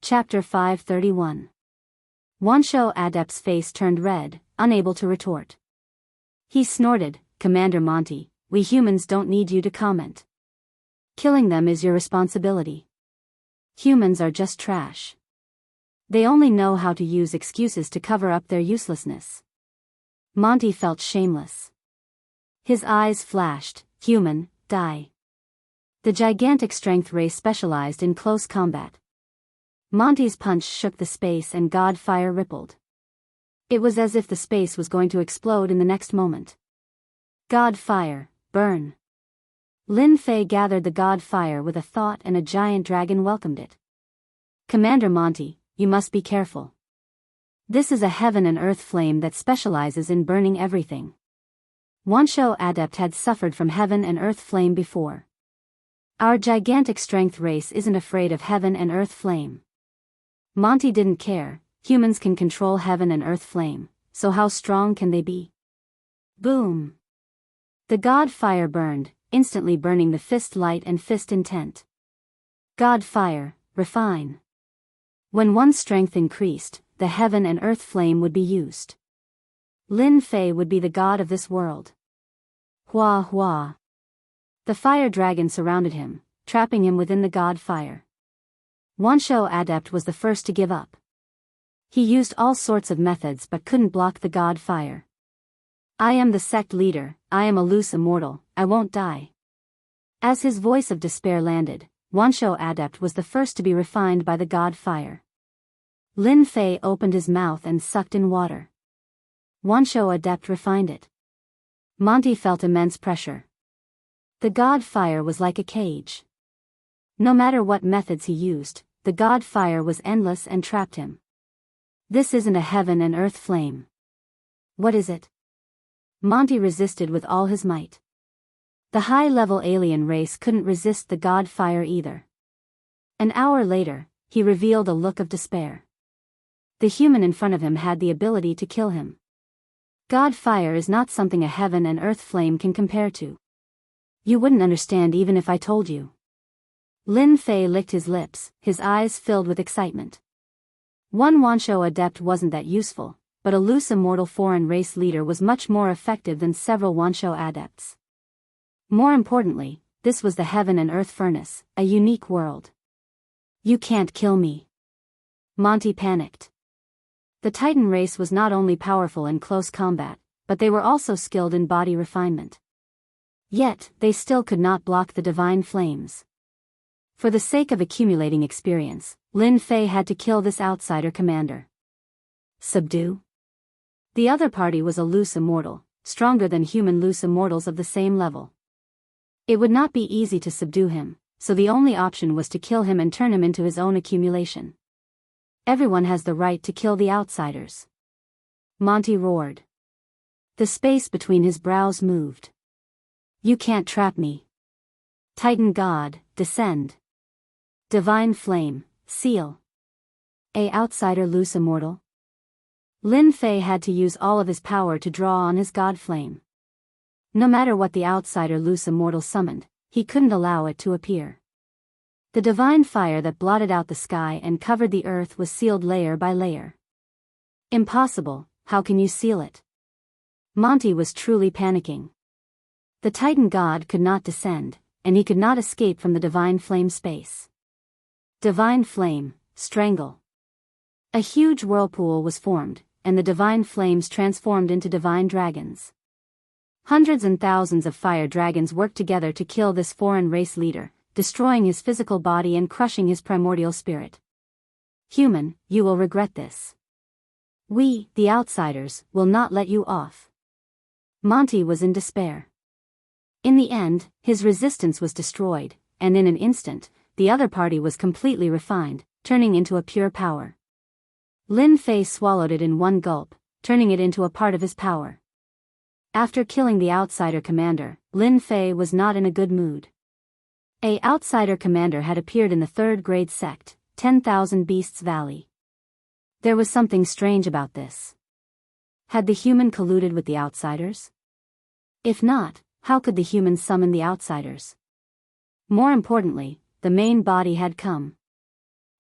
Chapter 531. Wansho Adept's face turned red, unable to retort. He snorted, "Commander Monty, we humans don't need you to comment. Killing them is your responsibility. Humans are just trash. They only know how to use excuses to cover up their uselessness." Monty felt shameless. His eyes flashed. Human, die. The gigantic strength race specialized in close combat. Monty's punch shook the space and God fire rippled. It was as if the space was going to explode in the next moment. God fire, burn. Lin Fei gathered the God fire with a thought, and a giant dragon welcomed it. "Commander Monty, you must be careful. This is a heaven and earth flame that specializes in burning everything." Wansho Adept had suffered from heaven and earth flame before. "Our gigantic strength race isn't afraid of heaven and earth flame." Monty didn't care. Humans can control heaven and earth flame, so how strong can they be? Boom! The God fire burned, instantly burning the fist light and fist intent. God fire, refine. When one's strength increased, the heaven and earth flame would be used. Lin Fei would be the god of this world. Hua hua. The fire dragon surrounded him, trapping him within the God fire. Wansho Adept was the first to give up. He used all sorts of methods but couldn't block the God fire. "I am the sect leader, I am a loose immortal, I won't die." As his voice of despair landed, Wansho Adept was the first to be refined by the God fire. Lin Fei opened his mouth and sucked in water. Wansho Adept refined it. Monty felt immense pressure. The God fire was like a cage. No matter what methods he used, the God fire was endless and trapped him. This isn't a heaven and earth flame. What is it? Monty resisted with all his might. The high-level alien race couldn't resist the God fire either. An hour later, he revealed a look of despair. The human in front of him had the ability to kill him. God fire is not something a heaven and earth flame can compare to. You wouldn't understand even if I told you. Lin Fei licked his lips, his eyes filled with excitement. One Wansho Adept wasn't that useful, but a loose immortal foreign race leader was much more effective than several Wansho Adepts. More importantly, this was the heaven and earth furnace, a unique world. "You can't kill me." Monty panicked. The Titan race was not only powerful in close combat, but they were also skilled in body refinement. Yet, they still could not block the divine flames. For the sake of accumulating experience, Lin Fei had to kill this outsider commander. Subdue? The other party was a loose immortal, stronger than human loose immortals of the same level. It would not be easy to subdue him, so the only option was to kill him and turn him into his own accumulation. Everyone has the right to kill the outsiders. Monty roared. The space between his brows moved. "You can't trap me. Titan God, descend. Divine flame, seal. A outsider loose immortal?" Lin Fei had to use all of his power to draw on his God flame. No matter what the outsider loose immortal summoned, he couldn't allow it to appear. The divine fire that blotted out the sky and covered the earth was sealed layer by layer. "Impossible, how can you seal it?" Monty was truly panicking. The Titan God could not descend, and he could not escape from the divine flame space. Divine flame, strangle. A huge whirlpool was formed, and the divine flames transformed into divine dragons. Hundreds and thousands of fire dragons worked together to kill this foreign race leader, destroying his physical body and crushing his primordial spirit. "Human, you will regret this. We, the outsiders, will not let you off." Monty was in despair. In the end, his resistance was destroyed, and in an instant, the other party was completely refined, turning into a pure power. Lin Fei swallowed it in one gulp, turning it into a part of his power. After killing the outsider commander, Lin Fei was not in a good mood. A outsider commander had appeared in the third-grade sect, 10,000 Beasts Valley. There was something strange about this. Had the human colluded with the outsiders? If not, how could the humans summon the outsiders? More importantly, the main body had come.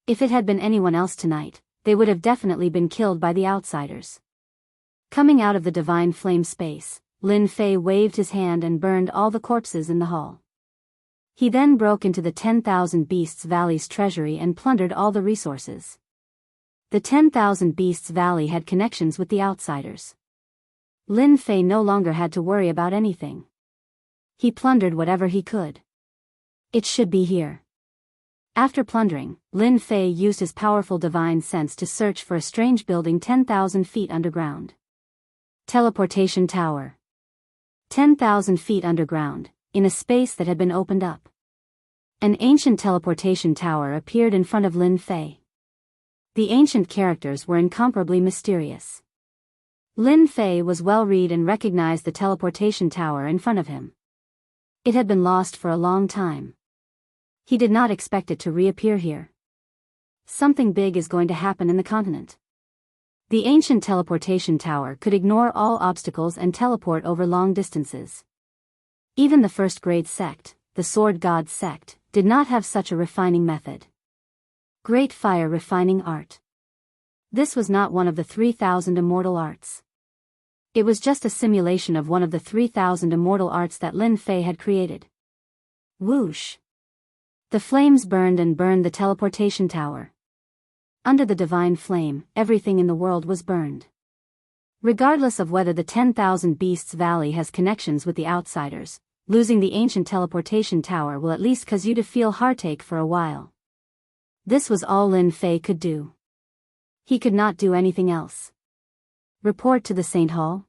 If it had been anyone else tonight, they would have definitely been killed by the outsiders. Coming out of the divine flame space, Lin Fei waved his hand and burned all the corpses in the hall. He then broke into the 10,000 Beasts Valley's treasury and plundered all the resources. The 10,000 Beasts Valley had connections with the outsiders. Lin Fei no longer had to worry about anything. He plundered whatever he could. It should be here. After plundering, Lin Fei used his powerful divine sense to search for a strange building 10,000 feet underground. Teleportation Tower. 10,000 feet underground, in a space that had been opened up. An ancient teleportation tower appeared in front of Lin Fei. The ancient characters were incomparably mysterious. Lin Fei was well-read and recognized the teleportation tower in front of him. It had been lost for a long time. He did not expect it to reappear here. Something big is going to happen in the continent. The ancient teleportation tower could ignore all obstacles and teleport over long distances. Even the first-grade sect, the Sword God sect, did not have such a refining method. Great Fire Refining Art. This was not one of the 3,000 immortal arts. It was just a simulation of one of the 3,000 immortal arts that Lin Fei had created. Whoosh! The flames burned and burned the teleportation tower. Under the divine flame, everything in the world was burned. Regardless of whether the 10,000 Beasts Valley has connections with the outsiders, losing the ancient teleportation tower will at least cause you to feel heartache for a while. This was all Lin Fei could do. He could not do anything else. Report to the Saint Hall?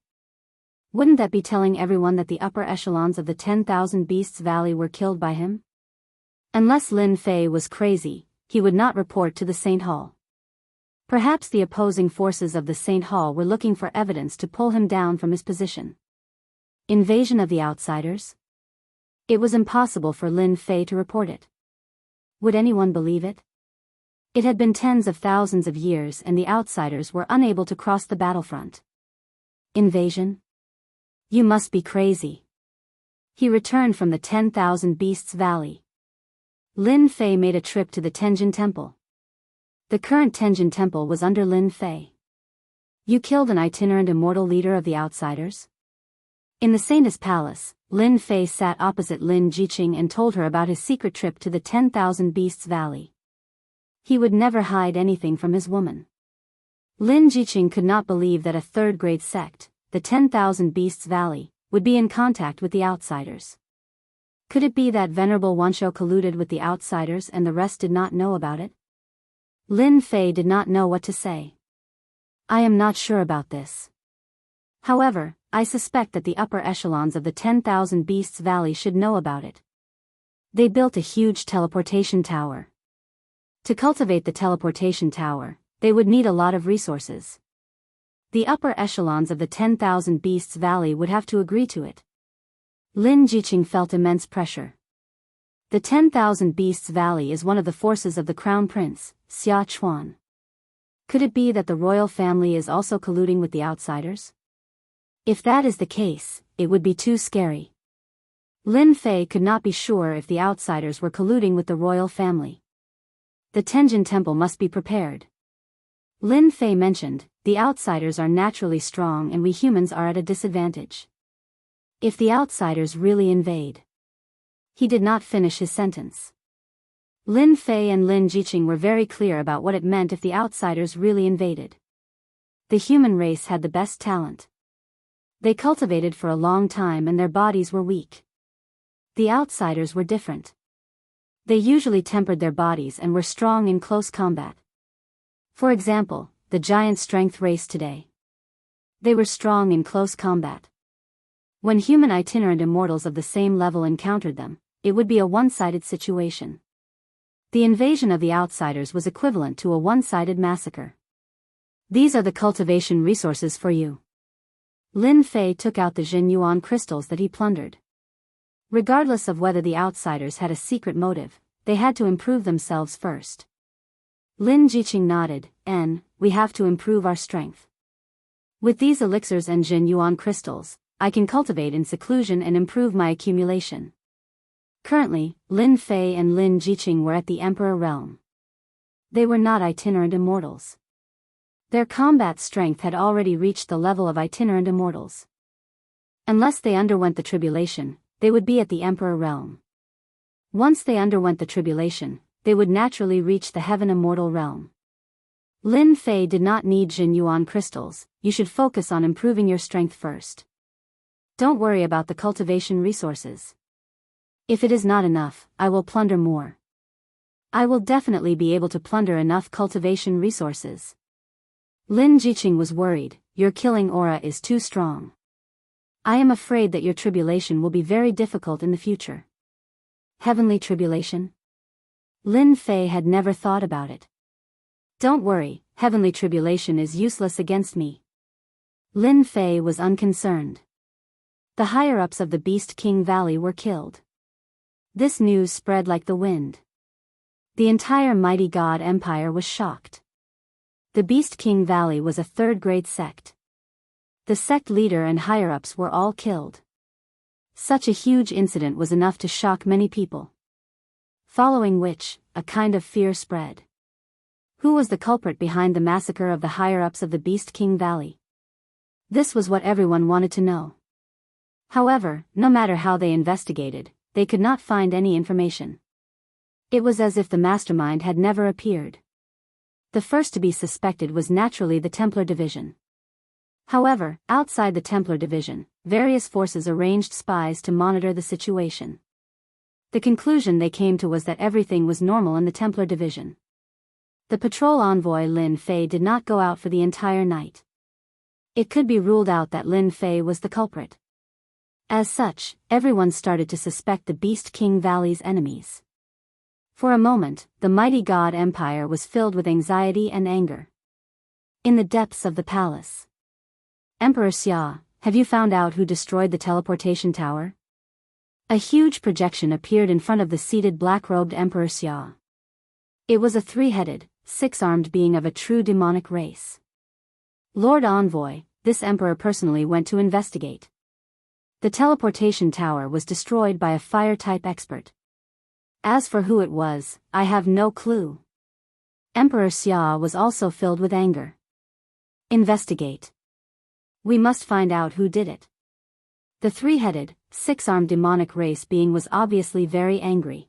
Wouldn't that be telling everyone that the upper echelons of the 10,000 Beasts Valley were killed by him? Unless Lin Fei was crazy, he would not report to the Saint Hall. Perhaps the opposing forces of the Saint Hall were looking for evidence to pull him down from his position. Invasion of the outsiders? It was impossible for Lin Fei to report it. Would anyone believe it? It had been tens of thousands of years and the outsiders were unable to cross the battlefront. Invasion? You must be crazy. He returned from the 10,000 Beasts Valley. Lin Fei made a trip to the Tenjin Temple. The current Tenjin Temple was under Lin Fei. You killed an itinerant immortal leader of the outsiders? In the Saintess Palace, Lin Fei sat opposite Lin Jiqing and told her about his secret trip to the 10,000 Beasts Valley. He would never hide anything from his woman. Lin Jiqing could not believe that a third-grade sect, the 10,000 Beasts Valley, would be in contact with the outsiders. Could it be that Venerable Wansho colluded with the outsiders and the rest did not know about it? Lin Fei did not know what to say. I am not sure about this. However, I suspect that the upper echelons of the 10,000 Beasts Valley should know about it. They built a huge teleportation tower. To cultivate the teleportation tower, they would need a lot of resources. The upper echelons of the 10,000 Beasts Valley would have to agree to it. Lin Jiqing felt immense pressure. The 10,000 Beasts Valley is one of the forces of the Crown Prince, Xia Chuan. Could it be that the royal family is also colluding with the outsiders? If that is the case, it would be too scary. Lin Fei could not be sure if the outsiders were colluding with the royal family. The Tenjin Temple must be prepared. Lin Fei mentioned, the outsiders are naturally strong and we humans are at a disadvantage. If the outsiders really invade. He did not finish his sentence. Lin Fei and Lin Jiqing were very clear about what it meant if the outsiders really invaded. The human race had the best talent. They cultivated for a long time and their bodies were weak. The outsiders were different. They usually tempered their bodies and were strong in close combat. For example, the giant strength race today. They were strong in close combat. When human itinerant immortals of the same level encountered them, it would be a one-sided situation. The invasion of the outsiders was equivalent to a one-sided massacre. These are the cultivation resources for you. Lin Fei took out the Jin Yuan crystals that he plundered. Regardless of whether the outsiders had a secret motive, they had to improve themselves first. Lin Jiqing nodded, we have to improve our strength. With these elixirs and Jin Yuan crystals, I can cultivate in seclusion and improve my accumulation. Currently, Lin Fei and Lin Jiqing were at the Emperor realm. They were not itinerant immortals. Their combat strength had already reached the level of itinerant immortals. Unless they underwent the tribulation, they would be at the Emperor realm. Once they underwent the tribulation, they would naturally reach the Heaven Immortal realm. Lin Fei did not need Jin Yuan crystals. You should focus on improving your strength first. Don't worry about the cultivation resources. If it is not enough, I will plunder more. I will definitely be able to plunder enough cultivation resources. Lin Jiqing was worried. Your killing aura is too strong. I am afraid that your tribulation will be very difficult in the future. Heavenly tribulation? Lin Fei had never thought about it. Don't worry, heavenly tribulation is useless against me. Lin Fei was unconcerned. The higher-ups of the Beast King Valley were killed. This news spread like the wind. The entire mighty god empire was shocked. The Beast King Valley was a third-grade sect. The sect leader and higher-ups were all killed. Such a huge incident was enough to shock many people. Following which, a kind of fear spread. Who was the culprit behind the massacre of the higher-ups of the Beast King Valley? This was what everyone wanted to know. However, no matter how they investigated, they could not find any information. It was as if the mastermind had never appeared. The first to be suspected was naturally the Templar Division. However, outside the Templar Division, various forces arranged spies to monitor the situation. The conclusion they came to was that everything was normal in the Templar Division. The patrol envoy Lin Fei did not go out for the entire night. It could be ruled out that Lin Fei was the culprit. As such, everyone started to suspect the Beast King Valley's enemies. For a moment, the mighty god empire was filled with anxiety and anger. In the depths of the palace. Emperor Xia, have you found out who destroyed the teleportation tower? A huge projection appeared in front of the seated black-robed Emperor Xia. It was a three-headed, six-armed being of a true demonic race. Lord Envoy, this emperor personally went to investigate. The teleportation tower was destroyed by a fire-type expert. As for who it was, I have no clue. Emperor Xia was also filled with anger. Investigate. We must find out who did it. The three-headed, six-armed demonic race being was obviously very angry.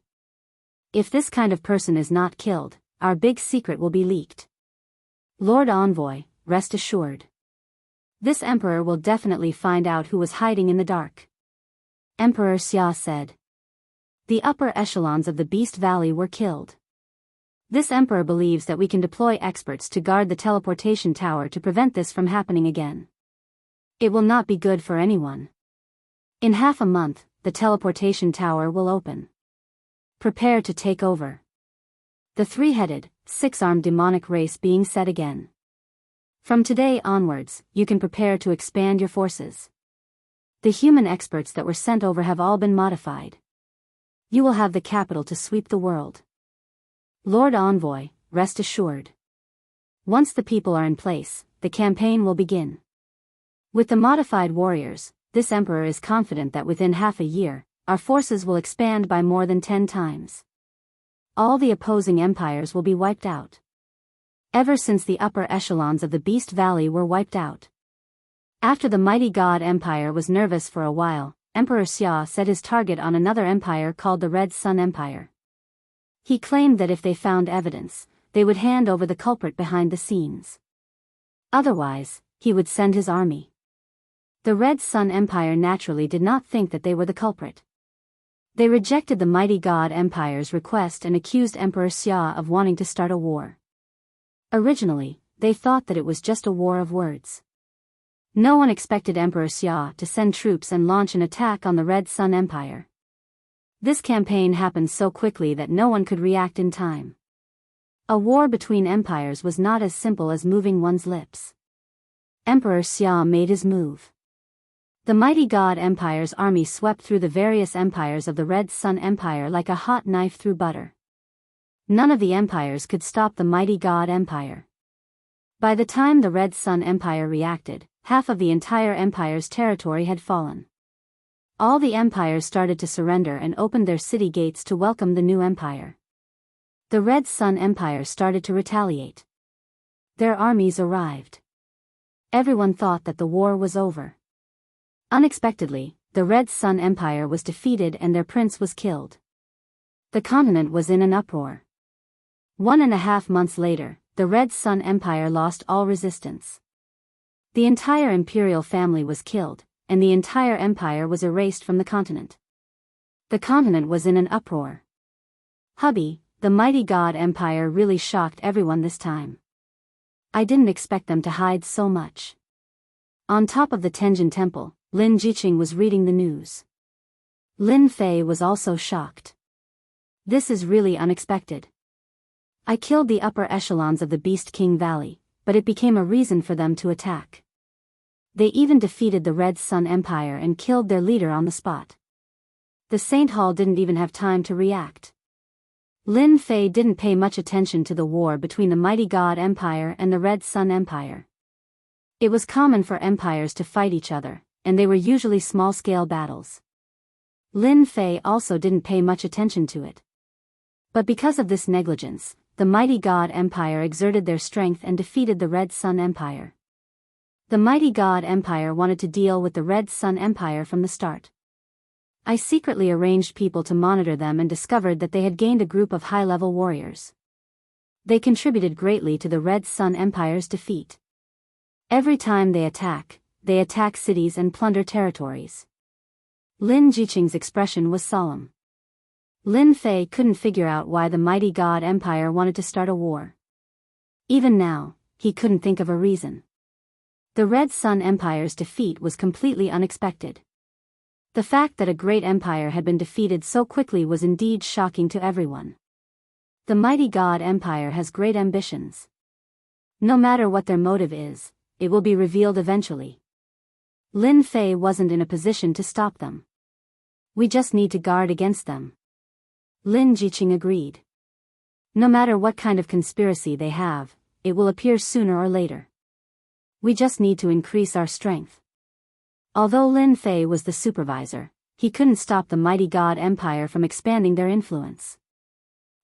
If this kind of person is not killed, our big secret will be leaked. Lord Envoy, rest assured. This emperor will definitely find out who was hiding in the dark. Emperor Xia said. The upper echelons of the Beast Valley were killed. This emperor believes that we can deploy experts to guard the teleportation tower to prevent this from happening again. It will not be good for anyone. In half a month, the teleportation tower will open. Prepare to take over. The three-headed, six-armed demonic race being said again. From today onwards, you can prepare to expand your forces. The human experts that were sent over have all been modified. You will have the capital to sweep the world. Lord Envoy, rest assured. Once the people are in place, the campaign will begin. With the modified warriors, this emperor is confident that within half a year, our forces will expand by more than 10 times. All the opposing empires will be wiped out. Ever since the upper echelons of the Beast Valley were wiped out. After the mighty god empire was nervous for a while, Emperor Xia set his target on another empire called the Red Sun Empire. He claimed that if they found evidence, they would hand over the culprit behind the scenes. Otherwise, he would send his army. The Red Sun Empire naturally did not think that they were the culprit. They rejected the mighty god empire's request and accused Emperor Xia of wanting to start a war. Originally, they thought that it was just a war of words. No one expected Emperor Xia to send troops and launch an attack on the Red Sun Empire. This campaign happened so quickly that no one could react in time. A war between empires was not as simple as moving one's lips. Emperor Xia made his move. The mighty god empire's army swept through the various empires of the Red Sun Empire like a hot knife through butter. None of the empires could stop the mighty god empire. By the time the Red Sun Empire reacted, half of the entire empire's territory had fallen. All the empires started to surrender and opened their city gates to welcome the new empire. The Red Sun Empire started to retaliate. Their armies arrived. Everyone thought that the war was over. Unexpectedly, the Red Sun Empire was defeated and their prince was killed. The continent was in an uproar. 1.5 months later, the Red Sun Empire lost all resistance. The entire imperial family was killed, and the entire empire was erased from the continent. The continent was in an uproar. Hubby, the mighty god empire really shocked everyone this time. I didn't expect them to hide so much. On top of the Tenjin temple, Lin Jiqing was reading the news. Lin Fei was also shocked. This is really unexpected. I killed the upper echelons of the Beast King Valley, but it became a reason for them to attack. They even defeated the Red Sun Empire and killed their leader on the spot. The Saint Hall didn't even have time to react. Lin Fei didn't pay much attention to the war between the mighty God Empire and the Red Sun Empire. It was common for empires to fight each other, and they were usually small-scale battles. Lin Fei also didn't pay much attention to it. But because of this negligence, the mighty God Empire exerted their strength and defeated the Red Sun Empire. The mighty God Empire wanted to deal with the Red Sun Empire from the start. I secretly arranged people to monitor them and discovered that they had gained a group of high-level warriors. They contributed greatly to the Red Sun Empire's defeat. Every time they attack cities and plunder territories. Lin Jiqing's expression was solemn. Lin Fei couldn't figure out why the mighty God Empire wanted to start a war. Even now, he couldn't think of a reason. The Red Sun Empire's defeat was completely unexpected. The fact that a great empire had been defeated so quickly was indeed shocking to everyone. The mighty God Empire has great ambitions. No matter what their motive is, it will be revealed eventually. Lin Fei wasn't in a position to stop them. We just need to guard against them. Lin Jiqing agreed. No matter what kind of conspiracy they have, it will appear sooner or later. We just need to increase our strength. Although Lin Fei was the supervisor, he couldn't stop the mighty God Empire from expanding their influence.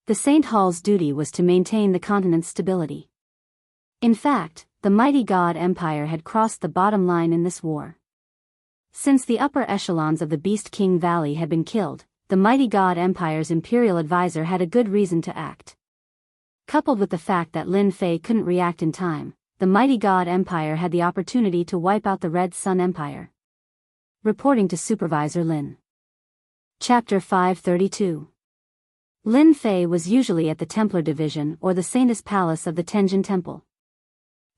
The Saint Hall's duty was to maintain the continent's stability. In fact, the mighty God Empire had crossed the bottom line in this war. Since the upper echelons of the Beast King Valley had been killed, the mighty God Empire's imperial advisor had a good reason to act. Coupled with the fact that Lin Fei couldn't react in time, the mighty God Empire had the opportunity to wipe out the Red Sun Empire. Reporting to Supervisor Lin. Chapter 532. Lin Fei was usually at the Templar Division or the Saintess Palace of the Tenjin Temple.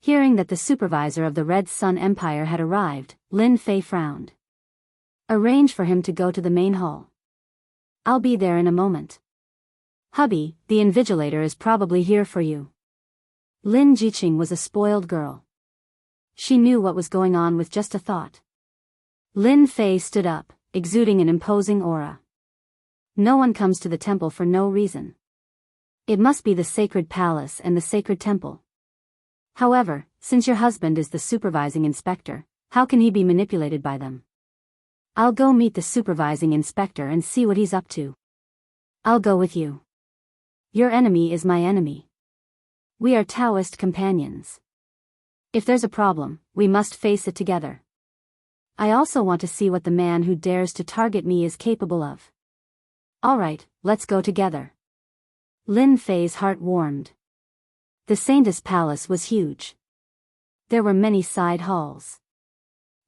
Hearing that the supervisor of the Red Sun Empire had arrived, Lin Fei frowned. Arrange for him to go to the main hall. I'll be there in a moment. Hubby, the Invigilator is probably here for you. Lin Jiqing was a spoiled girl. She knew what was going on with just a thought. Lin Fei stood up, exuding an imposing aura. No one comes to the temple for no reason. It must be the sacred palace and the sacred temple. However, since your husband is the supervising inspector, how can he be manipulated by them? I'll go meet the supervising inspector and see what he's up to. I'll go with you. Your enemy is my enemy. We are Taoist companions. If there's a problem, we must face it together. I also want to see what the man who dares to target me is capable of. All right, let's go together. Lin Fei's heart warmed. The Saintess Palace was huge. There were many side halls.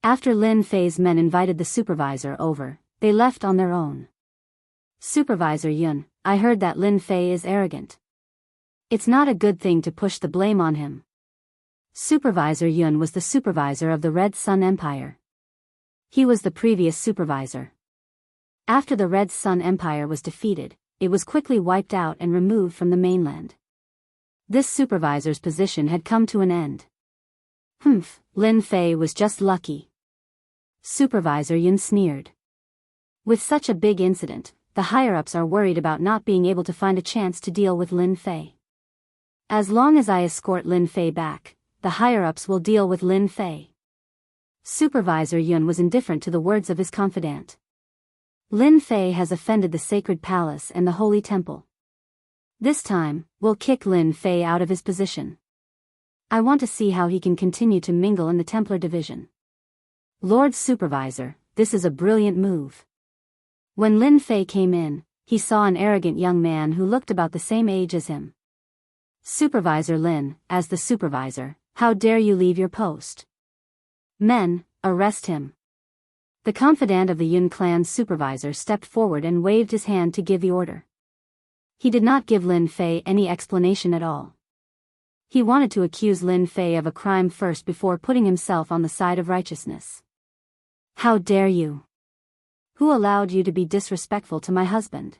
After Lin Fei's men invited the supervisor over, they left on their own. Supervisor Yun, I heard that Lin Fei is arrogant. It's not a good thing to push the blame on him. Supervisor Yun was the supervisor of the Red Sun Empire. He was the previous supervisor. After the Red Sun Empire was defeated, it was quickly wiped out and removed from the mainland. This supervisor's position had come to an end. Lin Fei was just lucky. Supervisor Yun sneered. With such a big incident, the higher-ups are worried about not being able to find a chance to deal with Lin Fei. As long as I escort Lin Fei back, the higher-ups will deal with Lin Fei. Supervisor Yun was indifferent to the words of his confidant. Lin Fei has offended the sacred palace and the holy temple. This time, we'll kick Lin Fei out of his position. I want to see how he can continue to mingle in the Templar division. Lord Supervisor, this is a brilliant move. When Lin Fei came in, he saw an arrogant young man who looked about the same age as him. Supervisor Lin, as the supervisor, how dare you leave your post? Men, arrest him. The confidant of the Yun clan's supervisor stepped forward and waved his hand to give the order. He did not give Lin Fei any explanation at all. He wanted to accuse Lin Fei of a crime first before putting himself on the side of righteousness. How dare you? Who allowed you to be disrespectful to my husband?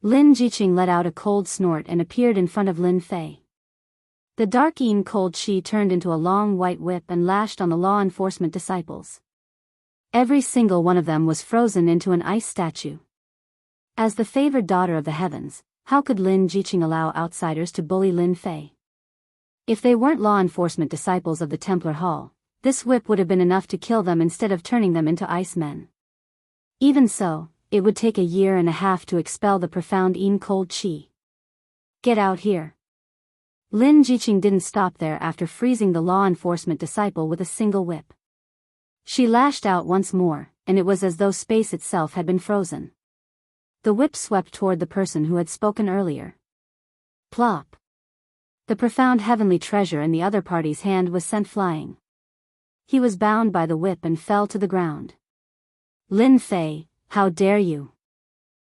Lin Jiqing let out a cold snort and appeared in front of Lin Fei. The dark cold chi turned into a long white whip and lashed on the law enforcement disciples. Every single one of them was frozen into an ice statue. As the favored daughter of the heavens, how could Lin Jiqing allow outsiders to bully Lin Fei? If they weren't law enforcement disciples of the Templar Hall, this whip would have been enough to kill them instead of turning them into ice men. Even so, it would take 1.5 years to expel the profound cold chi. Get out here. Lin Jiqing didn't stop there after freezing the law enforcement disciple with a single whip. She lashed out once more, and it was as though space itself had been frozen. The whip swept toward the person who had spoken earlier. Plop. The profound heavenly treasure in the other party's hand was sent flying. He was bound by the whip and fell to the ground. Lin Fei, how dare you?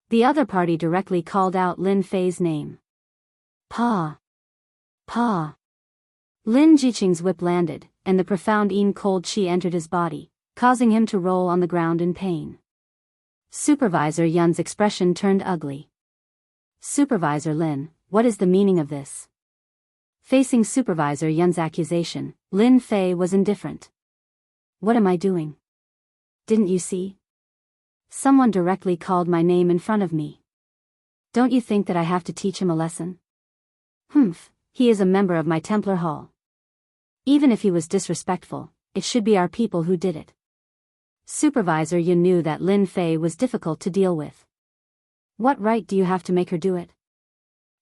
The other party directly called out Lin Fei's name. Pa. Pa. Lin Jiqing's whip landed, and the profound cold chi entered his body, causing him to roll on the ground in pain. Supervisor Yun's expression turned ugly. Supervisor Lin, what is the meaning of this? Facing Supervisor Yun's accusation, Lin Fei was indifferent. What am I doing? Didn't you see? Someone directly called my name in front of me. Don't you think that I have to teach him a lesson? Humph, he is a member of my Templar Hall. Even if he was disrespectful, it should be our people who did it. Supervisor Yun knew that Lin Fei was difficult to deal with. What right do you have to make her do it?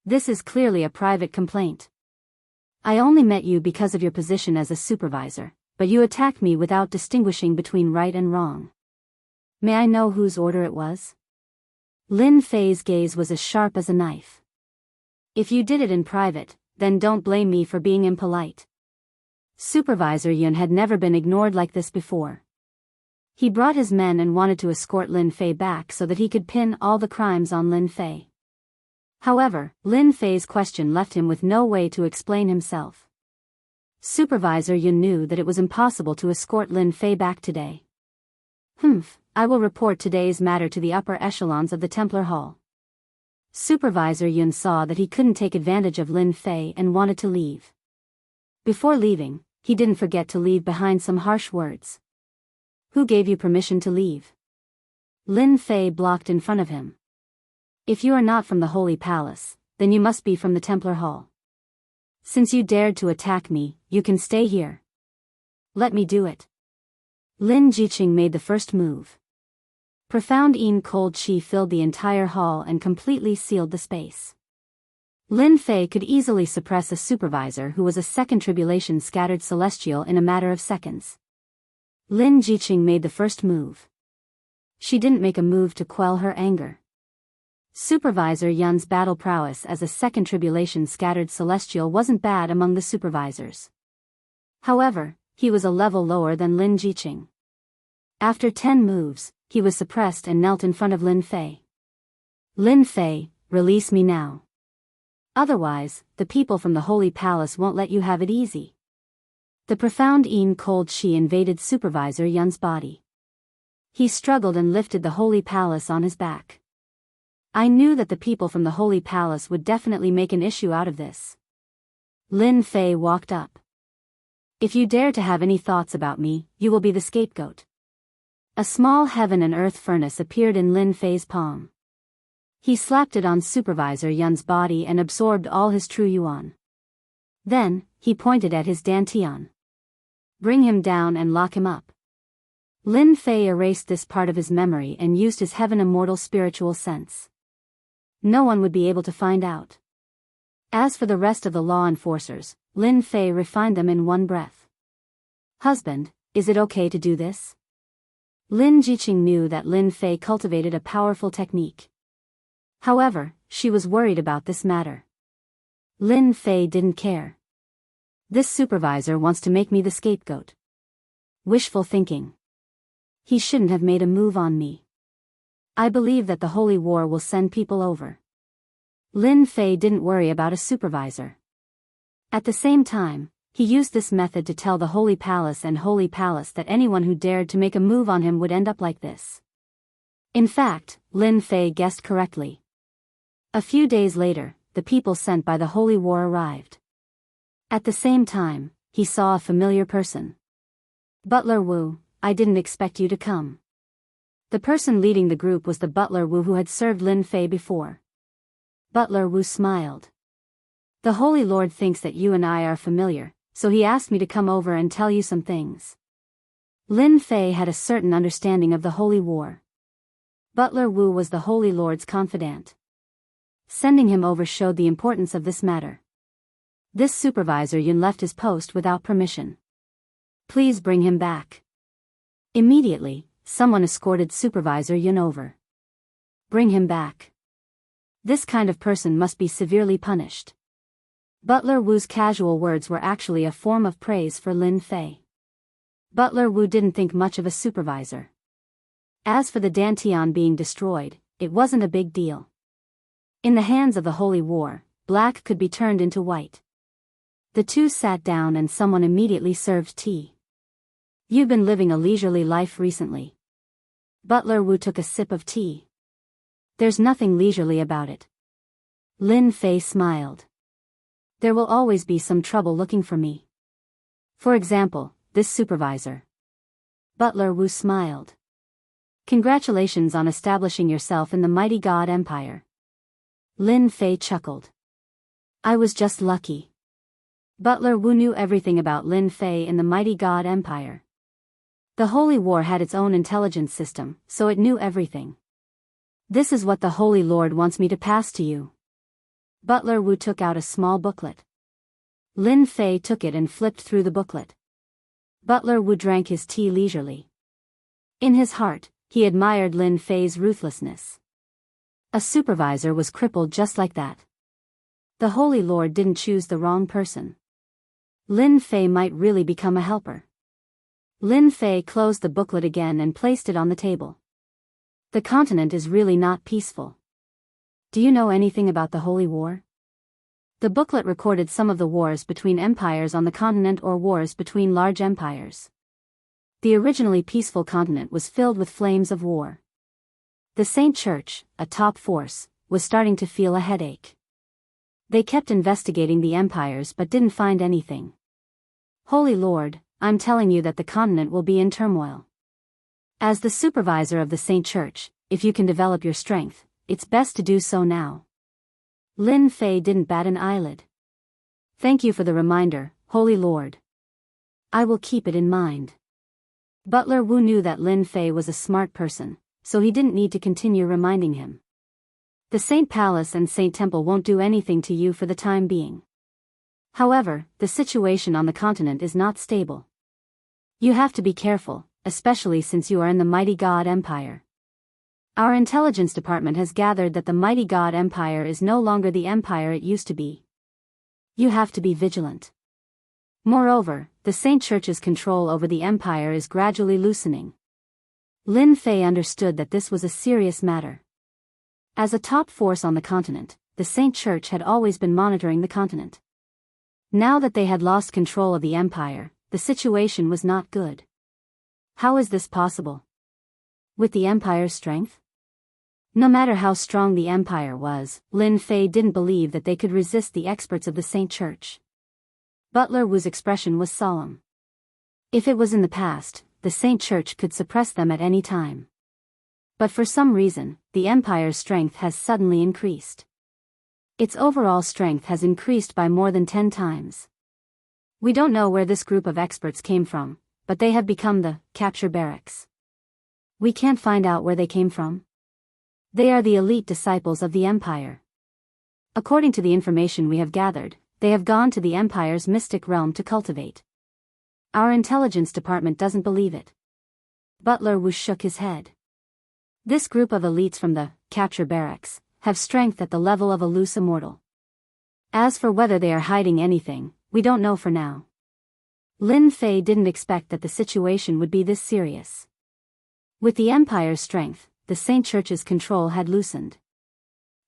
This is clearly a private complaint. I only met you because of your position as a supervisor, but you attacked me without distinguishing between right and wrong. May I know whose order it was? Lin Fei's gaze was as sharp as a knife. If you did it in private, then don't blame me for being impolite. Supervisor Yun had never been ignored like this before. He brought his men and wanted to escort Lin Fei back so that he could pin all the crimes on Lin Fei. However, Lin Fei's question left him with no way to explain himself. Supervisor Yun knew that it was impossible to escort Lin Fei back today. I will report today's matter to the upper echelons of the Templar Hall. Supervisor Yun saw that he couldn't take advantage of Lin Fei and wanted to leave. Before leaving, he didn't forget to leave behind some harsh words. Who gave you permission to leave? Lin Fei blocked in front of him. If you are not from the Holy Palace, then you must be from the Templar Hall. Since you dared to attack me, you can stay here. Let me do it. Lin Jiqing made the first move. Profound cold chi filled the entire hall and completely sealed the space. Lin Fei could easily suppress a supervisor who was a second tribulation scattered celestial in a matter of seconds. Lin Jiqing made the first move. She didn't make a move to quell her anger. Supervisor Yun's battle prowess as a second tribulation scattered celestial wasn't bad among the supervisors. However, he was a level lower than Lin Jiqing. After 10 moves, he was suppressed and knelt in front of Lin Fei. Lin Fei, release me now. Otherwise, the people from the Holy Palace won't let you have it easy. The profound cold chi invaded Supervisor Yun's body. He struggled and lifted the Holy Palace on his back. I knew that the people from the Holy Palace would definitely make an issue out of this. Lin Fei walked up. If you dare to have any thoughts about me, you will be the scapegoat. A small heaven and earth furnace appeared in Lin Fei's palm. He slapped it on Supervisor Yun's body and absorbed all his true yuan. Then, he pointed at his dantian. Bring him down and lock him up. Lin Fei erased this part of his memory and used his heaven immortal spiritual sense. No one would be able to find out. As for the rest of the law enforcers, Lin Fei refined them in one breath. Husband, is it okay to do this? Lin Jiqing knew that Lin Fei cultivated a powerful technique. However, she was worried about this matter. Lin Fei didn't care. This supervisor wants to make me the scapegoat. Wishful thinking. He shouldn't have made a move on me. I believe that the Holy War will send people over. Lin Fei didn't worry about a supervisor. At the same time, he used this method to tell the Holy Palace and Holy Palace that anyone who dared to make a move on him would end up like this. In fact, Lin Fei guessed correctly. A few days later, the people sent by the Holy War arrived. At the same time, he saw a familiar person. Butler Wu, I didn't expect you to come. The person leading the group was the Butler Wu who had served Lin Fei before. Butler Wu smiled. The Holy Lord thinks that you and I are familiar, so he asked me to come over and tell you some things. Lin Fei had a certain understanding of the Holy War. Butler Wu was the Holy Lord's confidant. Sending him over showed the importance of this matter. This supervisor Yun left his post without permission. Please bring him back. Immediately, someone escorted Supervisor Yun over. Bring him back. This kind of person must be severely punished. Butler Wu's casual words were actually a form of praise for Lin Fei. Butler Wu didn't think much of a supervisor. As for the Dantian being destroyed, it wasn't a big deal. In the hands of the Holy War, black could be turned into white. The two sat down and someone immediately served tea. You've been living a leisurely life recently. Butler Wu took a sip of tea. There's nothing leisurely about it. Lin Fei smiled. There will always be some trouble looking for me. For example, this supervisor. Butler Wu smiled. Congratulations on establishing yourself in the mighty God Empire. Lin Fei chuckled. I was just lucky. Butler Wu knew everything about Lin Fei in the mighty God Empire. The Holy War had its own intelligence system, so it knew everything. This is what the Holy Lord wants me to pass to you. Butler Wu took out a small booklet. Lin Fei took it and flipped through the booklet. Butler Wu drank his tea leisurely. In his heart, he admired Lin Fei's ruthlessness. A supervisor was crippled just like that. The Holy Lord didn't choose the wrong person. Lin Fei might really become a helper. Lin Fei closed the booklet again and placed it on the table. The continent is really not peaceful. Do you know anything about the Holy War? The booklet recorded some of the wars between empires on the continent or wars between large empires. The originally peaceful continent was filled with flames of war. The Saint Church, a top force, was starting to feel a headache. They kept investigating the empires but didn't find anything. Holy Lord, I'm telling you that the continent will be in turmoil. As the supervisor of the Saint Church, if you can develop your strength, it's best to do so now. Lin Fei didn't bat an eyelid. Thank you for the reminder, Holy Lord. I will keep it in mind. Butler Wu knew that Lin Fei was a smart person, so he didn't need to continue reminding him. The Saint Palace and Saint Temple won't do anything to you for the time being. However, the situation on the continent is not stable. You have to be careful, especially since you are in the mighty God Empire. Our intelligence department has gathered that the mighty God Empire is no longer the empire it used to be. You have to be vigilant. Moreover, the Saint Church's control over the empire is gradually loosening. Lin Fei understood that this was a serious matter. As a top force on the continent, the Saint Church had always been monitoring the continent. Now that they had lost control of the empire, the situation was not good. How is this possible? With the empire's strength? No matter how strong the empire was, Lin Fei didn't believe that they could resist the experts of the Saint Church. Butler Wu's expression was solemn. If it was in the past, the Saint Church could suppress them at any time. But for some reason, the empire's strength has suddenly increased. Its overall strength has increased by more than 10 times. We don't know where this group of experts came from, but they have become the capture barracks. We can't find out where they came from. They are the elite disciples of the empire. According to the information we have gathered, they have gone to the Empire's mystic realm to cultivate. Our intelligence department doesn't believe it. Butler Wu shook his head. This group of elites from the capture barracks have strength at the level of a loose immortal. As for whether they are hiding anything, we don't know for now. Lin Fei didn't expect that the situation would be this serious. With the Empire's strength, the Saint Church's control had loosened.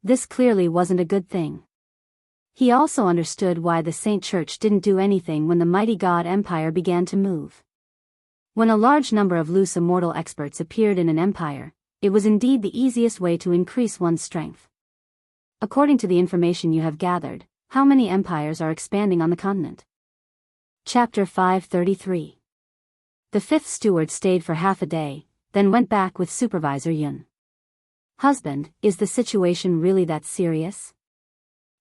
This clearly wasn't a good thing. He also understood why the Saint Church didn't do anything when the mighty God Empire began to move. When a large number of loose immortal experts appeared in an empire, it was indeed the easiest way to increase one's strength. According to the information you have gathered, how many empires are expanding on the continent? Chapter 533. The fifth steward stayed for half a day, then went back with Supervisor Yun. Husband, is the situation really that serious?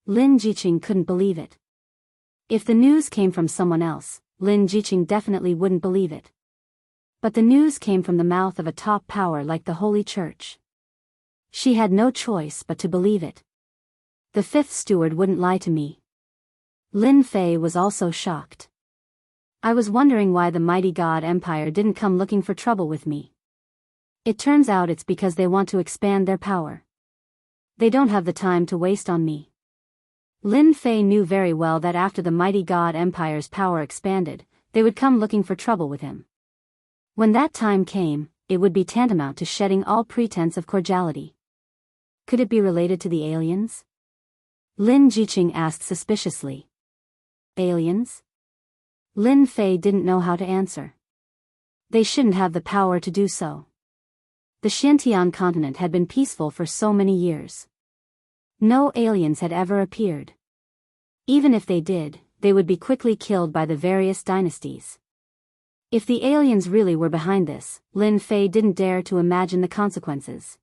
Lin Jiqing couldn't believe it. If the news came from someone else, Lin Jiqing definitely wouldn't believe it. But the news came from the mouth of a top power like the Holy Church. She had no choice but to believe it. The fifth steward wouldn't lie to me. Lin Fei was also shocked. I was wondering why the mighty God Empire didn't come looking for trouble with me. It turns out it's because they want to expand their power. They don't have the time to waste on me. Lin Fei knew very well that after the mighty God Empire's power expanded, they would come looking for trouble with him. When that time came, it would be tantamount to shedding all pretense of cordiality. Could it be related to the aliens? Lin Jiqing asked suspiciously. Aliens? Lin Fei didn't know how to answer. They shouldn't have the power to do so. The Xiantian continent had been peaceful for so many years. No aliens had ever appeared. Even if they did, they would be quickly killed by the various dynasties. If the aliens really were behind this, Lin Fei didn't dare to imagine the consequences.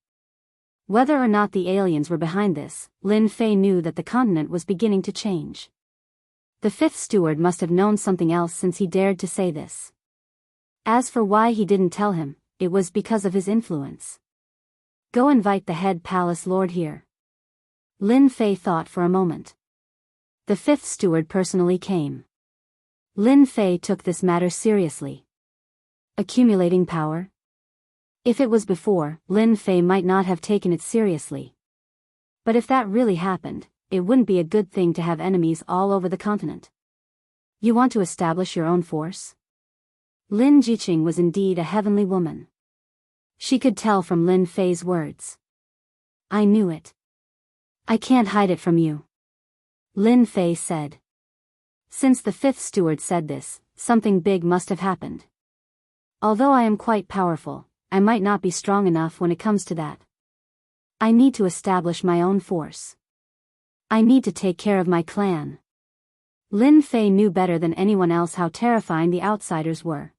Whether or not the aliens were behind this, Lin Fei knew that the continent was beginning to change. The fifth steward must have known something else since he dared to say this. As for why he didn't tell him, it was because of his influence. Go invite the head palace lord here. Lin Fei thought for a moment. The fifth steward personally came. Lin Fei took this matter seriously. Accumulating power? If it was before, Lin Fei might not have taken it seriously. But if that really happened, it wouldn't be a good thing to have enemies all over the continent. You want to establish your own force? Lin Jiqing was indeed a heavenly woman. She could tell from Lin Fei's words. I knew it. I can't hide it from you. Lin Fei said. Since the fifth steward said this, something big must have happened. Although I am quite powerful, I might not be strong enough when it comes to that. I need to establish my own force. I need to take care of my clan. Lin Fei knew better than anyone else how terrifying the outsiders were.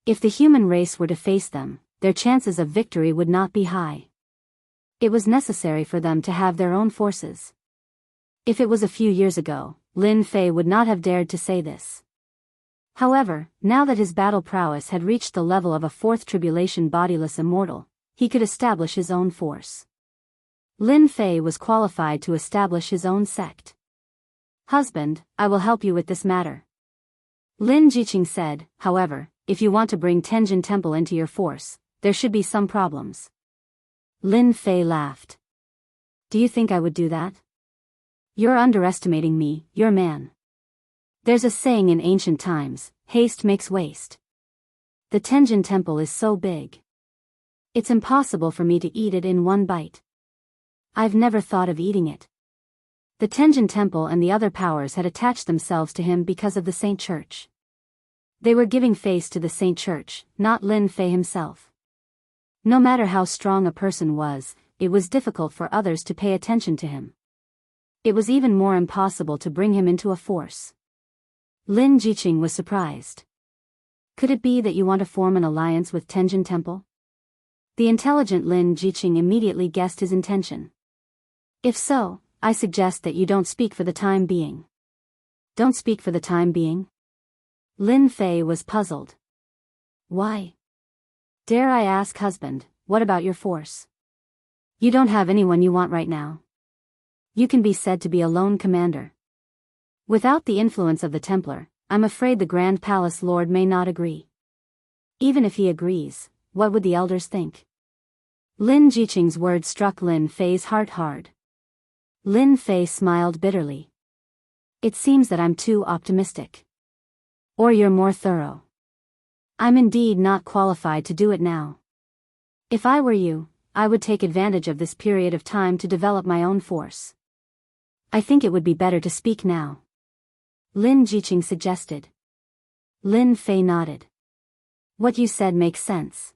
If the human race were to face them, their chances of victory would not be high. It was necessary for them to have their own forces. If it was a few years ago, Lin Fei would not have dared to say this. However, now that his battle prowess had reached the level of a fourth tribulation bodiless immortal, he could establish his own force. Lin Fei was qualified to establish his own sect. Husband, I will help you with this matter. Lin Jiqing said, however, if you want to bring Tenjin Temple into your force, there should be some problems. Lin Fei laughed. Do you think I would do that? You're underestimating me, your man. There's a saying in ancient times, haste makes waste. The Tenjin Temple is so big. It's impossible for me to eat it in one bite. I've never thought of eating it. The Tenjin Temple and the other powers had attached themselves to him because of the Saint Church. They were giving face to the Saint Church, not Lin Fei himself. No matter how strong a person was, it was difficult for others to pay attention to him. It was even more impossible to bring him into a force. Lin Jiqing was surprised. Could it be that you want to form an alliance with Tenjin Temple? The intelligent Lin Jiqing immediately guessed his intention. If so, I suggest that you don't speak for the time being. Don't speak for the time being? Lin Fei was puzzled. Why? Dare I ask, husband, what about your force? You don't have anyone you want right now. you can be said to be a lone commander. Without the influence of the Templar, I'm afraid the Grand Palace Lord may not agree. Even if he agrees, what would the elders think? Lin Jiqing's words struck Lin Fei's heart hard. Lin Fei smiled bitterly. It seems that I'm too optimistic. Or you're more thorough. I'm indeed not qualified to do it now. If I were you, I would take advantage of this period of time to develop my own force. I think it would be better to speak now. Lin Jiqing suggested. Lin Fei nodded. What you said makes sense.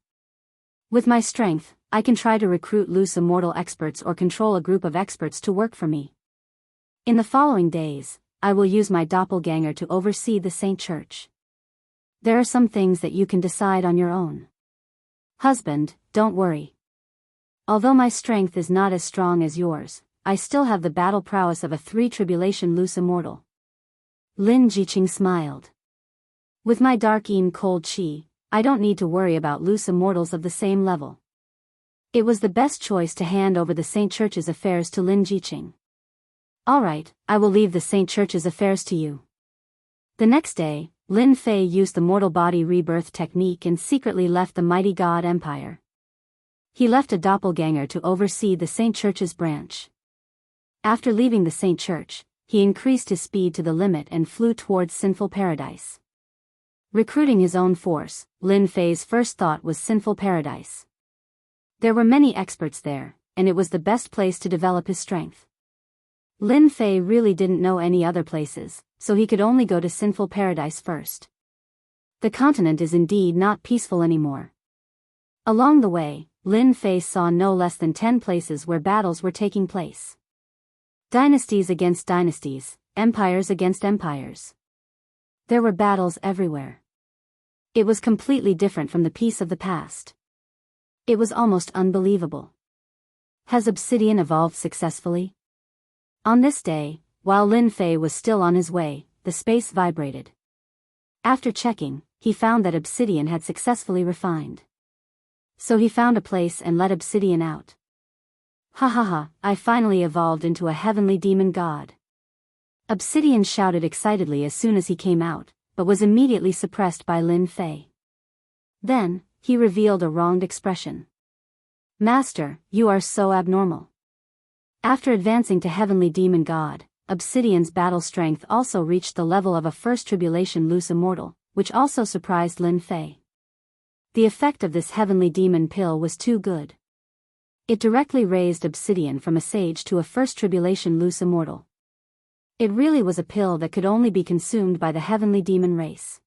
With my strength, I can try to recruit loose immortal experts or control a group of experts to work for me. In the following days, I will use my doppelganger to oversee the Saint Church. There are some things that you can decide on your own. Husband, don't worry. Although my strength is not as strong as yours, I still have the battle prowess of a three-tribulation loose immortal. Lin Jiqing smiled. With my dark cold chi, I don't need to worry about loose immortals of the same level. It was the best choice to hand over the Saint Church's affairs to Lin Jiqing. Alright, I will leave the Saint Church's affairs to you. The next day, Lin Fei used the mortal body rebirth technique and secretly left the mighty God Empire. He left a doppelganger to oversee the Saint Church's branch. After leaving the Saint Church, he increased his speed to the limit and flew towards Sinful Paradise. Recruiting his own force, Lin Fei's first thought was Sinful Paradise. There were many experts there, and it was the best place to develop his strength. Lin Fei really didn't know any other places, so he could only go to Sinful Paradise first. The continent is indeed not peaceful anymore. Along the way, Lin Fei saw no less than 10 places where battles were taking place. Dynasties against dynasties, empires against empires. There were battles everywhere. It was completely different from the peace of the past. It was almost unbelievable. Has Obsidian evolved successfully? On this day, while Lin Fei was still on his way, the space vibrated. After checking, he found that Obsidian had successfully refined. So he found a place and let Obsidian out. Ha ha ha, I finally evolved into a heavenly demon god. Obsidian shouted excitedly as soon as he came out, but was immediately suppressed by Lin Fei. Then, he revealed a wronged expression. Master, you are so abnormal. After advancing to Heavenly Demon God, Obsidian's battle strength also reached the level of a first tribulation loose immortal, which also surprised Lin Fei. The effect of this Heavenly Demon pill was too good. It directly raised Obsidian from a sage to a first tribulation loose immortal. It really was a pill that could only be consumed by the Heavenly Demon race.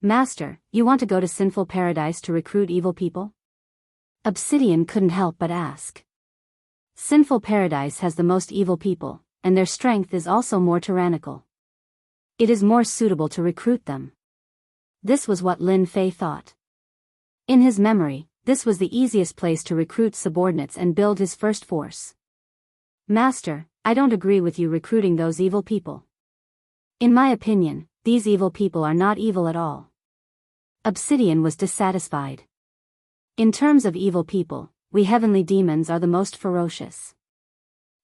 Master, you want to go to Sinful Paradise to recruit evil people? Obsidian couldn't help but ask. Sinful Paradise has the most evil people, and their strength is also more tyrannical. It is more suitable to recruit them. This was what Lin Fei thought. In his memory, this was the easiest place to recruit subordinates and build his first force. Master, I don't agree with you recruiting those evil people. In my opinion, these evil people are not evil at all. Obsidian was dissatisfied. In terms of evil people, we heavenly demons are the most ferocious.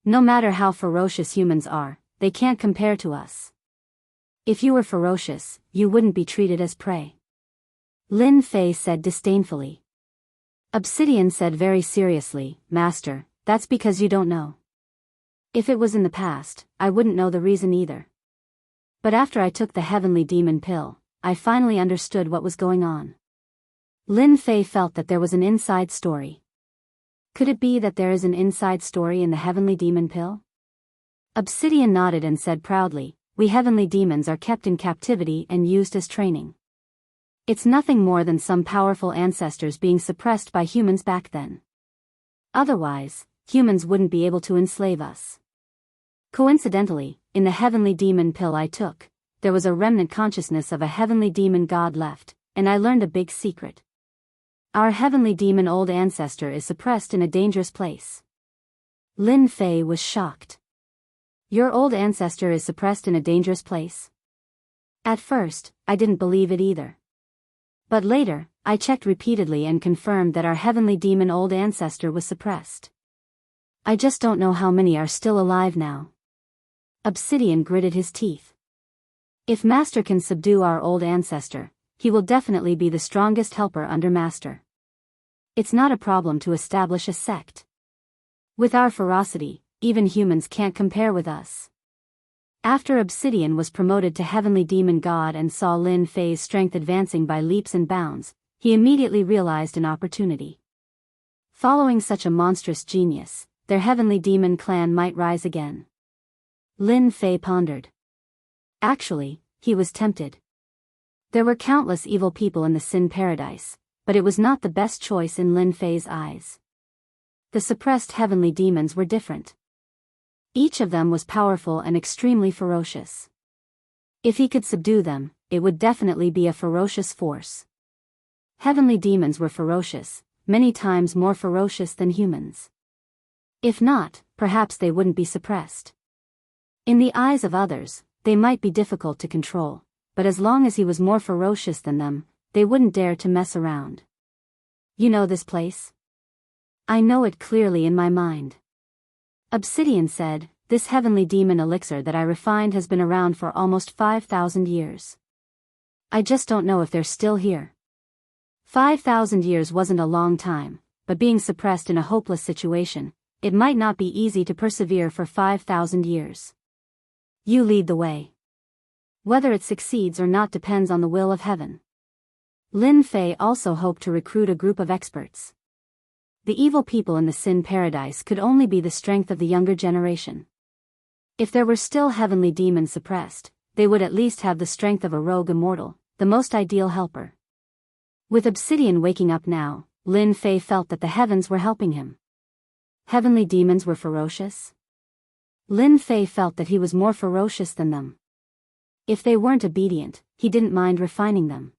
No matter how ferocious humans are, they can't compare to us. If you were ferocious, you wouldn't be treated as prey. Lin Fei said disdainfully. Obsidian said very seriously, Master, that's because you don't know. If it was in the past, I wouldn't know the reason either. But after I took the heavenly demon pill, I finally understood what was going on. Lin Fei felt that there was an inside story. Could it be that there is an inside story in the heavenly demon pill? Obsidian nodded and said proudly, we heavenly demons are kept in captivity and used as training. It's nothing more than some powerful ancestors being suppressed by humans back then. Otherwise, humans wouldn't be able to enslave us. Coincidentally, in the heavenly demon pill I took, there was a remnant consciousness of a heavenly demon god left, and I learned a big secret. Our heavenly demon old ancestor is suppressed in a dangerous place. Lin Fei was shocked. Your old ancestor is suppressed in a dangerous place? At first, I didn't believe it either. But later, I checked repeatedly and confirmed that our heavenly demon old ancestor was suppressed. I just don't know how many are still alive now. Obsidian gritted his teeth. If Master can subdue our old ancestor, he will definitely be the strongest helper under Master. It's not a problem to establish a sect. With our ferocity, even humans can't compare with us. After Obsidian was promoted to Heavenly Demon God and saw Lin Fei's strength advancing by leaps and bounds, he immediately realized an opportunity. Following such a monstrous genius, their Heavenly Demon clan might rise again. Lin Fei pondered. Actually, he was tempted. There were countless evil people in the Sin Paradise, but it was not the best choice in Lin Fei's eyes. The suppressed Heavenly Demons were different. Each of them was powerful and extremely ferocious. If he could subdue them, it would definitely be a ferocious force. Heavenly Demons were ferocious, many times more ferocious than humans. If not, perhaps they wouldn't be suppressed. In the eyes of others, they might be difficult to control, but as long as he was more ferocious than them, they wouldn't dare to mess around. You know this place? I know it clearly in my mind. Obsidian said, this Heavenly Demon elixir that I refined has been around for almost 5,000 years. I just don't know if they're still here. 5,000 years wasn't a long time, but being suppressed in a hopeless situation, it might not be easy to persevere for 5,000 years. You lead the way. Whether it succeeds or not depends on the will of heaven. Lin Fei also hoped to recruit a group of experts. The evil people in the Sin Paradise could only be the strength of the younger generation. If there were still Heavenly Demons suppressed, they would at least have the strength of a rogue immortal, the most ideal helper. With Obsidian waking up now, Lin Fei felt that the heavens were helping him. Heavenly Demons were ferocious? Lin Fei felt that he was more ferocious than them. If they weren't obedient, he didn't mind refining them.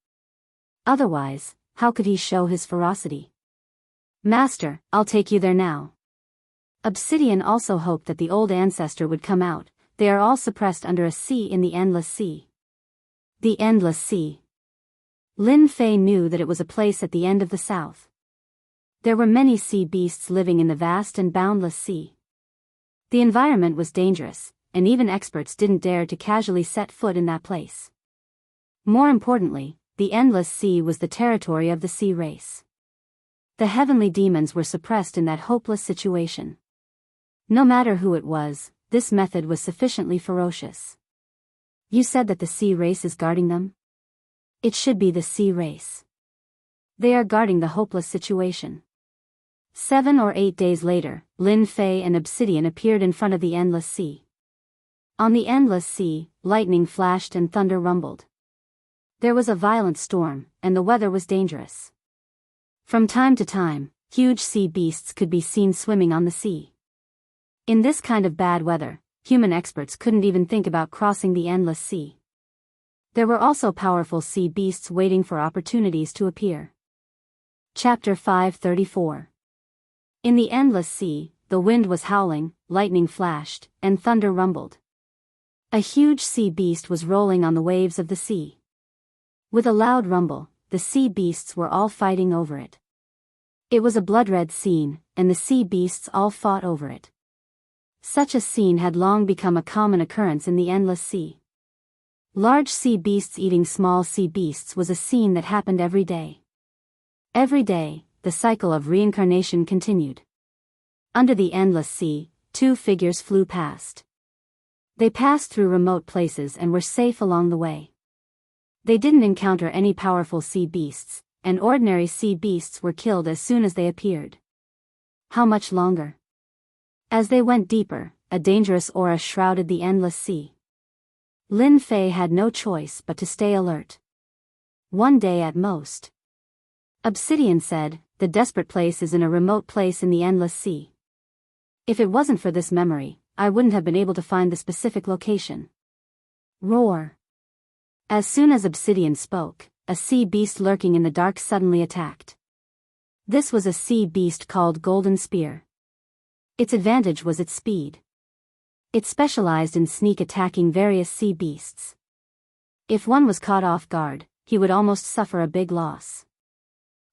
Otherwise, how could he show his ferocity? Master, I'll take you there now. Obsidian also hoped that the old ancestor would come out. They are all suppressed under a sea in the Endless Sea. The Endless Sea. Lin Fei knew that it was a place at the end of the south. There were many sea beasts living in the vast and boundless sea. The environment was dangerous, and even experts didn't dare to casually set foot in that place. More importantly, the Endless Sea was the territory of the sea race. The Heavenly Demons were suppressed in that hopeless situation. No matter who it was, this method was sufficiently ferocious. You said that the sea race is guarding them? It should be the sea race. They are guarding the hopeless situation. 7 or 8 days later, Lin Fei and Obsidian appeared in front of the Endless Sea. On the Endless Sea, lightning flashed and thunder rumbled. There was a violent storm, and the weather was dangerous. From time to time, huge sea beasts could be seen swimming on the sea. In this kind of bad weather, human experts couldn't even think about crossing the Endless Sea. There were also powerful sea beasts waiting for opportunities to appear. Chapter 534. In the Endless Sea, the wind was howling, lightning flashed, and thunder rumbled. A huge sea beast was rolling on the waves of the sea. With a loud rumble, the sea beasts were all fighting over it. It was a blood-red scene, and the sea beasts all fought over it. Such a scene had long become a common occurrence in the Endless Sea. Large sea beasts eating small sea beasts was a scene that happened every day. Every day, the cycle of reincarnation continued. Under the Endless Sea, 2 figures flew past. They passed through remote places and were safe along the way. They didn't encounter any powerful sea beasts, and ordinary sea beasts were killed as soon as they appeared. How much longer? As they went deeper, a dangerous aura shrouded the Endless Sea. Lin Fei had no choice but to stay alert. 1 day at most. Obsidian said, the desperate place is in a remote place in the Endless Sea. If it wasn't for this memory, I wouldn't have been able to find the specific location. Roar. As soon as Obsidian spoke, a sea beast lurking in the dark suddenly attacked. This was a sea beast called Golden Spear. Its advantage was its speed. It specialized in sneak attacking various sea beasts. If one was caught off guard, he would almost suffer a big loss.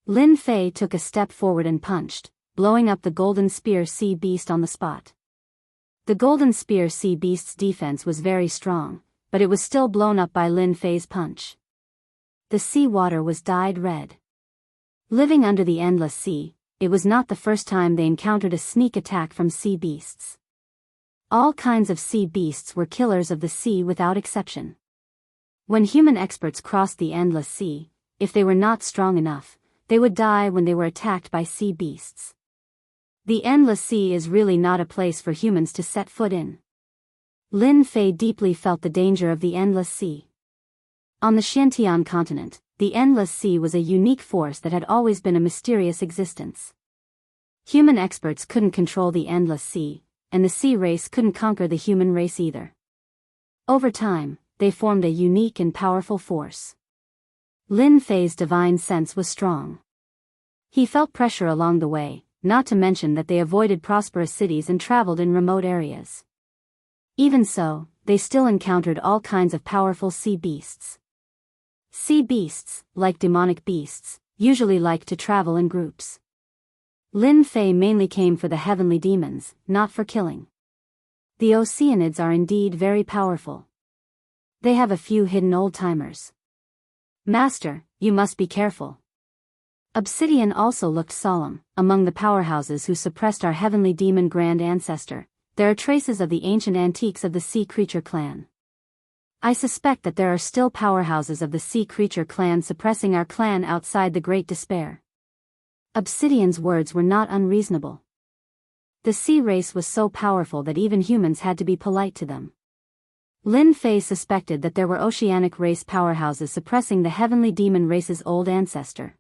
Lin Fei took a step forward and punched, blowing up the Golden Spear Sea Beast on the spot. The Golden Spear Sea Beast's defense was very strong, but it was still blown up by Lin Fei's punch. The sea water was dyed red. Living under the endless sea, it was not the first time they encountered a sneak attack from sea beasts. All kinds of sea beasts were killers of the sea without exception. When human experts crossed the endless sea, if they were not strong enough, they would die when they were attacked by sea beasts. The endless sea is really not a place for humans to set foot in. Lin Fei deeply felt the danger of the endless sea. On the Xiantian continent, the endless sea was a unique force that had always been a mysterious existence. Human experts couldn't control the endless sea, and the sea race couldn't conquer the human race either. Over time, they formed a unique and powerful force. Lin Fei's divine sense was strong. He felt pressure along the way, not to mention that they avoided prosperous cities and traveled in remote areas. Even so, they still encountered all kinds of powerful sea beasts. Sea beasts, like demonic beasts, usually like to travel in groups. Lin Fei mainly came for the heavenly demons, not for killing. The Oceanids are indeed very powerful. They have a few hidden old-timers. Master, you must be careful. Obsidian also looked solemn. Among the powerhouses who suppressed our heavenly demon grand ancestor, there are traces of the ancient antiques of the sea creature clan. I suspect that there are still powerhouses of the sea creature clan suppressing our clan outside the Great Despair. Obsidian's words were not unreasonable. The sea race was so powerful that even humans had to be polite to them. Lin Fei suspected that there were oceanic race powerhouses suppressing the heavenly demon race's old ancestor.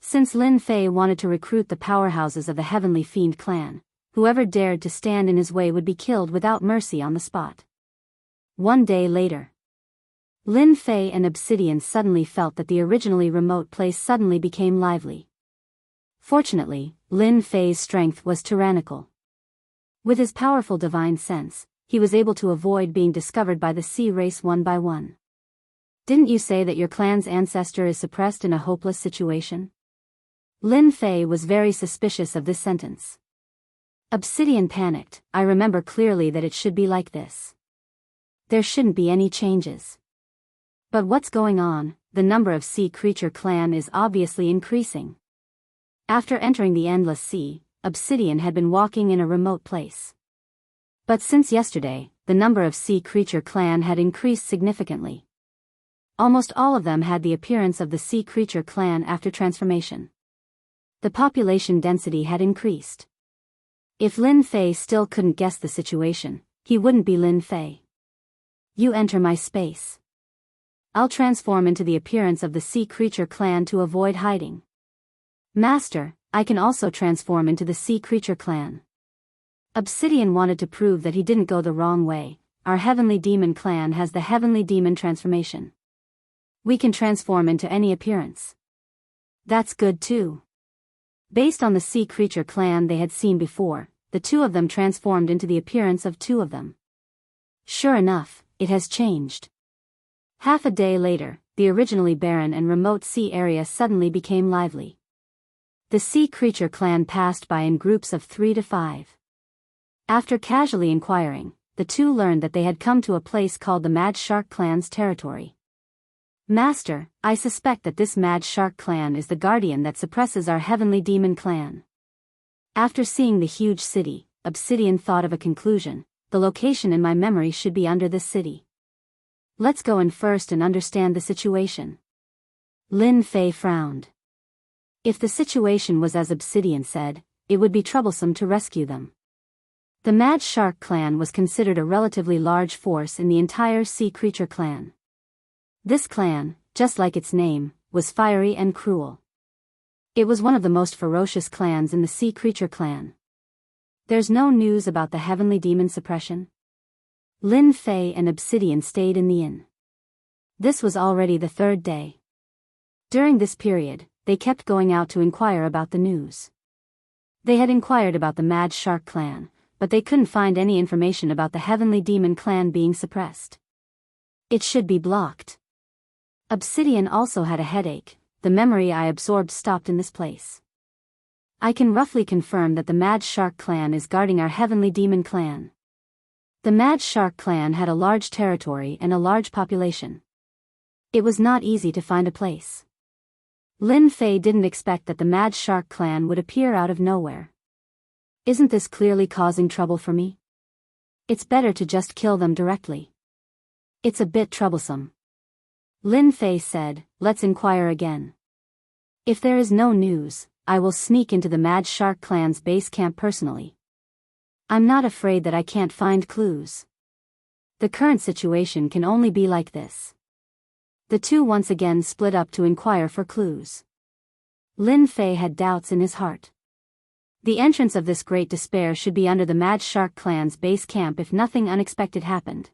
Since Lin Fei wanted to recruit the powerhouses of the Heavenly Fiend clan, whoever dared to stand in his way would be killed without mercy on the spot. One day later, Lin Fei and Obsidian suddenly felt that the originally remote place suddenly became lively. Fortunately, Lin Fei's strength was tyrannical. With his powerful divine sense, he was able to avoid being discovered by the sea race one by one. Didn't you say that your clan's ancestor is suppressed in a hopeless situation? Lin Fei was very suspicious of this sentence. Obsidian panicked. I remember clearly that it should be like this. There shouldn't be any changes. But what's going on? The number of sea creature clan is obviously increasing. After entering the endless sea, Obsidian had been walking in a remote place. But since yesterday, the number of sea creature clan had increased significantly. Almost all of them had the appearance of the sea creature clan after transformation. The population density had increased. If Lin Fei still couldn't guess the situation, he wouldn't be Lin Fei. You enter my space. I'll transform into the appearance of the sea creature clan to avoid hiding. Master, I can also transform into the sea creature clan. Obsidian wanted to prove that he didn't go the wrong way. Our heavenly demon clan has the heavenly demon transformation. We can transform into any appearance. That's good too. Based on the sea creature clan they had seen before, the two of them transformed into the appearance of two of them. Sure enough, it has changed. Half a day later, the originally barren and remote sea area suddenly became lively. The sea creature clan passed by in groups of 3 to 5. After casually inquiring, the two learned that they had come to a place called the Mad Shark clan's territory. Master, I suspect that this Mad Shark clan is the guardian that suppresses our heavenly demon clan. After seeing the huge city, Obsidian thought of a conclusion. The location in my memory should be under this city. Let's go in first and understand the situation. Lin Fei frowned. If the situation was as Obsidian said, it would be troublesome to rescue them. The Mad Shark clan was considered a relatively large force in the entire sea creature clan. This clan, just like its name, was fiery and cruel. It was one of the most ferocious clans in the sea creature clan. There's no news about the heavenly demon suppression? Lin Fei and Obsidian stayed in the inn. This was already the 3rd day. During this period, they kept going out to inquire about the news. They had inquired about the Mad Shark clan, but they couldn't find any information about the heavenly demon clan being suppressed. It should be blocked. Obsidian also had a headache. The memory I absorbed stopped in this place. I can roughly confirm that the Mad Shark clan is guarding our Heavenly Demon clan. The Mad Shark clan had a large territory and a large population. It was not easy to find a place. Lin Fei didn't expect that the Mad Shark clan would appear out of nowhere. Isn't this clearly causing trouble for me? It's better to just kill them directly. It's a bit troublesome. Lin Fei said, let's inquire again. If there is no news, I will sneak into the Mad Shark clan's base camp personally. I'm not afraid that I can't find clues. The current situation can only be like this. The two once again split up to inquire for clues. Lin Fei had doubts in his heart. The entrance of this great despair should be under the Mad Shark clan's base camp if nothing unexpected happened.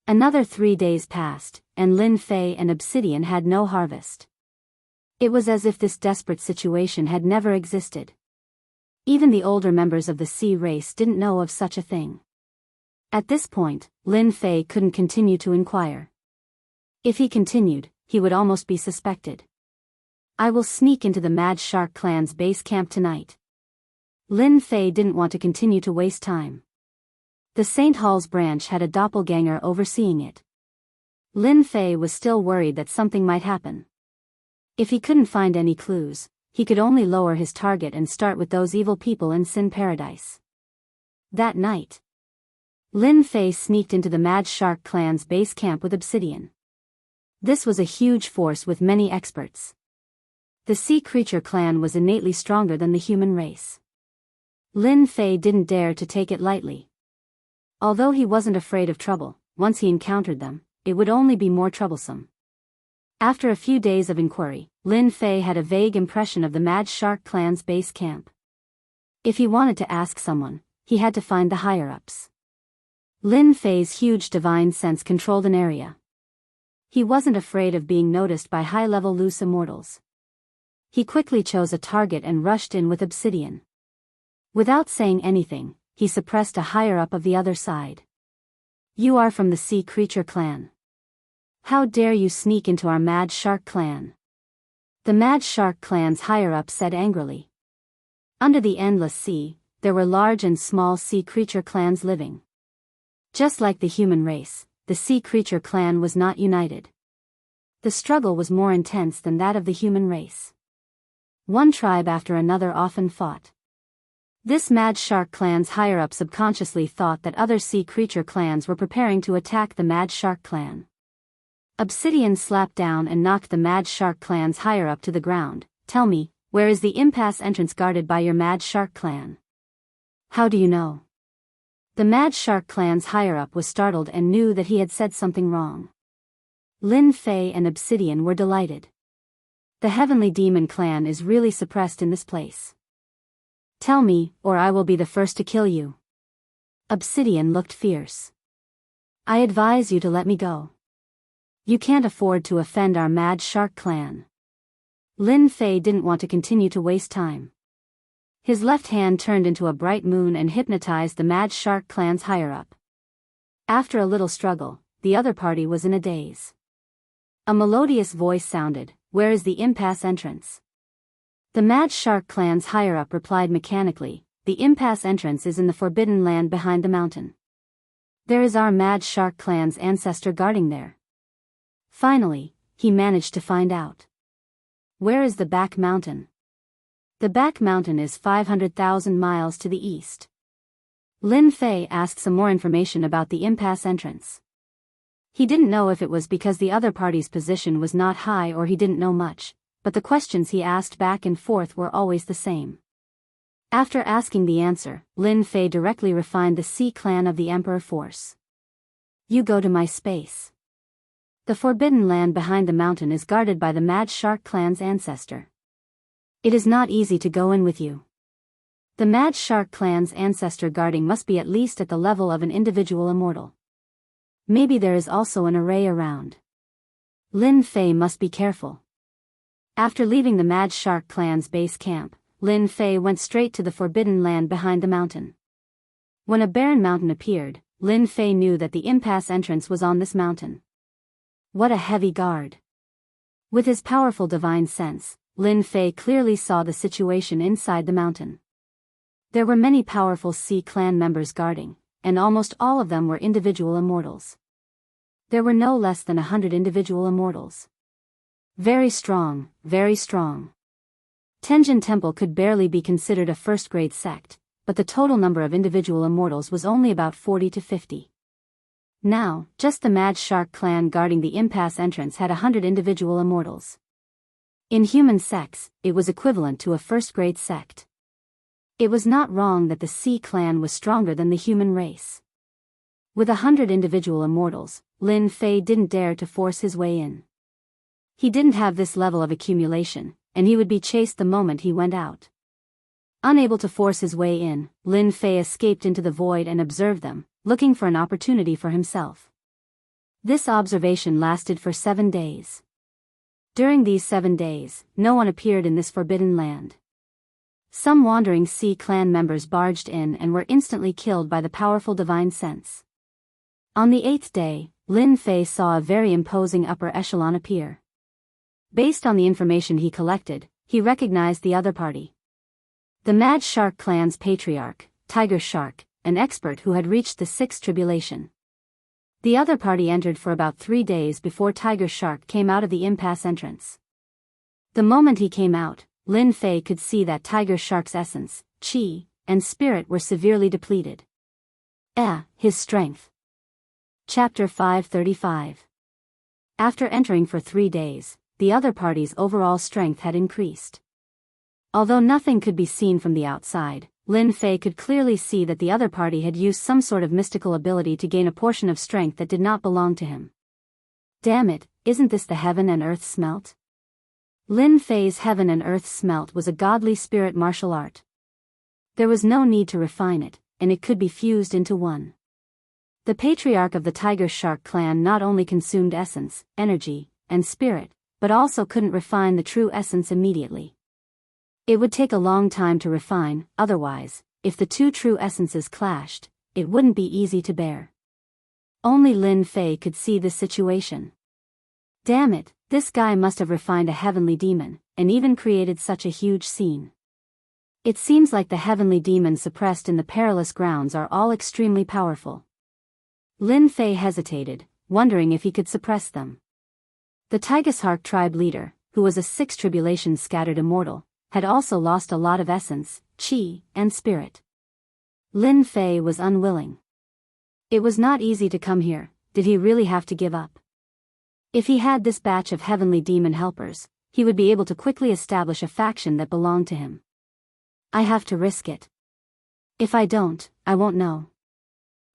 Another 3 days passed, and Lin Fei and Obsidian had no harvest. It was as if this desperate situation had never existed. Even the older members of the sea race didn't know of such a thing. At this point, Lin Fei couldn't continue to inquire. If he continued, he would almost be suspected. I will sneak into the Mad Shark clan's base camp tonight. Lin Fei didn't want to continue to waste time. The St. Hall's branch had a doppelganger overseeing it. Lin Fei was still worried that something might happen. If he couldn't find any clues, he could only lower his target and start with those evil people in Sin Paradise. That night, Lin Fei sneaked into the Mad Shark clan's base camp with Obsidian. This was a huge force with many experts. The Sea Creature clan was innately stronger than the human race. Lin Fei didn't dare to take it lightly. Although he wasn't afraid of trouble, once he encountered them, it would only be more troublesome. After a few days of inquiry, Lin Fei had a vague impression of the Mad Shark clan's base camp. If he wanted to ask someone, he had to find the higher-ups. Lin Fei's huge divine sense controlled an area. He wasn't afraid of being noticed by high-level loose immortals. He quickly chose a target and rushed in with Obsidian. Without saying anything, he suppressed a higher-up of the other side. You are from the Sea Creature clan. How dare you sneak into our Mad Shark clan? The Mad Shark clan's higher-up said angrily. Under the endless sea, there were large and small Sea Creature clans living. Just like the human race, the Sea Creature clan was not united. The struggle was more intense than that of the human race. One tribe after another often fought. This Mad Shark clan's higher-up subconsciously thought that other Sea Creature clans were preparing to attack the Mad Shark clan. Obsidian slapped down and knocked the Mad Shark clan's higher-up to the ground. Tell me, where is the impasse entrance guarded by your Mad Shark clan? How do you know? The Mad Shark clan's higher-up was startled and knew that he had said something wrong. Lin Fei and Obsidian were delighted. The Heavenly Demon clan is really suppressed in this place. Tell me, or I will be the first to kill you. Obsidian looked fierce. I advise you to let me go. You can't afford to offend our Mad Shark clan. Lin Fei didn't want to continue to waste time. His left hand turned into a bright moon and hypnotized the Mad Shark clan's higher-up. After a little struggle, the other party was in a daze. A melodious voice sounded, "Where is the impasse entrance?" The Mad Shark clan's higher-up replied mechanically, "The impasse entrance is in the forbidden land behind the mountain. There is our Mad Shark clan's ancestor guarding there." Finally, he managed to find out. Where is the back mountain? The back mountain is 500,000 miles to the east. Lin Fei asked some more information about the impasse entrance. He didn't know if it was because the other party's position was not high or he didn't know much, but the questions he asked back and forth were always the same. After asking the answer, Lin Fei directly refined the Sea clan of the Emperor force. You go to my space. The forbidden land behind the mountain is guarded by the Mad Shark clan's ancestor. It is not easy to go in with you. The Mad Shark clan's ancestor guarding must be at least at the level of an individual immortal. Maybe there is also an array around. Lin Fei must be careful. After leaving the Mad Shark clan's base camp, Lin Fei went straight to the forbidden land behind the mountain. When a barren mountain appeared, Lin Fei knew that the impasse entrance was on this mountain. What a heavy guard! With his powerful divine sense, Lin Fei clearly saw the situation inside the mountain. There were many powerful Sea clan members guarding, and almost all of them were individual immortals. There were no less than 100 individual immortals. Very strong, very strong. Tenjin Temple could barely be considered a first-grade sect, but the total number of individual immortals was only about 40 to 50. Now, just the Mad Shark clan guarding the impasse entrance had 100 individual immortals. In human sects, it was equivalent to a first-grade sect. It was not wrong that the Sea clan was stronger than the human race. With 100 individual immortals, Lin Fei didn't dare to force his way in. He didn't have this level of accumulation, and he would be chased the moment he went out. Unable to force his way in, Lin Fei escaped into the void and observed them, looking for an opportunity for himself. This observation lasted for 7 days. During these 7 days, no one appeared in this forbidden land. Some wandering Sea clan members barged in and were instantly killed by the powerful divine sense. On the 8th day, Lin Fei saw a very imposing upper echelon appear. Based on the information he collected, he recognized the other party. The Mad Shark clan's patriarch, Tiger Shark, an expert who had reached the 6th tribulation. The other party entered for about 3 days before Tiger Shark came out of the impasse entrance. The moment he came out, Lin Fei could see that Tiger Shark's essence, chi, and spirit were severely depleted. His strength. Chapter 535. After entering for 3 days, the other party's overall strength had increased. Although nothing could be seen from the outside, Lin Fei could clearly see that the other party had used some sort of mystical ability to gain a portion of strength that did not belong to him. Damn it, isn't this the heaven and earth smelt? Lin Fei's heaven and earth smelt was a godly spirit martial art. There was no need to refine it, and it could be fused into one. The patriarch of the Tiger Shark clan not only consumed essence, energy, and spirit, but also couldn't refine the true essence immediately. It would take a long time to refine, otherwise, if the two true essences clashed, it wouldn't be easy to bear. Only Lin Fei could see this situation. Damn it, this guy must have refined a heavenly demon, and even created such a huge scene. It seems like the heavenly demons suppressed in the perilous grounds are all extremely powerful. Lin Fei hesitated, wondering if he could suppress them. The Tigershark tribe leader, who was a 6th tribulation scattered immortal, had also lost a lot of essence, chi, and spirit. Lin Fei was unwilling. It was not easy to come here. Did he really have to give up? If he had this batch of heavenly demon helpers, he would be able to quickly establish a faction that belonged to him. I have to risk it. If I don't, I won't know.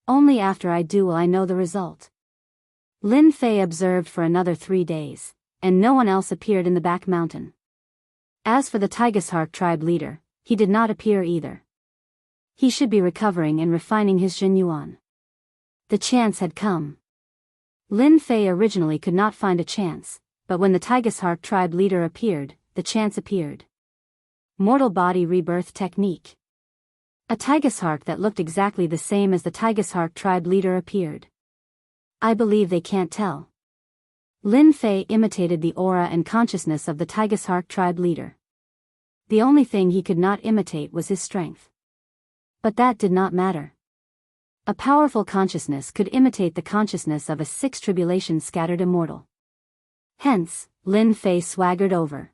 Only after I do will I know the result. Lin Fei observed for another 3 days, and no one else appeared in the back mountain. As for the Tigershark tribe leader, he did not appear either. He should be recovering and refining his Jinyuan. The chance had come. Lin Fei originally could not find a chance, but when the Tigershark tribe leader appeared, the chance appeared. Mortal body rebirth technique. A Tigershark that looked exactly the same as the Tigershark tribe leader appeared. I believe they can't tell. Lin Fei imitated the aura and consciousness of the Tigershark tribe leader. The only thing he could not imitate was his strength. But that did not matter. A powerful consciousness could imitate the consciousness of a 6th tribulation scattered immortal. Hence, Lin Fei swaggered over.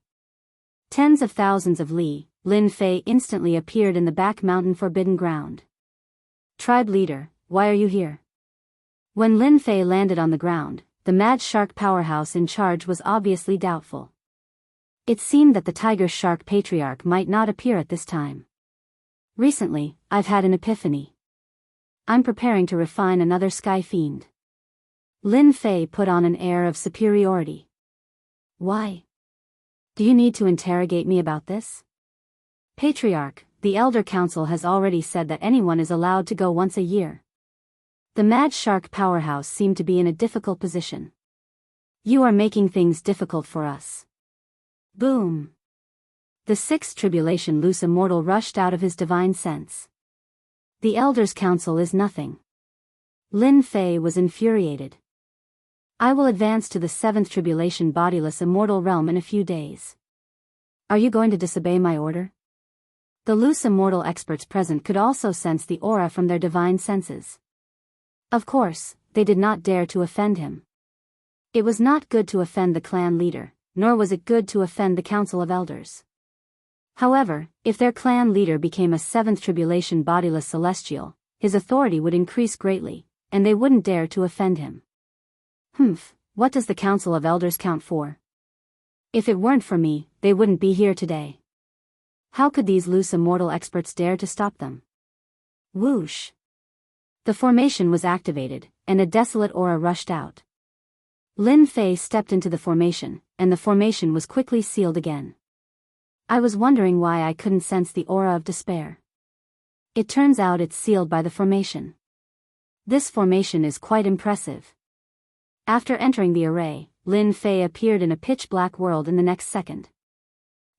Tens of thousands of li, Lin Fei instantly appeared in the back mountain forbidden ground. Tribe leader, why are you here? When Lin Fei landed on the ground, the Mad Shark powerhouse in charge was obviously doubtful. It seemed that the Tiger Shark patriarch might not appear at this time. Recently, I've had an epiphany. I'm preparing to refine another Sky Fiend. Lin Fei put on an air of superiority. Why? Do you need to interrogate me about this? Patriarch, the Elder Council has already said that anyone is allowed to go once a year. The Mad Shark powerhouse seemed to be in a difficult position. You are making things difficult for us. Boom. The 6th tribulation loose immortal rushed out of his divine sense. The Elders' Council is nothing. Lin Fei was infuriated. I will advance to the 7th tribulation bodiless immortal realm in a few days. Are you going to disobey my order? The loose immortal experts present could also sense the aura from their divine senses. Of course, they did not dare to offend him. It was not good to offend the clan leader, nor was it good to offend the council of elders. However, if their clan leader became a seventh tribulation bodiless celestial, his authority would increase greatly, and they wouldn't dare to offend him. What does the council of elders count for? If it weren't for me, they wouldn't be here today. How could these loose immortal experts dare to stop them? Whoosh! The formation was activated, and a desolate aura rushed out. Lin Fei stepped into the formation, and the formation was quickly sealed again. I was wondering why I couldn't sense the aura of despair. It turns out it's sealed by the formation. This formation is quite impressive. After entering the array, Lin Fei appeared in a pitch-black world in the next second.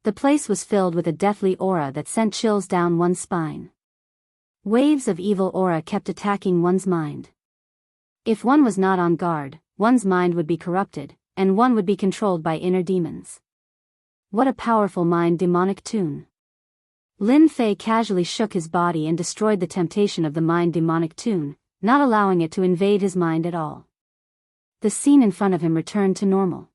The place was filled with a deathly aura that sent chills down one's spine. Waves of evil aura kept attacking one's mind. If one was not on guard, one's mind would be corrupted, and one would be controlled by inner demons. What a powerful mind-demonic tune. Lin Fei casually shook his body and destroyed the temptation of the mind-demonic tune, not allowing it to invade his mind at all. The scene in front of him returned to normal.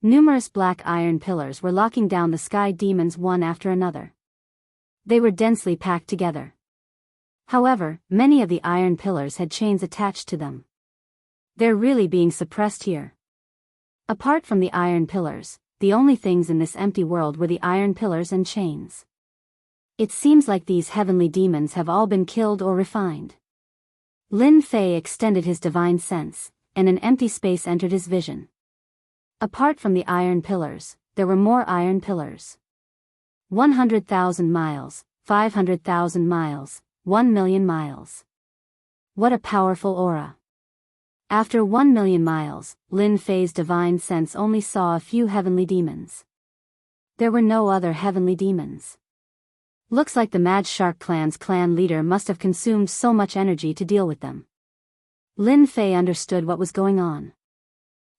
Numerous black iron pillars were locking down the sky demons one after another. They were densely packed together. However, many of the iron pillars had chains attached to them. They're really being suppressed here. Apart from the iron pillars, the only things in this empty world were the iron pillars and chains. It seems like these heavenly demons have all been killed or refined. Lin Fei extended his divine sense, and an empty space entered his vision. Apart from the iron pillars, there were more iron pillars. 100,000 miles, 500,000 miles, 1,000,000 miles. What a powerful aura. After 1,000,000 miles, Lin Fei's divine sense only saw a few heavenly demons. There were no other heavenly demons. Looks like the Mad Shark clan's clan leader must have consumed so much energy to deal with them. Lin Fei understood what was going on.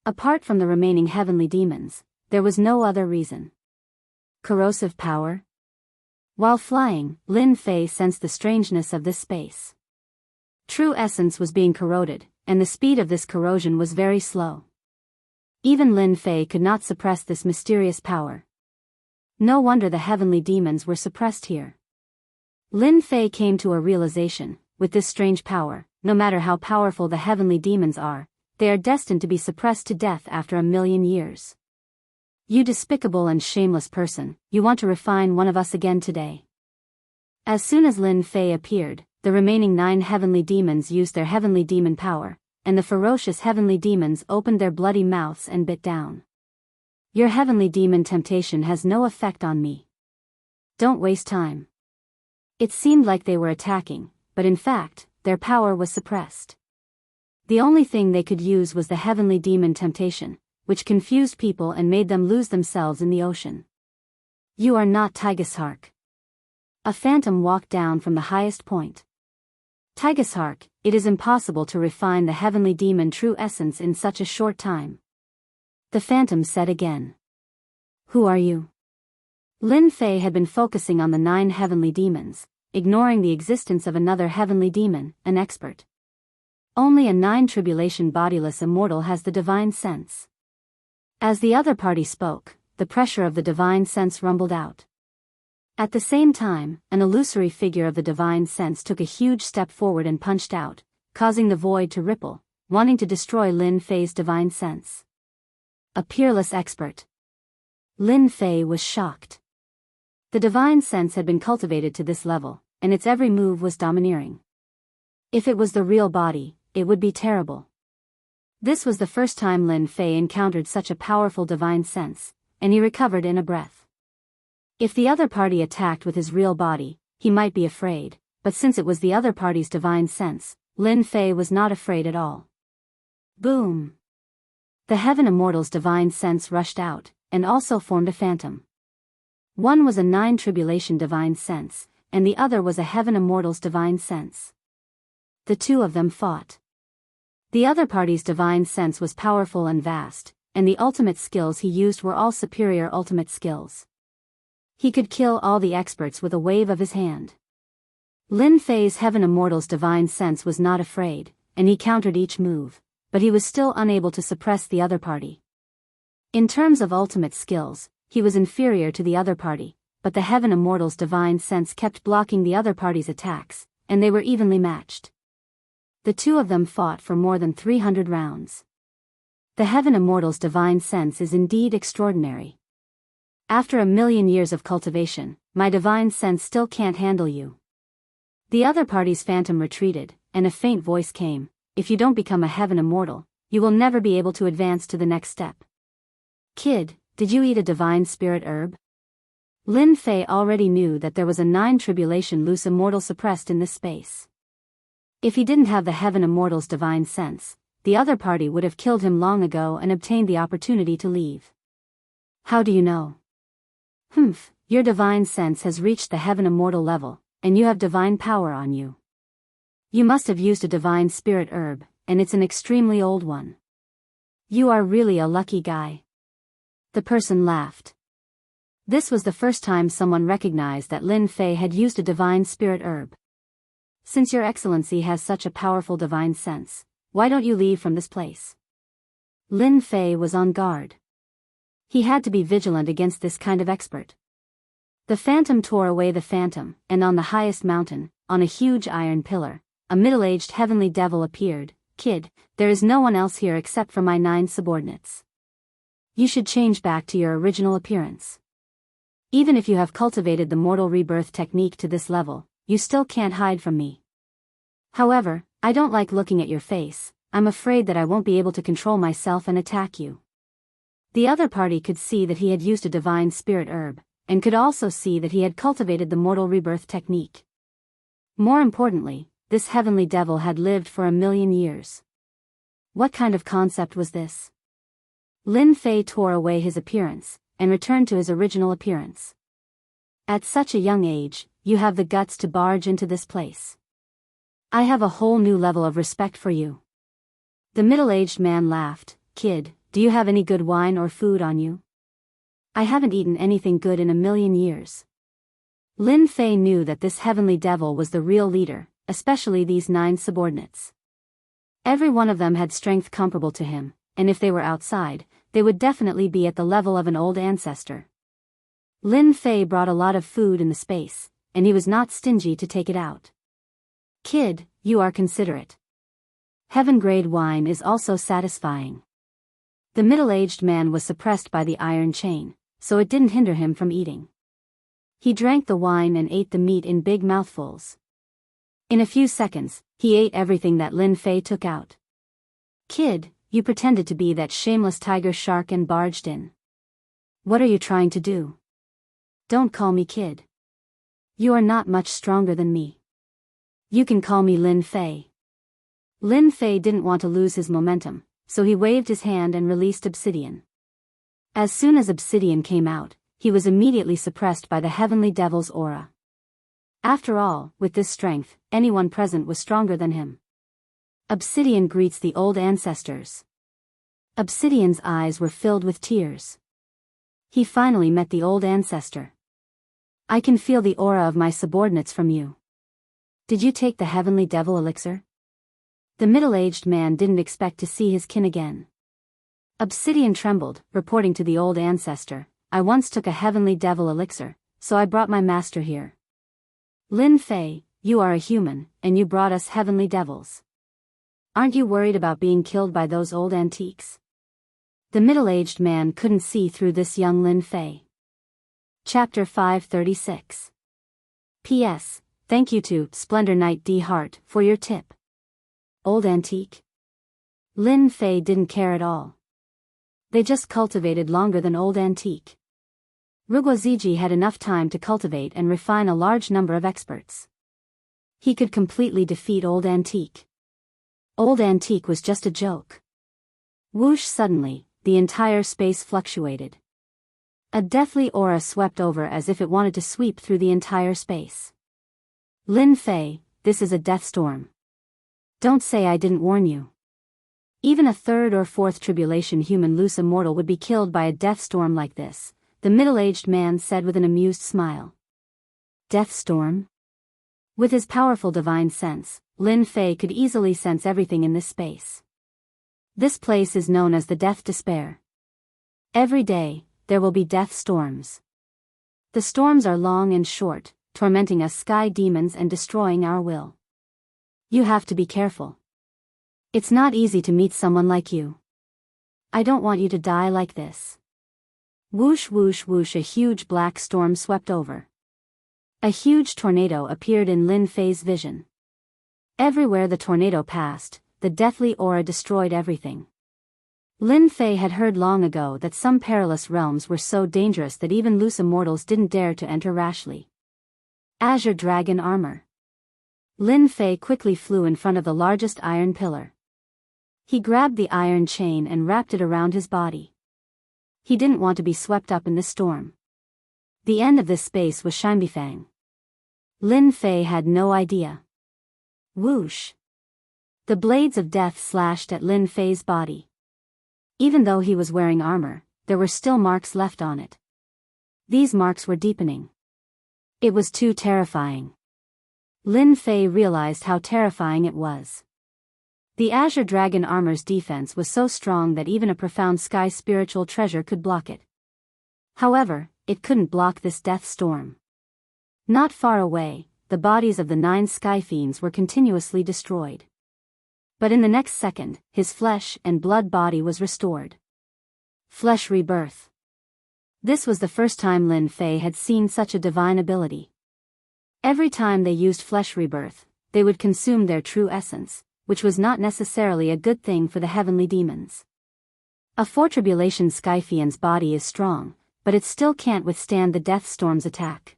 Apart from the remaining heavenly demons, there was no other reason. Corrosive power? While flying, Lin Fei sensed the strangeness of this space. True essence was being corroded, and the speed of this corrosion was very slow. Even Lin Fei could not suppress this mysterious power. No wonder the heavenly demons were suppressed here. Lin Fei came to a realization: with this strange power, no matter how powerful the heavenly demons are, they are destined to be suppressed to death after 1,000,000 years. You despicable and shameless person, you want to refine one of us again today. As soon as Lin Fei appeared, the remaining 9 heavenly demons used their heavenly demon power, and the ferocious heavenly demons opened their bloody mouths and bit down. Your heavenly demon temptation has no effect on me. Don't waste time. It seemed like they were attacking, but in fact, their power was suppressed. The only thing they could use was the heavenly demon temptation, which confused people and made them lose themselves in the ocean. You are not Tigeshark. A phantom walked down from the highest point. Tigeshark, it is impossible to refine the heavenly demon true essence in such a short time. The phantom said again. Who are you? Lin Fei had been focusing on the 9 heavenly demons, ignoring the existence of another heavenly demon, an expert. Only a 9 tribulation bodiless immortal has the divine sense. As the other party spoke, the pressure of the divine sense rumbled out. At the same time, an illusory figure of the divine sense took a huge step forward and punched out, causing the void to ripple, wanting to destroy Lin Fei's divine sense. A peerless expert. Lin Fei was shocked. The divine sense had been cultivated to this level, and its every move was domineering. If it was the real body, it would be terrible. This was the first time Lin Fei encountered such a powerful divine sense, and he recovered in a breath. If the other party attacked with his real body, he might be afraid, but since it was the other party's divine sense, Lin Fei was not afraid at all. Boom! The Heaven Immortal's divine sense rushed out, and also formed a phantom. One was a 9 tribulation divine sense, and the other was a Heaven Immortal's divine sense. The two of them fought. The other party's divine sense was powerful and vast, and the ultimate skills he used were all superior ultimate skills. He could kill all the experts with a wave of his hand. Lin Fei's Heaven Immortal's divine sense was not afraid, and he countered each move, but he was still unable to suppress the other party. In terms of ultimate skills, he was inferior to the other party, but the Heaven Immortal's divine sense kept blocking the other party's attacks, and they were evenly matched. The two of them fought for more than 300 rounds. The Heaven Immortal's divine sense is indeed extraordinary. After 1,000,000 years of cultivation, my divine sense still can't handle you. The other party's phantom retreated, and a faint voice came, if you don't become a Heaven Immortal, you will never be able to advance to the next step. Kid, did you eat a divine spirit herb? Lin Fei already knew that there was a 9 tribulation loose immortal suppressed in this space. If he didn't have the Heaven Immortal's divine sense, the other party would have killed him long ago and obtained the opportunity to leave. How do you know? Your divine sense has reached the Heaven Immortal level, and you have divine power on you. You must have used a divine spirit herb, and it's an extremely old one. You are really a lucky guy. The person laughed. This was the first time someone recognized that Lin Fei had used a divine spirit herb. Since your excellency has such a powerful divine sense, why don't you leave from this place? Lin Fei was on guard. He had to be vigilant against this kind of expert. The phantom tore away the phantom, and on the highest mountain, on a huge iron pillar, a middle-aged heavenly devil appeared. Kid, there is no one else here except for my 9 subordinates. You should change back to your original appearance. Even if you have cultivated the mortal rebirth technique to this level, you still can't hide from me. However, I don't like looking at your face. I'm afraid that I won't be able to control myself and attack you. The other party could see that he had used a divine spirit herb, and could also see that he had cultivated the mortal rebirth technique. More importantly, this heavenly devil had lived for 1,000,000 years. What kind of concept was this? Lin Fei tore away his appearance, and returned to his original appearance. At such a young age, you have the guts to barge into this place. I have a whole new level of respect for you. The middle-aged man laughed. Kid, do you have any good wine or food on you? I haven't eaten anything good in 1,000,000 years. Lin Fei knew that this heavenly devil was the real leader, especially these 9 subordinates. Every one of them had strength comparable to him, and if they were outside, they would definitely be at the level of an old ancestor. Lin Fei brought a lot of food in the space, and he was not stingy to take it out. Kid, you are considerate. Heaven-grade wine is also satisfying. The middle-aged man was suppressed by the iron chain, so it didn't hinder him from eating. He drank the wine and ate the meat in big mouthfuls. In a few seconds, he ate everything that Lin Fei took out. Kid, you pretended to be that shameless tiger shark and barged in. What are you trying to do? Don't call me kid. You are not much stronger than me. You can call me Lin Fei. Lin Fei didn't want to lose his momentum, so he waved his hand and released obsidian. As soon as obsidian came out, he was immediately suppressed by the heavenly devil's aura. After all, with this strength, anyone present was stronger than him. Obsidian greets the old ancestors. Obsidian's eyes were filled with tears. He finally met the old ancestor. I can feel the aura of my subordinates from you. Did you take the heavenly devil elixir? The middle-aged man didn't expect to see his kin again. Obsidian trembled, reporting to the old ancestor, I once took a heavenly devil elixir, so I brought my master here. Lin Fei, you are a human, and you brought us heavenly devils. Aren't you worried about being killed by those old antiques? The middle-aged man couldn't see through this young Lin Fei. Chapter 536. P.S. Thank you to Splendor Knight D. Hart for your tip. Old antique? Lin Fei didn't care at all. They just cultivated longer than old antique. Ruguaziji had enough time to cultivate and refine a large number of experts. He could completely defeat old antique. Old antique was just a joke. Whoosh! Suddenly, the entire space fluctuated. A deathly aura swept over as if it wanted to sweep through the entire space. Lin Fei, this is a death storm. Don't say I didn't warn you. Even a 3rd or 4th tribulation human loose immortal would be killed by a death storm like this. the middle-aged man said with an amused smile. Death storm? With his powerful divine sense, Lin Fei could easily sense everything in this space. This place is known as the Death Despair. Every day, there will be death storms. The storms are long and short, tormenting us sky demons and destroying our will. You have to be careful. It's not easy to meet someone like you. I don't want you to die like this. Whoosh whoosh whoosh, a huge black storm swept over. A huge tornado appeared in Lin Fei's vision. Everywhere the tornado passed, the deathly aura destroyed everything. Lin Fei had heard long ago that some perilous realms were so dangerous that even loose immortals didn't dare to enter rashly. Azure Dragon Armor. Lin Fei quickly flew in front of the largest iron pillar. He grabbed the iron chain and wrapped it around his body. He didn't want to be swept up in the storm. The end of this space was Shinbifang. Lin Fei had no idea. Whoosh! The blades of death slashed at Lin Fei's body. Even though he was wearing armor, there were still marks left on it. These marks were deepening. It was too terrifying. Lin Fei realized how terrifying it was. The Azure Dragon armor's defense was so strong that even a profound sky spiritual treasure could block it. However, it couldn't block this death storm. Not far away, the bodies of the 9 sky fiends were continuously destroyed. But in the next second, his flesh and blood body was restored. Flesh rebirth. This was the first time Lin Fei had seen such a divine ability. Every time they used flesh rebirth, they would consume their true essence, which was not necessarily a good thing for the heavenly demons. A four-tribulation Skyfiend's body is strong, but it still can't withstand the death storm's attack.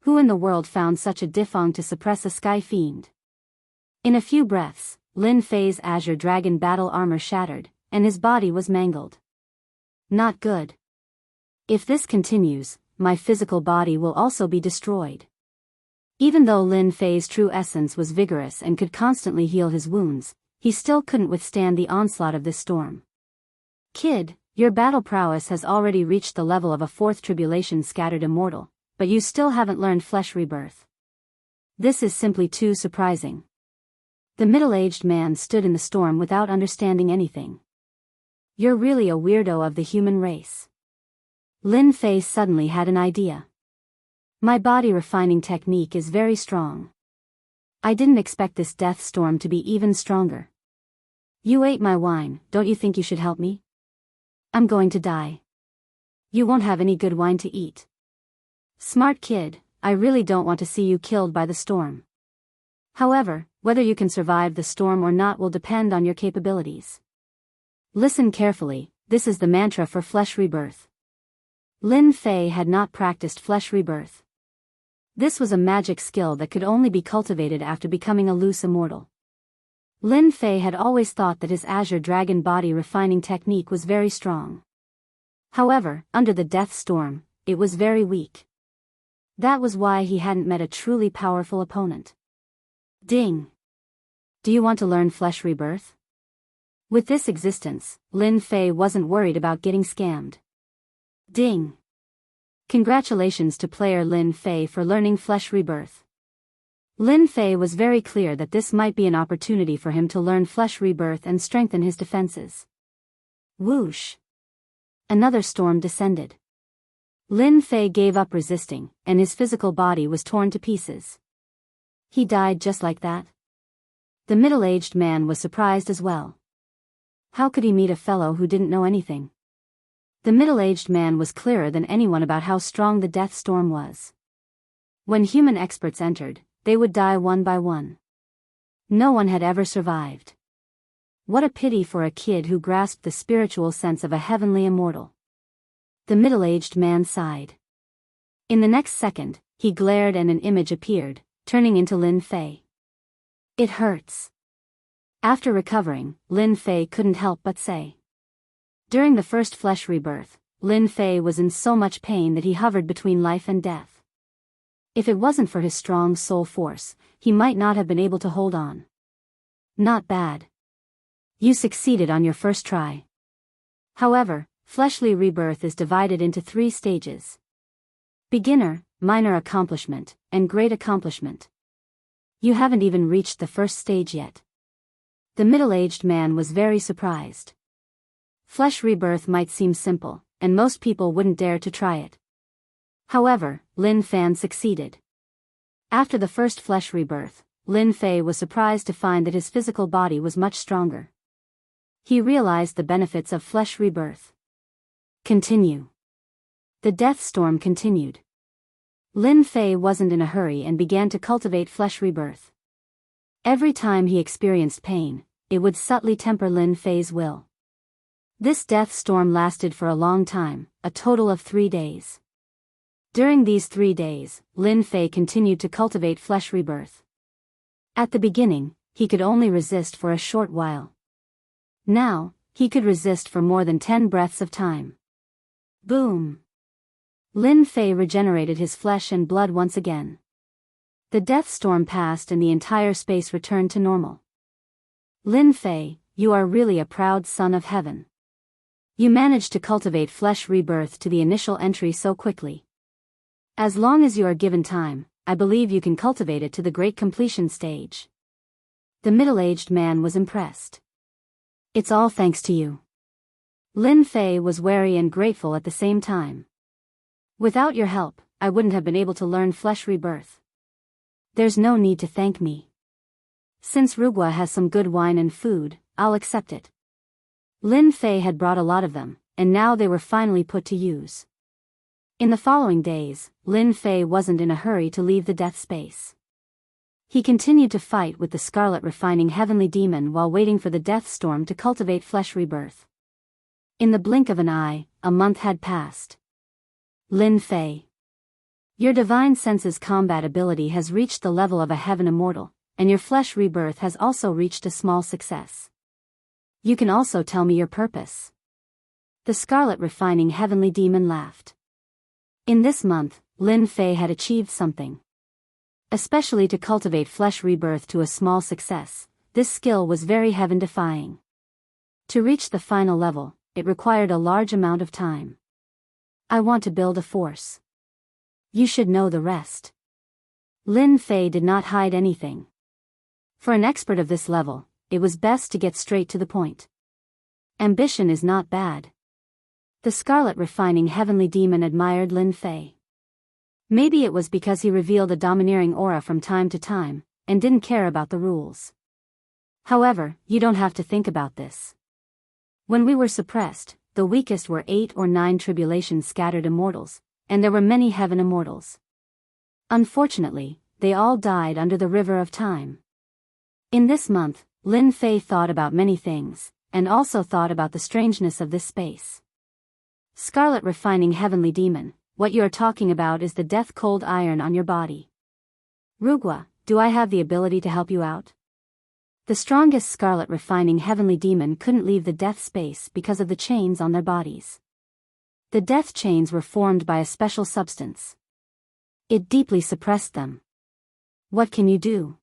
Who in the world found such a difong to suppress a sky fiend? In a few breaths, Lin Fei's Azure Dragon battle armor shattered, and his body was mangled. Not good. If this continues, my physical body will also be destroyed. Even though Lin Fei's true essence was vigorous and could constantly heal his wounds, he still couldn't withstand the onslaught of this storm. Kid, your battle prowess has already reached the level of a 4th tribulation scattered immortal, but you still haven't learned flesh rebirth. This is simply too surprising. The middle-aged man stood in the storm without understanding anything. You're really a weirdo of the human race. Lin Fei suddenly had an idea. My body refining technique is very strong. I didn't expect this death storm to be even stronger. You ate my wine, don't you think you should help me? I'm going to die. You won't have any good wine to eat. Smart kid, I really don't want to see you killed by the storm. However, whether you can survive the storm or not will depend on your capabilities. Listen carefully, this is the mantra for flesh rebirth. Lin Fei had not practiced flesh rebirth. This was a magic skill that could only be cultivated after becoming a loose immortal. Lin Fei had always thought that his Azure Dragon body refining technique was very strong. However, under the death storm, it was very weak. That was why he hadn't met a truly powerful opponent. Ding! Do you want to learn flesh rebirth? With this existence, Lin Fei wasn't worried about getting scammed. Ding! Congratulations to player Lin Fei for learning flesh rebirth. Lin Fei was very clear that this might be an opportunity for him to learn flesh rebirth and strengthen his defenses. Whoosh! Another storm descended. Lin Fei gave up resisting, and his physical body was torn to pieces. He died just like that. The middle-aged man was surprised as well. How could he meet a fellow who didn't know anything? The middle-aged man was clearer than anyone about how strong the death storm was. When human experts entered, they would die one by one. No one had ever survived. What a pity for a kid who grasped the spiritual sense of a heavenly immortal. The middle-aged man sighed. In the next second, he glared and an image appeared, turning into Lin Fei. It hurts. After recovering, Lin Fei couldn't help but say. During the first flesh rebirth, Lin Fei was in so much pain that he hovered between life and death. If it wasn't for his strong soul force, he might not have been able to hold on. Not bad. You succeeded on your first try. However, Fleshly rebirth is divided into 3 stages. Beginner, minor accomplishment, and great accomplishment. You haven't even reached the first stage yet. The middle-aged man was very surprised. Flesh rebirth might seem simple, and most people wouldn't dare to try it. However, Lin Fan succeeded. After the first flesh rebirth, Lin Fei was surprised to find that his physical body was much stronger. He realized the benefits of flesh rebirth. Continue. The death storm continued. Lin Fei wasn't in a hurry and began to cultivate flesh rebirth. Every time he experienced pain, it would subtly temper Lin Fei's will. This death storm lasted for a long time, a total of 3 days. During these 3 days, Lin Fei continued to cultivate flesh rebirth. At the beginning, he could only resist for a short while. Now, he could resist for more than 10 breaths of time. Boom! Lin Fei regenerated his flesh and blood once again. The death storm passed and the entire space returned to normal. Lin Fei, you are really a proud son of heaven. You managed to cultivate flesh rebirth to the initial entry so quickly. As long as you are given time, I believe you can cultivate it to the great completion stage. The middle-aged man was impressed. It's all thanks to you. Lin Fei was wary and grateful at the same time. Without your help, I wouldn't have been able to learn flesh rebirth. There's no need to thank me. Since Rugua has some good wine and food, I'll accept it. Lin Fei had brought a lot of them, and now they were finally put to use. In the following days, Lin Fei wasn't in a hurry to leave the death space. He continued to fight with the Scarlet Refining Heavenly Demon while waiting for the death storm to cultivate flesh rebirth. In the blink of an eye, a month had passed. Lin Fei. Your Divine Senses combat ability has reached the level of a heaven immortal, and your flesh rebirth has also reached a small success. You can also tell me your purpose. The Scarlet Refining Heavenly Demon laughed. In this month, Lin Fei had achieved something. Especially to cultivate flesh rebirth to a small success, this skill was very heaven-defying. To reach the final level, it required a large amount of time. I want to build a force. You should know the rest. Lin Fei did not hide anything. For an expert of this level, it was best to get straight to the point. Ambition is not bad. The Scarlet Refining Heavenly Demon admired Lin Fei. Maybe it was because he revealed a domineering aura from time to time, and didn't care about the rules. However, you don't have to think about this. When we were suppressed, the weakest were 8 or 9 tribulation-scattered immortals, and there were many heaven immortals. Unfortunately, they all died under the river of time. In this month, Lin Fei thought about many things, and also thought about the strangeness of this space. Scarlet Refining Heavenly Demon, what you are talking about is the death-cold iron on your body. Rugua, do I have the ability to help you out? The strongest Scarlet Refining Heavenly Demon couldn't leave the death space because of the chains on their bodies. The death chains were formed by a special substance. It deeply suppressed them. What can you do?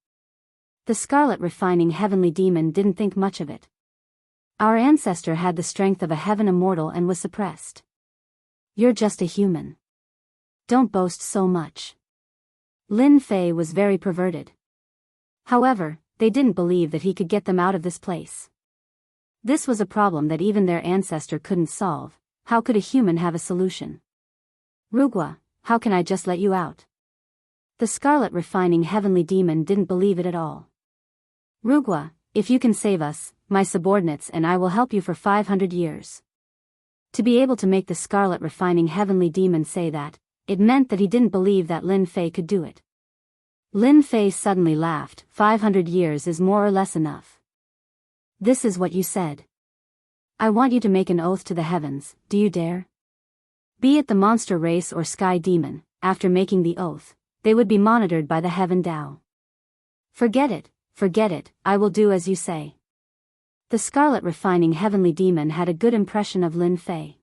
The Scarlet Refining Heavenly Demon didn't think much of it. Our ancestor had the strength of a heaven immortal and was suppressed. You're just a human. Don't boast so much. Lin Fei was very perverted. However, they didn't believe that he could get them out of this place. This was a problem that even their ancestor couldn't solve. How could a human have a solution? Rugua, how can I just let you out? The Scarlet Refining Heavenly Demon didn't believe it at all. Rugua, if you can save us, my subordinates and I will help you for 500 years. To be able to make the Scarlet Refining Heavenly Demon say that, it meant that he didn't believe that Lin Fei could do it. Lin Fei suddenly laughed. 500 years is more or less enough. This is what you said. I want you to make an oath to the heavens, do you dare? Be it the monster race or sky demon, after making the oath, they would be monitored by the heaven Tao. Forget it, I will do as you say. The Scarlet Refining Heavenly Demon had a good impression of Lin Fei.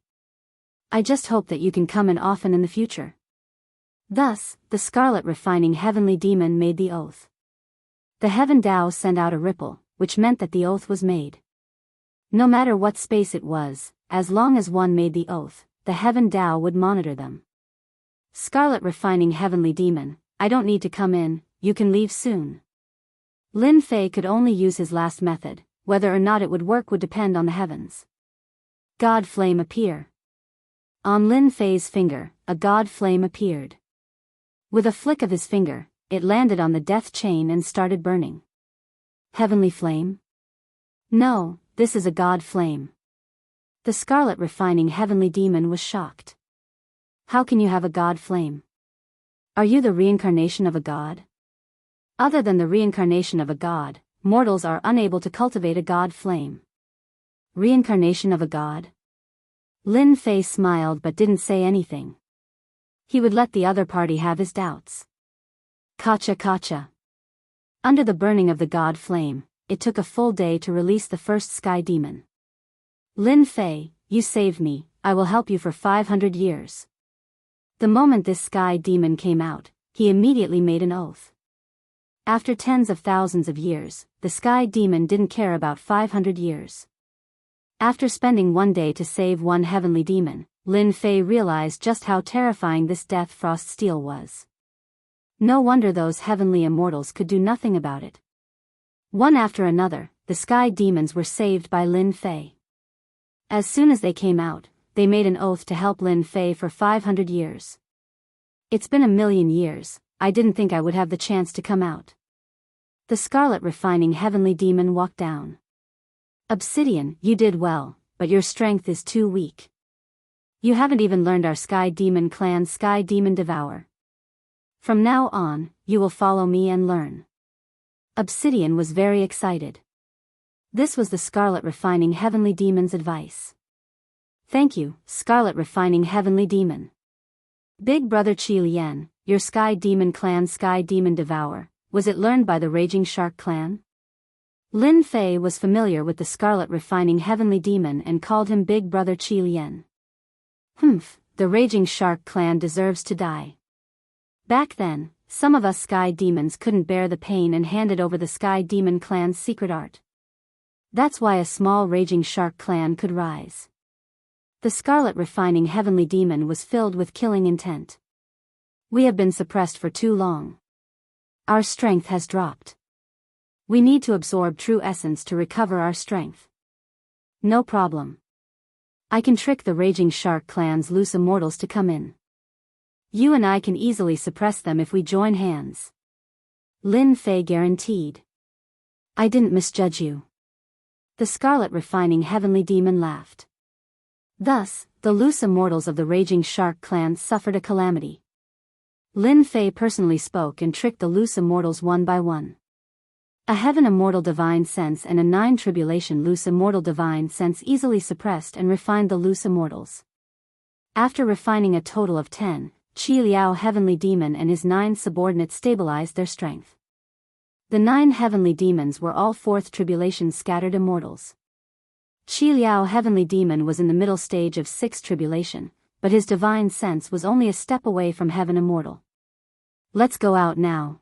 I just hope that you can come in often in the future. Thus, the Scarlet Refining Heavenly Demon made the oath. The heaven Tao sent out a ripple, which meant that the oath was made. No matter what space it was, as long as one made the oath, the Heaven Tao would monitor them. Scarlet Refining Heavenly Demon, I don't need to come in, you can leave soon. Lin Fei could only use his last method, whether or not it would work would depend on the heavens. God Flame appear. On Lin Fei's finger, a God Flame appeared. With a flick of his finger, it landed on the death chain and started burning. Heavenly Flame? No, this is a God Flame. The Scarlet Refining Heavenly Demon was shocked. How can you have a God Flame? Are you the reincarnation of a god? Other than the reincarnation of a god, mortals are unable to cultivate a God Flame. Reincarnation of a god? Lin Fei smiled but didn't say anything. He would let the other party have his doubts. Kacha kacha. Under the burning of the God Flame, it took a full day to release the first sky demon. Lin Fei, you saved me, I will help you for 500 years. The moment this sky demon came out, he immediately made an oath. After tens of thousands of years, the sky demon didn't care about 500 years. After spending one day to save one heavenly demon, Lin Fei realized just how terrifying this death frost steel was. No wonder those heavenly immortals could do nothing about it. One after another, the sky demons were saved by Lin Fei. As soon as they came out, they made an oath to help Lin Fei for 500 years. It's been 1,000,000 years, I didn't think I would have the chance to come out. The Scarlet Refining Heavenly Demon walked down. Obsidian, you did well, but your strength is too weak. You haven't even learned our Sky Demon clan Sky Demon Devour. From now on, you will follow me and learn. Obsidian was very excited. This was the Scarlet Refining Heavenly Demon's advice. Thank you, Scarlet Refining Heavenly Demon. Big Brother Qi Lian, your Sky Demon clan Sky Demon Devour, was it learned by the Raging Shark clan? Lin Fei was familiar with the Scarlet Refining Heavenly Demon and called him Big Brother Qi Lian. The Raging Shark clan deserves to die. Back then, some of us Sky Demons couldn't bear the pain and handed over the Sky Demon clan's secret art. That's why a small Raging Shark clan could rise. The Scarlet Refining Heavenly Demon was filled with killing intent. We have been suppressed for too long. Our strength has dropped. We need to absorb true essence to recover our strength. No problem. I can trick the Raging Shark clan's loose immortals to come in. You and I can easily suppress them if we join hands. Lin Fei guaranteed. I didn't misjudge you. The Scarlet Refining Heavenly Demon laughed. Thus, the loose immortals of the Raging Shark clan suffered a calamity. Lin Fei personally spoke and tricked the loose immortals one by one. A Heaven Immortal Divine Sense and a 9 Tribulation Loose Immortal Divine Sense easily suppressed and refined the loose immortals. After refining a total of 10, Qi Liao Heavenly Demon and his 9 subordinates stabilized their strength. The 9 heavenly demons were all 4th Tribulation scattered immortals. Qi Liao Heavenly Demon was in the middle stage of 6th Tribulation, but his divine sense was only a step away from Heaven Immortal. Let's go out now.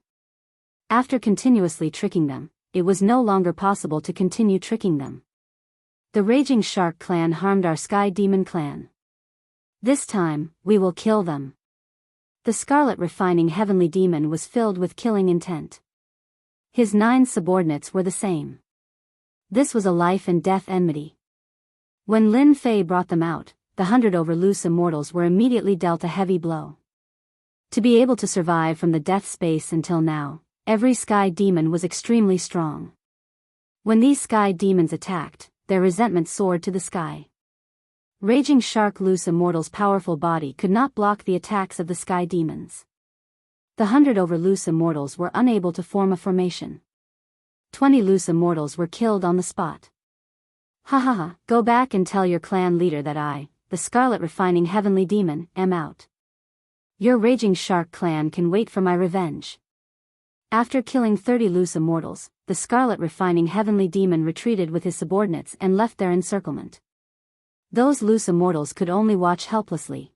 After continuously tricking them, it was no longer possible to continue tricking them. The Raging Shark clan harmed our Sky Demon clan. This time, we will kill them. The Scarlet Refining Heavenly Demon was filled with killing intent. His 9 subordinates were the same. This was a life and death enmity. When Lin Fei brought them out, the 100 over loose immortals were immediately dealt a heavy blow. To be able to survive from the death space until now, every Sky Demon was extremely strong. When these Sky Demons attacked, their resentment soared to the sky. Raging Shark Loose Immortal's powerful body could not block the attacks of the Sky Demons. The 100 over loose immortals were unable to form a formation. 20 loose immortals were killed on the spot. Ha, go back and tell your clan leader that I, the Scarlet Refining Heavenly Demon, am out. Your Raging Shark clan can wait for my revenge. After killing 30 loose immortals, the Scarlet Refining Heavenly Demon retreated with his subordinates and left their encirclement. Those loose immortals could only watch helplessly.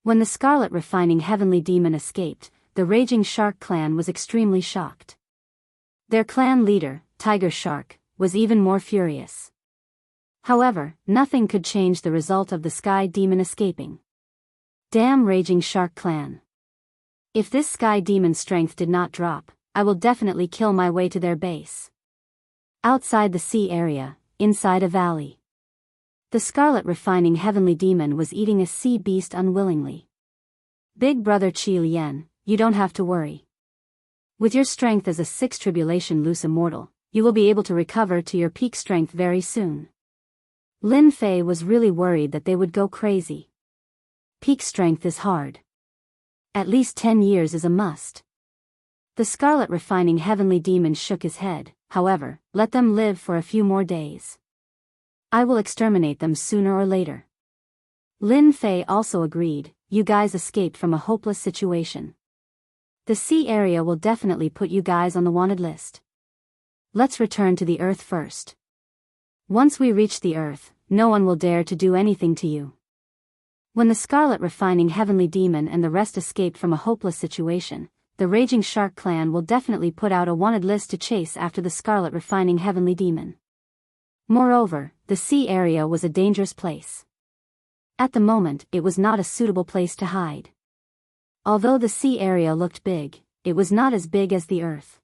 When the Scarlet Refining Heavenly Demon escaped, the Raging Shark clan was extremely shocked. Their clan leader, Tiger Shark, was even more furious. However, nothing could change the result of the Sky Demon escaping. Damn Raging Shark Clan. If this Sky Demon's strength did not drop, I will definitely kill my way to their base. Outside the sea area, inside a valley. The Scarlet Refining Heavenly Demon was eating a sea beast unwillingly. Big Brother Qi Lian, you don't have to worry. With your strength as a Six Tribulation Loose Immortal, you will be able to recover to your peak strength very soon. Lin Fei was really worried that they would go crazy. Peak strength is hard. At least 10 years is a must. The Scarlet Refining Heavenly Demon shook his head. However, let them live for a few more days. I will exterminate them sooner or later. Lin Fei also agreed. You guys escaped from a hopeless situation. The sea area will definitely put you guys on the wanted list. Let's return to the Earth first. Once we reach the Earth, no one will dare to do anything to you. When the Scarlet Refining Heavenly Demon and the rest escaped from a hopeless situation, the Raging Shark Clan will definitely put out a wanted list to chase after the Scarlet Refining Heavenly Demon. Moreover, the sea area was a dangerous place. At the moment, it was not a suitable place to hide. Although the sea area looked big, it was not as big as the Earth.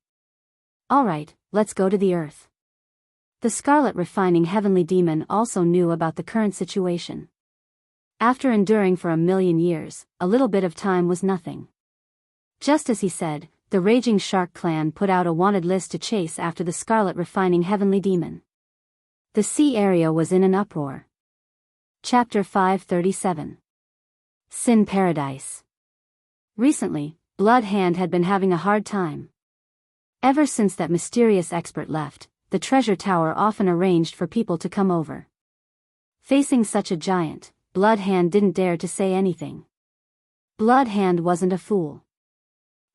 Alright, let's go to the Earth. The Scarlet Refining Heavenly Demon also knew about the current situation. After enduring for 1,000,000 years, a little bit of time was nothing. Just as he said, the Raging Shark Clan put out a wanted list to chase after the Scarlet Refining Heavenly Demon. The sea area was in an uproar. Chapter 537. Sin Paradise. Recently, Blood Hand had been having a hard time. Ever since that mysterious expert left, the treasure tower often arranged for people to come over. Facing such a giant, Blood Hand didn't dare to say anything. Blood Hand wasn't a fool.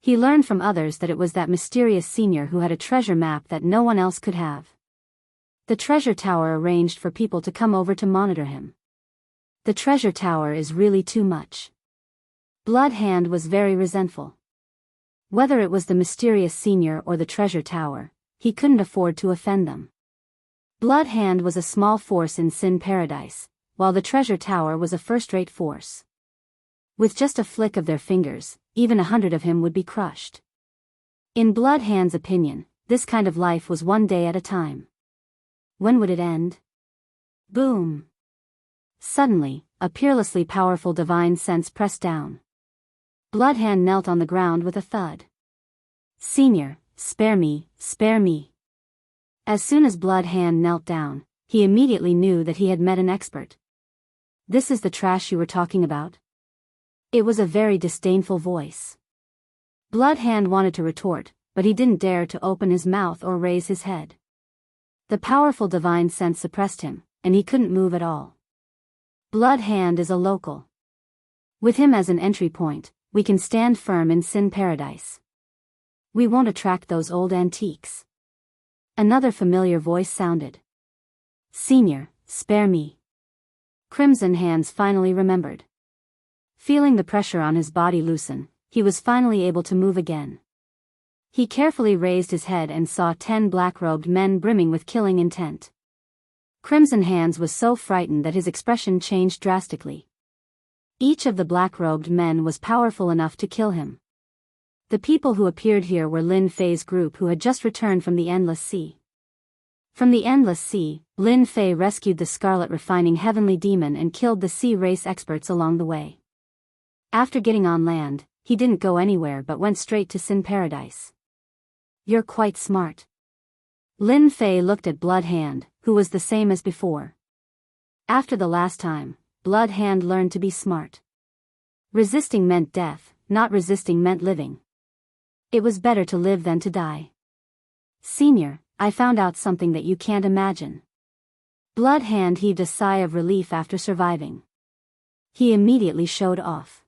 He learned from others that it was that mysterious senior who had a treasure map that no one else could have. The treasure tower arranged for people to come over to monitor him. The treasure tower is really too much. Blood Hand was very resentful. Whether it was the mysterious senior or the treasure tower, he couldn't afford to offend them. Blood Hand was a small force in Sin Paradise, while the treasure tower was a first-rate force. With just a flick of their fingers, even 100 of him would be crushed. In Blood Hand's opinion, this kind of life was one day at a time. When would it end? Boom! Suddenly, a peerlessly powerful divine sense pressed down. Blood Hand knelt on the ground with a thud. Senior, spare me, spare me. As soon as Blood Hand knelt down, he immediately knew that he had met an expert. This is the trash you were talking about? It was a very disdainful voice. Blood Hand wanted to retort, but he didn't dare to open his mouth or raise his head. The powerful divine sense suppressed him, and he couldn't move at all. Blood Hand is a local. With him as an entry point, we can stand firm in Sin Paradise. We won't attract those old antiques. Another familiar voice sounded. Senior, spare me. Crimson Hands finally remembered. Feeling the pressure on his body loosen, he was finally able to move again. He carefully raised his head and saw 10 black-robed men brimming with killing intent. Crimson Hands was so frightened that his expression changed drastically. Each of the black-robed men was powerful enough to kill him. The people who appeared here were Lin Fei's group who had just returned from the Endless Sea. From the Endless Sea, Lin Fei rescued the Scarlet Refining Heavenly Demon and killed the sea race experts along the way. After getting on land, he didn't go anywhere but went straight to Sin Paradise. You're quite smart. Lin Fei looked at Blood Hand, who was the same as before. After the last time, Blood Hand learned to be smart. Resisting meant death, not resisting meant living. It was better to live than to die. Senior, I found out something that you can't imagine. Blood Hand heaved a sigh of relief after surviving. He immediately showed off.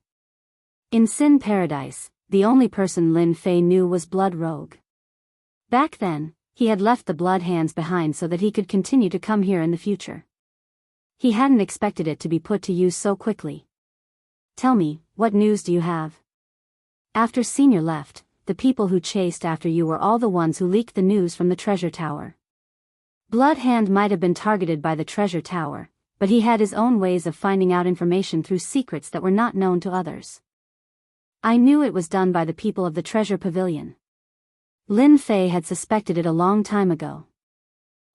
In Sin Paradise, the only person Lin Fei knew was Blood Rogue. Back then, he had left the Blood Hands behind so that he could continue to come here in the future. He hadn't expected it to be put to use so quickly. Tell me, what news do you have? After Senior left, the people who chased after you were all the ones who leaked the news from the treasure tower. Blood Hand might have been targeted by the treasure tower, but he had his own ways of finding out information through secrets that were not known to others. I knew it was done by the people of the treasure pavilion. Lin Fei had suspected it a long time ago.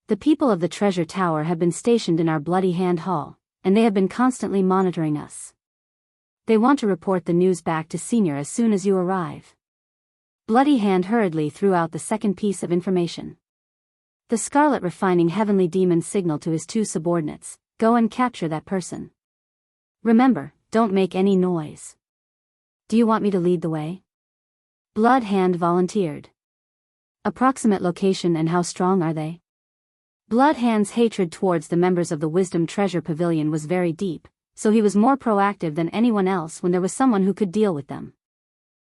The people of the treasure tower have been stationed in our Bloody Hand Hall, and they have been constantly monitoring us. They want to report the news back to Senior as soon as you arrive. Bloody Hand hurriedly threw out the second piece of information. The Scarlet Refining Heavenly Demon signaled to his two subordinates, "Go and capture that person. Remember, don't make any noise." "Do you want me to lead the way?" Blood Hand volunteered. "Approximate location and how strong are they?" Blood Hand's hatred towards the members of the Wisdom Treasure Pavilion was very deep, so he was more proactive than anyone else when there was someone who could deal with them.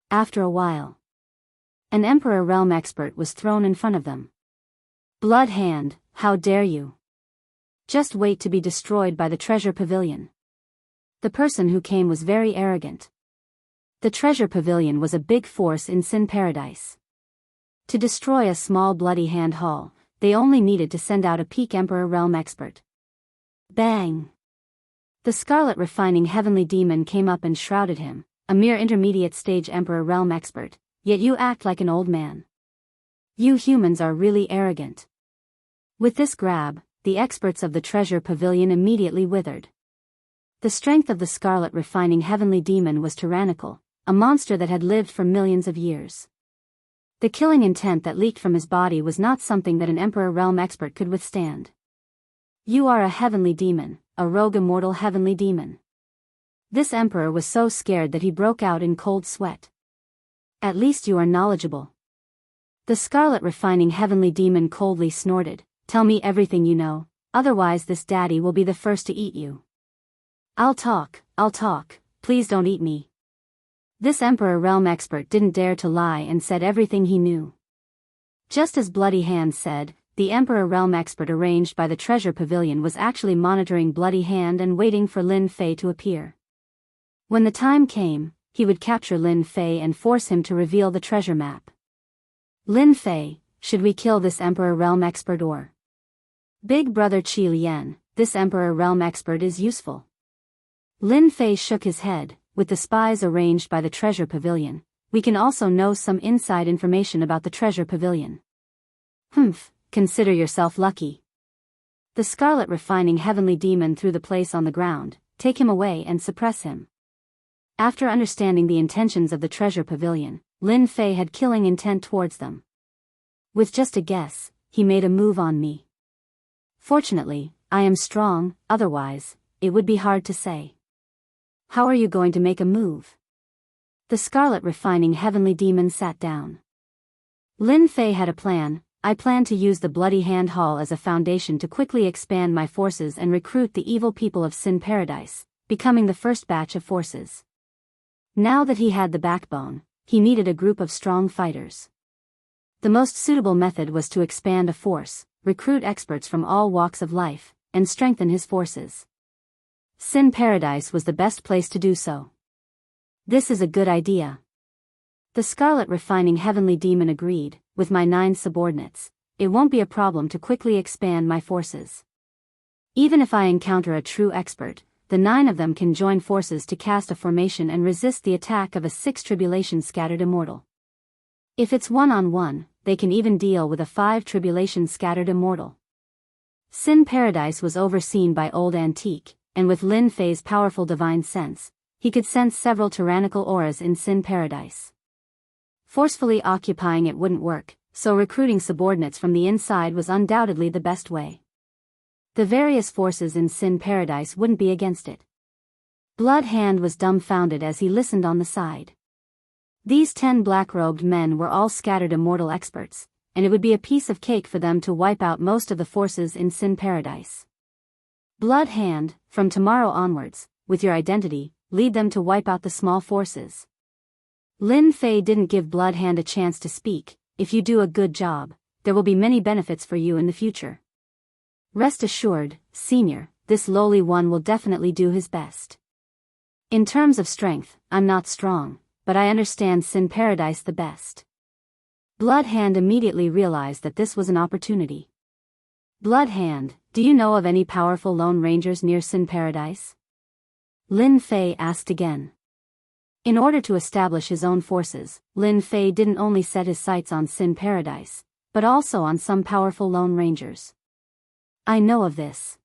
After a while, an Emperor Realm expert was thrown in front of them. "Blood Hand, how dare you? Just wait to be destroyed by the Treasure Pavilion." The person who came was very arrogant. The Treasure Pavilion was a big force in Sin Paradise. To destroy a small Bloody Hand Hall, they only needed to send out a peak Emperor Realm expert. Bang! The Scarlet Refining Heavenly Demon came up and shrouded him, a mere intermediate stage Emperor Realm expert, yet you act like an old man. You humans are really arrogant. With this grab, the experts of the Treasure Pavilion immediately withered. The strength of the Scarlet Refining Heavenly Demon was tyrannical, a monster that had lived for millions of years. The killing intent that leaked from his body was not something that an Emperor Realm expert could withstand. "You are a heavenly demon, a rogue immortal heavenly demon." This emperor was so scared that he broke out in cold sweat. "At least you are knowledgeable." The Scarlet Refining Heavenly Demon coldly snorted, "Tell me everything you know, otherwise this daddy will be the first to eat you." I'll talk, please don't eat me." This Emperor Realm expert didn't dare to lie and said everything he knew. Just as Bloody Hand said, the Emperor Realm expert arranged by the Treasure Pavilion was actually monitoring Bloody Hand and waiting for Lin Fei to appear. When the time came, he would capture Lin Fei and force him to reveal the treasure map. "Lin Fei, should we kill this Emperor Realm expert or?" "Big Brother Qi Lian, this Emperor Realm expert is useful." Lin Fei shook his head. "With the spies arranged by the Treasure Pavilion, we can also know some inside information about the Treasure Pavilion." "Humph, consider yourself lucky." The Scarlet Refining Heavenly Demon threw the place on the ground. "Take him away and suppress him." After understanding the intentions of the Treasure Pavilion, Lin Fei had killing intent towards them. With just a guess, he made a move on me. Fortunately, I am strong, otherwise, it would be hard to say. "How are you going to make a move?" The Scarlet Refining Heavenly Demon sat down. Lin Fei had a plan. "I plan to use the Bloody Hand Hall as a foundation to quickly expand my forces and recruit the evil people of Sin Paradise, becoming the first batch of forces." Now that he had the backbone, he needed a group of strong fighters. The most suitable method was to expand a force, recruit experts from all walks of life, and strengthen his forces. Sin Paradise was the best place to do so. "This is a good idea." The Scarlet Refining Heavenly Demon agreed. "With my 9 subordinates, it won't be a problem to quickly expand my forces. Even if I encounter a true expert, the 9 of them can join forces to cast a formation and resist the attack of a 6 Tribulation Scattered Immortal. If it's one-on-one, they can even deal with a 5 Tribulation Scattered Immortal." Sin Paradise was overseen by Old Antique, and with Lin Fei's powerful divine sense, he could sense several tyrannical auras in Sin Paradise. Forcefully occupying it wouldn't work, so recruiting subordinates from the inside was undoubtedly the best way. The various forces in Sin Paradise wouldn't be against it. Blood Hand was dumbfounded as he listened on the side. These 10 black-robed men were all scattered immortal experts, and it would be a piece of cake for them to wipe out most of the forces in Sin Paradise. "Blood Hand, from tomorrow onwards, with your identity, lead them to wipe out the small forces." Lin Fei didn't give Blood Hand a chance to speak. "If you do a good job, there will be many benefits for you in the future. Rest assured, Senior, this lowly one will definitely do his best. In terms of strength, I'm not strong, but I understand Sin Paradise the best." Blood Hand immediately realized that this was an opportunity. Blood Hand, do you know of any powerful Lone Rangers near Sin Paradise? Lin Fei asked again. In order to establish his own forces, Lin Fei didn't only set his sights on Sin Paradise, but also on some powerful Lone Rangers. I know of this.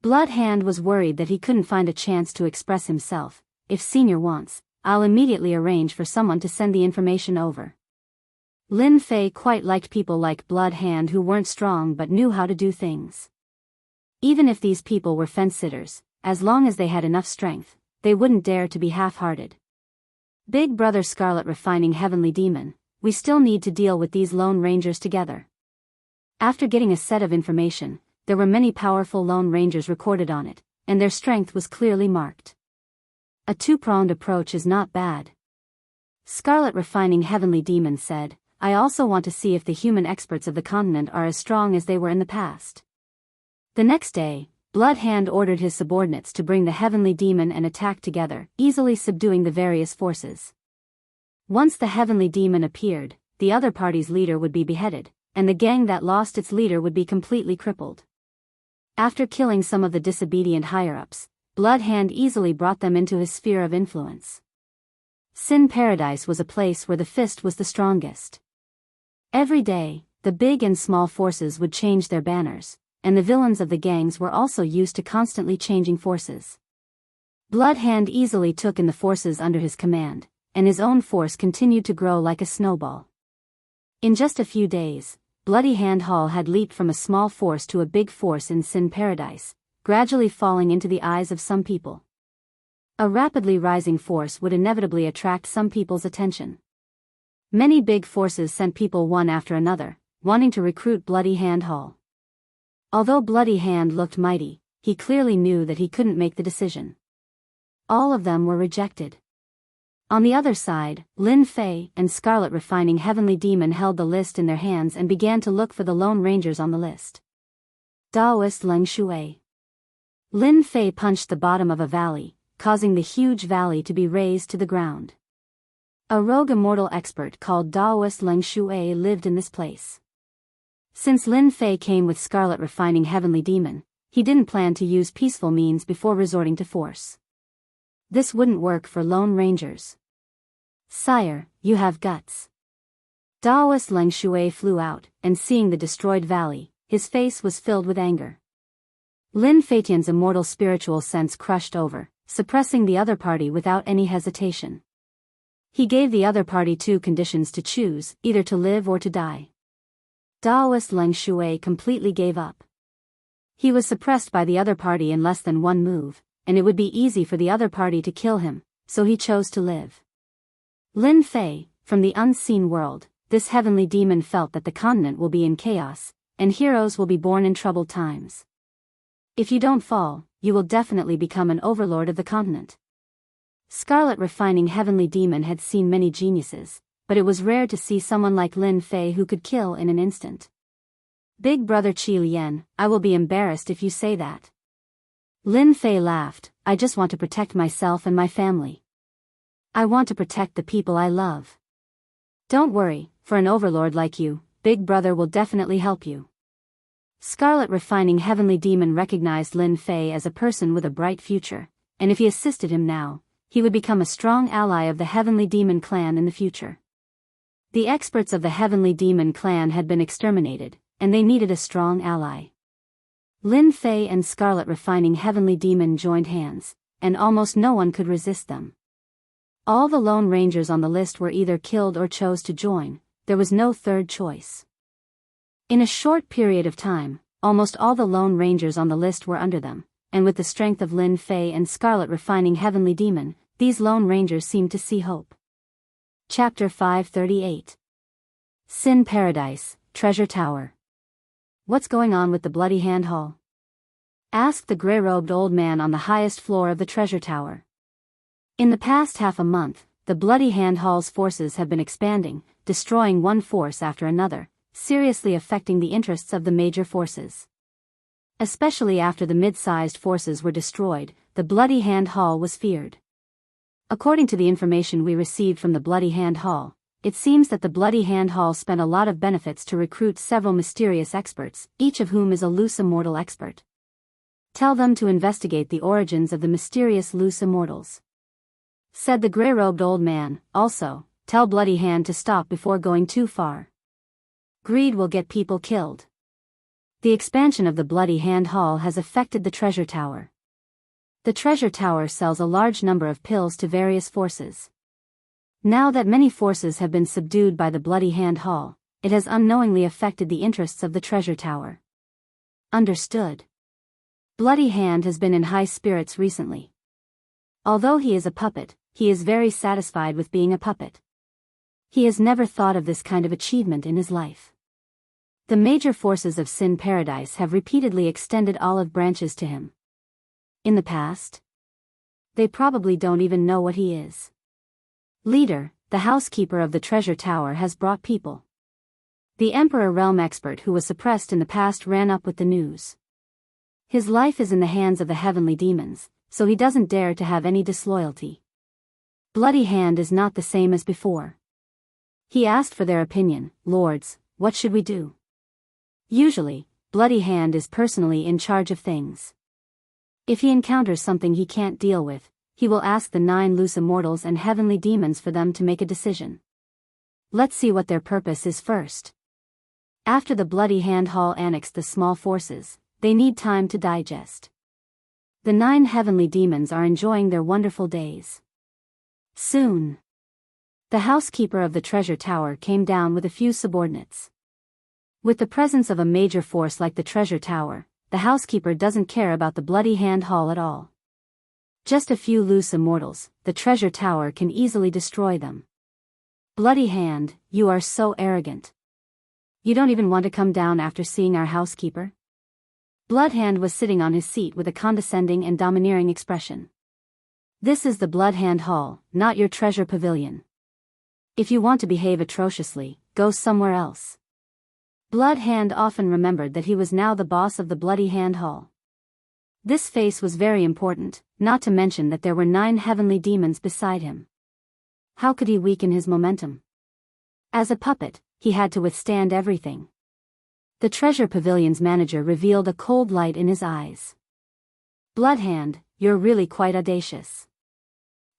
Blood Hand was worried that he couldn't find a chance to express himself. If Senior wants, I'll immediately arrange for someone to send the information over. Lin Fei quite liked people like Blood Hand who weren't strong but knew how to do things. Even if these people were fence-sitters, as long as they had enough strength, they wouldn't dare to be half-hearted. Big Brother Scarlet Refining Heavenly Demon, we still need to deal with these Lone Rangers together. After getting a set of information, there were many powerful Lone Rangers recorded on it, and their strength was clearly marked. A two-pronged approach is not bad. Scarlet Refining Heavenly Demon said, I also want to see if the human experts of the continent are as strong as they were in the past. The next day, Blood Hand ordered his subordinates to bring the Heavenly Demon and attack together, easily subduing the various forces. Once the Heavenly Demon appeared, the other party's leader would be beheaded, and the gang that lost its leader would be completely crippled. After killing some of the disobedient higher-ups, Blood Hand easily brought them into his sphere of influence. Sin Paradise was a place where the fist was the strongest. Every day, the big and small forces would change their banners, and the villains of the gangs were also used to constantly changing forces. Blood Hand easily took in the forces under his command, and his own force continued to grow like a snowball. In just a few days, Bloody Hand Hall had leaped from a small force to a big force in Sin Paradise, gradually falling into the eyes of some people. A rapidly rising force would inevitably attract some people's attention. Many big forces sent people one after another, wanting to recruit Bloody Hand Hall. Although Bloody Hand looked mighty, he clearly knew that he couldn't make the decision. All of them were rejected. On the other side, Lin Fei and Scarlet Refining Heavenly Demon held the list in their hands and began to look for the Lone Rangers on the list. Daoist Leng Shui. Lin Fei punched the bottom of a valley, causing the huge valley to be razed to the ground. A rogue immortal expert called Daoist Leng Shui lived in this place. Since Lin Fei came with Scarlet Refining Heavenly Demon, he didn't plan to use peaceful means before resorting to force. This wouldn't work for Lone Rangers. Sire, you have guts. Daoist Leng Shui flew out, and seeing the destroyed valley, his face was filled with anger. Lin Feitian's immortal spiritual sense crushed over, suppressing the other party without any hesitation. He gave the other party two conditions to choose, either to live or to die. Daoist Leng Shui completely gave up. He was suppressed by the other party in less than one move, and it would be easy for the other party to kill him, so he chose to live. Lin Fei, from the unseen world, this heavenly demon felt that the continent will be in chaos, and heroes will be born in troubled times. If you don't fall, you will definitely become an overlord of the continent. Scarlet Refining Heavenly Demon had seen many geniuses, but it was rare to see someone like Lin Fei who could kill in an instant. Big Brother Qi Lian, I will be embarrassed if you say that. Lin Fei laughed, I just want to protect myself and my family. I want to protect the people I love. Don't worry, for an overlord like you, Big Brother will definitely help you. Scarlet Refining Heavenly Demon recognized Lin Fei as a person with a bright future, and if he assisted him now, he would become a strong ally of the Heavenly Demon clan in the future. The experts of the Heavenly Demon clan had been exterminated, and they needed a strong ally. Lin Fei and Scarlet Refining Heavenly Demon joined hands, and almost no one could resist them. All the Lone Rangers on the list were either killed or chose to join, there was no third choice. In a short period of time, almost all the Lone Rangers on the list were under them, and with the strength of Lin Fei and Scarlet Refining Heavenly Demon, these Lone Rangers seemed to see hope. Chapter 538. Sin Paradise, Treasure Tower. What's going on with the Bloody Hand Hall? Asked the gray-robed old man on the highest floor of the treasure tower. In the past half a month, the Bloody Hand Hall's forces have been expanding, destroying one force after another, seriously affecting the interests of the major forces. Especially after the mid-sized forces were destroyed, the Bloody Hand Hall was feared. According to the information we received from the Bloody Hand Hall, it seems that the Bloody Hand Hall spent a lot of benefits to recruit several mysterious experts, each of whom is a loose immortal expert. Tell them to investigate the origins of the mysterious loose immortals," said the gray-robed old man. "Also, tell Bloody Hand to stop before going too far. Greed will get people killed." The expansion of the Bloody Hand Hall has affected the Treasure Tower. The Treasure Tower sells a large number of pills to various forces. Now that many forces have been subdued by the Bloody Hand Hall, it has unknowingly affected the interests of the Treasure Tower. Understood. Bloody Hand has been in high spirits recently. Although he is a puppet, he is very satisfied with being a puppet. He has never thought of this kind of achievement in his life. The major forces of Sin Paradise have repeatedly extended olive branches to him. In the past, they probably don't even know what he is. Leader, the housekeeper of the Treasure Tower, has brought people. The Emperor Realm expert who was suppressed in the past ran up with the news. His life is in the hands of the heavenly demons, so he doesn't dare to have any disloyalty. Bloody Hand is not the same as before. He asked for their opinion. "Lords, what should we do?" Usually, Bloody Hand is personally in charge of things. If he encounters something he can't deal with, he will ask the 9 loose immortals and heavenly demons for them to make a decision. Let's see what their purpose is first. After the Bloody Hand Hall annexed the small forces, they need time to digest. The 9 heavenly demons are enjoying their wonderful days. Soon, the housekeeper of the Treasure Tower came down with a few subordinates. With the presence of a major force like the Treasure Tower, the housekeeper doesn't care about the Bloody Hand Hall at all. Just a few loose immortals, the Treasure Tower can easily destroy them. "Bloody Hand, you are so arrogant. You don't even want to come down after seeing our housekeeper?" Blood Hand was sitting on his seat with a condescending and domineering expression. "This is the Blood Hand Hall, not your treasure pavilion. If you want to behave atrociously, go somewhere else." Blood Hand often remembered that he was now the boss of the Bloody Hand Hall. This face was very important, not to mention that there were 9 heavenly demons beside him. How could he weaken his momentum? As a puppet, he had to withstand everything. The Treasure Pavilion's manager revealed a cold light in his eyes. "Blood Hand, you're really quite audacious.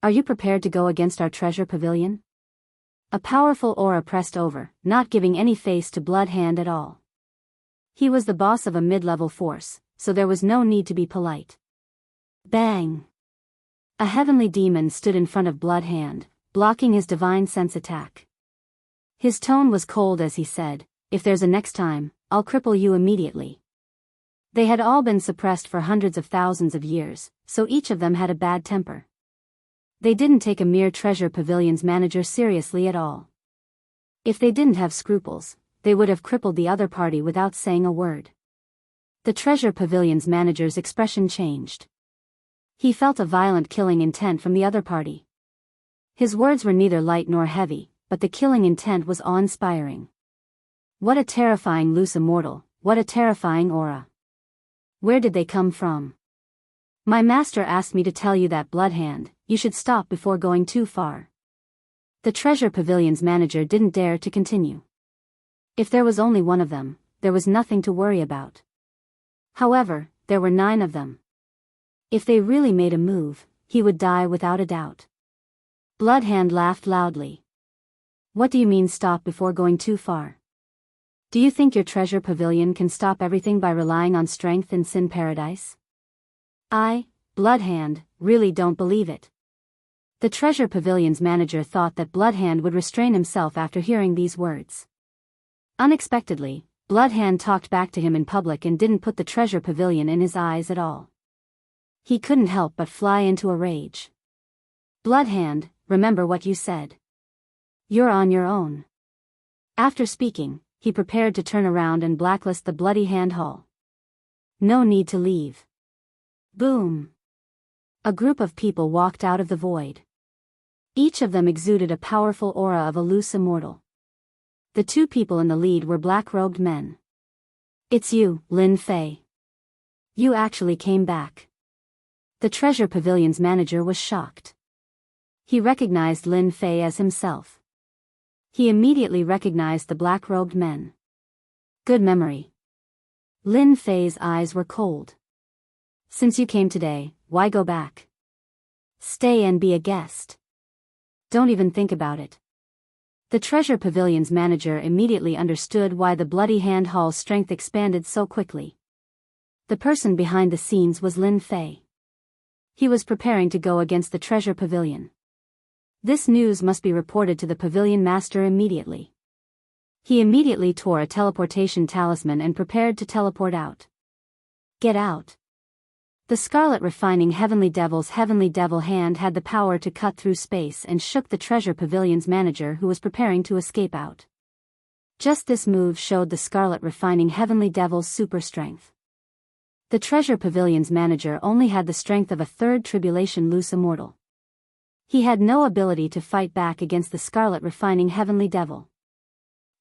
Are you prepared to go against our Treasure Pavilion?" A powerful aura pressed over, not giving any face to Blood Hand at all. He was the boss of a mid-level force, so there was no need to be polite. Bang! A heavenly demon stood in front of Blood Hand, blocking his divine sense attack. His tone was cold as he said, "If there's a next time, I'll cripple you immediately." They had all been suppressed for hundreds of thousands of years, so each of them had a bad temper. They didn't take a mere Treasure Pavilion's manager seriously at all. If they didn't have scruples, they would have crippled the other party without saying a word. The Treasure Pavilion's manager's expression changed. He felt a violent killing intent from the other party. His words were neither light nor heavy, but the killing intent was awe-inspiring. What a terrifying loose immortal, what a terrifying aura. Where did they come from? "My master asked me to tell you that, Blood Hand, you should stop before going too far." The Treasure Pavilion's manager didn't dare to continue. If there was only one of them, there was nothing to worry about. However, there were 9 of them. If they really made a move, he would die without a doubt. Blood Hand laughed loudly. "What do you mean stop before going too far? Do you think your Treasure Pavilion can stop everything by relying on strength in Sin Paradise?" "I, Blood Hand, really don't believe it." The Treasure Pavilion's manager thought that Blood Hand would restrain himself after hearing these words. Unexpectedly, Blood Hand talked back to him in public and didn't put the Treasure Pavilion in his eyes at all. He couldn't help but fly into a rage. "Blood Hand, remember what you said. You're on your own." After speaking, he prepared to turn around and blacklist the Bloody Hand Hall. No need to leave. Boom! A group of people walked out of the void. Each of them exuded a powerful aura of a loose immortal. The 2 people in the lead were black-robed men. "It's you, Lin Fei. You actually came back." The Treasure Pavilion's manager was shocked. He recognized Lin Fei as himself. He immediately recognized the black-robed men. Good memory. Lin Fei's eyes were cold. Since you came today, why go back? Stay and be a guest. Don't even think about it. The Treasure Pavilion's manager immediately understood why the Bloody Hand Hall's strength expanded so quickly. The person behind the scenes was Lin Fei. He was preparing to go against the Treasure Pavilion. This news must be reported to the Pavilion Master immediately. He immediately tore a teleportation talisman and prepared to teleport out. Get out. The Scarlet Refining Heavenly Devil's Heavenly Devil hand had the power to cut through space and shook the Treasure Pavilion's manager who was preparing to escape out. Just this move showed the Scarlet Refining Heavenly Devil's super strength. The Treasure Pavilion's manager only had the strength of a third Tribulation Loose Immortal. He had no ability to fight back against the Scarlet Refining Heavenly Devil.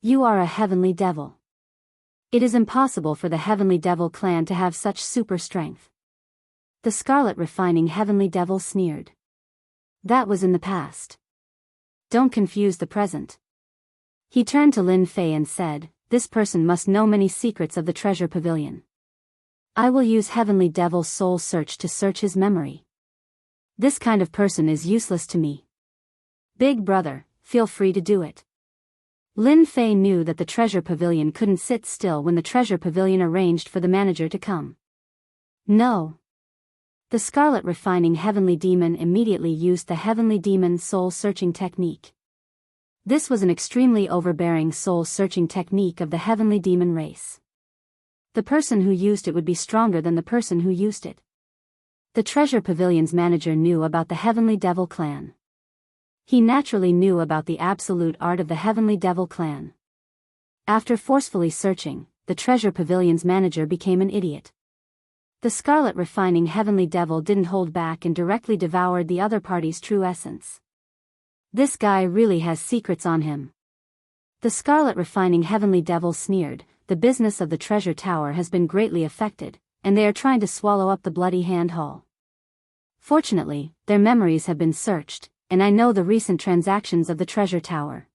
You are a Heavenly Devil. It is impossible for the Heavenly Devil clan to have such super strength. The Scarlet Refining Heavenly Devil sneered. That was in the past. Don't confuse the present. He turned to Lin Fei and said, this person must know many secrets of the Treasure Pavilion. I will use Heavenly Devil's soul search to search his memory. This kind of person is useless to me. Big brother, feel free to do it. Lin Fei knew that the Treasure Pavilion couldn't sit still when the Treasure Pavilion arranged for the manager to come. No. The Scarlet Refining Heavenly Demon immediately used the Heavenly Demon soul-searching technique. This was an extremely overbearing soul-searching technique of the Heavenly Demon race. The person who used it would be stronger than the person who used it. The Treasure Pavilion's manager knew about the Heavenly Devil clan. He naturally knew about the absolute art of the Heavenly Devil clan. After forcefully searching, the Treasure Pavilion's manager became an idiot. The Scarlet Refining Heavenly Devil didn't hold back and directly devoured the other party's true essence. This guy really has secrets on him. The Scarlet Refining Heavenly Devil sneered, the business of the Treasure Tower has been greatly affected, and they are trying to swallow up the Bloody Hand Hall. Fortunately, their memories have been searched, and I know the recent transactions of the Treasure Tower.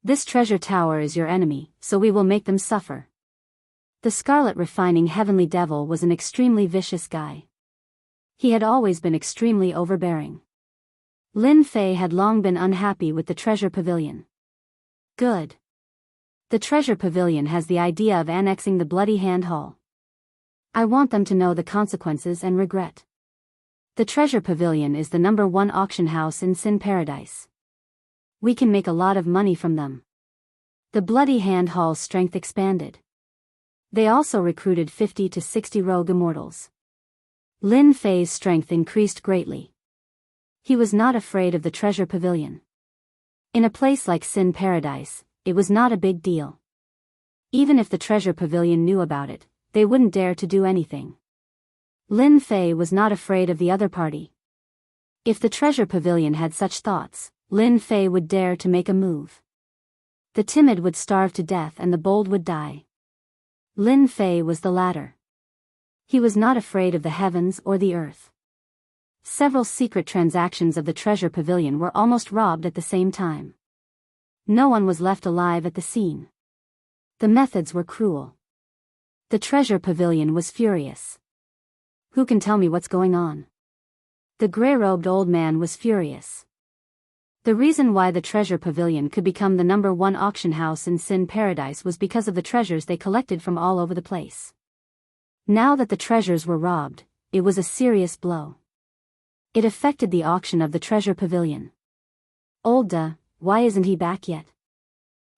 This Treasure Tower is your enemy, so we will make them suffer. The Scarlet Refining Heavenly Devil was an extremely vicious guy. He had always been extremely overbearing. Lin Fei had long been unhappy with the Treasure Pavilion. Good. The Treasure Pavilion has the idea of annexing the Bloody Hand Hall. I want them to know the consequences and regret. The Treasure Pavilion is the #1 auction house in Sin Paradise. We can make a lot of money from them. The Bloody Hand Hall's strength expanded. They also recruited 50 to 60 rogue immortals. Lin Fei's strength increased greatly. He was not afraid of the Treasure Pavilion. In a place like Sin Paradise, it was not a big deal. Even if the Treasure Pavilion knew about it, they wouldn't dare to do anything. Lin Fei was not afraid of the other party. If the Treasure Pavilion had such thoughts, Lin Fei would dare to make a move. The timid would starve to death and the bold would die. Lin Fei was the latter. He was not afraid of the heavens or the earth. Several secret transactions of the Treasure Pavilion were almost robbed at the same time. No one was left alive at the scene. The methods were cruel. The Treasure Pavilion was furious. Who can tell me what's going on? The gray-robed old man was furious. The reason why the Treasure Pavilion could become the #1 auction house in Sin Paradise was because of the treasures they collected from all over the place. Now that the treasures were robbed, it was a serious blow. It affected the auction of the Treasure Pavilion. Olda, why isn't he back yet?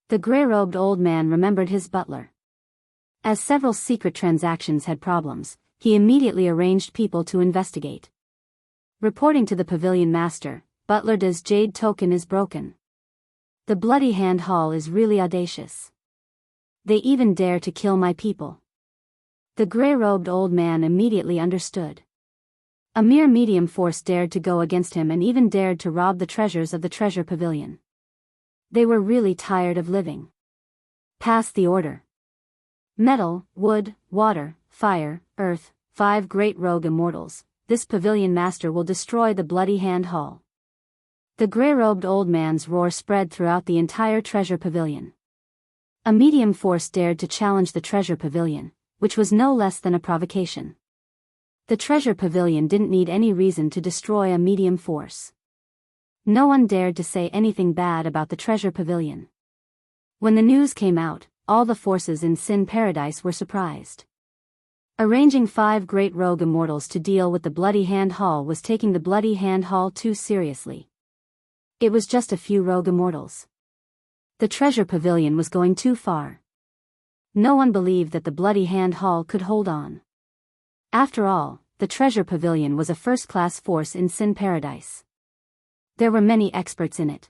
The gray-robed old man remembered his butler. As several secret transactions had problems, he immediately arranged people to investigate. Reporting to the Pavilion Master, Butler Da's jade token is broken. The Bloody Hand Hall is really audacious. They even dare to kill my people. The gray-robed old man immediately understood. A mere medium force dared to go against him and even dared to rob the treasures of the Treasure Pavilion. They were really tired of living. Pass the order. Metal, wood, water, fire, earth, 5 great rogue immortals. This Pavilion Master will destroy the Bloody Hand Hall. The gray-robed old man's roar spread throughout the entire treasure pavilion. A medium force dared to challenge the treasure pavilion, which was no less than a provocation. The treasure pavilion didn't need any reason to destroy a medium force. No one dared to say anything bad about the treasure pavilion. When the news came out, all the forces in Sin Paradise were surprised. Arranging 5 great rogue immortals to deal with the Bloody Hand Hall was taking the Bloody Hand Hall too seriously. It was just a few rogue immortals. The treasure pavilion was going too far. No one believed that the Bloody Hand Hall could hold on. After all, the treasure pavilion was a first-class force in Sin Paradise. There were many experts in it.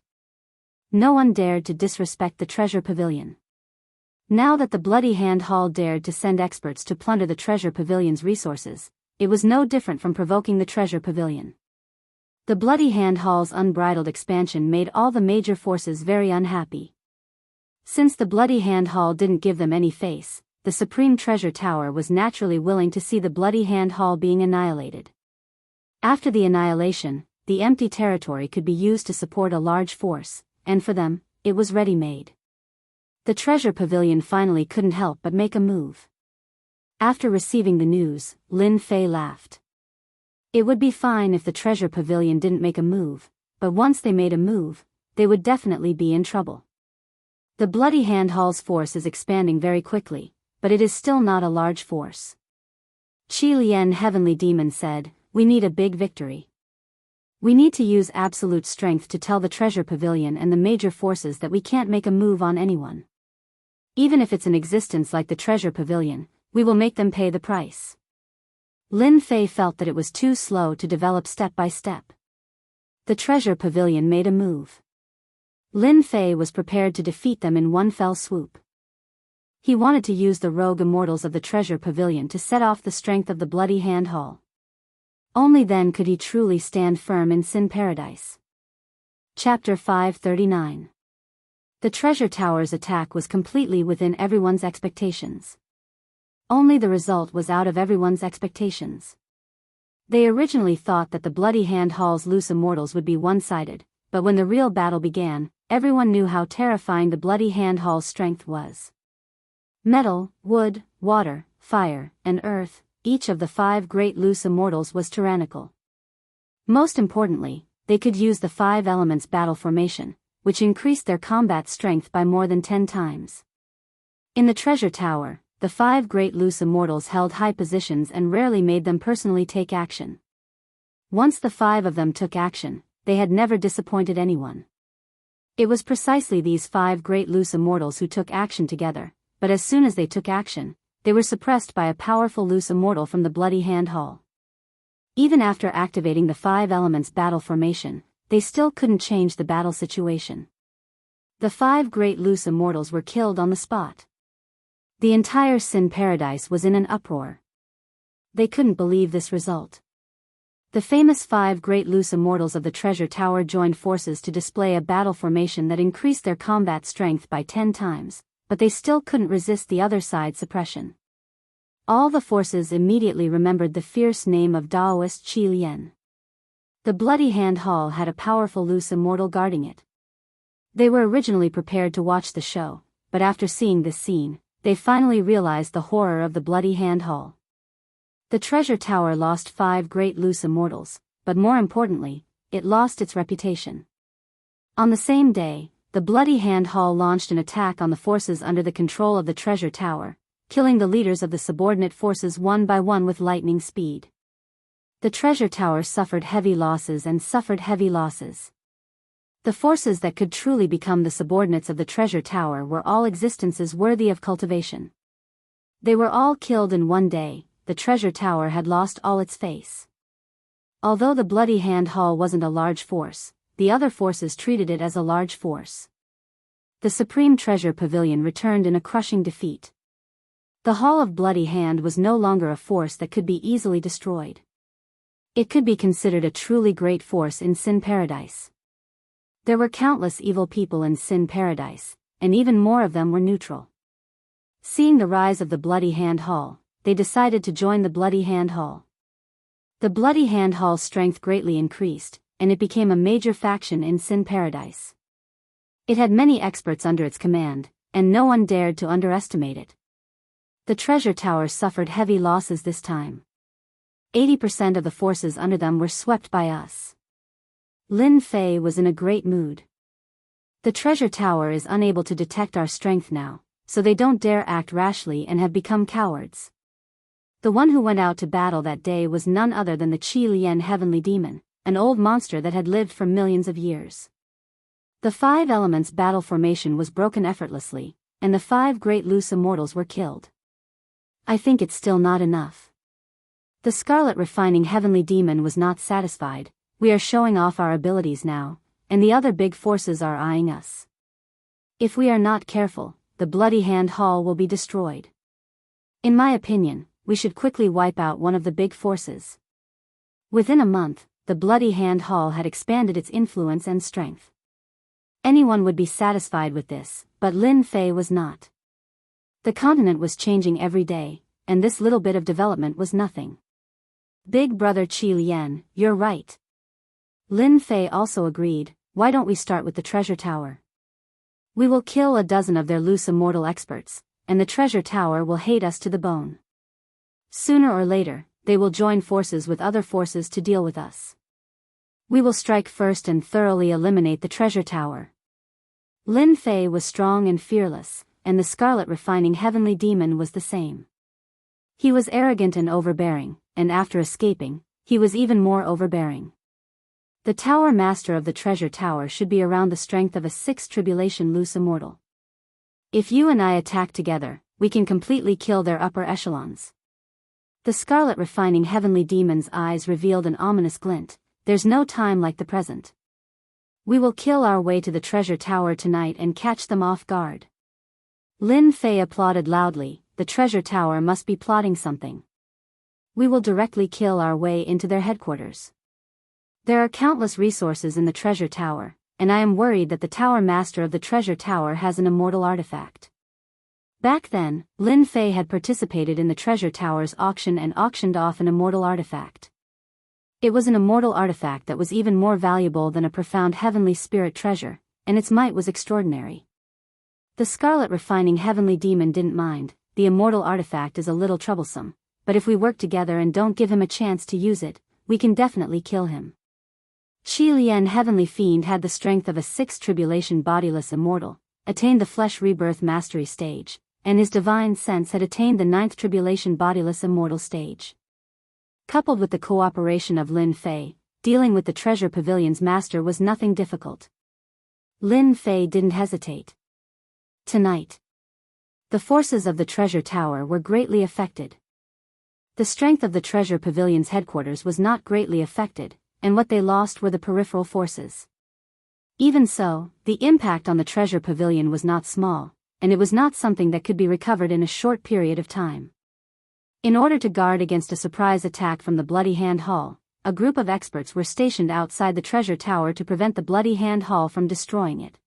No one dared to disrespect the treasure pavilion. Now that the Bloody Hand Hall dared to send experts to plunder the treasure pavilion's resources, it was no different from provoking the treasure pavilion. The Bloody Hand Hall's unbridled expansion made all the major forces very unhappy. Since the Bloody Hand Hall didn't give them any face, the Supreme Treasure Tower was naturally willing to see the Bloody Hand Hall being annihilated. After the annihilation, the empty territory could be used to support a large force, and for them, it was ready-made. The treasure pavilion finally couldn't help but make a move. After receiving the news, Lin Fei laughed. It would be fine if the treasure pavilion didn't make a move, but once they made a move, they would definitely be in trouble. The Bloody Hand Hall's force is expanding very quickly, but it is still not a large force. Qi Lian Heavenly Demon said, "We need a big victory. We need to use absolute strength to tell the treasure pavilion and the major forces that we can't make a move on anyone. Even if it's an existence like the treasure pavilion, we will make them pay the price." Lin Fei felt that it was too slow to develop step by step. The treasure pavilion made a move. Lin Fei was prepared to defeat them in one fell swoop. He wanted to use the rogue immortals of the treasure pavilion to set off the strength of the Bloody Hand Hall. Only then could he truly stand firm in Sin Paradise. Chapter 539. The treasure tower's attack was completely within everyone's expectations. Only the result was out of everyone's expectations. They originally thought that the Bloody Hand Hall's loose immortals would be one-sided, but when the real battle began, everyone knew how terrifying the Bloody Hand Hall's strength was. Metal, wood, water, fire, and earth, each of the 5 great loose immortals was tyrannical. Most importantly, they could use the 5 elements battle formation, which increased their combat strength by more than 10 times. In the treasure tower, the 5 great loose immortals held high positions and rarely made them personally take action. Once the 5 of them took action, they had never disappointed anyone. It was precisely these 5 great loose immortals who took action together, but as soon as they took action, they were suppressed by a powerful loose immortal from the Bloody Hand Hall. Even after activating the 5 elements battle formation, they still couldn't change the battle situation. The 5 great loose immortals were killed on the spot. The entire Sin Paradise was in an uproar. They couldn't believe this result. The famous 5 great loose immortals of the treasure tower joined forces to display a battle formation that increased their combat strength by 10 times, but they still couldn't resist the other side's suppression. All the forces immediately remembered the fierce name of Daoist Qi Lian. The Bloody Hand Hall had a powerful loose immortal guarding it. They were originally prepared to watch the show, but after seeing this scene, they finally realized the horror of the Bloody Hand Hall. The treasure tower lost 5 great loose immortals, but more importantly, it lost its reputation. On the same day, the Bloody Hand Hall launched an attack on the forces under the control of the treasure tower, killing the leaders of the subordinate forces one by one with lightning speed. The treasure tower suffered heavy losses. The forces that could truly become the subordinates of the treasure tower were all existences worthy of cultivation. They were all killed in one day. The treasure tower had lost all its face. Although the Bloody Hand Hall wasn't a large force, the other forces treated it as a large force. The Supreme Treasure Pavilion returned in a crushing defeat. The Hall of Bloody Hand was no longer a force that could be easily destroyed. It could be considered a truly great force in Sin Paradise. There were countless evil people in Sin Paradise, and even more of them were neutral. Seeing the rise of the Bloody Hand Hall, they decided to join the Bloody Hand Hall. The Bloody Hand Hall's strength greatly increased, and it became a major faction in Sin Paradise. It had many experts under its command, and no one dared to underestimate it. The treasure tower suffered heavy losses this time. 80% of the forces under them were swept by us. Lin Fei was in a great mood. The treasure tower is unable to detect our strength now, so they don't dare act rashly and have become cowards. The one who went out to battle that day was none other than the Qi Lian heavenly demon, an old monster that had lived for millions of years. The 5 elements battle formation was broken effortlessly, and the 5 great loose immortals were killed. I think it's still not enough. The Scarlet Refining Heavenly Demon was not satisfied. We are showing off our abilities now, and the other big forces are eyeing us. If we are not careful, the Bloody Hand Hall will be destroyed. In my opinion, we should quickly wipe out one of the big forces. Within a month, the Bloody Hand Hall had expanded its influence and strength. Anyone would be satisfied with this, but Lin Fei was not. The continent was changing every day, and this little bit of development was nothing. Big brother Qi Lian, you're right. Lin Fei also agreed. Why don't we start with the treasure tower? We will kill a dozen of their loose immortal experts, and the treasure tower will hate us to the bone. Sooner or later, they will join forces with other forces to deal with us. We will strike first and thoroughly eliminate the treasure tower. Lin Fei was strong and fearless, and the Scarlet Refining Heavenly Demon was the same. He was arrogant and overbearing, and after escaping, he was even more overbearing. The Tower Master of the Treasure Tower should be around the strength of a 6th Tribulation Loose Immortal. If you and I attack together, we can completely kill their upper echelons. The Scarlet Refining Heavenly Demon's eyes revealed an ominous glint. There's no time like the present. We will kill our way to the treasure tower tonight and catch them off guard. Lin Fei applauded loudly. The treasure tower must be plotting something. We will directly kill our way into their headquarters. There are countless resources in the treasure tower, and I am worried that the Tower Master of the treasure tower has an immortal artifact. Back then, Lin Fei had participated in the treasure tower's auction and auctioned off an immortal artifact. It was an immortal artifact that was even more valuable than a profound heavenly spirit treasure, and its might was extraordinary. The Scarlet Refining Heavenly Demon didn't mind. The immortal artifact is a little troublesome, but if we work together and don't give him a chance to use it, we can definitely kill him. Qi Lian Heavenly Fiend had the strength of a 6th Tribulation Bodiless Immortal, attained the Flesh Rebirth Mastery stage, and his divine sense had attained the 9th Tribulation Bodiless Immortal stage. Coupled with the cooperation of Lin Fei, dealing with the Treasure Pavilion's master was nothing difficult. Lin Fei didn't hesitate. Tonight, the forces of the treasure tower were greatly affected. The strength of the Treasure Pavilion's headquarters was not greatly affected, and what they lost were the peripheral forces. Even so, the impact on the Treasure Pavilion was not small, and it was not something that could be recovered in a short period of time. In order to guard against a surprise attack from the Bloody Hand Hall, a group of experts were stationed outside the treasure tower to prevent the Bloody Hand Hall from destroying it.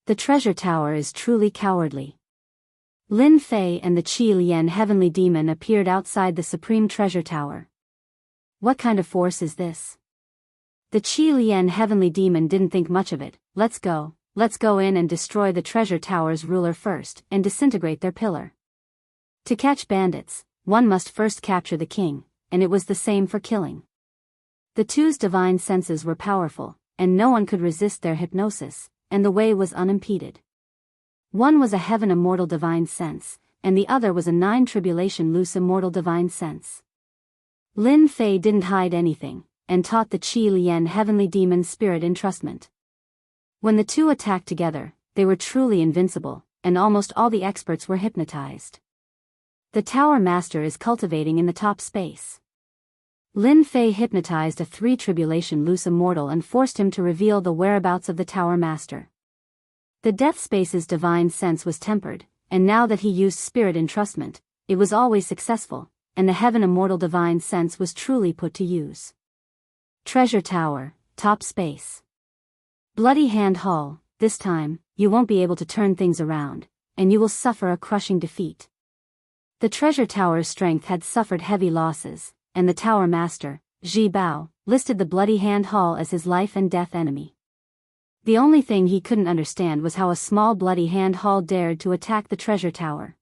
The treasure tower is truly cowardly. Lin Fei and the Qi Lian Heavenly Demon appeared outside the Supreme Treasure Tower. What kind of force is this? The Qi Lian Heavenly Demon didn't think much of it. Let's go in and destroy the treasure tower's ruler first and disintegrate their pillar. To catch bandits, one must first capture the king, and it was the same for killing. The two's divine senses were powerful, and no one could resist their hypnosis, and the way was unimpeded. One was a heaven immortal divine sense, and the other was a 9 tribulation loose immortal divine sense. Lin Fei didn't hide anything, and taught the Qi Lian Heavenly Demon spirit entrustment. When the two attacked together, they were truly invincible, and almost all the experts were hypnotized. The Tower Master is cultivating in the top space. Lin Fei hypnotized a 3 tribulation loose immortal and forced him to reveal the whereabouts of the Tower Master. The Death Space's divine sense was tempered, and now that he used spirit entrustment, it was always successful, and the Heaven Immortal divine sense was truly put to use. Treasure Tower, top space. Bloody Hand Hall, this time, you won't be able to turn things around, and you will suffer a crushing defeat. The treasure tower's strength had suffered heavy losses, and the Tower Master, Ji Bao, listed the Bloody Hand Hall as his life and death enemy. The only thing he couldn't understand was how a small Bloody Hand Hall dared to attack the treasure tower.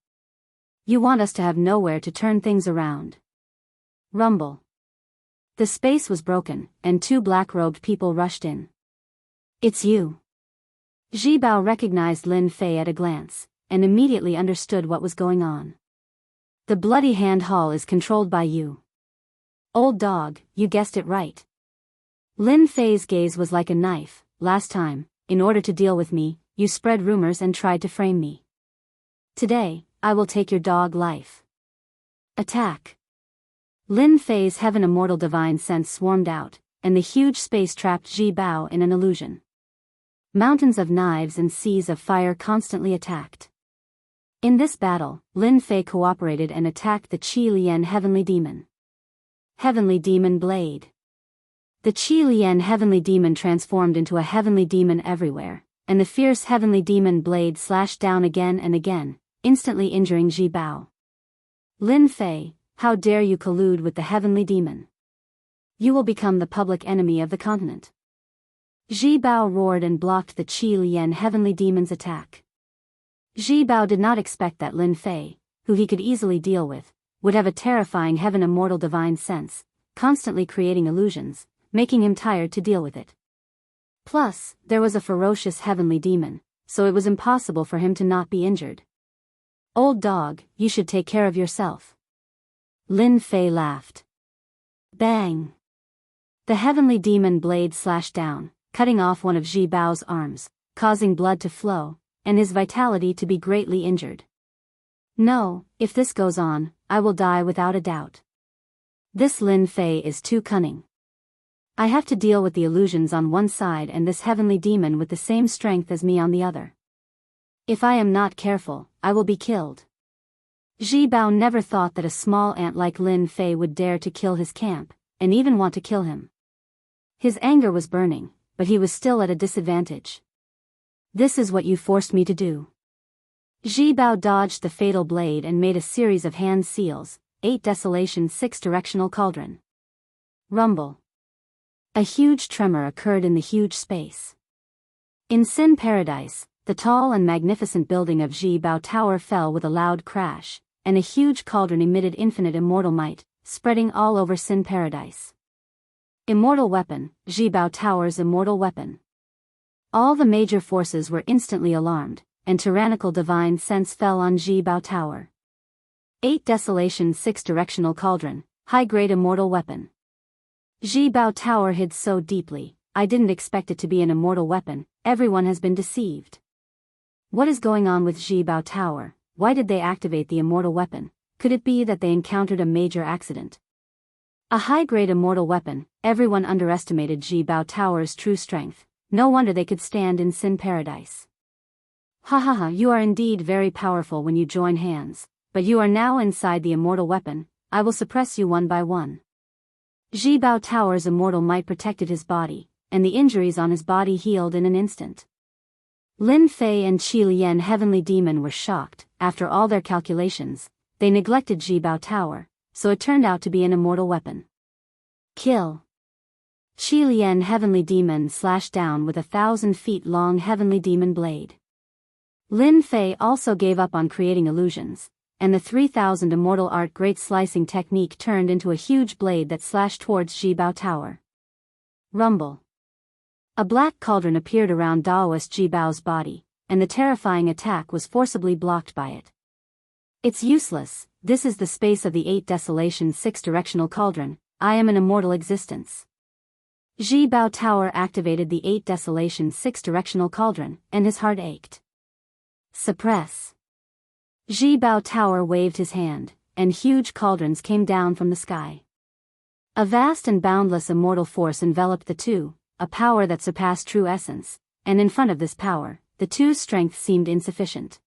You want us to have nowhere to turn things around. Rumble. The space was broken, and two black-robed people rushed in. It's you. Ji Bao recognized Lin Fei at a glance, and immediately understood what was going on. The Bloody Hand Hall is controlled by you. Old dog, you guessed it right. Lin Fei's gaze was like a knife. Last time, in order to deal with me, you spread rumors and tried to frame me. Today, I will take your dog life. Attack. Lin Fei's heaven immortal divine sense swarmed out, and the huge space trapped Ji Bao in an illusion. Mountains of knives and seas of fire constantly attacked. In this battle, Lin Fei cooperated and attacked the Qi Lian Heavenly Demon. Heavenly Demon Blade. The Qi Lian Heavenly Demon transformed into a heavenly demon everywhere, and the fierce Heavenly Demon Blade slashed down again and again, instantly injuring Ji Bao. Lin Fei, how dare you collude with the Heavenly Demon? You will become the public enemy of the continent. Ji Bao roared and blocked the Qi Lian Heavenly Demon's attack. Ji Bao did not expect that Lin Fei, who he could easily deal with, would have a terrifying heaven immortal divine sense, constantly creating illusions, making him tired to deal with it. Plus, there was a ferocious heavenly demon, so it was impossible for him to not be injured. Old dog, you should take care of yourself. Lin Fei laughed. Bang! The heavenly demon blade slashed down, cutting off one of Ji Bao's arms, causing blood to flow, and his vitality to be greatly injured. No, if this goes on, I will die without a doubt. This Lin Fei is too cunning. I have to deal with the illusions on one side and this heavenly demon with the same strength as me on the other. If I am not careful, I will be killed. Ji Bao never thought that a small ant like Lin Fei would dare to kill his camp, and even want to kill him. His anger was burning, but he was still at a disadvantage. This is what you forced me to do. Ji Bao dodged the fatal blade and made a series of hand seals, 8 desolation 6 directional cauldron. Rumble. A huge tremor occurred in the huge space. In Sin Paradise, the tall and magnificent building of Ji Bao Tower fell with a loud crash, and a huge cauldron emitted infinite immortal might, spreading all over Sin Paradise. Immortal weapon, Ji Bao Tower's immortal weapon. All the major forces were instantly alarmed, and tyrannical divine sense fell on Ji Bao Tower. 8 desolation 6 directional cauldron, high-grade immortal weapon. Ji Bao Tower hid so deeply, I didn't expect it to be an immortal weapon. Everyone has been deceived. What is going on with Ji Bao Tower? Why did they activate the immortal weapon? Could it be that they encountered a major accident? A high-grade immortal weapon. Everyone underestimated Ji Bao Tower's true strength. No wonder they could stand in Sin Paradise. Ha ha ha, you are indeed very powerful when you join hands, but you are now inside the immortal weapon. I will suppress you one by one. Ji Bao Tower's immortal might protected his body, and the injuries on his body healed in an instant. Lin Fei and Qi Lian Heavenly Demon were shocked. After all their calculations, they neglected Ji Bao Tower, so it turned out to be an immortal weapon. Kill. Qi Lian Heavenly Demon slashed down with 1,000 feet long Heavenly Demon blade. Lin Fei also gave up on creating illusions, and the 3,000 immortal art great slicing technique turned into a huge blade that slashed towards Ji Bao Tower. Rumble. A black cauldron appeared around Daoist Ji Bao's body, and the terrifying attack was forcibly blocked by it. It's useless. This is the space of the 8 desolation 6 directional cauldron. I am an immortal existence. Ji Bao Tower activated the 8 desolation 6 directional cauldron, and his heart ached. Suppress. Ji Bao Tower waved his hand, and huge cauldrons came down from the sky. A vast and boundless immortal force enveloped the two, a power that surpassed true essence, and in front of this power, the two's strength seemed insufficient.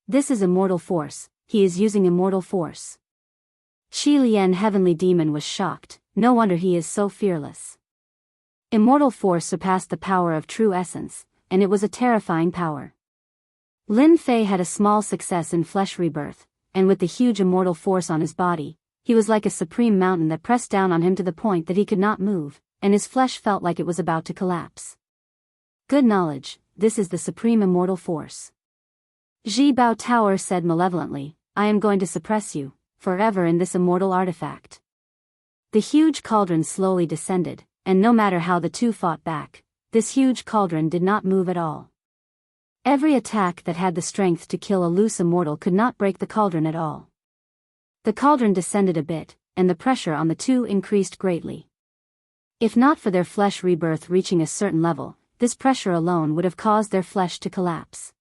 This is immortal force, he is using immortal force. Qi Lian Heavenly Demon was shocked, no wonder he is so fearless. Immortal force surpassed the power of true essence, and it was a terrifying power. Lin Fei had a small success in flesh rebirth, and with the huge immortal force on his body, he was like a supreme mountain that pressed down on him to the point that he could not move, and his flesh felt like it was about to collapse. Good knowledge, this is the supreme immortal force. Ji Bao Tower said malevolently, I am going to suppress you, forever in this immortal artifact. The huge cauldron slowly descended, and no matter how the two fought back, this huge cauldron did not move at all. Every attack that had the strength to kill a loose immortal could not break the cauldron at all. The cauldron descended a bit, and the pressure on the two increased greatly. If not for their flesh rebirth reaching a certain level, this pressure alone would have caused their flesh to collapse.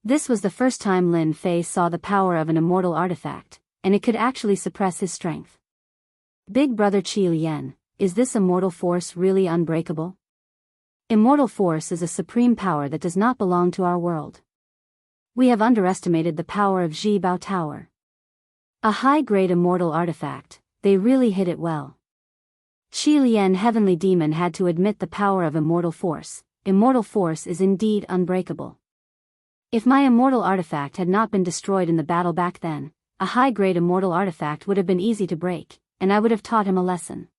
This was the first time Lin Fei saw the power of an immortal artifact, and it could actually suppress his strength. Big brother Qi Lian, is this immortal force really unbreakable? Immortal force is a supreme power that does not belong to our world. We have underestimated the power of Ji Bao Tower. A high-grade immortal artifact, they really hit it well. Qi Lian Heavenly Demon had to admit the power of immortal force. Immortal force is indeed unbreakable. If my immortal artifact had not been destroyed in the battle back then, a high-grade immortal artifact would have been easy to break, and I would have taught him a lesson.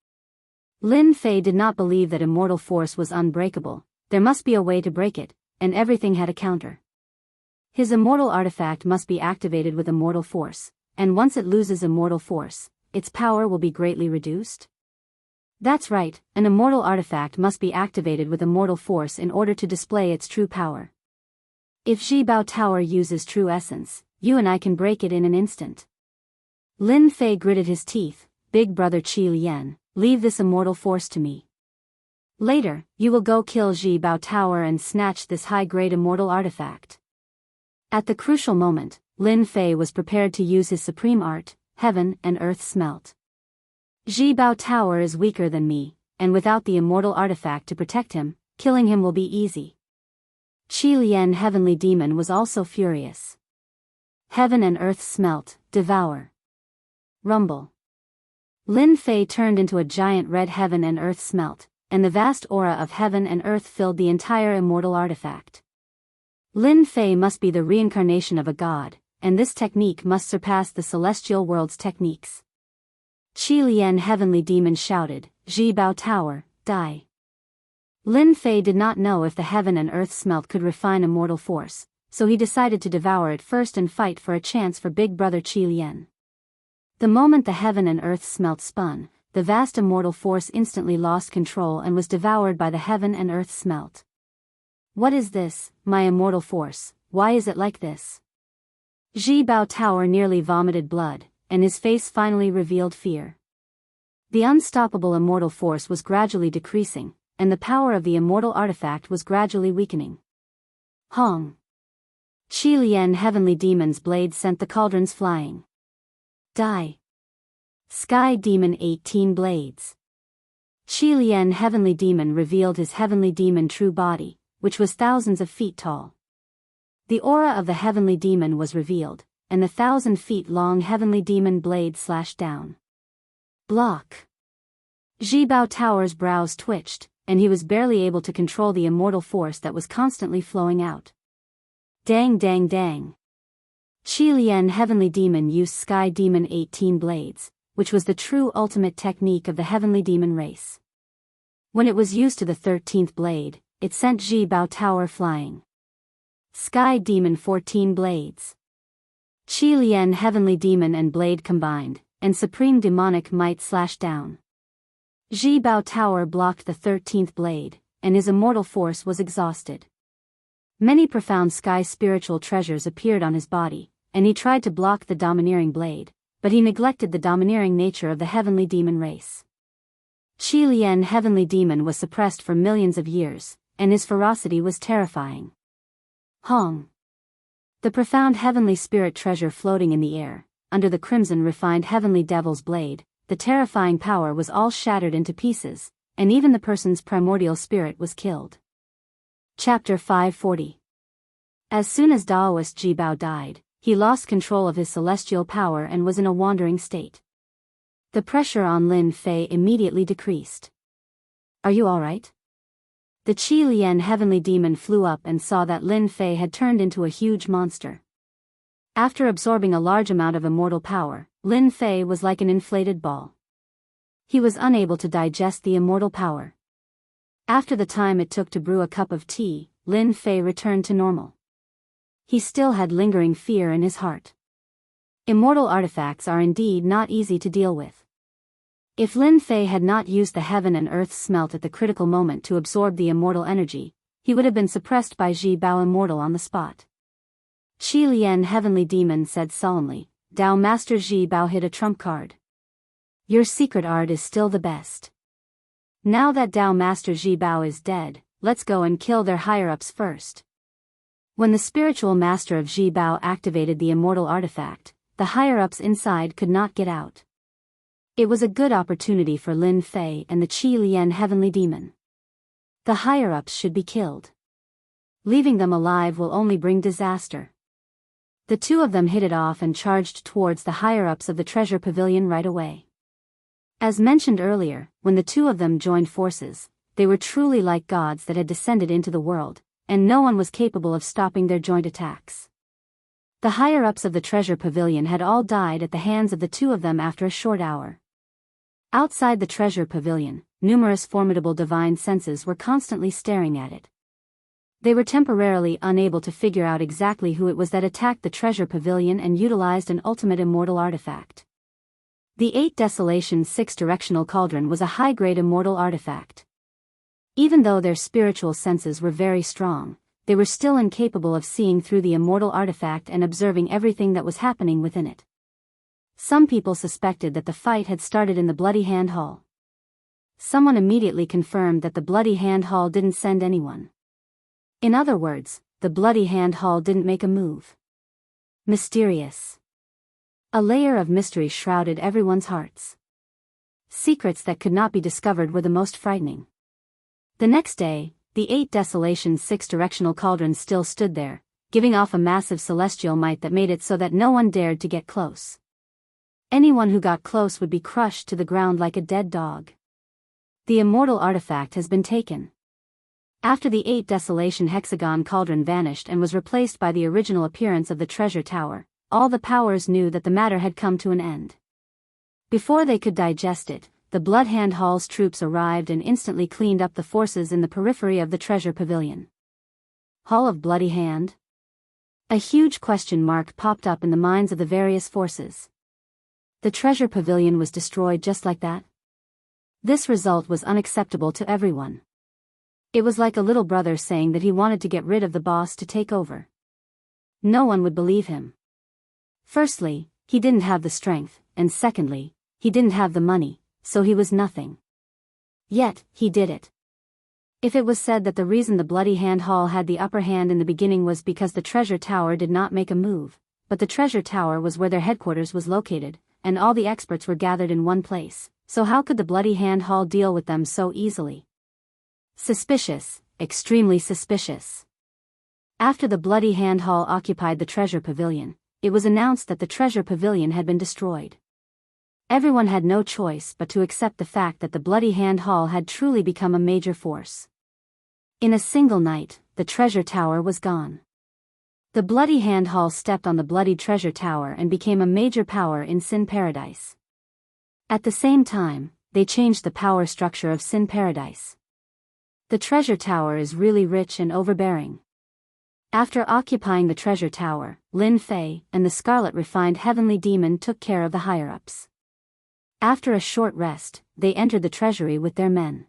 Lin Fei did not believe that immortal force was unbreakable. There must be a way to break it, and everything had a counter. His immortal artifact must be activated with immortal force, and once it loses immortal force, its power will be greatly reduced? That's right, an immortal artifact must be activated with immortal force in order to display its true power. If Ji Bao Tower uses true essence, you and I can break it in an instant. Lin Fei gritted his teeth, Big brother Qi Lian, leave this immortal force to me. Later, you will go kill Ji Bao Tower and snatch this high-grade immortal artifact. At the crucial moment, Lin Fei was prepared to use his supreme art, heaven and earth smelt. Ji Bao Tower is weaker than me, and without the immortal artifact to protect him, killing him will be easy. Qi Lian Heavenly Demon was also furious. Heaven and earth smelt, devour. Rumble. Lin Fei turned into a giant red heaven and earth smelt, and the vast aura of heaven and earth filled the entire immortal artifact. Lin Fei must be the reincarnation of a god, and this technique must surpass the celestial world's techniques. Qi Lian Heavenly Demon shouted, Ji Bao Tower, die. Lin Fei did not know if the heaven and earth smelt could refine immortal force, so he decided to devour it first and fight for a chance for big brother Qi Lian. The moment the heaven and earth smelt spun, the vast immortal force instantly lost control and was devoured by the heaven and earth smelt. What is this, my immortal force, why is it like this? Ji Bao Tower nearly vomited blood, and his face finally revealed fear. The unstoppable immortal force was gradually decreasing, and the power of the immortal artifact was gradually weakening. Hong! Qi Lian Heavenly Demon's blade sent the cauldrons flying. Die. Sky Demon 18 Blades. Qi Lian Heavenly Demon revealed his Heavenly Demon true body, which was thousands of feet tall. The aura of the Heavenly Demon was revealed, and the 1,000 feet long Heavenly Demon blade slashed down. Block. Ji Bao Tower's brows twitched, and he was barely able to control the immortal force that was constantly flowing out. Dang dang dang. Qi Lian Heavenly Demon used Sky Demon 18 Blades, which was the true ultimate technique of the Heavenly Demon race. When it was used to the 13th blade, it sent Ji Bao Tower flying. Sky Demon 14 Blades. Qi Lian Heavenly Demon and blade combined, and supreme demonic might slashed down. Ji Bao Tower blocked the 13th blade, and his immortal force was exhausted. Many profound sky spiritual treasures appeared on his body, and he tried to block the domineering blade, but he neglected the domineering nature of the Heavenly Demon race. Qi Lian Heavenly Demon was suppressed for millions of years, and his ferocity was terrifying. Hong! The profound heavenly spirit treasure floating in the air, under the crimson refined heavenly devil's blade, the terrifying power was all shattered into pieces, and even the person's primordial spirit was killed. Chapter 540. As soon as Daoist Ji Bao died, he lost control of his celestial power and was in a wandering state. The pressure on Lin Fei immediately decreased. Are you alright? The Qi Lian Heavenly Demon flew up and saw that Lin Fei had turned into a huge monster. After absorbing a large amount of immortal power, Lin Fei was like an inflated ball. He was unable to digest the immortal power. After the time it took to brew a cup of tea, Lin Fei returned to normal. He still had lingering fear in his heart. Immortal artifacts are indeed not easy to deal with. If Lin Fei had not used the heaven and earth smelt at the critical moment to absorb the immortal energy, he would have been suppressed by Ji Bao Immortal on the spot. Qi Lian Heavenly Demon said solemnly, Dao Master Ji Bao hit a trump card. Your secret art is still the best. Now that Dao Master Ji Bao is dead, let's go and kill their higher-ups first. When the spiritual master of Ji Bao activated the immortal artifact, the higher-ups inside could not get out. It was a good opportunity for Lin Fei and the Qi Lian Heavenly Demon. The higher-ups should be killed. Leaving them alive will only bring disaster. The two of them hit it off and charged towards the higher-ups of the treasure pavilion right away. As mentioned earlier, when the two of them joined forces, they were truly like gods that had descended into the world, and no one was capable of stopping their joint attacks. The higher-ups of the treasure pavilion had all died at the hands of the two of them after a short hour. Outside the treasure pavilion, numerous formidable divine senses were constantly staring at it. They were temporarily unable to figure out exactly who it was that attacked the treasure pavilion and utilized an ultimate immortal artifact. The 8 Desolation 6 Directional Cauldron was a high-grade immortal artifact. Even though their spiritual senses were very strong, they were still incapable of seeing through the immortal artifact and observing everything that was happening within it. Some people suspected that the fight had started in the Bloody Hand Hall. Someone immediately confirmed that the Bloody Hand Hall didn't send anyone. In other words, the Bloody Hand Hall didn't make a move. Mysterious. A layer of mystery shrouded everyone's hearts. Secrets that could not be discovered were the most frightening. The next day, the 8 Desolation 6 Directional Cauldron still stood there, giving off a massive celestial might that made it so that no one dared to get close. Anyone who got close would be crushed to the ground like a dead dog. The immortal artifact has been taken. After the 8 Desolation Hexagon Cauldron vanished and was replaced by the original appearance of the treasure tower, all the powers knew that the matter had come to an end. Before they could digest it, the Bloodhand Hall's troops arrived and instantly cleaned up the forces in the periphery of the treasure pavilion. Hall of Bloody Hand? A huge question mark popped up in the minds of the various forces. The treasure pavilion was destroyed just like that? This result was unacceptable to everyone. It was like a little brother saying that he wanted to get rid of the boss to take over. No one would believe him. Firstly, he didn't have the strength, and secondly, he didn't have the money, so he was nothing. Yet, he did it. If it was said that the reason the Bloody Hand Hall had the upper hand in the beginning was because the treasure tower did not make a move, but the treasure tower was where their headquarters was located, and all the experts were gathered in one place, so how could the Bloody Hand Hall deal with them so easily? Suspicious, extremely suspicious. After the Bloody Hand Hall occupied the treasure pavilion, it was announced that the treasure pavilion had been destroyed. Everyone had no choice but to accept the fact that the Bloody Hand Hall had truly become a major force. In a single night, the treasure tower was gone. The Bloody Hand Hall stepped on the bloody treasure tower and became a major power in Sin Paradise. At the same time, they changed the power structure of Sin Paradise. The treasure tower is really rich and overbearing. After occupying the treasure tower, Lin Fei and the Scarlet Refined Heavenly Demon took care of the higher-ups. After a short rest, they entered the treasury with their men.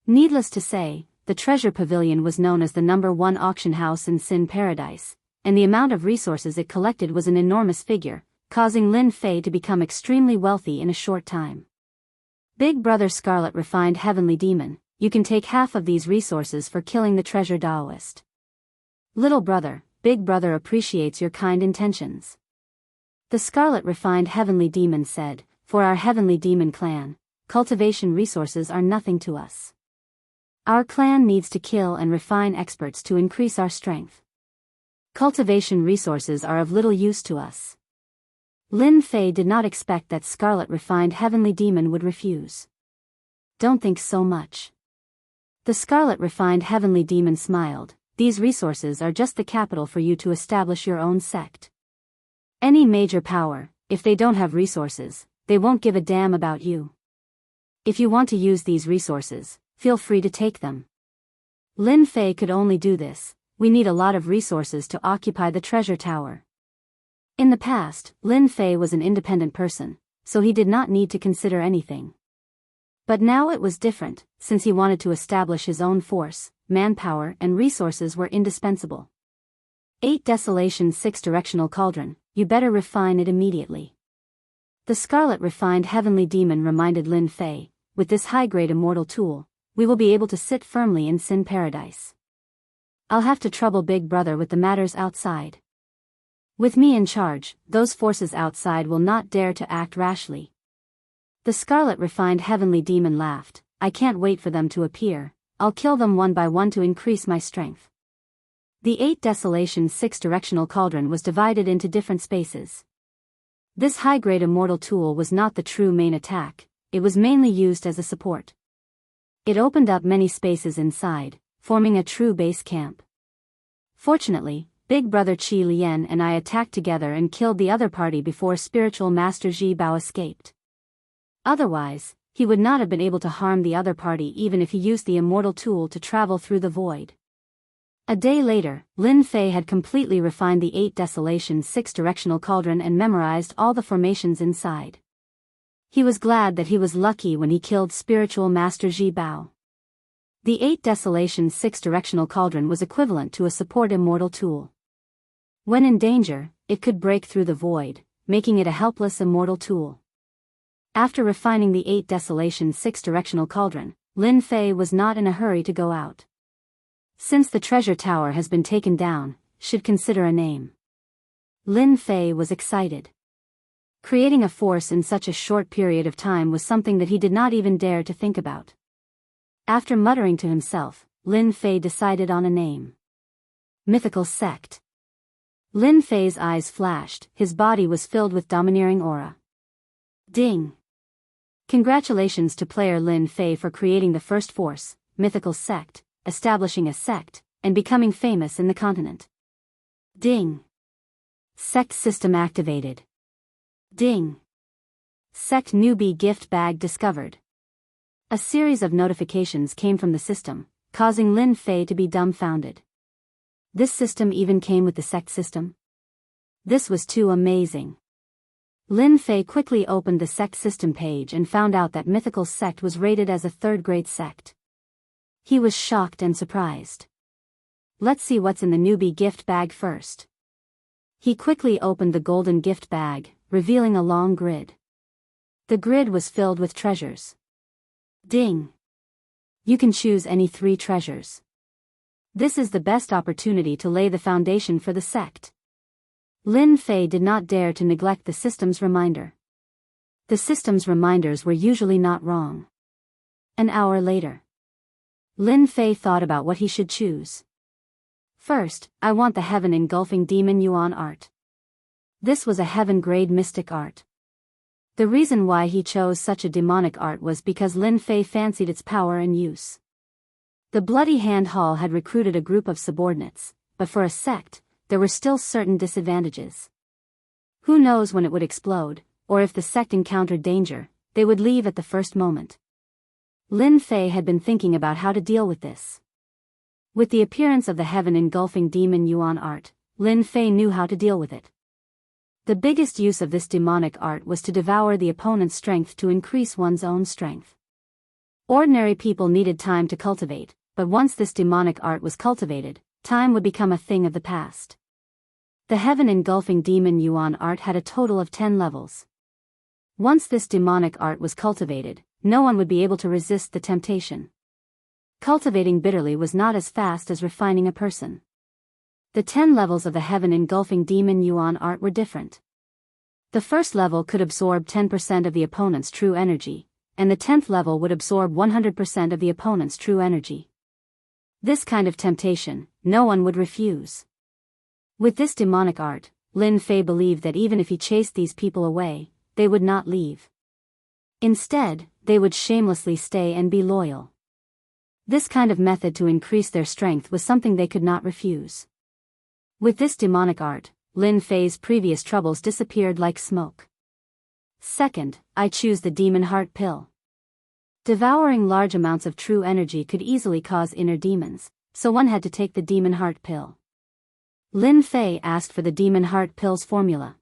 Needless to say, the treasure pavilion was known as the #1 auction house in Sin Paradise, and the amount of resources it collected was an enormous figure, causing Lin Fei to become extremely wealthy in a short time. Big Brother Scarlet Refined Heavenly Demon, you can take half of these resources for killing the treasure Taoist. Little brother, Big Brother appreciates your kind intentions. The Scarlet Refined Heavenly Demon said, for our Heavenly Demon clan, cultivation resources are nothing to us. Our clan needs to kill and refine experts to increase our strength. Cultivation resources are of little use to us. Lin Fei did not expect that Scarlet Refined Heavenly Demon would refuse. Don't think so much. The Scarlet Refined Heavenly Demon smiled. These resources are just the capital for you to establish your own sect. Any major power, if they don't have resources, they won't give a damn about you. If you want to use these resources, feel free to take them. Lin Fei could only do this. We need a lot of resources to occupy the treasure tower. In the past, Lin Fei was an independent person, so he did not need to consider anything. But now it was different, since he wanted to establish his own force, manpower and resources were indispensable. 8 Desolation 6 Directional Cauldron, you better refine it immediately. The Scarlet Refined Heavenly Demon reminded Lin Fei, with this high-grade immortal tool, we will be able to sit firmly in Sin Paradise. I'll have to trouble Big Brother with the matters outside. With me in charge, those forces outside will not dare to act rashly. The Scarlet Refined Heavenly Demon laughed, I can't wait for them to appear, I'll kill them one by one to increase my strength. The 8 Desolation 6 Directional Cauldron was divided into different spaces. This high-grade immortal tool was not the true main attack, it was mainly used as a support. It opened up many spaces inside, forming a true base camp. Fortunately, Big Brother Qi Lian and I attacked together and killed the other party before Spiritual Master Ji Bao escaped. Otherwise, he would not have been able to harm the other party even if he used the immortal tool to travel through the void. A day later, Lin Fei had completely refined the 8 Desolation 6 Directional Cauldron and memorized all the formations inside. He was glad that he was lucky when he killed Spiritual Master Ji Bao. The 8 Desolation 6 Directional Cauldron was equivalent to a support immortal tool. When in danger, it could break through the void, making it a helpless immortal tool. After refining the 8 Desolation 6 Directional Cauldron, Lin Fei was not in a hurry to go out. Since the treasure tower has been taken down, should consider a name. Lin Fei was excited. Creating a force in such a short period of time was something that he did not even dare to think about. After muttering to himself, Lin Fei decided on a name. Mythical Sect. Lin Fei's eyes flashed, his body was filled with domineering aura. Ding! Congratulations to player Lin Fei for creating the first force, Mythical Sect, establishing a sect, and becoming famous in the continent. Ding! Sect system activated. Ding! Sect newbie gift bag discovered. A series of notifications came from the system, causing Lin Fei to be dumbfounded. This system even came with the sect system? This was too amazing. Lin Fei quickly opened the sect system page and found out that Mythical Sect was rated as a 3rd-grade sect. He was shocked and surprised. Let's see what's in the newbie gift bag first. He quickly opened the golden gift bag, revealing a long grid. The grid was filled with treasures. Ding! You can choose any 3 treasures. This is the best opportunity to lay the foundation for the sect. Lin Fei did not dare to neglect the system's reminder. The system's reminders were usually not wrong. An hour later, Lin Fei thought about what he should choose. First, I want the Heaven Engulfing Demon Yuan art. This was a heaven-grade mystic art. The reason why he chose such a demonic art was because Lin Fei fancied its power and use. The Bloody Hand Hall had recruited a group of subordinates, but for a sect, there were still certain disadvantages. Who knows when it would explode, or if the sect encountered danger, they would leave at the first moment. Lin Fei had been thinking about how to deal with this. With the appearance of the Heaven Engulfing Demon Yuan art, Lin Fei knew how to deal with it. The biggest use of this demonic art was to devour the opponent's strength to increase one's own strength. Ordinary people needed time to cultivate, but once this demonic art was cultivated, time would become a thing of the past. The Heaven Engulfing Demon Yuan art had a total of 10 levels. Once this demonic art was cultivated, no one would be able to resist the temptation. Cultivating bitterly was not as fast as refining a person. The 10 levels of the Heaven Engulfing Demon Yuan art were different. The first level could absorb 10% of the opponent's true energy, and the 10th level would absorb 100% of the opponent's true energy. This kind of temptation, no one would refuse. With this demonic art, Lin Fei believed that even if he chased these people away, they would not leave. Instead, they would shamelessly stay and be loyal. This kind of method to increase their strength was something they could not refuse. With this demonic art, Lin Fei's previous troubles disappeared like smoke. Second, I choose the demon heart pill. Devouring large amounts of true energy could easily cause inner demons, so one had to take the demon heart pill. Lin Fei asked for the demon heart pill's formula.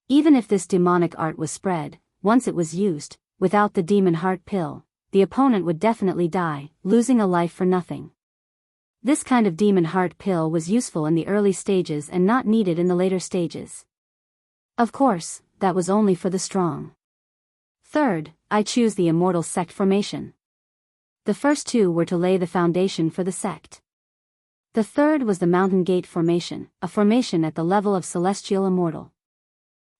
Even if this demonic art was spread, once it was used, without the demon heart pill, the opponent would definitely die, losing a life for nothing. This kind of demon heart pill was useful in the early stages and not needed in the later stages. Of course, that was only for the strong. Third, I choose the immortal sect formation. The first two were to lay the foundation for the sect. The third was the Mountain Gate formation, a formation at the level of celestial immortal.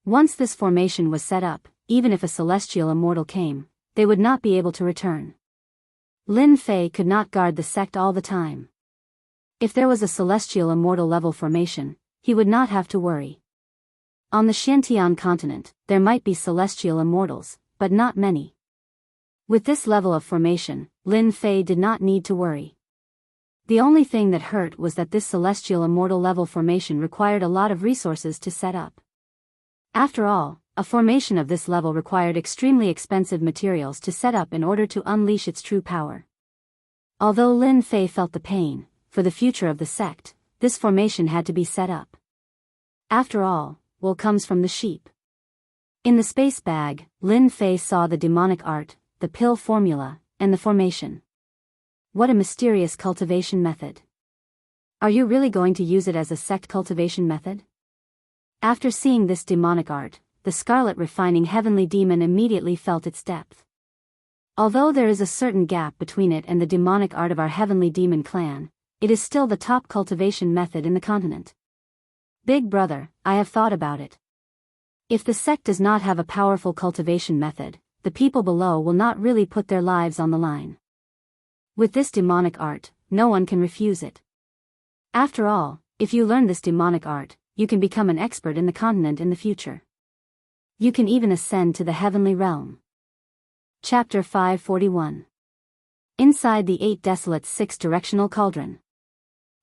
Once this formation was set up, even if a celestial immortal came, they would not be able to return. Lin Fei could not guard the sect all the time. If there was a celestial immortal level formation, he would not have to worry. On the Xiantian continent, there might be celestial immortals, but not many. With this level of formation, Lin Fei did not need to worry. The only thing that hurt was that this celestial immortal level formation required a lot of resources to set up. After all, a formation of this level required extremely expensive materials to set up in order to unleash its true power. Although Lin Fei felt the pain, for the future of the sect, this formation had to be set up. After all, wool comes from the sheep. In the space bag, Lin Fei saw the demonic art, the pill formula, and the formation. What a mysterious cultivation method. Are you really going to use it as a sect cultivation method? After seeing this demonic art, the scarlet refining heavenly demon immediately felt its depth. Although there is a certain gap between it and the demonic art of our heavenly demon clan, it is still the top cultivation method in the continent. Big brother, I have thought about it. If the sect does not have a powerful cultivation method, the people below will not really put their lives on the line. With this demonic art, no one can refuse it. After all, if you learn this demonic art, you can become an expert in the continent in the future. You can even ascend to the heavenly realm. Chapter 541. Inside the 8 desolate 6-directional cauldron.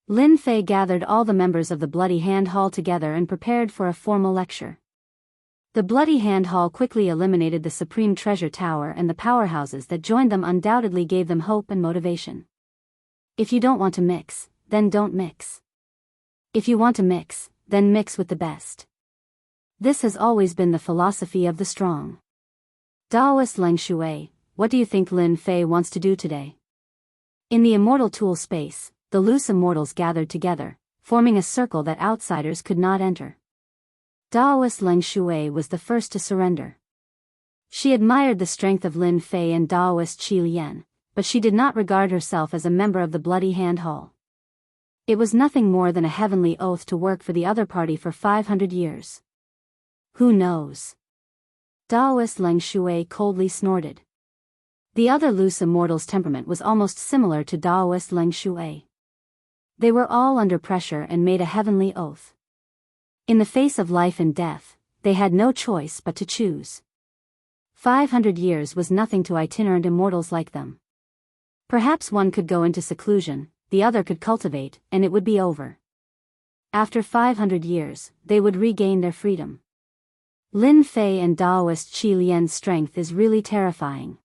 Lin Fei gathered all the members of the Bloody Hand Hall together and prepared for a formal lecture. The Bloody Hand Hall quickly eliminated the Supreme Treasure Tower, and the powerhouses that joined them undoubtedly gave them hope and motivation. If you don't want to mix, then don't mix. If you want to mix, then mix with the best. This has always been the philosophy of the strong. Daoist Leng Shui, what do you think Lin Fei wants to do today? In the immortal tool space, the loose immortals gathered together, forming a circle that outsiders could not enter. Daoist Leng Shui was the first to surrender. She admired the strength of Lin Fei and Daoist Qi Lian, but she did not regard herself as a member of the Bloody Hand Hall. It was nothing more than a heavenly oath to work for the other party for 500 years. Who knows? Daoist Leng Shui coldly snorted. The other loose immortal's temperament was almost similar to Daoist Leng Shui. They were all under pressure and made a heavenly oath. In the face of life and death, they had no choice but to choose. 500 years was nothing to itinerant immortals like them. Perhaps one could go into seclusion, the other could cultivate, and it would be over. After 500 years, they would regain their freedom. Lin Fei and Daoist Qi Lian's strength is really terrifying.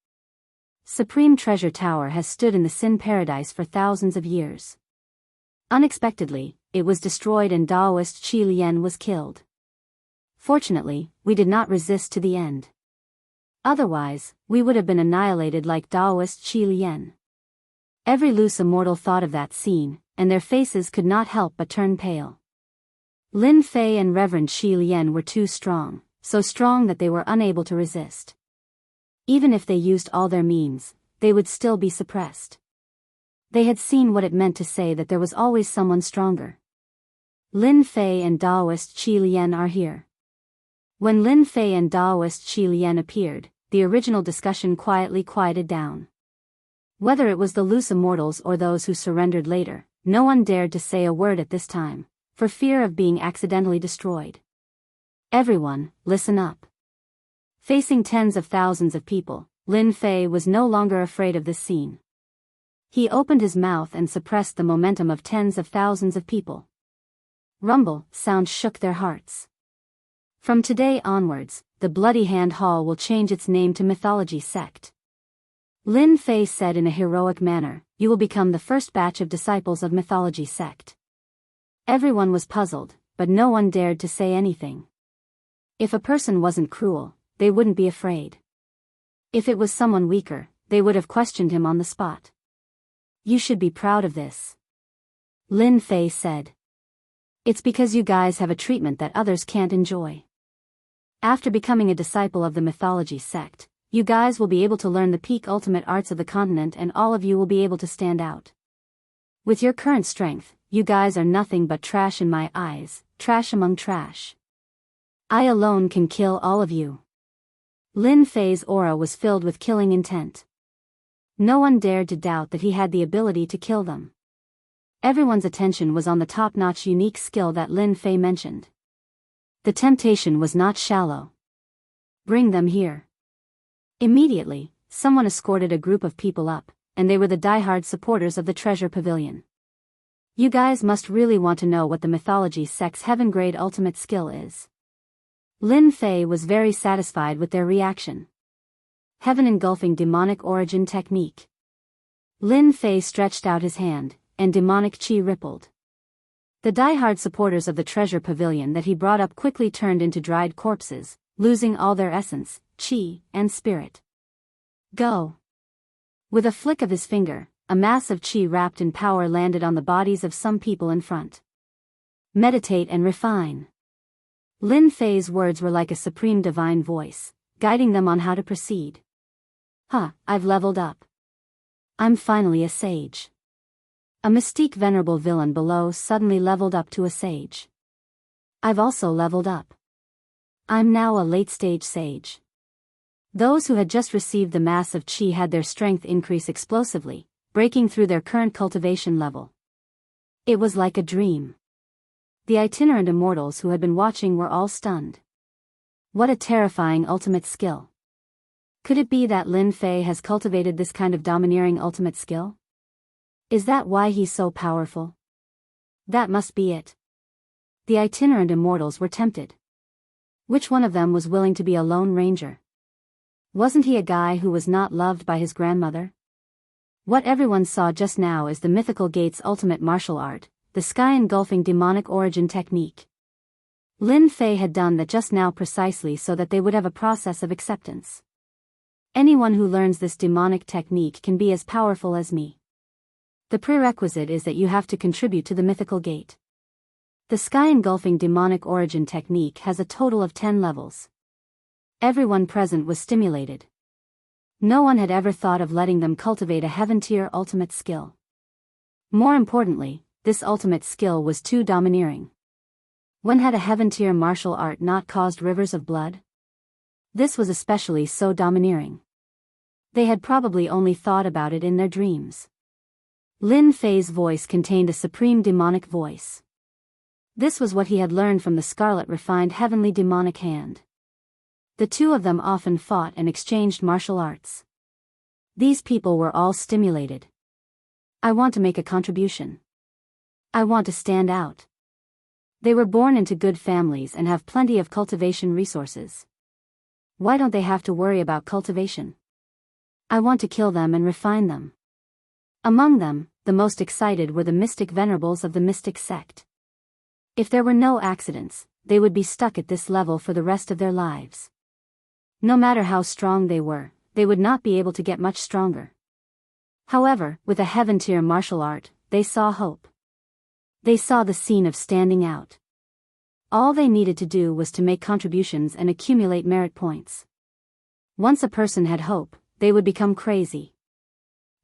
Supreme Treasure Tower has stood in the Sin Paradise for thousands of years. Unexpectedly, it was destroyed and Daoist Qi Lian was killed. Fortunately, we did not resist to the end. Otherwise, we would have been annihilated like Daoist Qi Lian. Every loose immortal thought of that scene, and their faces could not help but turn pale. Lin Fei and Reverend Qi Lian were too strong, so strong that they were unable to resist. Even if they used all their means, they would still be suppressed. They had seen what it meant to say that there was always someone stronger. Lin Fei and Daoist Qi Lian are here. When Lin Fei and Daoist Qi Lian appeared, the original discussion quietly quieted down. Whether it was the loose immortals or those who surrendered later, no one dared to say a word at this time, for fear of being accidentally destroyed. Everyone, listen up. Facing tens of thousands of people, Lin Fei was no longer afraid of this scene. He opened his mouth and suppressed the momentum of tens of thousands of people. Rumble sound shook their hearts. From today onwards, the Bloody Hand Hall will change its name to Mythology Sect. Lin Fei said in a heroic manner, you will become the first batch of disciples of Mythology Sect. Everyone was puzzled, but no one dared to say anything. If a person wasn't cruel, they wouldn't be afraid. If it was someone weaker, they would have questioned him on the spot. You should be proud of this. Lin Fei said. It's because you guys have a treatment that others can't enjoy. After becoming a disciple of the Mythology Sect, you guys will be able to learn the peak ultimate arts of the continent, and all of you will be able to stand out. With your current strength, you guys are nothing but trash in my eyes, trash among trash. I alone can kill all of you. Lin Fei's aura was filled with killing intent. No one dared to doubt that he had the ability to kill them. Everyone's attention was on the top-notch unique skill that Lin Fei mentioned. The temptation was not shallow. Bring them here. Immediately, someone escorted a group of people up, and they were the diehard supporters of the Treasure Pavilion. You guys must really want to know what the Mythology Sect's heaven-grade ultimate skill is. Lin Fei was very satisfied with their reaction. Heaven-engulfing demonic origin technique. Lin Fei stretched out his hand, and demonic qi rippled. The diehard supporters of the Treasure Pavilion that he brought up quickly turned into dried corpses, losing all their essence, qi, and spirit. Go! With a flick of his finger, a mass of qi wrapped in power landed on the bodies of some people in front. Meditate and refine. Lin Fei's words were like a supreme divine voice, guiding them on how to proceed. I've leveled up. I'm finally a sage. A mystique venerable villain below suddenly leveled up to a sage. I've also leveled up. I'm now a late-stage sage. Those who had just received the mass of qi had their strength increase explosively, breaking through their current cultivation level. It was like a dream. The itinerant immortals who had been watching were all stunned. What a terrifying ultimate skill. Could it be that Lin Fei has cultivated this kind of domineering ultimate skill? Is that why he's so powerful? That must be it. The itinerant immortals were tempted. Which one of them was willing to be a lone ranger? Wasn't he a guy who was not loved by his grandmother? What everyone saw just now is the mythical gate's ultimate martial art, the sky-engulfing demonic origin technique. Lin Fei had done that just now precisely so that they would have a process of acceptance. Anyone who learns this demonic technique can be as powerful as me. The prerequisite is that you have to contribute to the mythical gate. The sky-engulfing demonic origin technique has a total of 10 levels. Everyone present was stimulated. No one had ever thought of letting them cultivate a heaven-tier ultimate skill. More importantly, this ultimate skill was too domineering. When had a heaven-tier martial art not caused rivers of blood? This was especially so domineering. They had probably only thought about it in their dreams. Lin Fei's voice contained a supreme demonic voice. This was what he had learned from the scarlet refined heavenly demonic hand. The two of them often fought and exchanged martial arts. These people were all stimulated. I want to make a contribution. I want to stand out. They were born into good families and have plenty of cultivation resources. Why don't they have to worry about cultivation? I want to kill them and refine them. Among them, the most excited were the mystic venerables of the mystic sect. If there were no accidents, they would be stuck at this level for the rest of their lives. No matter how strong they were, they would not be able to get much stronger. However, with a heaven-tier martial art, they saw hope. They saw the scene of standing out. All they needed to do was to make contributions and accumulate merit points. Once a person had hope, they would become crazy.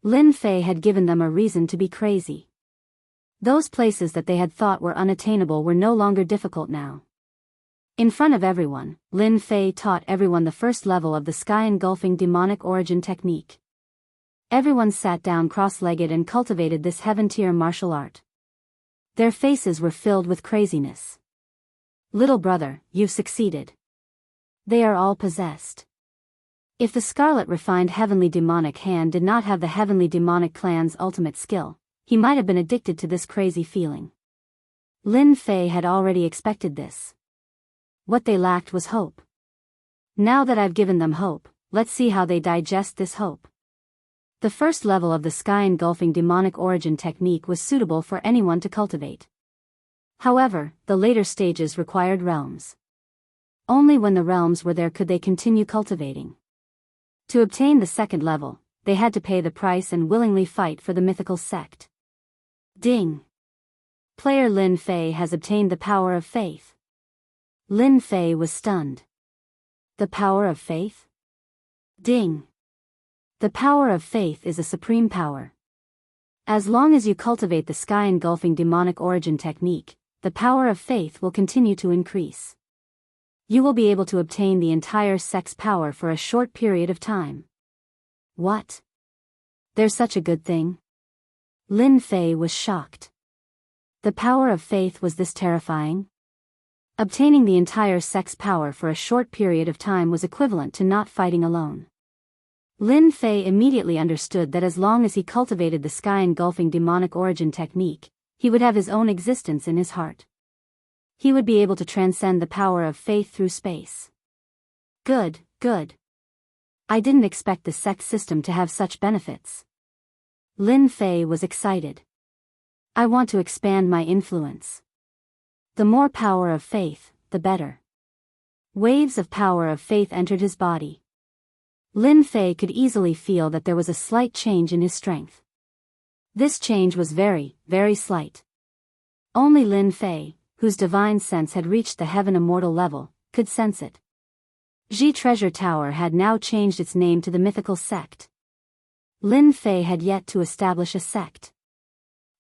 Lin Fei had given them a reason to be crazy. Those places that they had thought were unattainable were no longer difficult now. In front of everyone, Lin Fei taught everyone the first level of the sky-engulfing demonic origin technique. Everyone sat down cross-legged and cultivated this heaven-tier martial art. Their faces were filled with craziness. Little brother, you've succeeded. They are all possessed. If the scarlet refined heavenly demonic hand did not have the heavenly demonic clan's ultimate skill, he might have been addicted to this crazy feeling. Lin Fei had already expected this. What they lacked was hope. Now that I've given them hope, let's see how they digest this hope. The first level of the sky-engulfing demonic origin technique was suitable for anyone to cultivate. However, the later stages required realms. Only when the realms were there could they continue cultivating. To obtain the second level, they had to pay the price and willingly fight for the mythical sect. Ding! Player Lin Fei has obtained the power of faith. Lin Fei was stunned. The power of faith? Ding! The power of faith is a supreme power. As long as you cultivate the sky-engulfing demonic origin technique, the power of faith will continue to increase. You will be able to obtain the entire sect's power for a short period of time. What? There's such a good thing? Lin Fei was shocked. The power of faith was this terrifying? Obtaining the entire sect's power for a short period of time was equivalent to not fighting alone. Lin Fei immediately understood that as long as he cultivated the sky-engulfing demonic origin technique, he would have his own existence in his heart. He would be able to transcend the power of faith through space. Good, good. I didn't expect the sect system to have such benefits. Lin Fei was excited. I want to expand my influence. The more power of faith, the better. Waves of power of faith entered his body. Lin Fei could easily feel that there was a slight change in his strength. This change was very, very slight. Only Lin Fei, whose divine sense had reached the heaven immortal level, could sense it. Ji Treasure Tower had now changed its name to the mythical sect. Lin Fei had yet to establish a sect.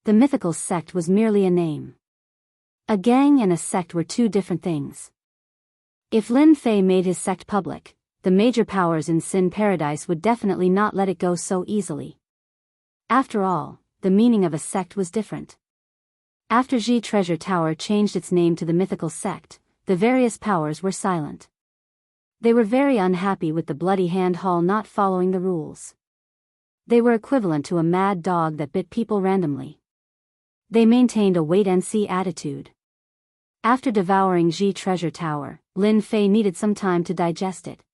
The mythical sect was merely a name. A gang and a sect were two different things. If Lin Fei made his sect public, the major powers in Sin Paradise would definitely not let it go so easily. After all, the meaning of a sect was different. After Ji Treasure Tower changed its name to the mythical sect, the various powers were silent. They were very unhappy with the Bloody Hand Hall not following the rules. They were equivalent to a mad dog that bit people randomly. They maintained a wait-and-see attitude. After devouring Ji Treasure Tower, Lin Fei needed some time to digest it.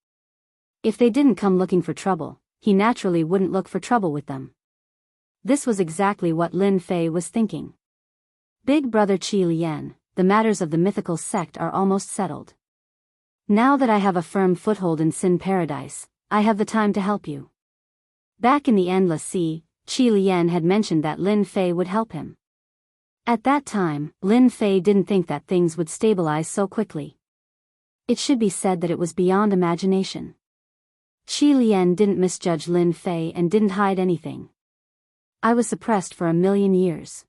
If they didn't come looking for trouble, he naturally wouldn't look for trouble with them. This was exactly what Lin Fei was thinking. Big Brother Qi Lian, the matters of the mythical sect are almost settled. Now that I have a firm foothold in Sin Paradise, I have the time to help you. Back in the Endless Sea, Qi Lian had mentioned that Lin Fei would help him. At that time, Lin Fei didn't think that things would stabilize so quickly. It should be said that it was beyond imagination. Qi Lian didn't misjudge Lin Fei and didn't hide anything. I was suppressed for 1,000,000 years.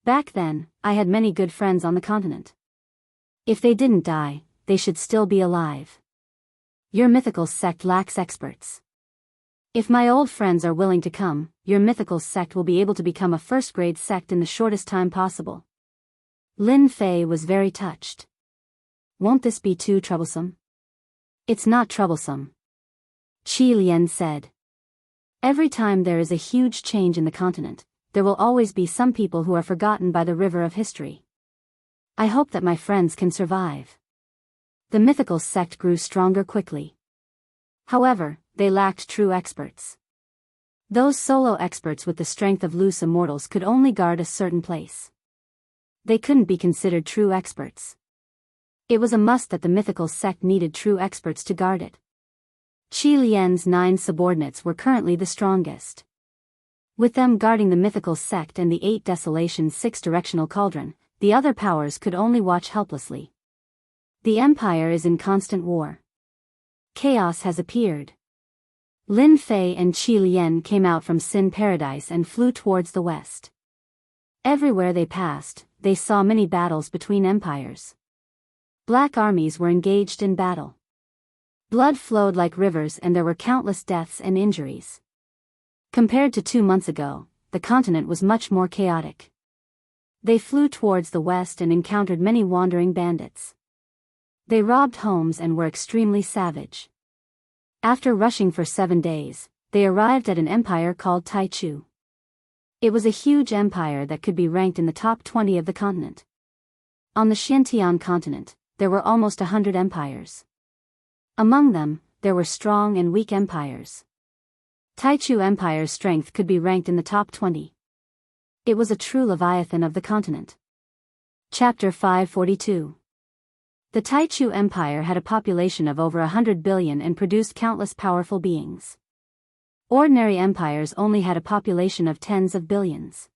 Back then, I had many good friends on the continent. If they didn't die, they should still be alive. Your mythical sect lacks experts. If my old friends are willing to come, your mythical sect will be able to become a first-grade sect in the shortest time possible. Lin Fei was very touched. Won't this be too troublesome? It's not troublesome, Qi Lian said. Every time there is a huge change in the continent, there will always be some people who are forgotten by the river of history. I hope that my friends can survive. The mythical sect grew stronger quickly. However, they lacked true experts. Those solo experts with the strength of loose immortals could only guard a certain place. They couldn't be considered true experts. It was a must that the mythical sect needed true experts to guard it. Qi Lian's 9 subordinates were currently the strongest. With them guarding the mythical sect and the 8 Desolation 6-directional cauldron, the other powers could only watch helplessly. The Empire is in constant war. Chaos has appeared. Lin Fei and Qi Lian came out from Sin Paradise and flew towards the west. Everywhere they passed, they saw many battles between empires. Black armies were engaged in battle. Blood flowed like rivers and there were countless deaths and injuries. Compared to 2 months ago, the continent was much more chaotic. They flew towards the west and encountered many wandering bandits. They robbed homes and were extremely savage. After rushing for 7 days, they arrived at an empire called Taichu. It was a huge empire that could be ranked in the top 20 of the continent. On the Xiantian continent, there were almost 100 empires. Among them, there were strong and weak empires. Taichu Empire's strength could be ranked in the top 20. It was a true Leviathan of the continent. Chapter 542. The Taichu Empire had a population of over 100 billion and produced countless powerful beings. Ordinary empires only had a population of tens of billions.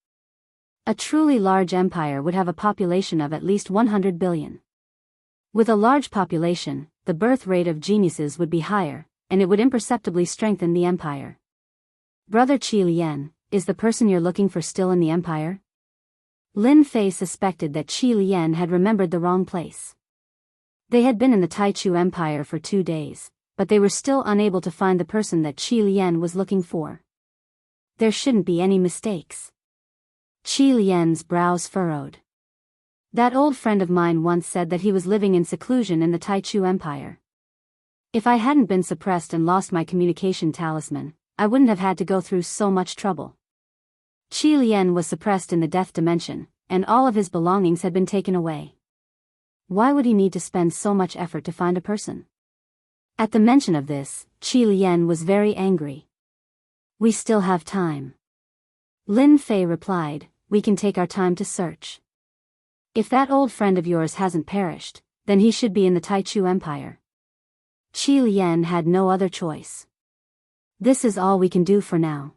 A truly large empire would have a population of at least 100 billion. With a large population, the birth rate of geniuses would be higher, and it would imperceptibly strengthen the empire. Brother Qi Lian, is the person you're looking for still in the empire? Lin Fei suspected that Qi Lian had remembered the wrong place. They had been in the Taichu Empire for 2 days, but they were still unable to find the person that Qi Lian was looking for. There shouldn't be any mistakes. Qi Lian's brows furrowed. That old friend of mine once said that he was living in seclusion in the Taichu Empire. If I hadn't been suppressed and lost my communication talisman, I wouldn't have had to go through so much trouble. Qi Lian was suppressed in the death dimension, and all of his belongings had been taken away. Why would he need to spend so much effort to find a person? At the mention of this, Qi Lian was very angry. We still have time. Lin Fei replied, we can take our time to search. If that old friend of yours hasn't perished, then he should be in the Taichu Empire. Qi Lian had no other choice. This is all we can do for now.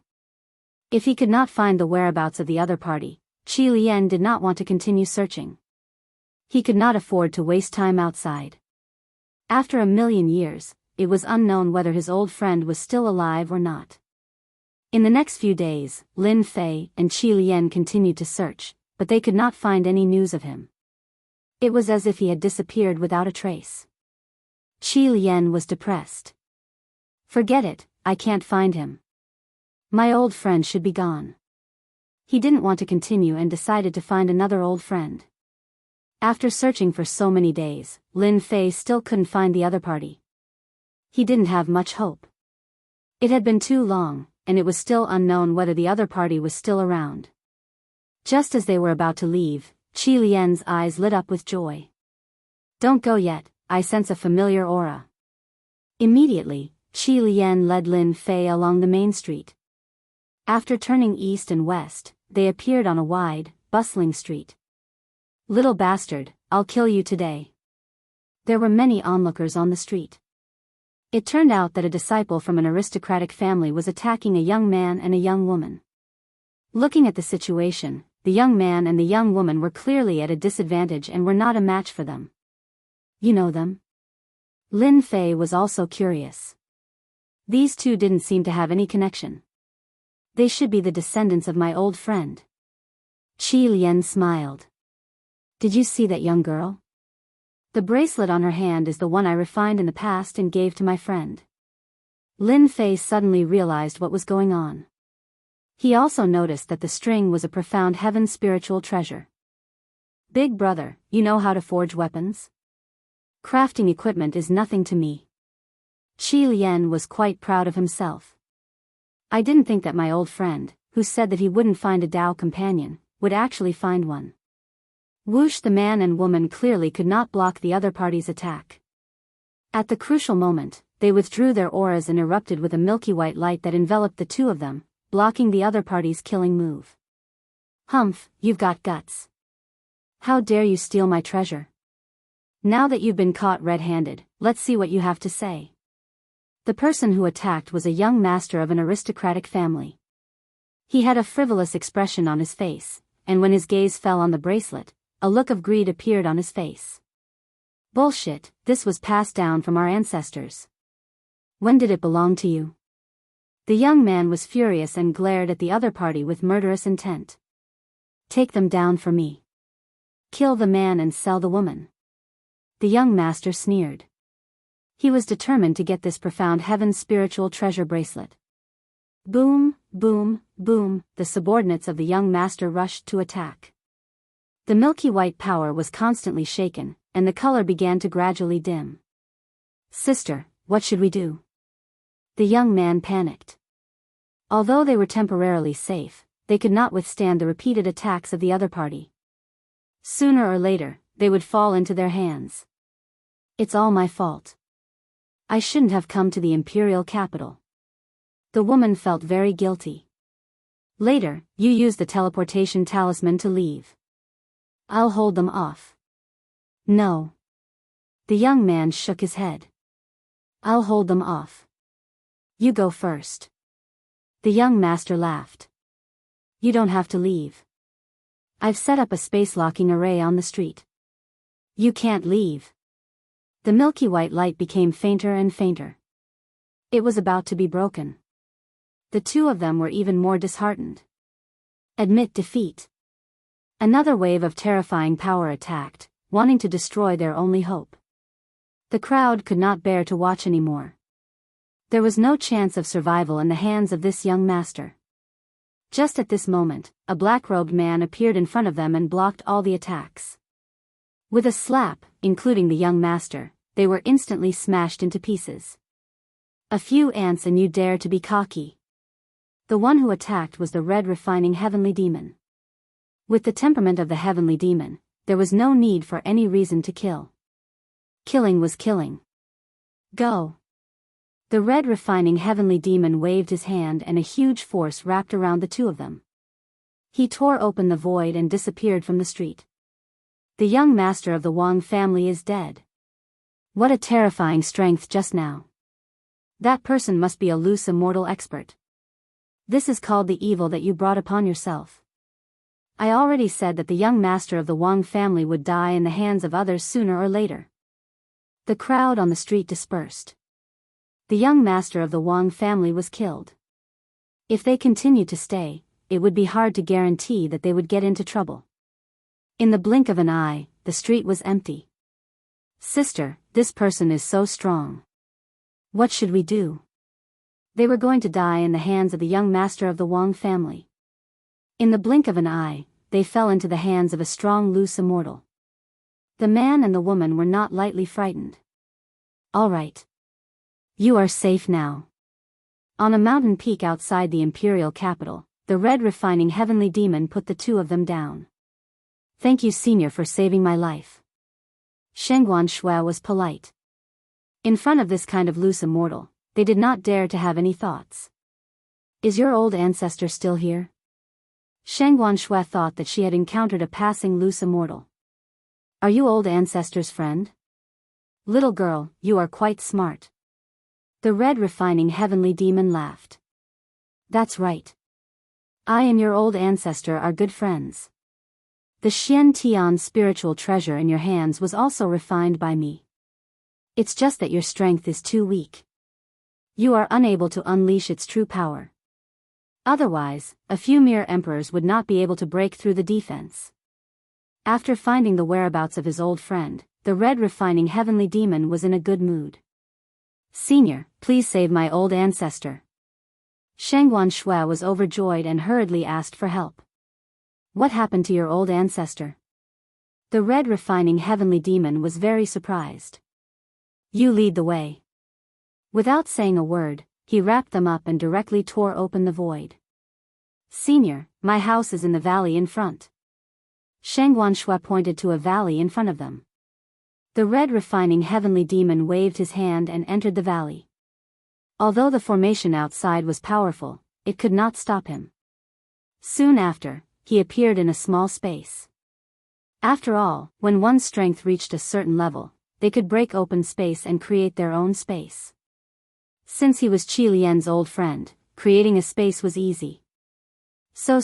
If he could not find the whereabouts of the other party, Qi Lian did not want to continue searching. He could not afford to waste time outside. After 1,000,000 years, it was unknown whether his old friend was still alive or not. In the next few days, Lin Fei and Qi Lian continued to search, but they could not find any news of him. It was as if he had disappeared without a trace. Qi Lian was depressed. Forget it, I can't find him. My old friend should be gone. He didn't want to continue and decided to find another old friend. After searching for so many days, Lin Fei still couldn't find the other party. He didn't have much hope. It had been too long, and it was still unknown whether the other party was still around. Just as they were about to leave, Qi Lian's eyes lit up with joy. Don't go yet, I sense a familiar aura. Immediately, Qi Lian led Lin Fei along the main street. After turning east and west, they appeared on a wide, bustling street. Little bastard, I'll kill you today. There were many onlookers on the street. It turned out that a disciple from an aristocratic family was attacking a young man and a young woman. Looking at the situation, the young man and the young woman were clearly at a disadvantage and were not a match for them. You know them? Lin Fei was also curious. These two didn't seem to have any connection. They should be the descendants of my old friend. Qi Lian smiled. Did you see that young girl? The bracelet on her hand is the one I refined in the past and gave to my friend. Lin Fei suddenly realized what was going on. He also noticed that the string was a profound heaven spiritual treasure. Big brother, you know how to forge weapons? Crafting equipment is nothing to me. Qi Lian was quite proud of himself. I didn't think that my old friend, who said that he wouldn't find a Tao companion, would actually find one. Whoosh! The man and woman clearly could not block the other party's attack. At the crucial moment, they withdrew their auras and erupted with a milky white light that enveloped the two of them, blocking the other party's killing move. Humph, you've got guts. How dare you steal my treasure? Now that you've been caught red-handed, let's see what you have to say. The person who attacked was a young master of an aristocratic family. He had a frivolous expression on his face, and when his gaze fell on the bracelet, a look of greed appeared on his face. Bullshit, this was passed down from our ancestors. When did it belong to you? The young man was furious and glared at the other party with murderous intent. Take them down for me. Kill the man and sell the woman. The young master sneered. He was determined to get this profound heaven spiritual treasure bracelet. Boom, boom, boom, the subordinates of the young master rushed to attack. The milky white power was constantly shaken, and the color began to gradually dim. Sister, what should we do? The young man panicked. Although they were temporarily safe, they could not withstand the repeated attacks of the other party. Sooner or later, they would fall into their hands. It's all my fault. I shouldn't have come to the imperial capital. The woman felt very guilty. Later, you use the teleportation talisman to leave. I'll hold them off. No. The young man shook his head. I'll hold them off. You go first. The young master laughed. You don't have to leave. I've set up a space-locking array on the street. You can't leave. The milky white light became fainter and fainter. It was about to be broken. The two of them were even more disheartened. Admit defeat. Another wave of terrifying power attacked, wanting to destroy their only hope. The crowd could not bear to watch anymore. There was no chance of survival in the hands of this young master. Just at this moment, a black-robed man appeared in front of them and blocked all the attacks. With a slap, including the young master, they were instantly smashed into pieces. A few ants and you dare to be cocky. The one who attacked was the red refining heavenly demon. With the temperament of the heavenly demon, there was no need for any reason to kill. Killing was killing. Go. The red refining heavenly demon waved his hand and a huge force wrapped around the two of them. He tore open the void and disappeared from the street. The young master of the Wang family is dead. What a terrifying strength just now. That person must be a loose immortal expert. This is called the evil that you brought upon yourself. I already said that the young master of the Wang family would die in the hands of others sooner or later. The crowd on the street dispersed. The young master of the Wang family was killed. If they continued to stay, it would be hard to guarantee that they would get into trouble. In the blink of an eye, the street was empty. Sister, this person is so strong. What should we do? They were going to die in the hands of the young master of the Wang family. In the blink of an eye, they fell into the hands of a strong loose immortal. The man and the woman were not lightly frightened. All right. You are safe now. On a mountain peak outside the imperial capital, the red refining heavenly demon put the two of them down. Thank you, senior, for saving my life. Shengguan Shui was polite. In front of this kind of loose immortal, they did not dare to have any thoughts. Is your old ancestor still here? Shengguan Shui thought that she had encountered a passing loose immortal. Are you old ancestor's friend? Little girl, you are quite smart. The red refining heavenly demon laughed. That's right. I and your old ancestor are good friends. The Xian Tian spiritual treasure in your hands was also refined by me. It's just that your strength is too weak. You are unable to unleash its true power. Otherwise, a few mere emperors would not be able to break through the defense. After finding the whereabouts of his old friend, the red refining heavenly demon was in a good mood. Senior, please save my old ancestor. Shengguan Shui was overjoyed and hurriedly asked for help. What happened to your old ancestor? The red refining heavenly demon was very surprised. You lead the way. Without saying a word, he wrapped them up and directly tore open the void. Senior, my house is in the valley in front. Shengguan Shui pointed to a valley in front of them. The red refining heavenly demon waved his hand and entered the valley. Although the formation outside was powerful, it could not stop him. Soon after, he appeared in a small space. After all, when one's strength reached a certain level, they could break open space and create their own space. Since he was Qi Lian's old friend, creating a space was easy. So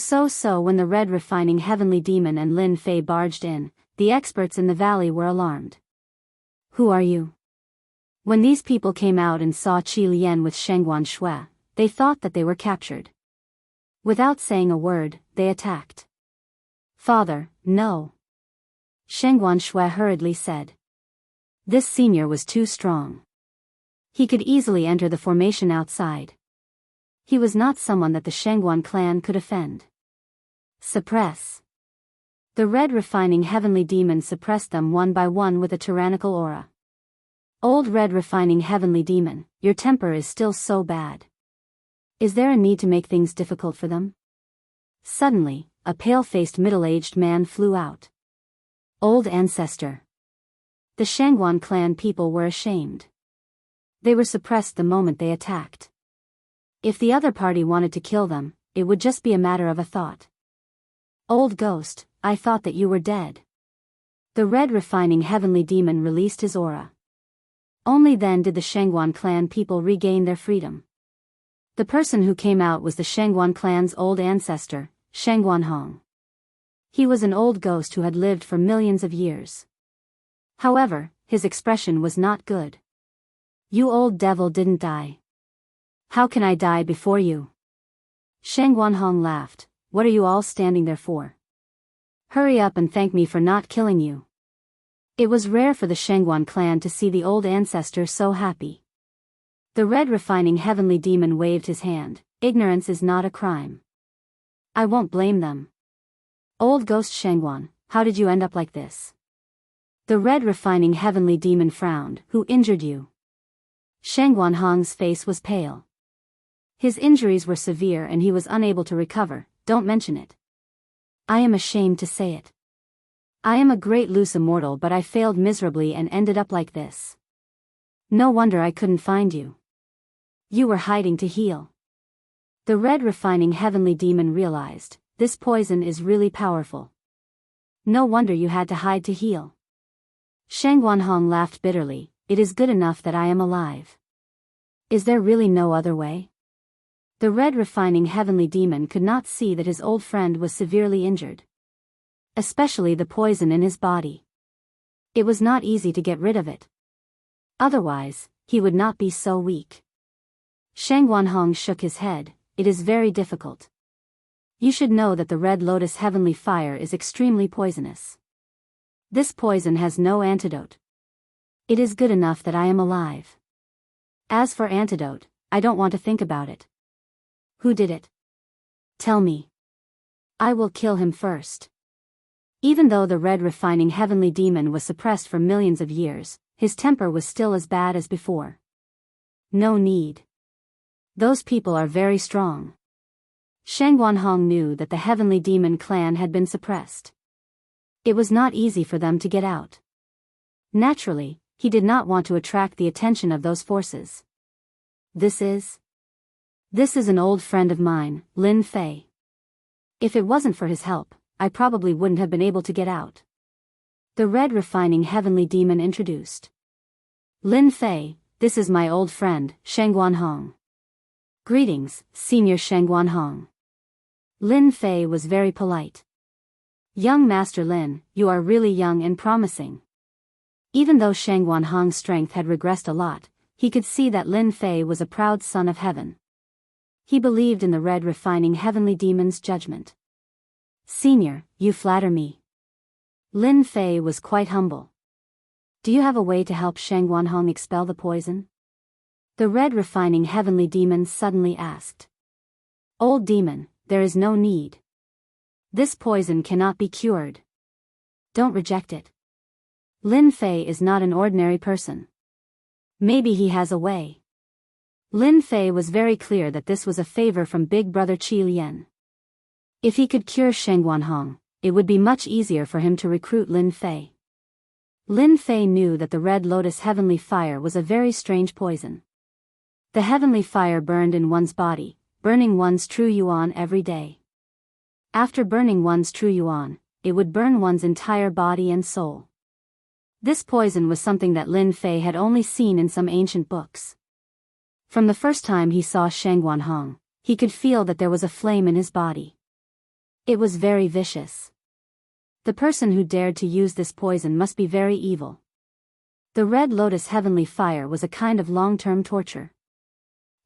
when the red refining heavenly demon and Lin Fei barged in, the experts in the valley were alarmed. Who are you? When these people came out and saw Qi Lian with Shengguan Shui, they thought that they were captured. Without saying a word, they attacked. Father, no. Shengguan Shui hurriedly said. This senior was too strong. He could easily enter the formation outside. He was not someone that the Shengguan clan could offend. Suppress. The red refining heavenly demon suppressed them one by one with a tyrannical aura. Old red refining heavenly demon, your temper is still so bad. Is there a need to make things difficult for them? Suddenly, a pale-faced middle-aged man flew out. Old ancestor. The Shangguan clan people were ashamed. They were suppressed the moment they attacked. If the other party wanted to kill them, it would just be a matter of a thought. Old ghost, I thought that you were dead. The red refining heavenly demon released his aura. Only then did the Shangguan clan people regain their freedom. The person who came out was the Shangguan clan's old ancestor, Shangguan Hong. He was an old ghost who had lived for millions of years. However, his expression was not good. You old devil didn't die. How can I die before you? Shangguan Hong laughed. What are you all standing there for? Hurry up and thank me for not killing you. It was rare for the Shangguan clan to see the old ancestor so happy. The red refining heavenly demon waved his hand. Ignorance is not a crime. I won't blame them. Old ghost Shangguan, how did you end up like this? The red refining heavenly demon frowned. Who injured you? Shangguan Hong's face was pale. His injuries were severe and he was unable to recover. Don't mention it. I am ashamed to say it. I am a great loose immortal, but I failed miserably and ended up like this. No wonder I couldn't find you. You were hiding to heal. The red refining heavenly demon realized, this poison is really powerful. No wonder you had to hide to heal. Shangguan Hong laughed bitterly. It is good enough that I am alive. Is there really no other way? The red refining heavenly demon could not see that his old friend was severely injured. Especially the poison in his body. It was not easy to get rid of it. Otherwise, he would not be so weak. Shangguan Hong shook his head. It is very difficult. You should know that the red lotus heavenly fire is extremely poisonous. This poison has no antidote. It is good enough that I am alive. As for antidote, I don't want to think about it. Who did it? Tell me. I will kill him first. Even though the red refining heavenly demon was suppressed for millions of years, his temper was still as bad as before. No need. Those people are very strong. Shangguan Hong knew that the heavenly demon clan had been suppressed. It was not easy for them to get out. Naturally, he did not want to attract the attention of those forces. This is an old friend of mine, Lin Fei. If it wasn't for his help, I probably wouldn't have been able to get out. The red refining heavenly demon introduced. Lin Fei, this is my old friend, Shangguan Hong. Greetings, Senior Shangguan Hong. Lin Fei was very polite. Young Master Lin, you are really young and promising. Even though Shangguan Hong's strength had regressed a lot, he could see that Lin Fei was a proud son of heaven. He believed in the red refining heavenly demon's judgment. Senior, you flatter me. Lin Fei was quite humble. Do you have a way to help Shangguan Hong expel the poison? The red refining heavenly demon suddenly asked. Old demon, there is no need. This poison cannot be cured. Don't reject it. Lin Fei is not an ordinary person. Maybe he has a way. Lin Fei was very clear that this was a favor from Big Brother Qi Lian. If he could cure Shangguan Hong, it would be much easier for him to recruit Lin Fei. Lin Fei knew that the red lotus heavenly fire was a very strange poison. The heavenly fire burned in one's body, burning one's true yuan every day. After burning one's true yuan, it would burn one's entire body and soul. This poison was something that Lin Fei had only seen in some ancient books. From the first time he saw Shangguan Hong, he could feel that there was a flame in his body. It was very vicious. The person who dared to use this poison must be very evil. The red lotus heavenly fire was a kind of long-term torture.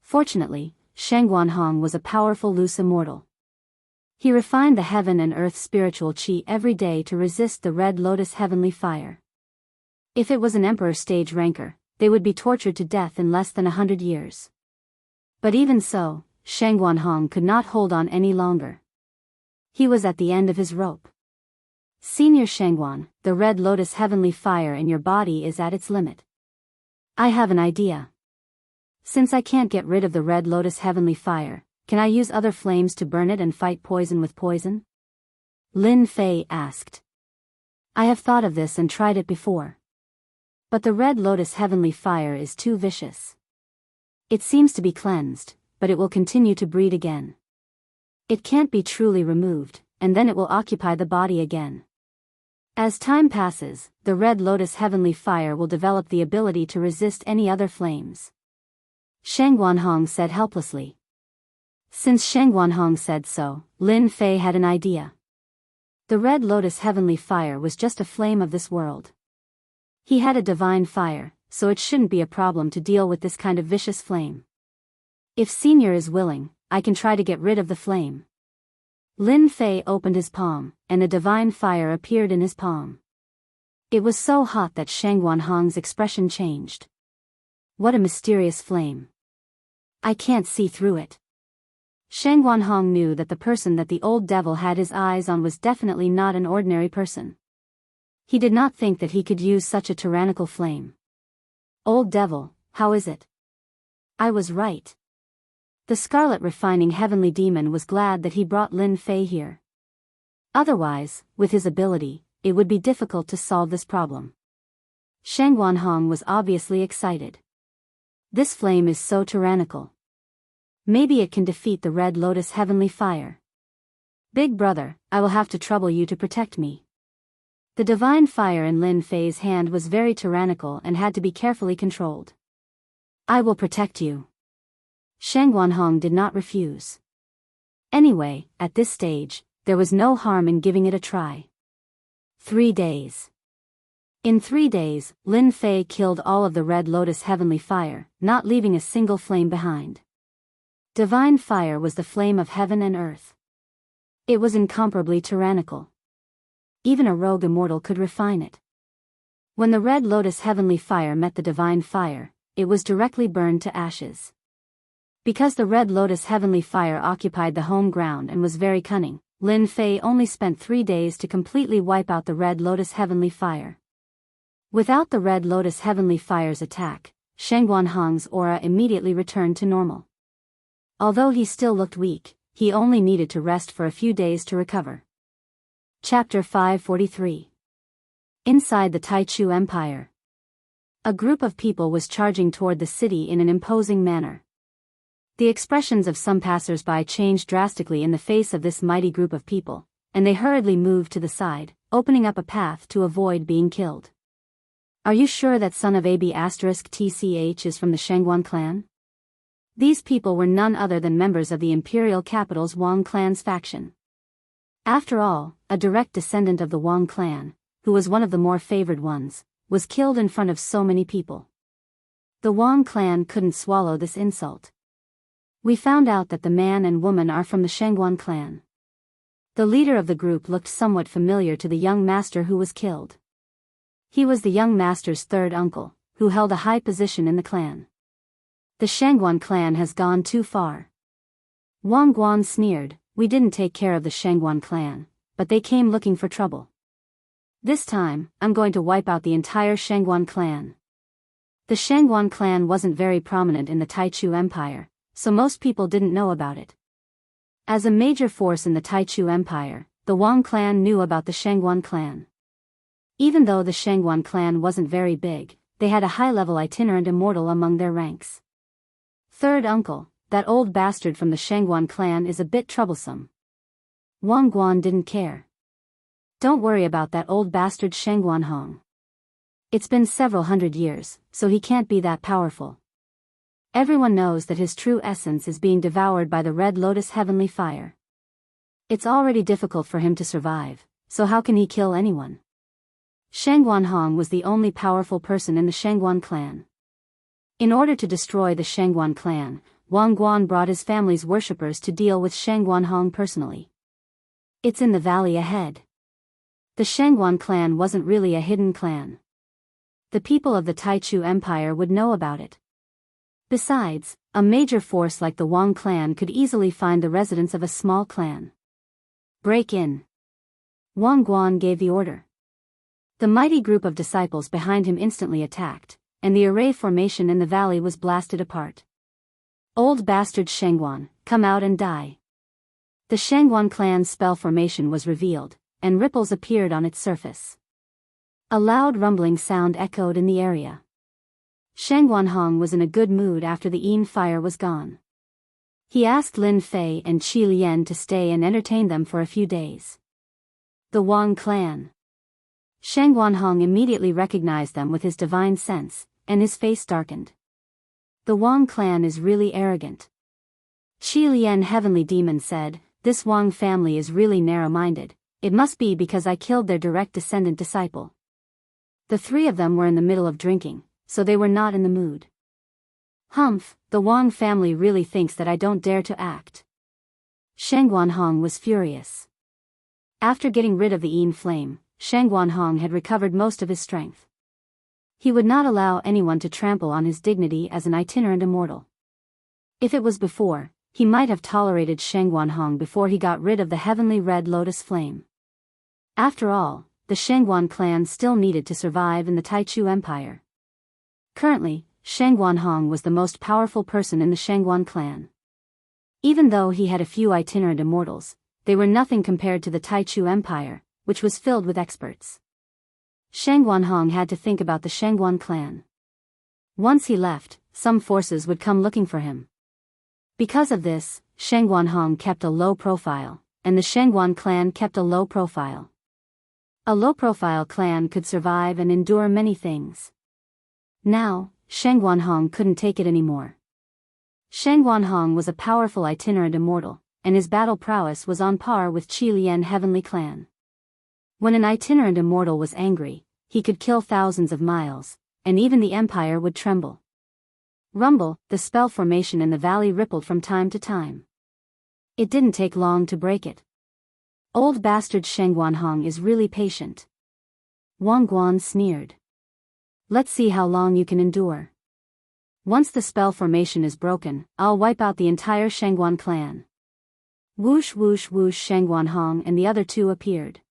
Fortunately, Shangguan Hong was a powerful loose immortal. He refined the heaven and earth spiritual qi every day to resist the red lotus heavenly fire. If it was an emperor stage ranker, they would be tortured to death in less than 100 years. But even so, Shangguan Hong could not hold on any longer. He was at the end of his rope. Senior Shangguan, the red lotus heavenly fire in your body is at its limit. I have an idea. Since I can't get rid of the red lotus heavenly fire, can I use other flames to burn it and fight poison with poison? Lin Fei asked. I have thought of this and tried it before. But the red lotus heavenly fire is too vicious. It seems to be cleansed, but it will continue to breed again. It can't be truly removed, and then it will occupy the body again. As time passes, the red lotus heavenly fire will develop the ability to resist any other flames. Shang Guanhong said helplessly. Since Shang Guanhong said so, Lin Fei had an idea. The red lotus heavenly fire was just a flame of this world. He had a divine fire, so it shouldn't be a problem to deal with this kind of vicious flame. If Senior is willing, I can try to get rid of the flame. Lin Fei opened his palm, and a divine fire appeared in his palm. It was so hot that Shang Guanhong's expression changed. What a mysterious flame. I can't see through it. Shang Guanhong knew that the person that the old devil had his eyes on was definitely not an ordinary person. He did not think that he could use such a tyrannical flame. Old devil, how is it? I was right. The scarlet refining heavenly demon was glad that he brought Lin Fei here. Otherwise, with his ability, it would be difficult to solve this problem. Shang Guanhong was obviously excited. This flame is so tyrannical. Maybe it can defeat the red lotus heavenly fire. Big brother, I will have to trouble you to protect me. The divine fire in Lin Fei's hand was very tyrannical and had to be carefully controlled. I will protect you. Shang Guanhong did not refuse. Anyway, at this stage, there was no harm in giving it a try. 3 days. In 3 days, Lin Fei killed all of the red lotus heavenly fire, not leaving a single flame behind. Divine fire was the flame of heaven and earth. It was incomparably tyrannical. Even a rogue immortal could refine it. When the red lotus heavenly fire met the divine fire, it was directly burned to ashes. Because the red lotus heavenly fire occupied the home ground and was very cunning, Lin Fei only spent 3 days to completely wipe out the red lotus heavenly fire. Without the red lotus heavenly fire's attack, Shang Guanhong's aura immediately returned to normal. Although he still looked weak, he only needed to rest for a few days to recover. Chapter 543. Inside the Taichu Empire. A group of people was charging toward the city in an imposing manner. The expressions of some passers-by changed drastically in the face of this mighty group of people, and they hurriedly moved to the side, opening up a path to avoid being killed. Are you sure that son of AB*TCH is from the Shangguan clan? These people were none other than members of the imperial capital's Wang clan's faction. After all, a direct descendant of the Wang clan, who was one of the more favored ones, was killed in front of so many people. The Wang clan couldn't swallow this insult. We found out that the man and woman are from the Shangguan clan. The leader of the group looked somewhat familiar to the young master who was killed. He was the young master's third uncle, who held a high position in the clan. The Shangguan clan has gone too far. Wang Guan sneered. We didn't take care of the Shangguan clan, but they came looking for trouble. This time, I'm going to wipe out the entire Shangguan clan. The Shangguan clan wasn't very prominent in the Taichu Empire, so most people didn't know about it. As a major force in the Taichu Empire, the Wang clan knew about the Shangguan clan. Even though the Shangguan clan wasn't very big, they had a high-level itinerant immortal among their ranks. Third uncle, that old bastard from the Shangguan clan is a bit troublesome. Wang Guan didn't care. Don't worry about that old bastard Shang Guanhong. It's been several hundred years, so he can't be that powerful. Everyone knows that his true essence is being devoured by the red lotus heavenly fire. It's already difficult for him to survive, so how can he kill anyone? Shang Guanhong was the only powerful person in the Shangguan clan. In order to destroy the Shangguan clan, Wang Guan brought his family's worshippers to deal with Shang Guanhong personally. It's in the valley ahead. The Shangguan clan wasn't really a hidden clan. The people of the Taichu Empire would know about it. Besides, a major force like the Wang clan could easily find the residents of a small clan. Break in. Wang Guan gave the order. The mighty group of disciples behind him instantly attacked, and the array formation in the valley was blasted apart. Old bastard Shangguan, come out and die. The Shangguan clan's spell formation was revealed, and ripples appeared on its surface. A loud rumbling sound echoed in the area. Shang Wanhong was in a good mood after the Yin fire was gone. He asked Lin Fei and Qi Lian to stay and entertain them for a few days. The Wang clan. Shang Wanhong immediately recognized them with his divine sense, and his face darkened. The Wang clan is really arrogant. Qi Lian, heavenly demon, said, "This Wang family is really narrow-minded. It must be because I killed their direct descendant disciple." The three of them were in the middle of drinking, so they were not in the mood. "Humph, the Wang family really thinks that I don't dare to act." Shang Wanhong was furious. After getting rid of the Yin flame, Shang Wanhong had recovered most of his strength. He would not allow anyone to trample on his dignity as an itinerant immortal. If it was before, he might have tolerated Shang Wanhong before he got rid of the heavenly red lotus flame. After all, the Shangguan clan still needed to survive in the Taichu Empire. Currently, Shang Wanhong was the most powerful person in the Shangguan clan. Even though he had a few itinerant immortals, they were nothing compared to the Taichu Empire, which was filled with experts. Shang Wanhong had to think about the Shangguan clan. Once he left, some forces would come looking for him. Because of this, Shang Wanhong kept a low profile, and the Shangguan clan kept a low profile. A low-profile clan could survive and endure many things. Now, Shang Wanhong couldn't take it anymore. Shang Wanhong was a powerful itinerant immortal, and his battle prowess was on par with Qi Lian heavenly clan. When an itinerant immortal was angry, he could kill thousands of miles, and even the empire would tremble. Rumble, the spell formation in the valley rippled from time to time. It didn't take long to break it. Old bastard Shang Wanhong is really patient. Wang Guan sneered. Let's see how long you can endure. Once the spell formation is broken, I'll wipe out the entire Shangguan clan. Whoosh whoosh whoosh, Shang Wanhong and the other two appeared.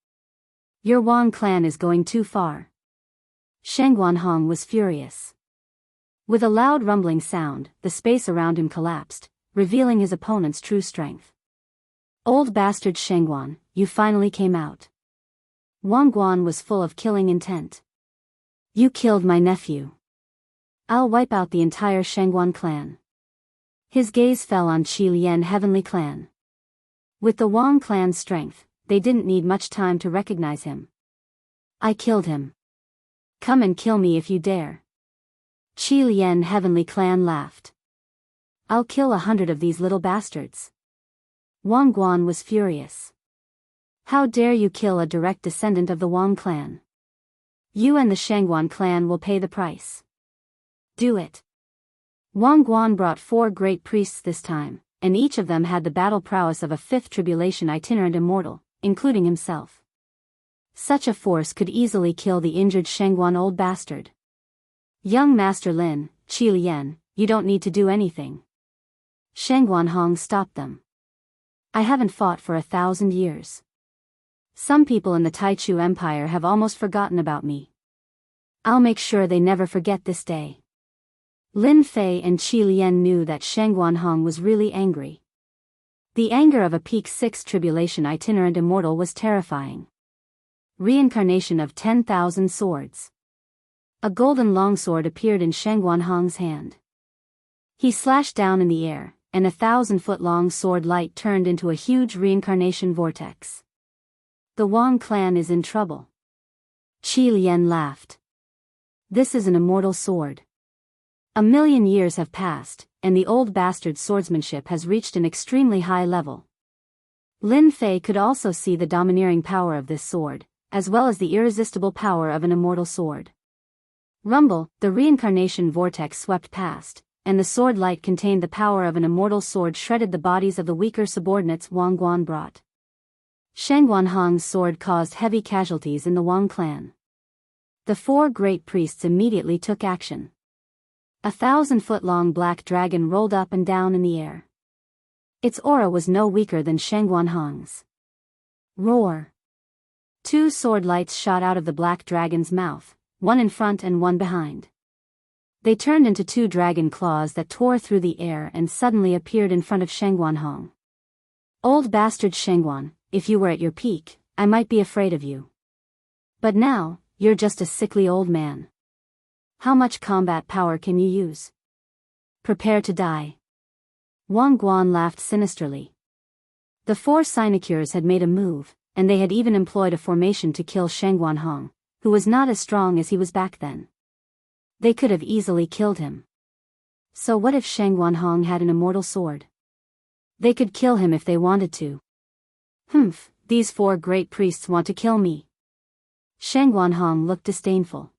Your Wang clan is going too far. Shang Wanhong was furious. With a loud rumbling sound, the space around him collapsed, revealing his opponent's true strength. Old bastard Shangguan, you finally came out. Wang Guan was full of killing intent. You killed my nephew. I'll wipe out the entire Shangguan clan. His gaze fell on Qi Lian heavenly clan. With the Wang clan's strength, they didn't need much time to recognize him. I killed him. Come and kill me if you dare. Qi Lian heavenly clan laughed. I'll kill 100 of these little bastards. Wang Guan was furious. How dare you kill a direct descendant of the Wang clan? You and the Shangguan clan will pay the price. Do it. Wang Guan brought 4 great priests this time, and each of them had the battle prowess of a 5th tribulation itinerant immortal, including himself. Such a force could easily kill the injured Shangguan old bastard. Young Master Lin, Qi Lian, you don't need to do anything. Shang Wanhong stopped them. I haven't fought for 1,000 years. Some people in the Taichu Empire have almost forgotten about me. I'll make sure they never forget this day. Lin Fei and Qi Lian knew that Shang Wanhong was really angry. The anger of a peak 6 tribulation itinerant immortal was terrifying. Reincarnation of 10,000 swords. A golden longsword appeared in Shang Wanhong's hand. He slashed down in the air, and a 1,000-foot-long sword light turned into a huge reincarnation vortex. The Wang clan is in trouble. Qi Lian laughed. This is an immortal sword. 1,000,000 years have passed, and the old bastard's swordsmanship has reached an extremely high level. Lin Fei could also see the domineering power of this sword, as well as the irresistible power of an immortal sword. Rumble, the reincarnation vortex swept past, and the sword light contained the power of an immortal sword shredded the bodies of the weaker subordinates Wang Guan brought. Shang Wanhong's sword caused heavy casualties in the Wang clan. The 4 great priests immediately took action. A 1,000-foot-long black dragon rolled up and down in the air. Its aura was no weaker than Shang Wanhong's. Roar! 2 sword lights shot out of the black dragon's mouth, one in front and one behind. They turned into 2 dragon claws that tore through the air and suddenly appeared in front of Shang Wanhong. Old bastard Shangguan, if you were at your peak, I might be afraid of you. But now, you're just a sickly old man. How much combat power can you use? Prepare to die. Wang Guan laughed sinisterly. The 4 sinecures had made a move, and they had even employed a formation to kill Shang Guanhong, who was not as strong as he was back then. They could have easily killed him. So what if Shang Guanhong had an immortal sword? They could kill him if they wanted to. Humph, these 4 great priests want to kill me. Shang Guanhong looked disdainful.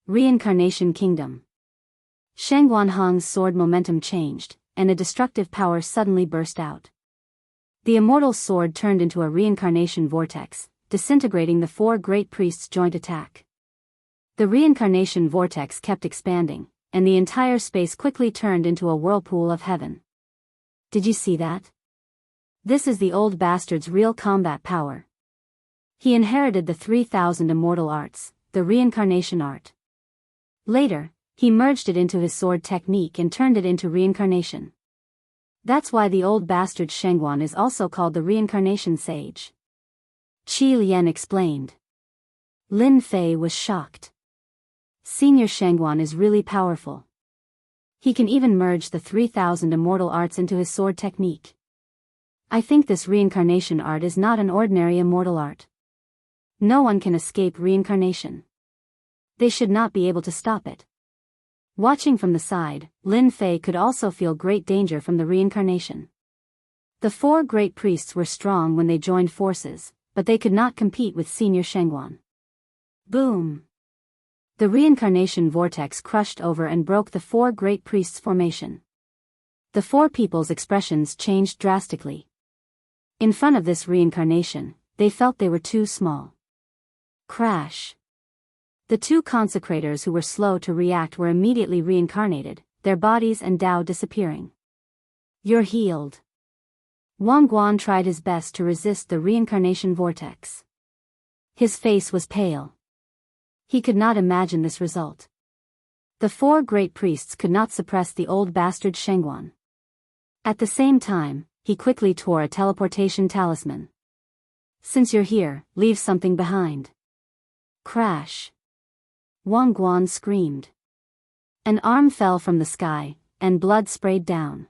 Reincarnation Kingdom. Shang Guanhong's sword momentum changed, and a destructive power suddenly burst out. The immortal sword turned into a reincarnation vortex, disintegrating the 4 great priests' joint attack. The reincarnation vortex kept expanding, and the entire space quickly turned into a whirlpool of heaven. Did you see that? This is the old bastard's real combat power. He inherited the 3,000 immortal arts, the reincarnation art. Later, he merged it into his sword technique and turned it into reincarnation. That's why the old bastard Shengguan is also called the reincarnation sage. Qi Lian explained. Lin Fei was shocked. Senior Shengguan is really powerful. He can even merge the 3,000 immortal arts into his sword technique. I think this reincarnation art is not an ordinary immortal art. No one can escape reincarnation. They should not be able to stop it. Watching from the side, Lin Fei could also feel great danger from the reincarnation. The 4 great priests were strong when they joined forces, but they could not compete with Senior Shengguan. Boom! The reincarnation vortex crushed over and broke the 4 great priests' formation. The 4 people's expressions changed drastically. In front of this reincarnation, they felt they were too small. Crash! The 2 consecrators who were slow to react were immediately reincarnated, their bodies and Dao disappearing. You're healed. Wang Guan tried his best to resist the reincarnation vortex. His face was pale. He could not imagine this result. The 4 great priests could not suppress the old bastard Shengguan. At the same time, he quickly tore a teleportation talisman. Since you're here, leave something behind. Crash! Wang Guan screamed. An arm fell from the sky, and blood sprayed down.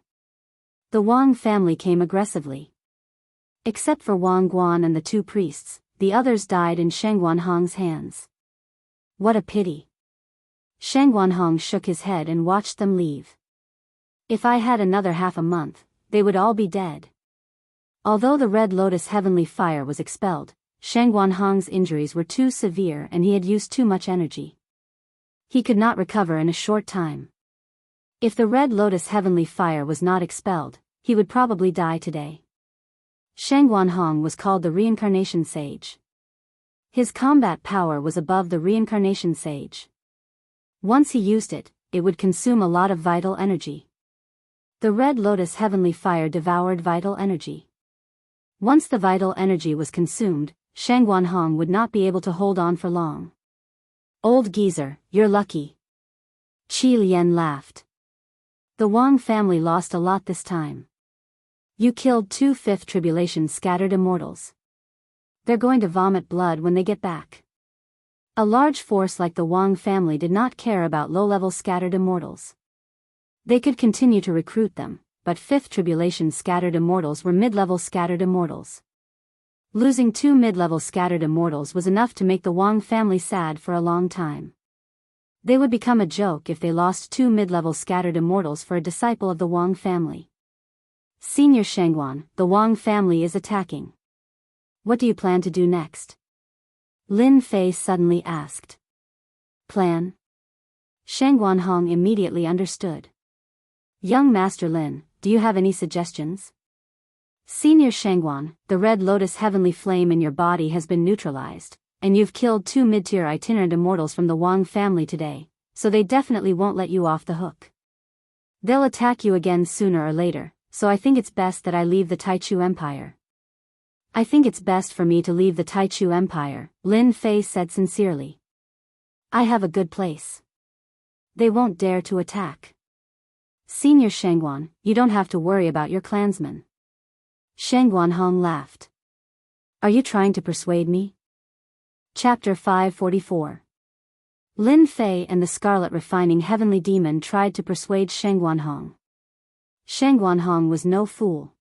The Wang family came aggressively. Except for Wang Guan and the 2 priests, the others died in Shang Guanhong's hands. What a pity. Shang Guanhong shook his head and watched them leave. If I had another half a month, they would all be dead. Although the Red Lotus heavenly fire was expelled, Shang Guanhong's injuries were too severe and he had used too much energy. He could not recover in a short time. If the Red Lotus heavenly fire was not expelled, he would probably die today. Shang Guanhong was called the Reincarnation Sage. His combat power was above the Reincarnation Sage. Once he used it, it would consume a lot of vital energy. The Red Lotus heavenly fire devoured vital energy. Once the vital energy was consumed, Shang Guanhong would not be able to hold on for long. Old geezer, you're lucky. Qi Lian laughed. The Wang family lost a lot this time. You killed 2 fifth tribulation scattered immortals. They're going to vomit blood when they get back. A large force like the Wang family did not care about low-level scattered immortals. They could continue to recruit them, but 5th tribulation scattered immortals were mid-level scattered immortals. Losing 2 mid-level scattered immortals was enough to make the Wang family sad for a long time. They would become a joke if they lost 2 mid-level scattered immortals for a disciple of the Wang family. Senior Shengguan, the Wang family is attacking. What do you plan to do next? Lin Fei suddenly asked. Plan? Shang Guanhong immediately understood. Young Master Lin, do you have any suggestions? Senior Shengguan, the Red Lotus heavenly flame in your body has been neutralized, and you've killed 2 mid-tier itinerant immortals from the Wang family today, so they definitely won't let you off the hook. They'll attack you again sooner or later, so I think it's best that I leave the Taichu Empire. I think it's best for me to leave the Taichu Empire, Lin Fei said sincerely. I have a good place. They won't dare to attack. Senior Shengguan, you don't have to worry about your clansmen. Shang Guanhong laughed. Are you trying to persuade me? Chapter 544. Lin Fei and the Scarlet Refining Heavenly Demon tried to persuade Sheng Guanhong. Sheng Guanhong was no fool.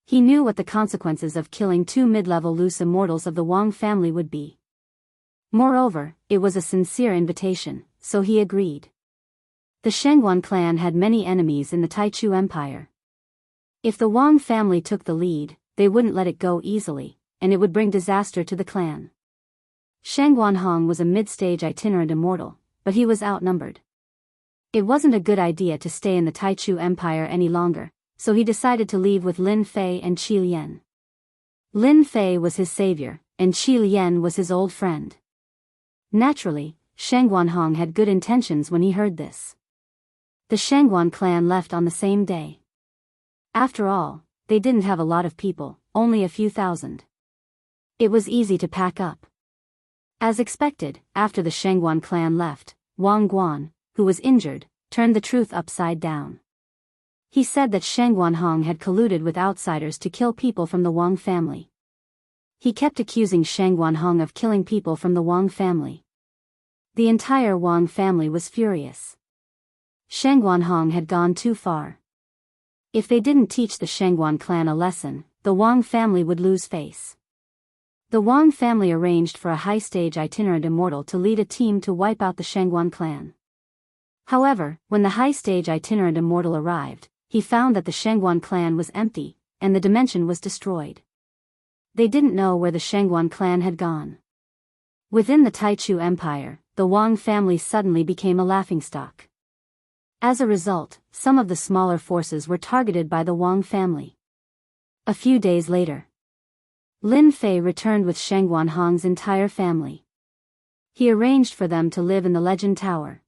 He knew what the consequences of killing 2 mid-level loose immortals of the Wang family would be. Moreover, it was a sincere invitation, so he agreed. The Shengguan clan had many enemies in the Taichu Empire. If the Wang family took the lead, they wouldn't let it go easily, and it would bring disaster to the clan. Sheng Guanhong was a mid-stage itinerant immortal, but he was outnumbered. It wasn't a good idea to stay in the Taichu Empire any longer, so he decided to leave with Lin Fei and Qi Lian. Lin Fei was his savior, and Qi Lian was his old friend. Naturally, Sheng Guanhong had good intentions when he heard this. The Shengguan clan left on the same day. After all, they didn't have a lot of people, only a few thousand. It was easy to pack up. As expected, after the Shengguan clan left, Wang Guan, who was injured, turned the truth upside down. He said that Sheng Guanhong had colluded with outsiders to kill people from the Wang family. He kept accusing Sheng Guanhong of killing people from the Wang family. The entire Wang family was furious. Sheng Guanhong had gone too far. If they didn't teach the Shengguan clan a lesson, the Wang family would lose face. The Wang family arranged for a high-stage itinerant immortal to lead a team to wipe out the Shengguan clan. However, when the high-stage itinerant immortal arrived, he found that the Shengguan clan was empty, and the dimension was destroyed. They didn't know where the Shengguan clan had gone. Within the Taichu Empire, the Wang family suddenly became a laughingstock. As a result, some of the smaller forces were targeted by the Wang family. A few days later, Lin Fei returned with Sheng Guanhong's entire family. He arranged for them to live in the Legend Tower.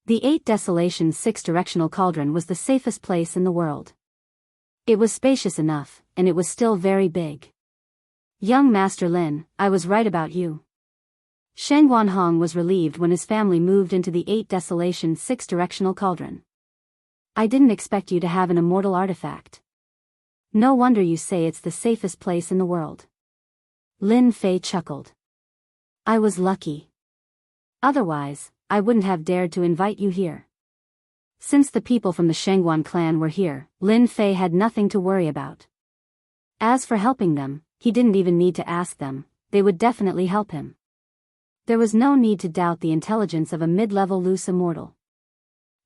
The 8 Desolation 6-directional cauldron was the safest place in the world. It was spacious enough, and it was still very big. Young Master Lin, I was right about you. Sheng Guanhong was relieved when his family moved into the 8 Desolation 6-directional cauldron. I didn't expect you to have an immortal artifact. No wonder you say it's the safest place in the world. Lin Fei chuckled. I was lucky. Otherwise, I wouldn't have dared to invite you here. Since the people from the Shengguan clan were here, Lin Fei had nothing to worry about. As for helping them, he didn't even need to ask them, they would definitely help him. There was no need to doubt the intelligence of a mid-level loose immortal.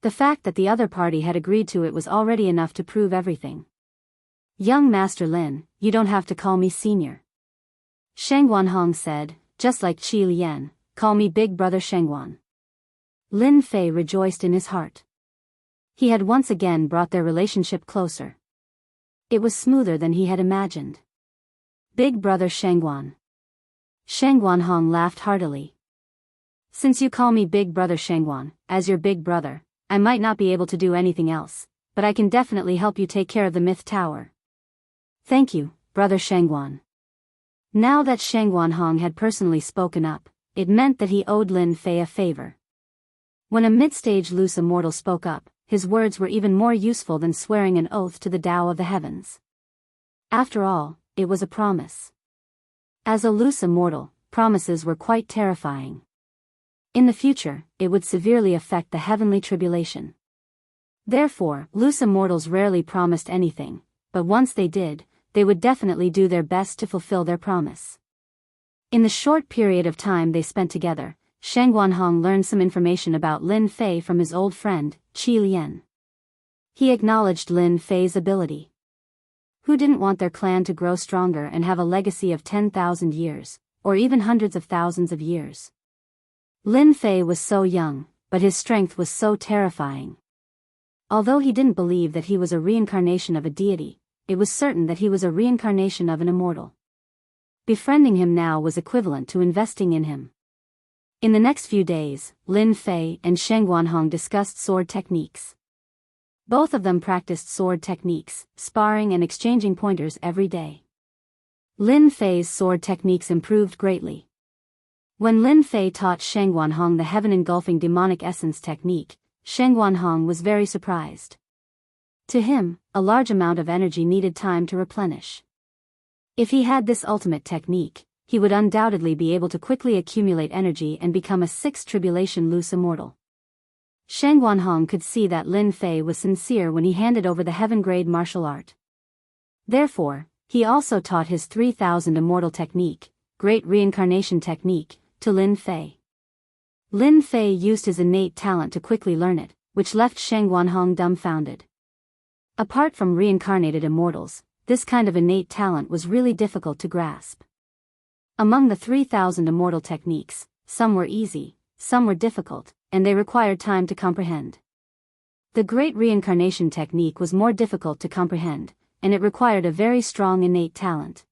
The fact that the other party had agreed to it was already enough to prove everything. Young Master Lin, you don't have to call me senior. Sheng Guanhong said, just like Qi Lian, call me Big Brother Shengguan. Lin Fei rejoiced in his heart. He had once again brought their relationship closer. It was smoother than he had imagined. Big Brother Shengguan. Sheng Guanhong laughed heartily. Since you call me Big Brother Shengguan, as your big brother, I might not be able to do anything else, but I can definitely help you take care of the Myth Tower. Thank you, Brother Shengguan. Now that Sheng Guanhong had personally spoken up, it meant that he owed Lin Fei a favor. When a mid-stage loose immortal spoke up, his words were even more useful than swearing an oath to the Tao of the Heavens. After all, it was a promise. As a loose immortal, promises were quite terrifying. In the future, it would severely affect the heavenly tribulation. Therefore, loose immortals rarely promised anything, but once they did, they would definitely do their best to fulfill their promise. In the short period of time they spent together, Sheng Guanhong learned some information about Lin Fei from his old friend, Qi Lian. He acknowledged Lin Fei's ability. Who didn't want their clan to grow stronger and have a legacy of 10,000 years, or even hundreds of thousands of years? Lin Fei was so young, but his strength was so terrifying. Although he didn't believe that he was a reincarnation of a deity, it was certain that he was a reincarnation of an immortal. Befriending him now was equivalent to investing in him. In the next few days, Lin Fei and Sheng Guanhong discussed sword techniques. Both of them practiced sword techniques, sparring and exchanging pointers every day. Lin Fei's sword techniques improved greatly. When Lin Fei taught Sheng Guanhong the heaven-engulfing demonic essence technique, Sheng Guanhong was very surprised. To him, a large amount of energy needed time to replenish. If he had this ultimate technique, he would undoubtedly be able to quickly accumulate energy and become a 6th tribulation loose immortal. Shang Guanhong could see that Lin Fei was sincere when he handed over the heaven-grade martial art. Therefore, he also taught his 3000 immortal technique, Great Reincarnation Technique, to Lin Fei. Lin Fei used his innate talent to quickly learn it, which left Shang Guanhong dumbfounded. Apart from reincarnated immortals, this kind of innate talent was really difficult to grasp. Among the 3000 immortal techniques, some were easy, some were difficult, and they required time to comprehend. The Great Reincarnation Technique was more difficult to comprehend, and it required a very strong innate talent.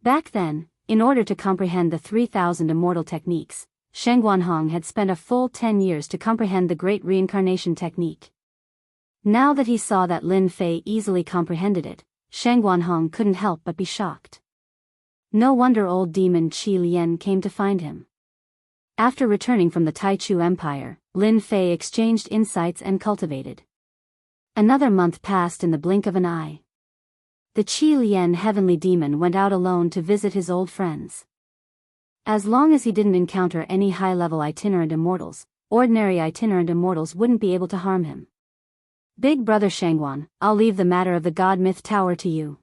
Back then, in order to comprehend the 3000 immortal techniques, Shang Guanhong had spent a full 10 years to comprehend the Great Reincarnation Technique. Now that he saw that Lin Fei easily comprehended it, Shang Guanhong couldn't help but be shocked. No wonder old demon Qi Lian came to find him. After returning from the Taichu Empire, Lin Fei exchanged insights and cultivated. Another month passed in the blink of an eye. The Qi Lian heavenly demon went out alone to visit his old friends. As long as he didn't encounter any high-level itinerant immortals, ordinary itinerant immortals wouldn't be able to harm him. Big brother Shangguan, I'll leave the matter of the God Myth Tower to you.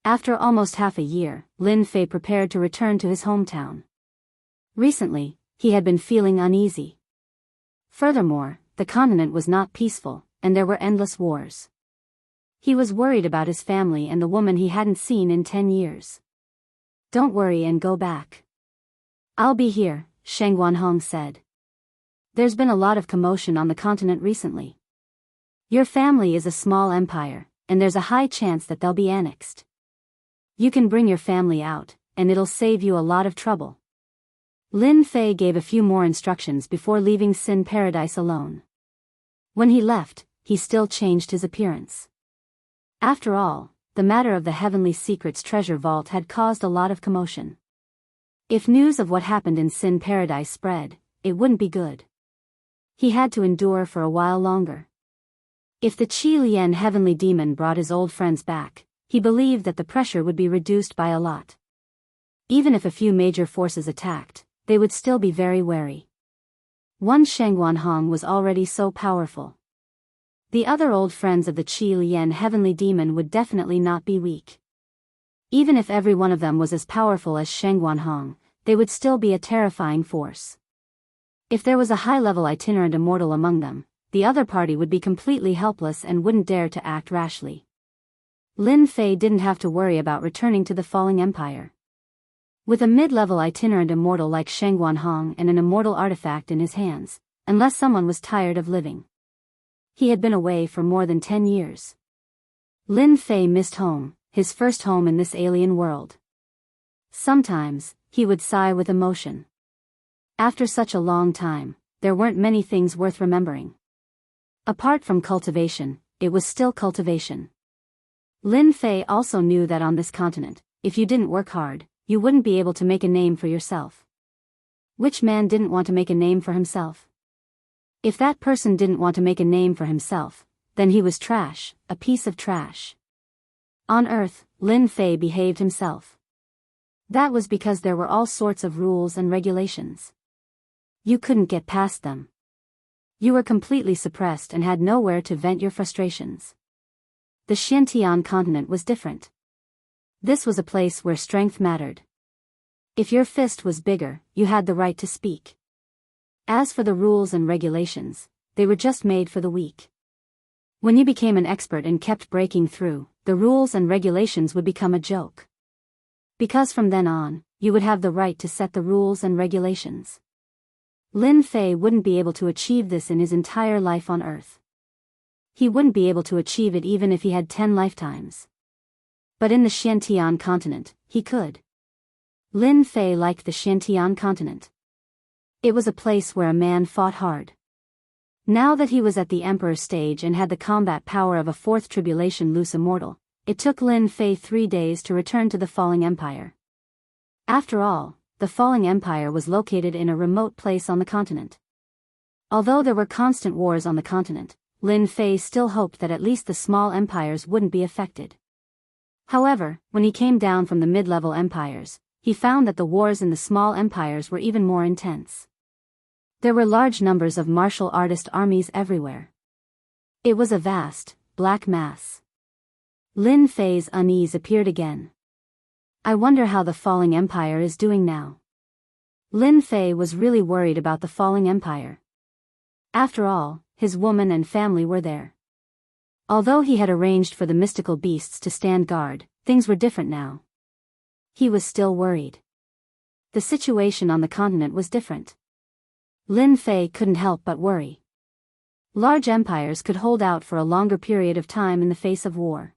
After almost half a year, Lin Fei prepared to return to his hometown. Recently, he had been feeling uneasy. Furthermore, the continent was not peaceful, and there were endless wars. He was worried about his family and the woman he hadn't seen in 10 years. Don't worry and go back. I'll be here, Shang Guanhong said. There's been a lot of commotion on the continent recently. Your family is a small empire, and there's a high chance that they'll be annexed. You can bring your family out, and it'll save you a lot of trouble. Lin Fei gave a few more instructions before leaving Sin Paradise alone. When he left, he still changed his appearance. After all, the matter of the Heavenly Secrets treasure vault had caused a lot of commotion. If news of what happened in Sin Paradise spread, it wouldn't be good. He had to endure for a while longer. If the Qi Lian heavenly demon brought his old friends back, he believed that the pressure would be reduced by a lot. Even if a few major forces attacked, they would still be very wary. One Shang Guanhong was already so powerful. The other old friends of the Qi Lian heavenly demon would definitely not be weak. Even if every one of them was as powerful as Shang Guanhong, they would still be a terrifying force. If there was a high-level itinerant immortal among them, the other party would be completely helpless and wouldn't dare to act rashly. Lin Fei didn't have to worry about returning to the falling empire. With a mid-level itinerant immortal like Shang Guanhong and an immortal artifact in his hands, unless someone was tired of living. He had been away for more than 10 years. Lin Fei missed home, his first home in this alien world. Sometimes, he would sigh with emotion. After such a long time, there weren't many things worth remembering. Apart from cultivation, it was still cultivation. Lin Fei also knew that on this continent, if you didn't work hard, you wouldn't be able to make a name for yourself. Which man didn't want to make a name for himself? If that person didn't want to make a name for himself, then he was trash, a piece of trash. On Earth, Lin Fei behaved himself. That was because there were all sorts of rules and regulations. You couldn't get past them. You were completely suppressed and had nowhere to vent your frustrations. The Xiantian continent was different. This was a place where strength mattered. If your fist was bigger, you had the right to speak. As for the rules and regulations, they were just made for the weak. When you became an expert and kept breaking through, the rules and regulations would become a joke. Because from then on, you would have the right to set the rules and regulations. Lin Fei wouldn't be able to achieve this in his entire life on Earth. He wouldn't be able to achieve it even if he had 10 lifetimes. But in the Xiantian continent, he could. Lin Fei liked the Xiantian continent. It was a place where a man fought hard. Now that he was at the Emperor stage and had the combat power of a 4th tribulation loose immortal, it took Lin Fei 3 days to return to the falling empire. After all, the falling empire was located in a remote place on the continent. Although there were constant wars on the continent, Lin Fei still hoped that at least the small empires wouldn't be affected. However, when he came down from the mid-level empires, he found that the wars in the small empires were even more intense. There were large numbers of martial artist armies everywhere. It was a vast, black mass. Lin Fei's unease appeared again. I wonder how the falling empire is doing now. Lin Fei was really worried about the falling empire. After all, his woman and family were there. Although he had arranged for the mystical beasts to stand guard, things were different now. He was still worried. The situation on the continent was different. Lin Fei couldn't help but worry. Large empires could hold out for a longer period of time in the face of war.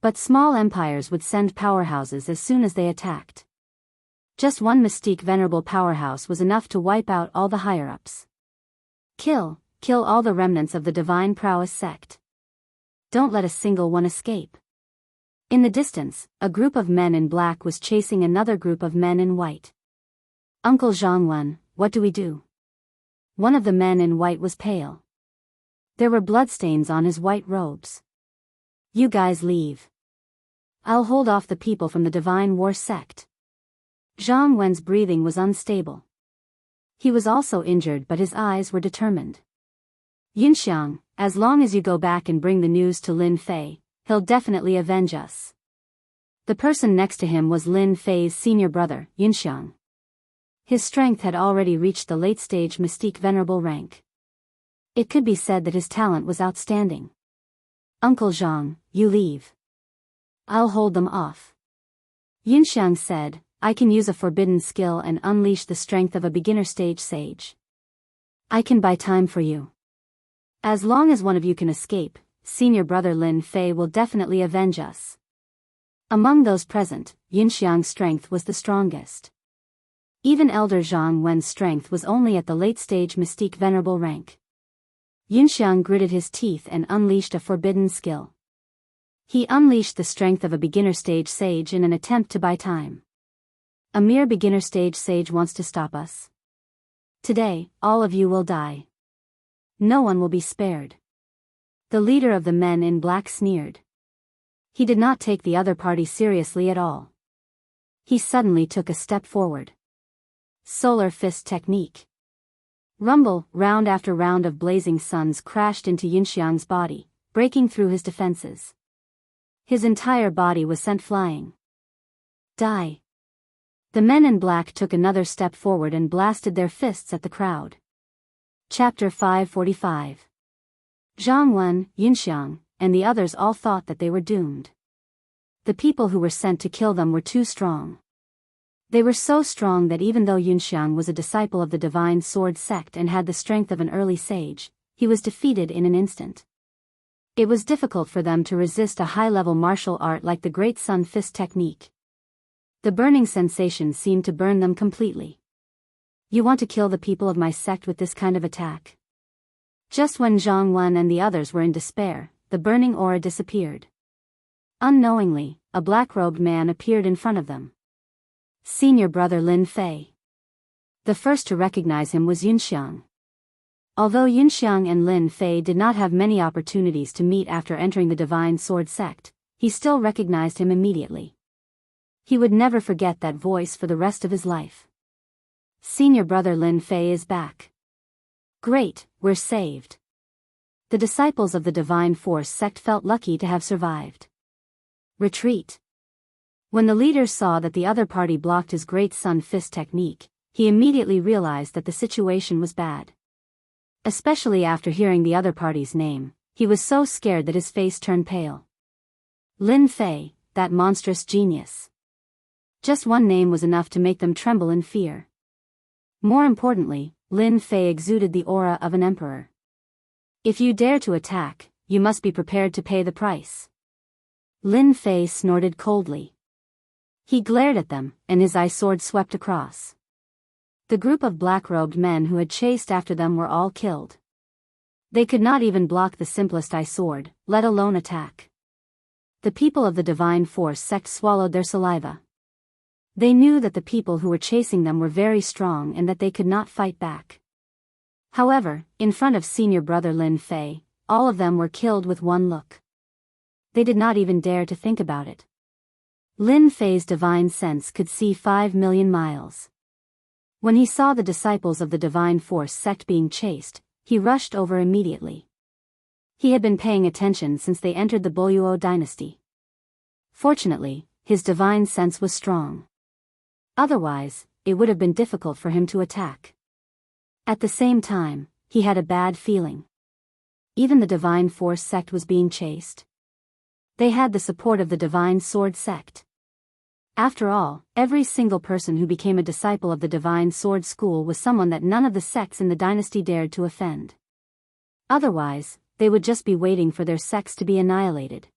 But small empires would send powerhouses as soon as they attacked. Just one mystique venerable powerhouse was enough to wipe out all the higher-ups. Kill all the remnants of the divine prowess sect. Don't let a single one escape. In the distance, a group of men in black was chasing another group of men in white. Uncle Zhangwen, what do we do? One of the men in white was pale. There were bloodstains on his white robes. You guys leave. I'll hold off the people from the Divine War sect. Zhang Wen's breathing was unstable. He was also injured, but his eyes were determined. Yunxiang, as long as you go back and bring the news to Lin Fei, he'll definitely avenge us. The person next to him was Lin Fei's senior brother, Yunxiang. His strength had already reached the late-stage mystique venerable rank. It could be said that his talent was outstanding. Uncle Zhang, you leave. I'll hold them off. Yunxiang said, I can use a forbidden skill and unleash the strength of a beginner-stage sage. I can buy time for you. As long as one of you can escape, senior brother Lin Fei will definitely avenge us. Among those present, Yunxiang's strength was the strongest. Even Elder Zhang Wen's strength was only at the late-stage mystique venerable rank. Yunxiang gritted his teeth and unleashed a forbidden skill. He unleashed the strength of a beginner-stage sage in an attempt to buy time. A mere beginner-stage sage wants to stop us. Today, all of you will die. No one will be spared. The leader of the men in black sneered. He did not take the other party seriously at all. He suddenly took a step forward. Solar fist technique. Rumble, round after round of blazing suns crashed into Yunxiang's body, breaking through his defenses. His entire body was sent flying. Die. The men in black took another step forward and blasted their fists at the crowd. Chapter 545. Zhang Wen, Yunxiang, and the others all thought that they were doomed. The people who were sent to kill them were too strong. They were so strong that even though Yunxiang was a disciple of the Divine Sword sect and had the strength of an early sage, he was defeated in an instant. It was difficult for them to resist a high-level martial art like the Great Sun Fist technique. The burning sensation seemed to burn them completely. You want to kill the people of my sect with this kind of attack? Just when Zhang Wen and the others were in despair, the burning aura disappeared. Unknowingly, a black-robed man appeared in front of them. Senior brother Lin Fei. The first to recognize him was Yunxiang. Although Yunxiang and Lin Fei did not have many opportunities to meet after entering the Divine Sword sect, he still recognized him immediately. He would never forget that voice for the rest of his life. Senior brother Lin Fei is back. Great, we're saved. The disciples of the Divine Force sect felt lucky to have survived. Retreat. When the leader saw that the other party blocked his Great Sun Fist technique, he immediately realized that the situation was bad. Especially after hearing the other party's name, he was so scared that his face turned pale. Lin Fei, that monstrous genius. Just one name was enough to make them tremble in fear. More importantly, Lin Fei exuded the aura of an emperor. If you dare to attack, you must be prepared to pay the price. Lin Fei snorted coldly. He glared at them, and his eye sword swept across. The group of black-robed men who had chased after them were all killed. They could not even block the simplest eye sword, let alone attack. The people of the Divine Force sect swallowed their saliva. They knew that the people who were chasing them were very strong and that they could not fight back. However, in front of senior brother Lin Fei, all of them were killed with one look. They did not even dare to think about it. Lin Fei's divine sense could see 5 million miles. When he saw the disciples of the Divine Force sect being chased, he rushed over immediately. He had been paying attention since they entered the Boyuo dynasty. Fortunately, his divine sense was strong. Otherwise, it would have been difficult for him to attack. At the same time, he had a bad feeling. Even the Divine Force sect was being chased. They had the support of the Divine Sword sect. After all, every single person who became a disciple of the Divine Sword School was someone that none of the sects in the dynasty dared to offend. Otherwise, they would just be waiting for their sects to be annihilated.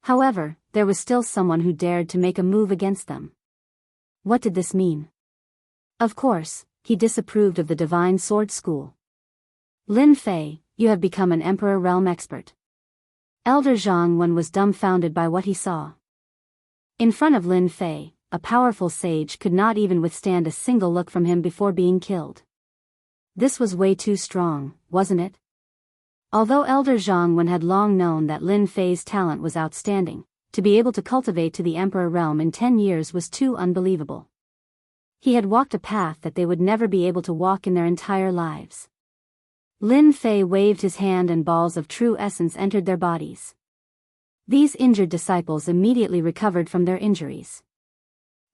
However, there was still someone who dared to make a move against them. What did this mean? Of course, he disapproved of the Divine Sword School. Lin Fei, you have become an Emperor Realm expert. Elder Zhang Wen was dumbfounded by what he saw. In front of Lin Fei, a powerful sage could not even withstand a single look from him before being killed. This was way too strong, wasn't it? Although Elder Zhang Wen had long known that Lin Fei's talent was outstanding, to be able to cultivate to the Emperor realm in 10 years was too unbelievable. He had walked a path that they would never be able to walk in their entire lives. Lin Fei waved his hand and balls of true essence entered their bodies. These injured disciples immediately recovered from their injuries.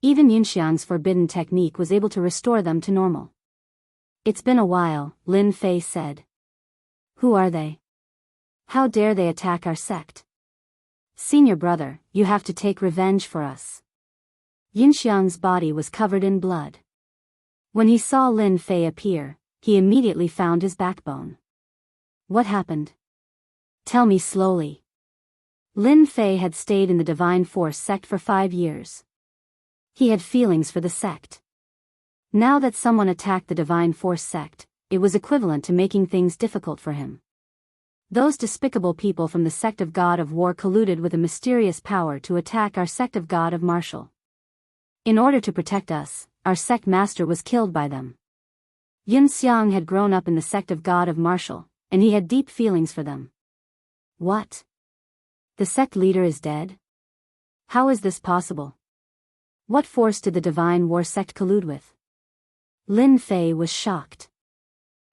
Even Yunxiang's forbidden technique was able to restore them to normal. It's been a while, Lin Fei said. Who are they? How dare they attack our sect? Senior brother, you have to take revenge for us. Yunxiang's body was covered in blood. When he saw Lin Fei appear, he immediately found his backbone. What happened? Tell me slowly. Lin Fei had stayed in the Divine Force sect for 5 years. He had feelings for the sect. Now that someone attacked the Divine Force sect, it was equivalent to making things difficult for him. Those despicable people from the sect of God of War colluded with a mysterious power to attack our sect of God of Martial. In order to protect us, our sect master was killed by them. Yun Xiang had grown up in the sect of God of Martial, and he had deep feelings for them. What? The sect leader is dead? How is this possible? What force did the Divine War sect collude with? Lin Fei was shocked.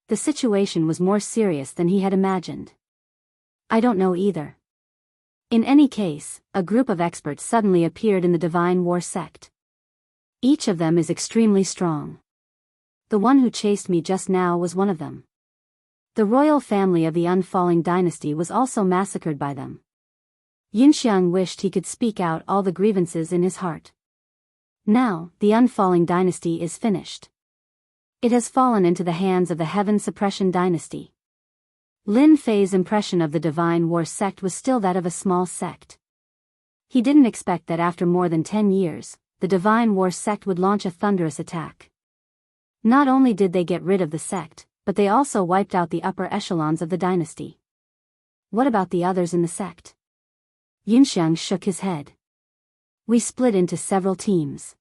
The situation was more serious than he had imagined. I don't know either. In any case, a group of experts suddenly appeared in the Divine War sect. Each of them is extremely strong. The one who chased me just now was one of them. The royal family of the Unfalling dynasty was also massacred by them. Yunxiang wished he could speak out all the grievances in his heart. Now, the Unfalling dynasty is finished. It has fallen into the hands of the Heaven Suppression dynasty. Lin Fei's impression of the Divine War sect was still that of a small sect. He didn't expect that after more than 10 years, the Divine War sect would launch a thunderous attack. Not only did they get rid of the sect, but they also wiped out the upper echelons of the dynasty. What about the others in the sect? Yunxiang shook his head. We split into several teams.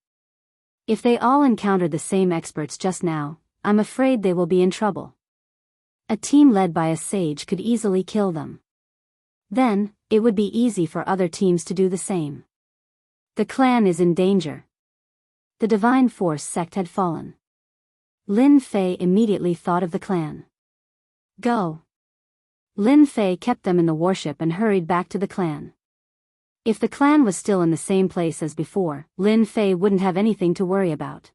If they all encountered the same experts just now, I'm afraid they will be in trouble. A team led by a sage could easily kill them. Then, it would be easy for other teams to do the same. The clan is in danger. The Divine Force sect had fallen. Lin Fei immediately thought of the clan. Go. Lin Fei kept them in the warship and hurried back to the clan. If the clan was still in the same place as before, Lin Fei wouldn't have anything to worry about.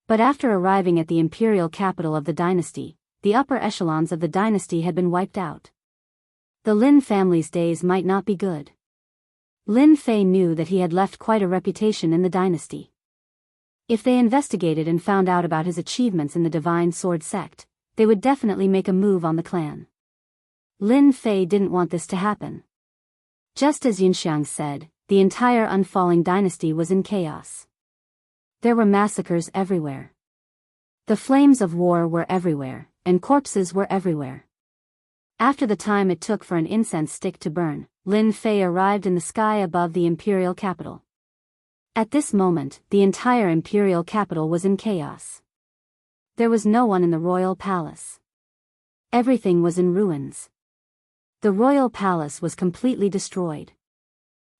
But after arriving at the imperial capital of the dynasty, the upper echelons of the dynasty had been wiped out. The Lin family's days might not be good. Lin Fei knew that he had left quite a reputation in the dynasty. If they investigated and found out about his achievements in the Divine Sword sect, they would definitely make a move on the clan. Lin Fei didn't want this to happen. Just as Yunxiang said, the entire Unfalling dynasty was in chaos. There were massacres everywhere. The flames of war were everywhere, and corpses were everywhere. After the time it took for an incense stick to burn, Lin Fei arrived in the sky above the imperial capital. At this moment, the entire imperial capital was in chaos. There was no one in the royal palace. Everything was in ruins. The royal palace was completely destroyed.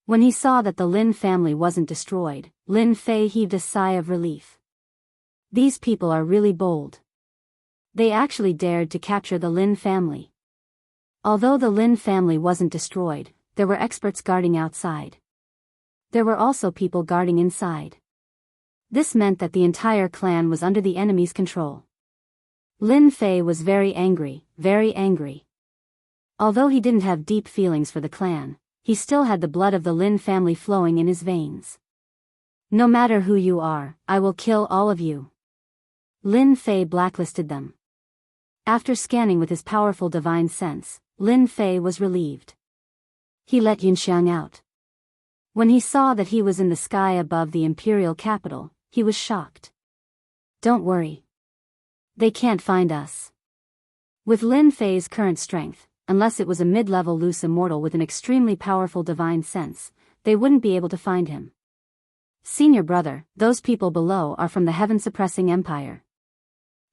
When he saw that the Lin family wasn't destroyed, Lin Fei heaved a sigh of relief. These people are really bold. They actually dared to capture the Lin family. Although the Lin family wasn't destroyed, there were experts guarding outside. There were also people guarding inside. This meant that the entire clan was under the enemy's control. Lin Fei was very angry, very angry. Although he didn't have deep feelings for the clan, he still had the blood of the Lin family flowing in his veins. No matter who you are, I will kill all of you. Lin Fei blacklisted them. After scanning with his powerful divine sense, Lin Fei was relieved. He let Yunxiang out. When he saw that he was in the sky above the imperial capital, he was shocked. Don't worry. They can't find us. With Lin Fei's current strength, unless it was a mid-level loose immortal with an extremely powerful divine sense, they wouldn't be able to find him. Senior brother, those people below are from the heaven-suppressing empire.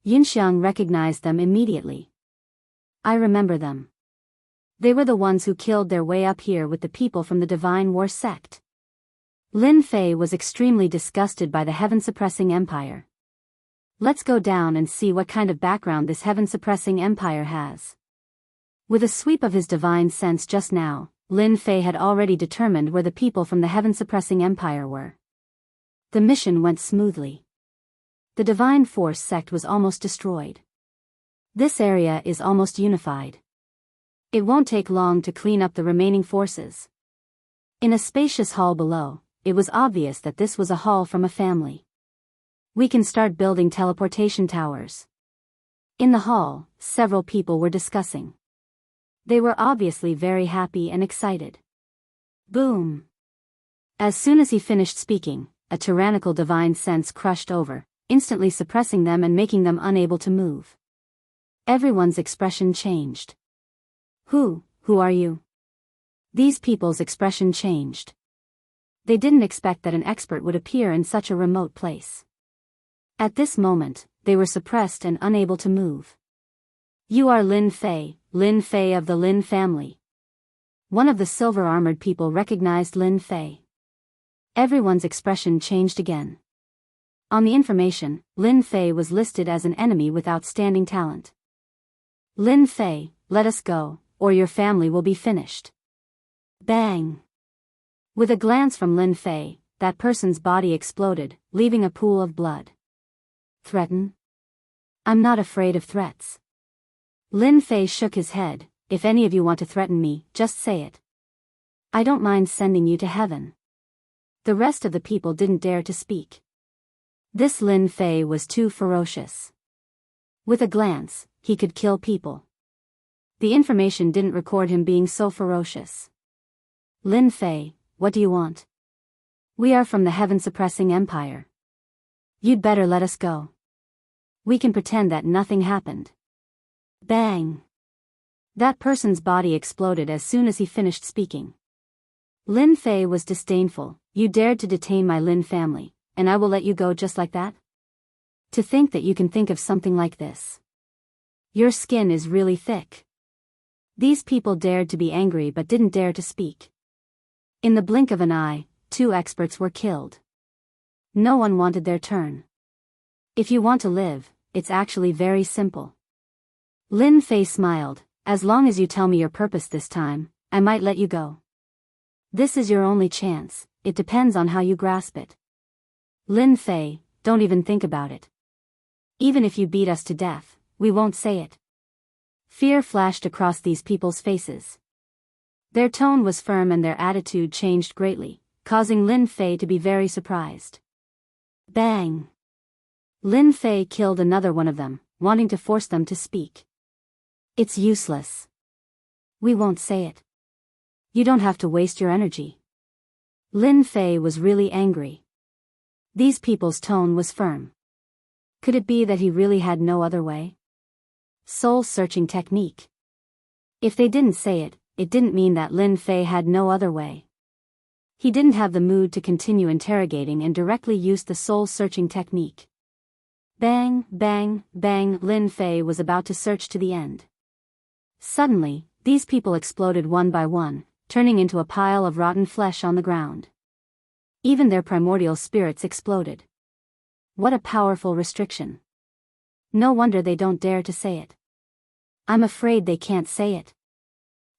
Yunxiang recognized them immediately. I remember them. They were the ones who killed their way up here with the people from the Divine War sect. Lin Fei was extremely disgusted by the heaven-suppressing empire. Let's go down and see what kind of background this heaven-suppressing empire has. With a sweep of his divine sense just now, Lin Fei had already determined where the people from the heaven-suppressing empire were. The mission went smoothly. The Divine Force sect was almost destroyed. This area is almost unified. It won't take long to clean up the remaining forces. In a spacious hall below, it was obvious that this was a hall from a family. We can start building teleportation towers. In the hall, several people were discussing. They were obviously very happy and excited. Boom! As soon as he finished speaking, a tyrannical divine sense crushed over, instantly suppressing them and making them unable to move. Everyone's expression changed. Who are you? These people's expression changed. They didn't expect that an expert would appear in such a remote place. At this moment, they were suppressed and unable to move. You are Lin Fei of the Lin family. One of the silver-armored people recognized Lin Fei. Everyone's expression changed again. On the information, Lin Fei was listed as an enemy with outstanding talent. Lin Fei, let us go, or your family will be finished. Bang! With a glance from Lin Fei, that person's body exploded, leaving a pool of blood. Threaten? I'm not afraid of threats. Lin Fei shook his head. If any of you want to threaten me, just say it. I don't mind sending you to heaven. The rest of the people didn't dare to speak. This Lin Fei was too ferocious. With a glance, he could kill people. The information didn't record him being so ferocious. Lin Fei, what do you want? We are from the heaven-suppressing empire. You'd better let us go. We can pretend that nothing happened. Bang! That person's body exploded as soon as he finished speaking. Lin Fei was disdainful. You dared to detain my Lin family, and I will let you go just like that? To think that you can think of something like this. Your skin is really thick. These people dared to be angry but didn't dare to speak. In the blink of an eye, 2 experts were killed. No one wanted their turn. If you want to live, it's actually very simple. Lin Fei smiled. As long as you tell me your purpose this time, I might let you go. This is your only chance, it depends on how you grasp it. Lin Fei, don't even think about it. Even if you beat us to death, we won't say it. Fear flashed across these people's faces. Their tone was firm and their attitude changed greatly, causing Lin Fei to be very surprised. Bang! Lin Fei killed another one of them, wanting to force them to speak. It's useless. We won't say it. You don't have to waste your energy. Lin Fei was really angry. These people's tone was firm. Could it be that he really had no other way? Soul-searching technique. If they didn't say it, it didn't mean that Lin Fei had no other way. He didn't have the mood to continue interrogating and directly used the soul-searching technique. Bang, bang, bang, Lin Fei was about to search to the end. Suddenly, these people exploded one by one, turning into a pile of rotten flesh on the ground. Even their primordial spirits exploded. What a powerful restriction. No wonder they don't dare to say it. I'm afraid they can't say it.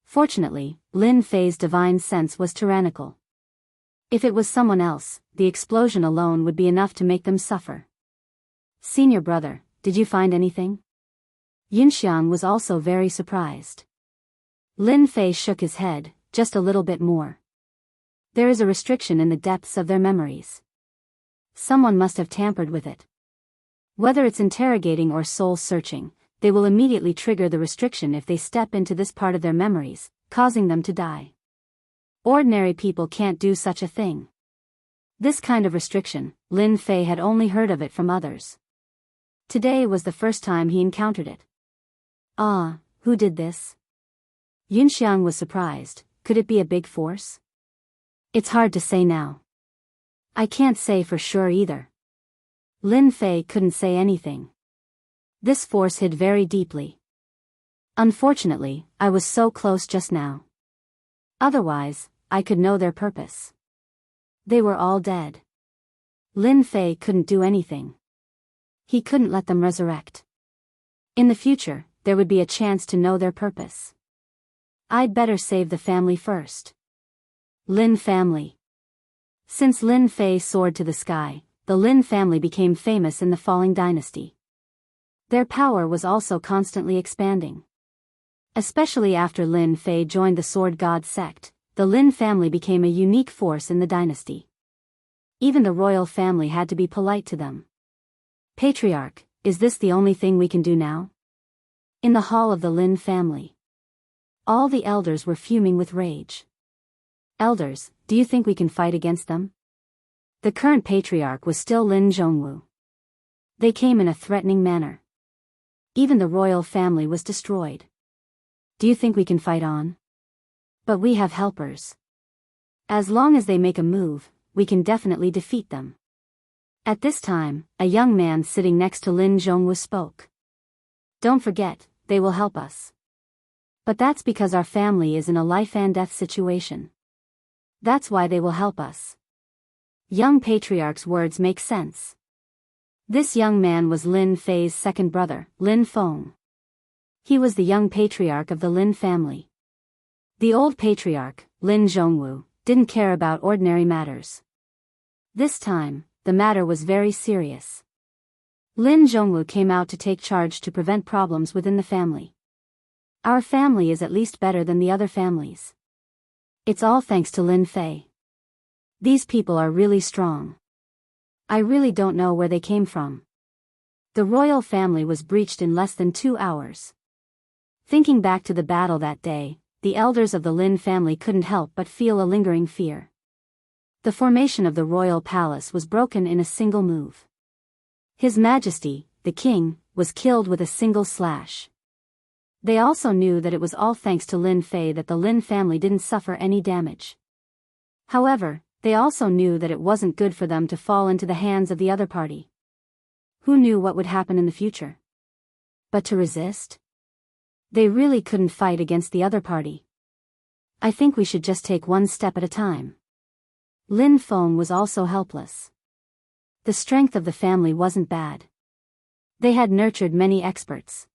Fortunately, Lin Fei's divine sense was tyrannical. If it was someone else, the explosion alone would be enough to make them suffer. Senior brother, did you find anything? Yunxiang was also very surprised. Lin Fei shook his head, just a little bit more. There is a restriction in the depths of their memories. Someone must have tampered with it. Whether it's interrogating or soul-searching, they will immediately trigger the restriction if they step into this part of their memories, causing them to die. Ordinary people can't do such a thing. This kind of restriction, Lin Fei had only heard of it from others. Today was the first time he encountered it. Ah, who did this? Yunxiang was surprised. Could it be a big force? It's hard to say now. I can't say for sure either. Lin Fei couldn't say anything. This force hid very deeply. Unfortunately, I was so close just now. Otherwise, I could know their purpose. They were all dead. Lin Fei couldn't do anything. He couldn't let them resurrect. In the future, there would be a chance to know their purpose. I'd better save the family first. Lin family. Since Lin Fei soared to the sky, the Lin family became famous in the falling dynasty. Their power was also constantly expanding. Especially after Lin Fei joined the Sword God sect, the Lin family became a unique force in the dynasty. Even the royal family had to be polite to them. Patriarch, is this the only thing we can do now? In the hall of the Lin family. All the elders were fuming with rage. Elders, do you think we can fight against them? The current patriarch was still Lin Zhongwu. They came in a threatening manner. Even the royal family was destroyed. Do you think we can fight on? But we have helpers. As long as they make a move, we can definitely defeat them. At this time, a young man sitting next to Lin Zhongwu spoke. Don't forget, they will help us. But that's because our family is in a life and death situation. That's why they will help us. Young patriarch's words make sense. This young man was Lin Fei's second brother, Lin Feng. He was the young patriarch of the Lin family. The old patriarch, Lin Zhongwu, didn't care about ordinary matters. This time, the matter was very serious. Lin Zhongwu came out to take charge to prevent problems within the family. Our family is at least better than the other families. It's all thanks to Lin Fei. These people are really strong. I really don't know where they came from. The royal family was breached in less than 2 hours. Thinking back to the battle that day, the elders of the Lin family couldn't help but feel a lingering fear. The formation of the royal palace was broken in a single move. His Majesty, the king, was killed with a single slash. They also knew that it was all thanks to Lin Fei that the Lin family didn't suffer any damage. However, they also knew that it wasn't good for them to fall into the hands of the other party. Who knew what would happen in the future? But to resist? They really couldn't fight against the other party. I think we should just take one step at a time. Lin Feng was also helpless. The strength of the family wasn't bad. They had nurtured many experts.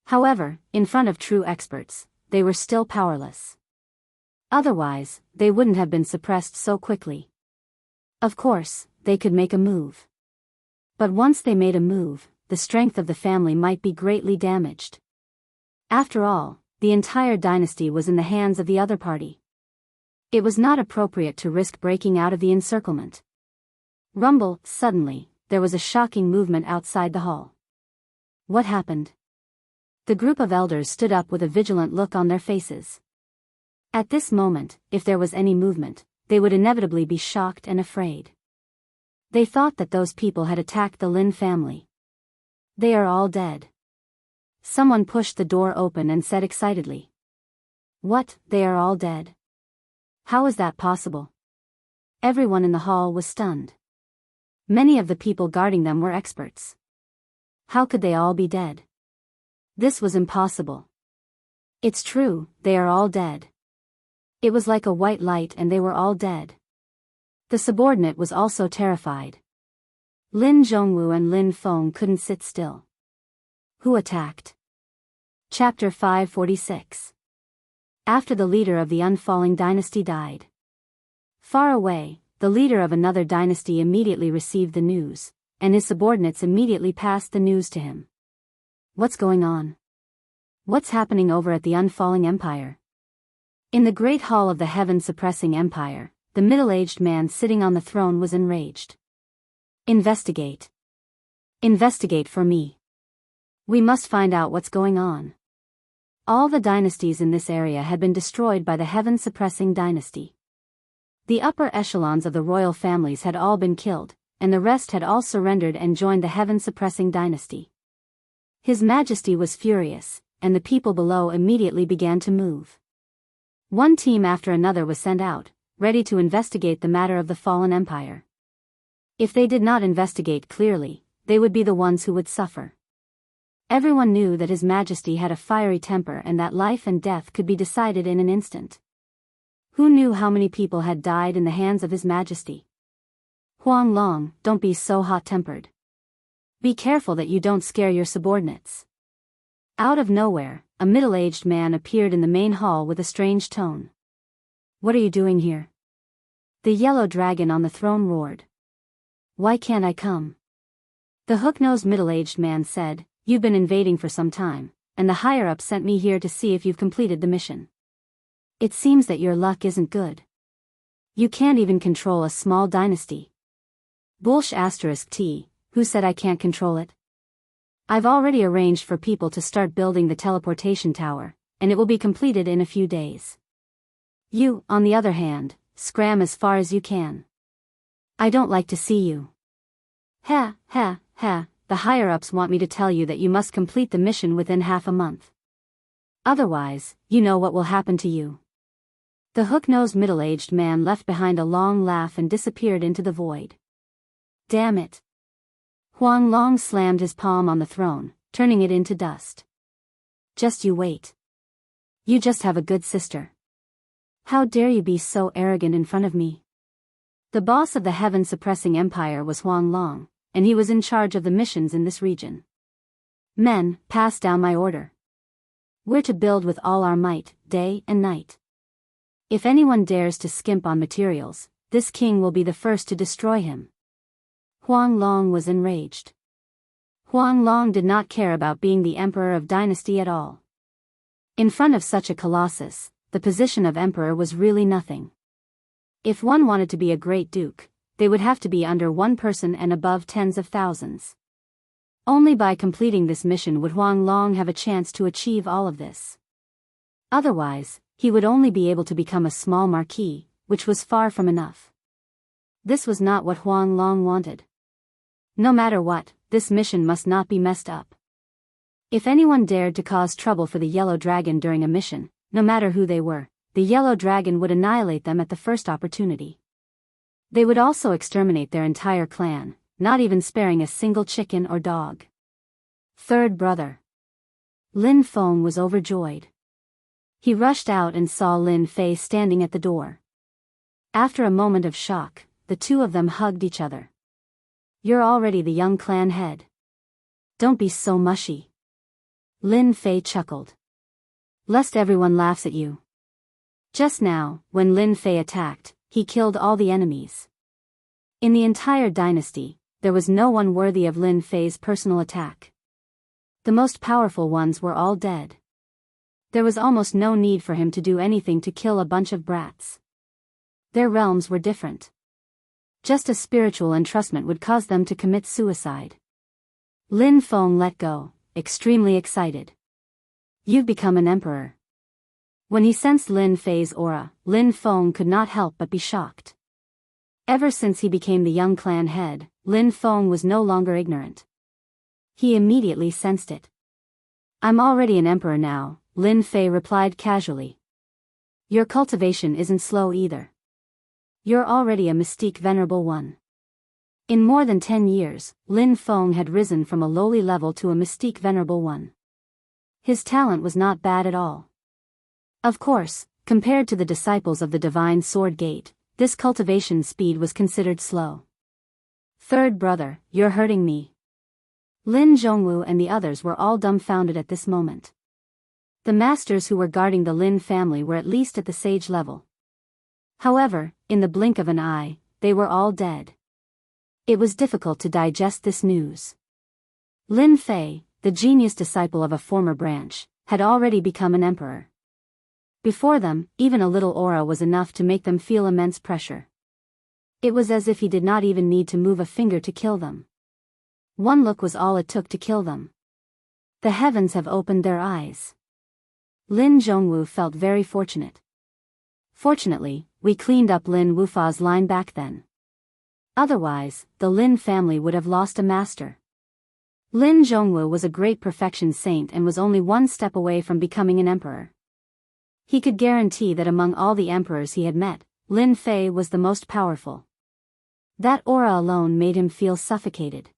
However, in front of true experts, they were still powerless. Otherwise, they wouldn't have been suppressed so quickly. Of course, they could make a move. But once they made a move, the strength of the family might be greatly damaged. After all, the entire dynasty was in the hands of the other party. It was not appropriate to risk breaking out of the encirclement. Rumble, suddenly, there was a shocking movement outside the hall. What happened? The group of elders stood up with a vigilant look on their faces. At this moment, if there was any movement, they would inevitably be shocked and afraid. They thought that those people had attacked the Lin family. They are all dead. Someone pushed the door open and said excitedly. What, they are all dead? How is that possible? Everyone in the hall was stunned. Many of the people guarding them were experts. How could they all be dead? This was impossible. It's true, they are all dead. It was like a white light and they were all dead. The subordinate was also terrified. Lin Zhongwu and Lin Feng couldn't sit still. Who attacked? Chapter 546. After the leader of the unfalling dynasty died. Far away, the leader of another dynasty immediately received the news, and his subordinates immediately passed the news to him. What's going on? What's happening over at the unfalling empire? In the great hall of the heaven-suppressing empire, the middle-aged man sitting on the throne was enraged. Investigate. Investigate for me. We must find out what's going on. All the dynasties in this area had been destroyed by the heaven-suppressing dynasty. The upper echelons of the royal families had all been killed, and the rest had all surrendered and joined the heaven-suppressing dynasty. His Majesty was furious, and the people below immediately began to move. One team after another was sent out, ready to investigate the matter of the fallen empire. If they did not investigate clearly, they would be the ones who would suffer. Everyone knew that His Majesty had a fiery temper and that life and death could be decided in an instant. Who knew how many people had died in the hands of His Majesty? Huang Long, don't be so hot-tempered. Be careful that you don't scare your subordinates. Out of nowhere, a middle-aged man appeared in the main hall with a strange tone. What are you doing here? The yellow dragon on the throne roared. Why can't I come? The hook-nosed middle-aged man said, You've been invading for some time, and the higher-up sent me here to see if you've completed the mission. It seems that your luck isn't good. You can't even control a small dynasty. Bullsh*T, who said I can't control it? I've already arranged for people to start building the teleportation tower, and it will be completed in a few days. You, on the other hand, scram as far as you can. I don't like to see you. Ha, the higher-ups want me to tell you that you must complete the mission within half a month. Otherwise, you know what will happen to you. The hook-nosed middle-aged man left behind a long laugh and disappeared into the void. Damn it. Huang Long slammed his palm on the throne, turning it into dust. Just you wait. You just have a good sister. How dare you be so arrogant in front of me? The boss of the heaven-suppressing empire was Huang Long, and he was in charge of the missions in this region. Men, pass down my order. We're to build with all our might, day and night. If anyone dares to skimp on materials, this king will be the first to destroy him. Huang Long was enraged. Huang Long did not care about being the emperor of dynasty at all. In front of such a colossus, the position of emperor was really nothing. If one wanted to be a great duke, they would have to be under one person and above tens of thousands. Only by completing this mission would Huang Long have a chance to achieve all of this. Otherwise, he would only be able to become a small marquis, which was far from enough. This was not what Huang Long wanted. No matter what, this mission must not be messed up. If anyone dared to cause trouble for the Yellow Dragon during a mission, no matter who they were, the Yellow Dragon would annihilate them at the first opportunity. They would also exterminate their entire clan, not even sparing a single chicken or dog. Third brother. Lin Feng was overjoyed. He rushed out and saw Lin Fei standing at the door. After a moment of shock, the two of them hugged each other. You're already the young clan head. Don't be so mushy. Lin Fei chuckled. Lest everyone laughs at you. Just now, when Lin Fei attacked, he killed all the enemies. In the entire dynasty, there was no one worthy of Lin Fei's personal attack. The most powerful ones were all dead. There was almost no need for him to do anything to kill a bunch of brats. Their realms were different. Just a spiritual entrustment would cause them to commit suicide. Lin Feng let go, extremely excited. You've become an emperor. When he sensed Lin Fei's aura, Lin Feng could not help but be shocked. Ever since he became the young clan head, Lin Feng was no longer ignorant. He immediately sensed it. I'm already an emperor now, Lin Fei replied casually. Your cultivation isn't slow either. You're already a mystique venerable one. In more than 10 years, Lin Feng had risen from a lowly level to a mystique venerable one. His talent was not bad at all. Of course, Compared to the disciples of the divine sword gate, this cultivation speed was considered slow. Third brother, you're hurting me. Lin Zhongwu and the others were all dumbfounded at this moment. The masters who were guarding the Lin family were at least at the sage level. However, in the blink of an eye, they were all dead. It was difficult to digest this news. Lin Fei, the genius disciple of a former branch, had already become an emperor. Before them, even a little aura was enough to make them feel immense pressure. It was as if he did not even need to move a finger to kill them. One look was all it took to kill them. The heavens have opened their eyes. Lin Zhongwu felt very fortunate. Fortunately, we cleaned up Lin Wufa's line back then. Otherwise, the Lin family would have lost a master. Lin Zhongwu was a great perfection saint and was only one step away from becoming an emperor. He could guarantee that among all the emperors he had met, Lin Fei was the most powerful. That aura alone made him feel suffocated.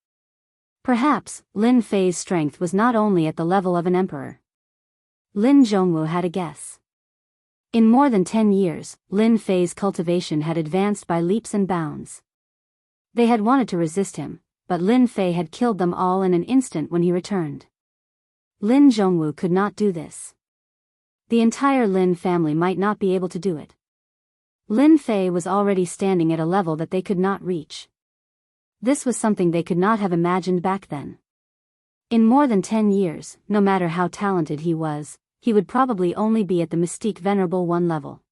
Perhaps, Lin Fei's strength was not only at the level of an emperor. Lin Zhongwu had a guess. In more than 10 years, Lin Fei's cultivation had advanced by leaps and bounds. They had wanted to resist him, but Lin Fei had killed them all in an instant when he returned. Lin Zhongwu could not do this. The entire Lin family might not be able to do it. Lin Fei was already standing at a level that they could not reach. This was something they could not have imagined back then. In more than 10 years, no matter how talented he was, he would probably only be at the Mystique Venerable One level.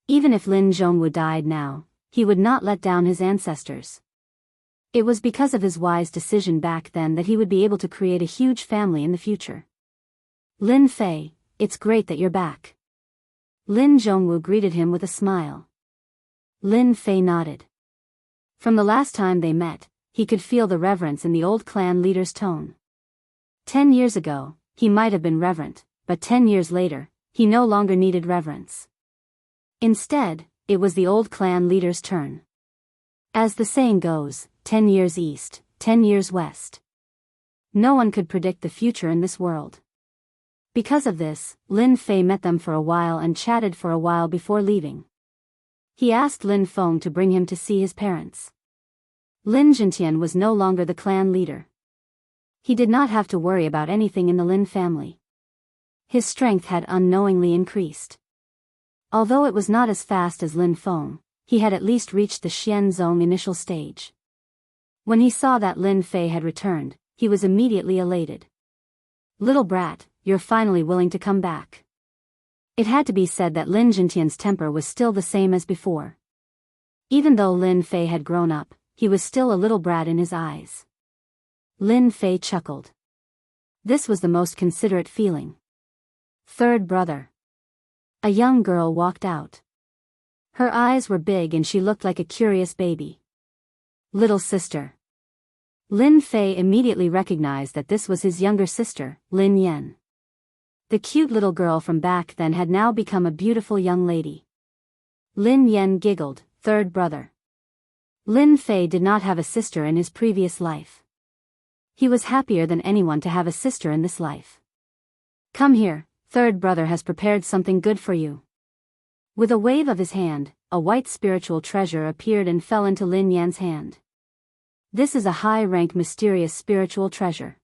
Even if Lin Zhongwu died now, he would not let down his ancestors. It was because of his wise decision back then that he would be able to create a huge family in the future. Lin Fei, it's great that you're back. Lin Zhongwu greeted him with a smile. Lin Fei nodded. From the last time they met, he could feel the reverence in the old clan leader's tone. 10 years ago, he might have been reverent, but 10 years later, he no longer needed reverence. Instead, it was the old clan leader's turn. As the saying goes, 10 years east, 10 years west. No one could predict the future in this world. Because of this, Lin Fei met them for a while and chatted for a while before leaving. He asked Lin Feng to bring him to see his parents. Lin Zhentian was no longer the clan leader. He did not have to worry about anything in the Lin family. His strength had unknowingly increased. Although it was not as fast as Lin Feng, he had at least reached the Xianzong initial stage. When he saw that Lin Fei had returned, he was immediately elated. Little brat, you're finally willing to come back. It had to be said that Lin Zhentian's temper was still the same as before. Even though Lin Fei had grown up, he was still a little brat in his eyes. Lin Fei chuckled. This was the most considerate feeling. Third brother. A young girl walked out. Her eyes were big and she looked like a curious baby. Little sister. Lin Fei immediately recognized that this was his younger sister, Lin Yan. The cute little girl from back then had now become a beautiful young lady. Lin Yan giggled, third brother. Lin Fei did not have a sister in his previous life. He was happier than anyone to have a sister in this life. Come here, third brother has prepared something good for you. With a wave of his hand, a white spiritual treasure appeared and fell into Lin Yan's hand. This is a high-rank mysterious spiritual treasure.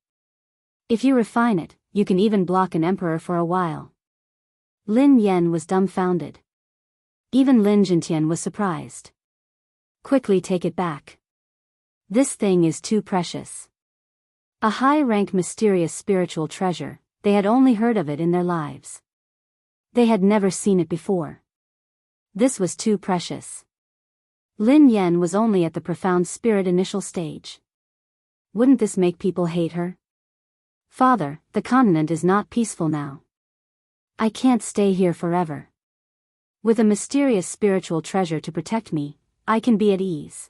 If you refine it, you can even block an emperor for a while. Lin Yan was dumbfounded. Even Lin Zhentian was surprised. Quickly take it back. This thing is too precious. A high-rank mysterious spiritual treasure, they had only heard of it in their lives. They had never seen it before. This was too precious. Lin Yan was only at the profound spirit initial stage. Wouldn't this make people hate her? Father, the continent is not peaceful now. I can't stay here forever. With a mysterious spiritual treasure to protect me, I can be at ease.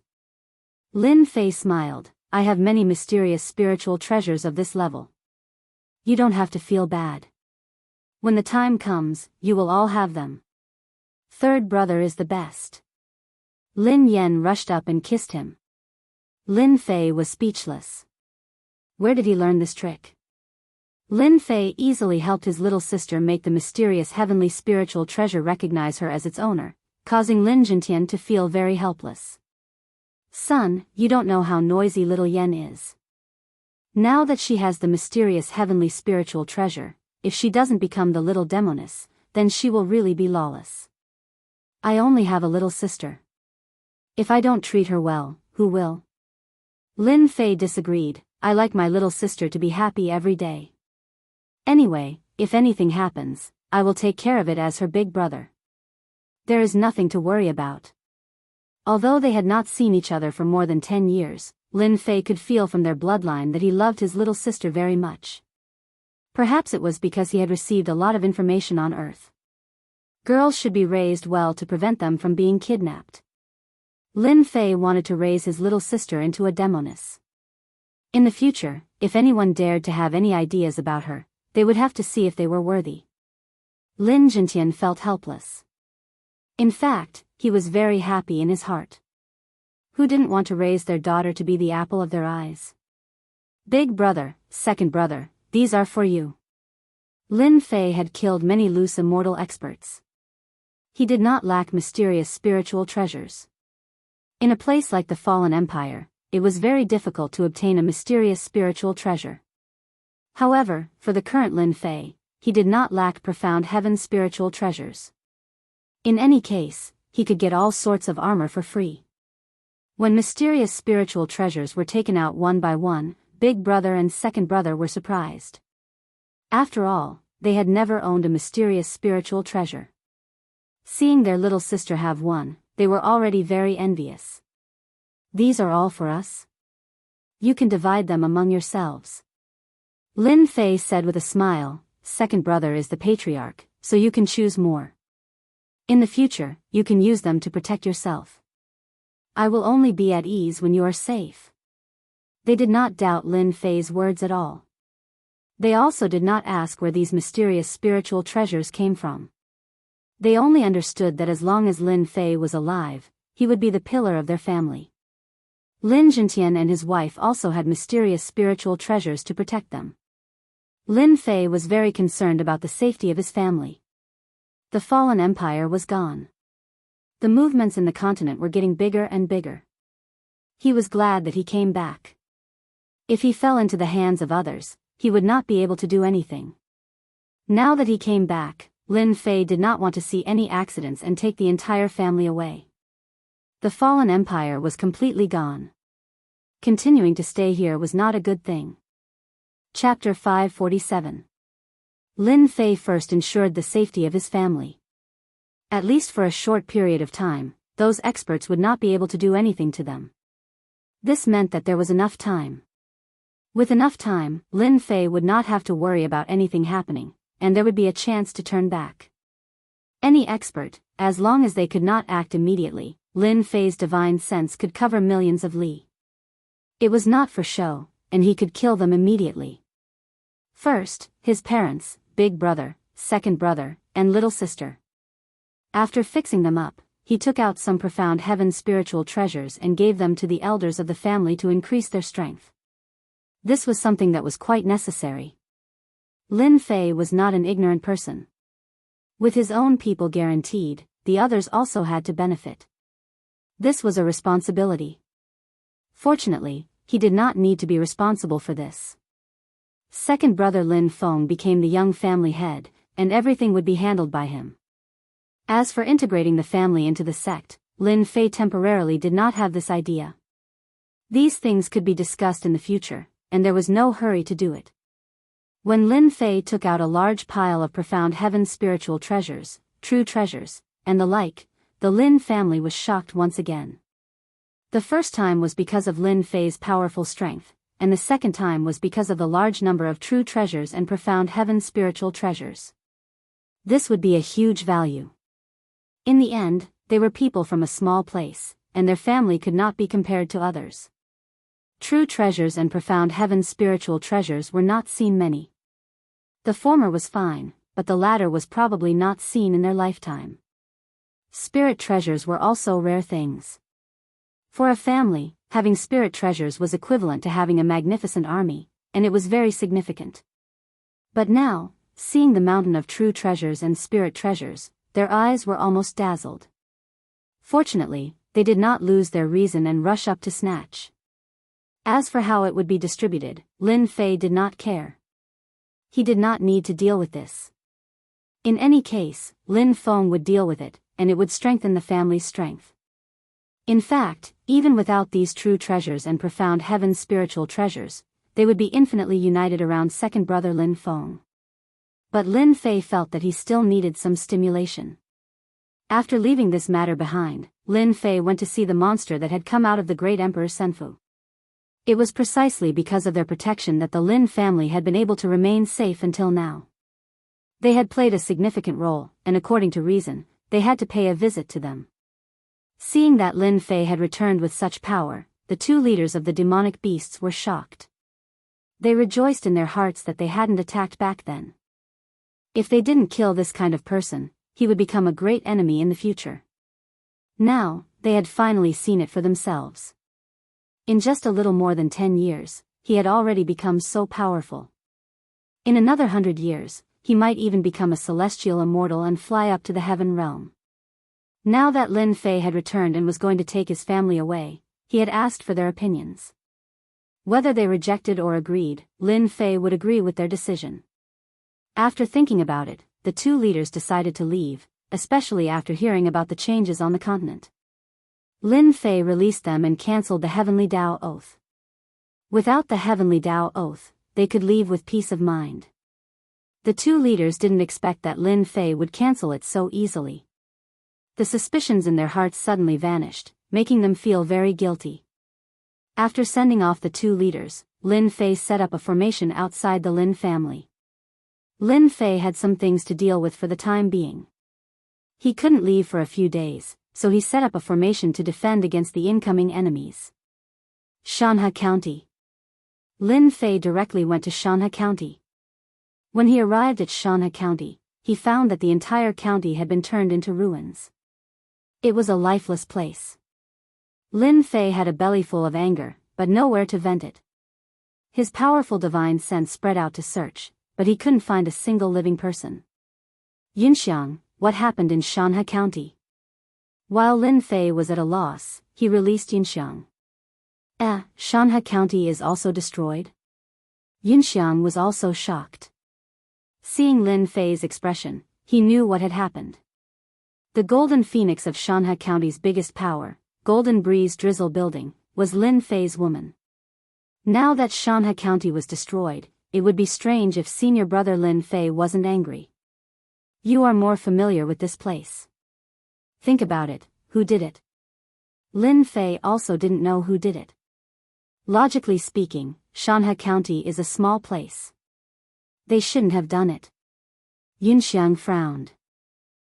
Lin Fei smiled. I have many mysterious spiritual treasures of this level. You don't have to feel bad. When the time comes, you will all have them. Third brother is the best. Lin Yan rushed up and kissed him. Lin Fei was speechless. Where did he learn this trick? Lin Fei easily helped his little sister make the mysterious heavenly spiritual treasure recognize her as its owner, causing Lin Jintian to feel very helpless. Son, you don't know how noisy little Yen is. Now that she has the mysterious heavenly spiritual treasure, if she doesn't become the little demoness, then she will really be lawless. I only have a little sister. If I don't treat her well, who will? Lin Fei disagreed. I like my little sister to be happy every day. Anyway, if anything happens, I will take care of it as her big brother. There is nothing to worry about. Although they had not seen each other for more than 10 years, Lin Fei could feel from their bloodline that he loved his little sister very much. Perhaps it was because he had received a lot of information on Earth. Girls should be raised well to prevent them from being kidnapped. Lin Fei wanted to raise his little sister into a demoness. In the future, if anyone dared to have any ideas about her, they would have to see if they were worthy. Lin Jintian felt helpless. In fact, he was very happy in his heart. Who didn't want to raise their daughter to be the apple of their eyes? Big brother, second brother, these are for you. Lin Fei had killed many loose immortal experts. He did not lack mysterious spiritual treasures. In a place like the Fallen Empire, it was very difficult to obtain a mysterious spiritual treasure. However, for the current Lin Fei, he did not lack profound heaven spiritual treasures. In any case, he could get all sorts of armor for free. When mysterious spiritual treasures were taken out one by one, big brother and second brother were surprised. After all, they had never owned a mysterious spiritual treasure. Seeing their little sister have one, they were already very envious. These are all for us? You can divide them among yourselves. Lin Fei said with a smile, second brother is the patriarch, so you can choose more. In the future, you can use them to protect yourself. I will only be at ease when you are safe. They did not doubt Lin Fei's words at all. They also did not ask where these mysterious spiritual treasures came from. They only understood that as long as Lin Fei was alive, he would be the pillar of their family. Lin Jintian and his wife also had mysterious spiritual treasures to protect them. Lin Fei was very concerned about the safety of his family. The Fallen Empire was gone. The movements in the continent were getting bigger and bigger. He was glad that he came back. If he fell into the hands of others, he would not be able to do anything. Now that he came back, Lin Fei did not want to see any accidents and take the entire family away. The Fallen Empire was completely gone. Continuing to stay here was not a good thing. Chapter 547. Lin Fei first ensured the safety of his family. At least for a short period of time, those experts would not be able to do anything to them. This meant that there was enough time. With enough time, Lin Fei would not have to worry about anything happening, and there would be a chance to turn back. Any expert, as long as they could not act immediately, Lin Fei's divine sense could cover millions of li. It was not for show, and he could kill them immediately. First, his parents, big brother, second brother, and little sister. After fixing them up, he took out some profound heaven spiritual treasures and gave them to the elders of the family to increase their strength. This was something that was quite necessary. Lin Fei was not an ignorant person. With his own people guaranteed, the others also had to benefit. This was a responsibility. Fortunately, he did not need to be responsible for this. Second brother Lin Feng became the young family head, and everything would be handled by him. As for integrating the family into the sect, Lin Fei temporarily did not have this idea. These things could be discussed in the future, and there was no hurry to do it. When Lin Fei took out a large pile of profound heaven spiritual treasures, true treasures, and the like, the Lin family was shocked once again. The first time was because of Lin Fei's powerful strength, and the second time was because of the large number of true treasures and profound heaven spiritual treasures. This would be a huge value. In the end, they were people from a small place, and their family could not be compared to others. True treasures and profound heaven spiritual treasures were not seen many. The former was fine, but the latter was probably not seen in their lifetime. Spirit treasures were also rare things. For a family, having spirit treasures was equivalent to having a magnificent army, and it was very significant. But now, seeing the mountain of true treasures and spirit treasures, their eyes were almost dazzled. Fortunately, they did not lose their reason and rush up to snatch. As for how it would be distributed, Lin Fei did not care. He did not need to deal with this. In any case, Lin Feng would deal with it, and it would strengthen the family's strength. In fact, even without these true treasures and profound heaven's spiritual treasures, they would be infinitely united around second brother Lin Feng. But Lin Fei felt that he still needed some stimulation. After leaving this matter behind, Lin Fei went to see the monster that had come out of the great Emperor Senfu. It was precisely because of their protection that the Lin family had been able to remain safe until now. They had played a significant role, and according to reason, they had to pay a visit to them. Seeing that Lin Fei had returned with such power, the two leaders of the demonic beasts were shocked. They rejoiced in their hearts that they hadn't attacked back then. If they didn't kill this kind of person, he would become a great enemy in the future. Now, they had finally seen it for themselves. In just a little more than 10 years, he had already become so powerful. In another 100 years, he might even become a celestial immortal and fly up to the heaven realm. Now that Lin Fei had returned and was going to take his family away, he had asked for their opinions. Whether they rejected or agreed, Lin Fei would agree with their decision. After thinking about it, the two leaders decided to leave, especially after hearing about the changes on the continent. Lin Fei released them and cancelled the Heavenly Tao Oath. Without the Heavenly Tao Oath, they could leave with peace of mind. The two leaders didn't expect that Lin Fei would cancel it so easily. The suspicions in their hearts suddenly vanished, making them feel very guilty. After sending off the two leaders, Lin Fei set up a formation outside the Lin family. Lin Fei had some things to deal with for the time being. He couldn't leave for a few days, so he set up a formation to defend against the incoming enemies. Shanha County. Lin Fei directly went to Shanha County. When he arrived at Shanha County, he found that the entire county had been turned into ruins. It was a lifeless place. Lin Fei had a bellyful of anger, but nowhere to vent it. His powerful divine sense spread out to search, but he couldn't find a single living person. Yunxiang, what happened in Shanha County? While Lin Fei was at a loss, he released Yunxiang. Shanha County is also destroyed? Yunxiang was also shocked. Seeing Lin Fei's expression, he knew what had happened. The Golden Phoenix of Shanha County's biggest power, Golden Breeze Drizzle Building, was Lin Fei's woman. Now that Shanha County was destroyed, it would be strange if senior brother Lin Fei wasn't angry. You are more familiar with this place. Think about it, who did it? Lin Fei also didn't know who did it. Logically speaking, Shanha County is a small place. They shouldn't have done it. Yunxiang frowned.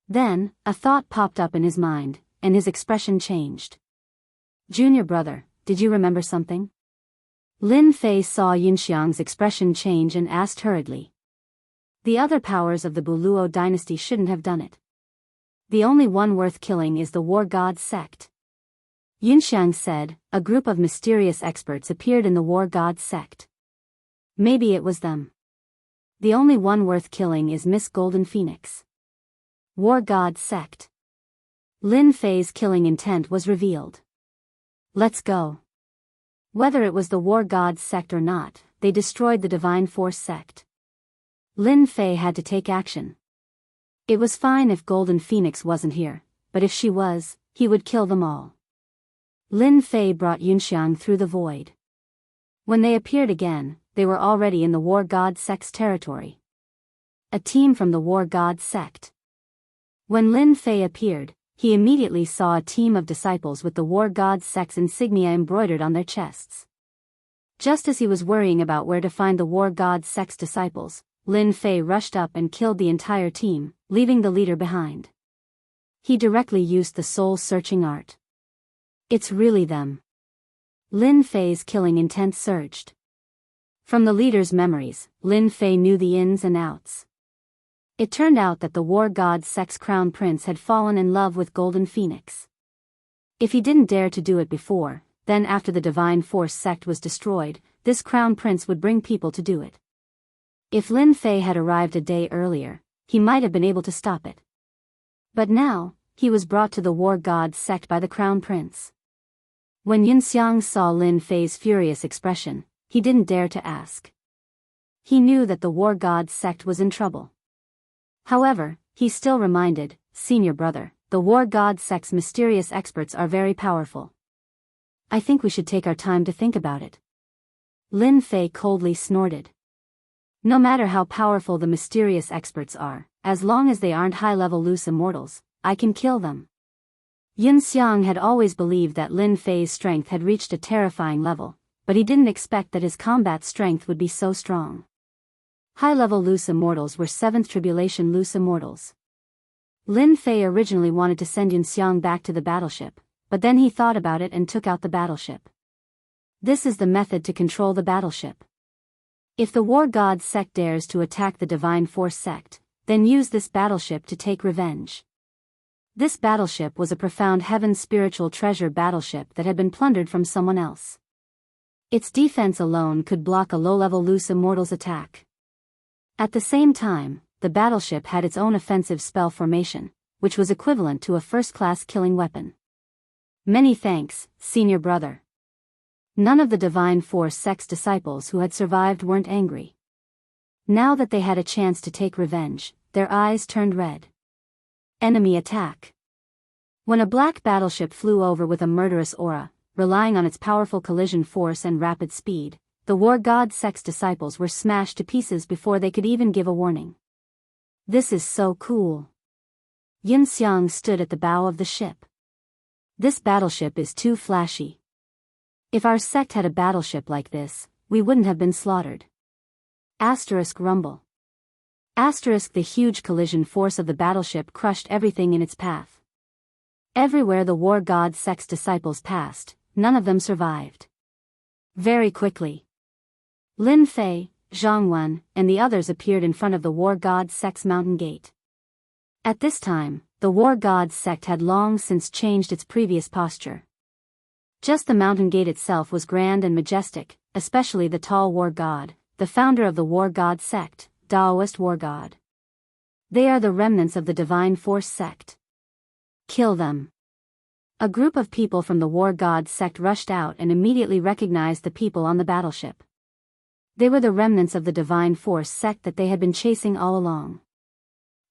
Then, a thought popped up in his mind, and his expression changed. Junior brother, did you remember something? Lin Fei saw Yunxiang's expression change and asked hurriedly. The other powers of the Buluo dynasty shouldn't have done it. The only one worth killing is the War God sect. Yunxiang said, a group of mysterious experts appeared in the War God sect. Maybe it was them. The only one worth killing is Miss Golden Phoenix. War God sect. Lin Fei's killing intent was revealed. Let's go. Whether it was the War God sect or not, they destroyed the Divine Force sect. Lin Fei had to take action. It was fine if Golden Phoenix wasn't here, but if she was, he would kill them all. Lin Fei brought Yunxiang through the void. When they appeared again, they were already in the War God sect's territory. A team from the War God sect. When Lin Fei appeared, he immediately saw a team of disciples with the War God sect's insignia embroidered on their chests. Just as he was worrying about where to find the War God sect's disciples, Lin Fei rushed up and killed the entire team, leaving the leader behind. He directly used the soul-searching art. It's really them. Lin Fei's killing intent surged. From the leader's memories, Lin Fei knew the ins and outs. It turned out that the War God sect's crown prince had fallen in love with Golden Phoenix. If he didn't dare to do it before, then after the Divine Force sect was destroyed, this crown prince would bring people to do it. If Lin Fei had arrived a day earlier, he might have been able to stop it. But now, he was brought to the war god's sect by the crown prince. When Yunxiang saw Lin Fei's furious expression, he didn't dare to ask. He knew that the war god's sect was in trouble. However, he still reminded, "Senior brother, the war god sect's mysterious experts are very powerful. I think we should take our time to think about it." Lin Fei coldly snorted. No matter how powerful the mysterious experts are, as long as they aren't high-level loose immortals, I can kill them. Yunxiang had always believed that Lin Fei's strength had reached a terrifying level, but he didn't expect that his combat strength would be so strong. High-level loose immortals were 7th Tribulation loose immortals. Lin Fei originally wanted to send Yunxiang back to the battleship, but then he thought about it and took out the battleship. This is the method to control the battleship. If the war god sect dares to attack the Divine Force sect, then use this battleship to take revenge. This battleship was a profound heaven spiritual treasure battleship that had been plundered from someone else. Its defense alone could block a low-level loose immortal's attack. At the same time, the battleship had its own offensive spell formation, which was equivalent to a first-class killing weapon. Many thanks, senior brother. None of the Divine Force sect's disciples who had survived weren't angry. Now that they had a chance to take revenge, their eyes turned red. Enemy attack. When a black battleship flew over with a murderous aura, relying on its powerful collision force and rapid speed, the war god sect's disciples were smashed to pieces before they could even give a warning. This is so cool. Yunxiang stood at the bow of the ship. This battleship is too flashy. If our sect had a battleship like this, we wouldn't have been slaughtered. Asterisk rumble. Asterisk the huge collision force of the battleship crushed everything in its path. Everywhere the war god sect's disciples passed, none of them survived. Very quickly, Lin Fei, Zhang Wen, and the others appeared in front of the war god sect's mountain gate. At this time, the war god sect had long since changed its previous posture. Just the mountain gate itself was grand and majestic, especially the tall war god, the founder of the war god sect, Taoist war god. They are the remnants of the Divine Force sect. Kill them. A group of people from the war god sect rushed out and immediately recognized the people on the battleship. They were the remnants of the Divine Force sect that they had been chasing all along.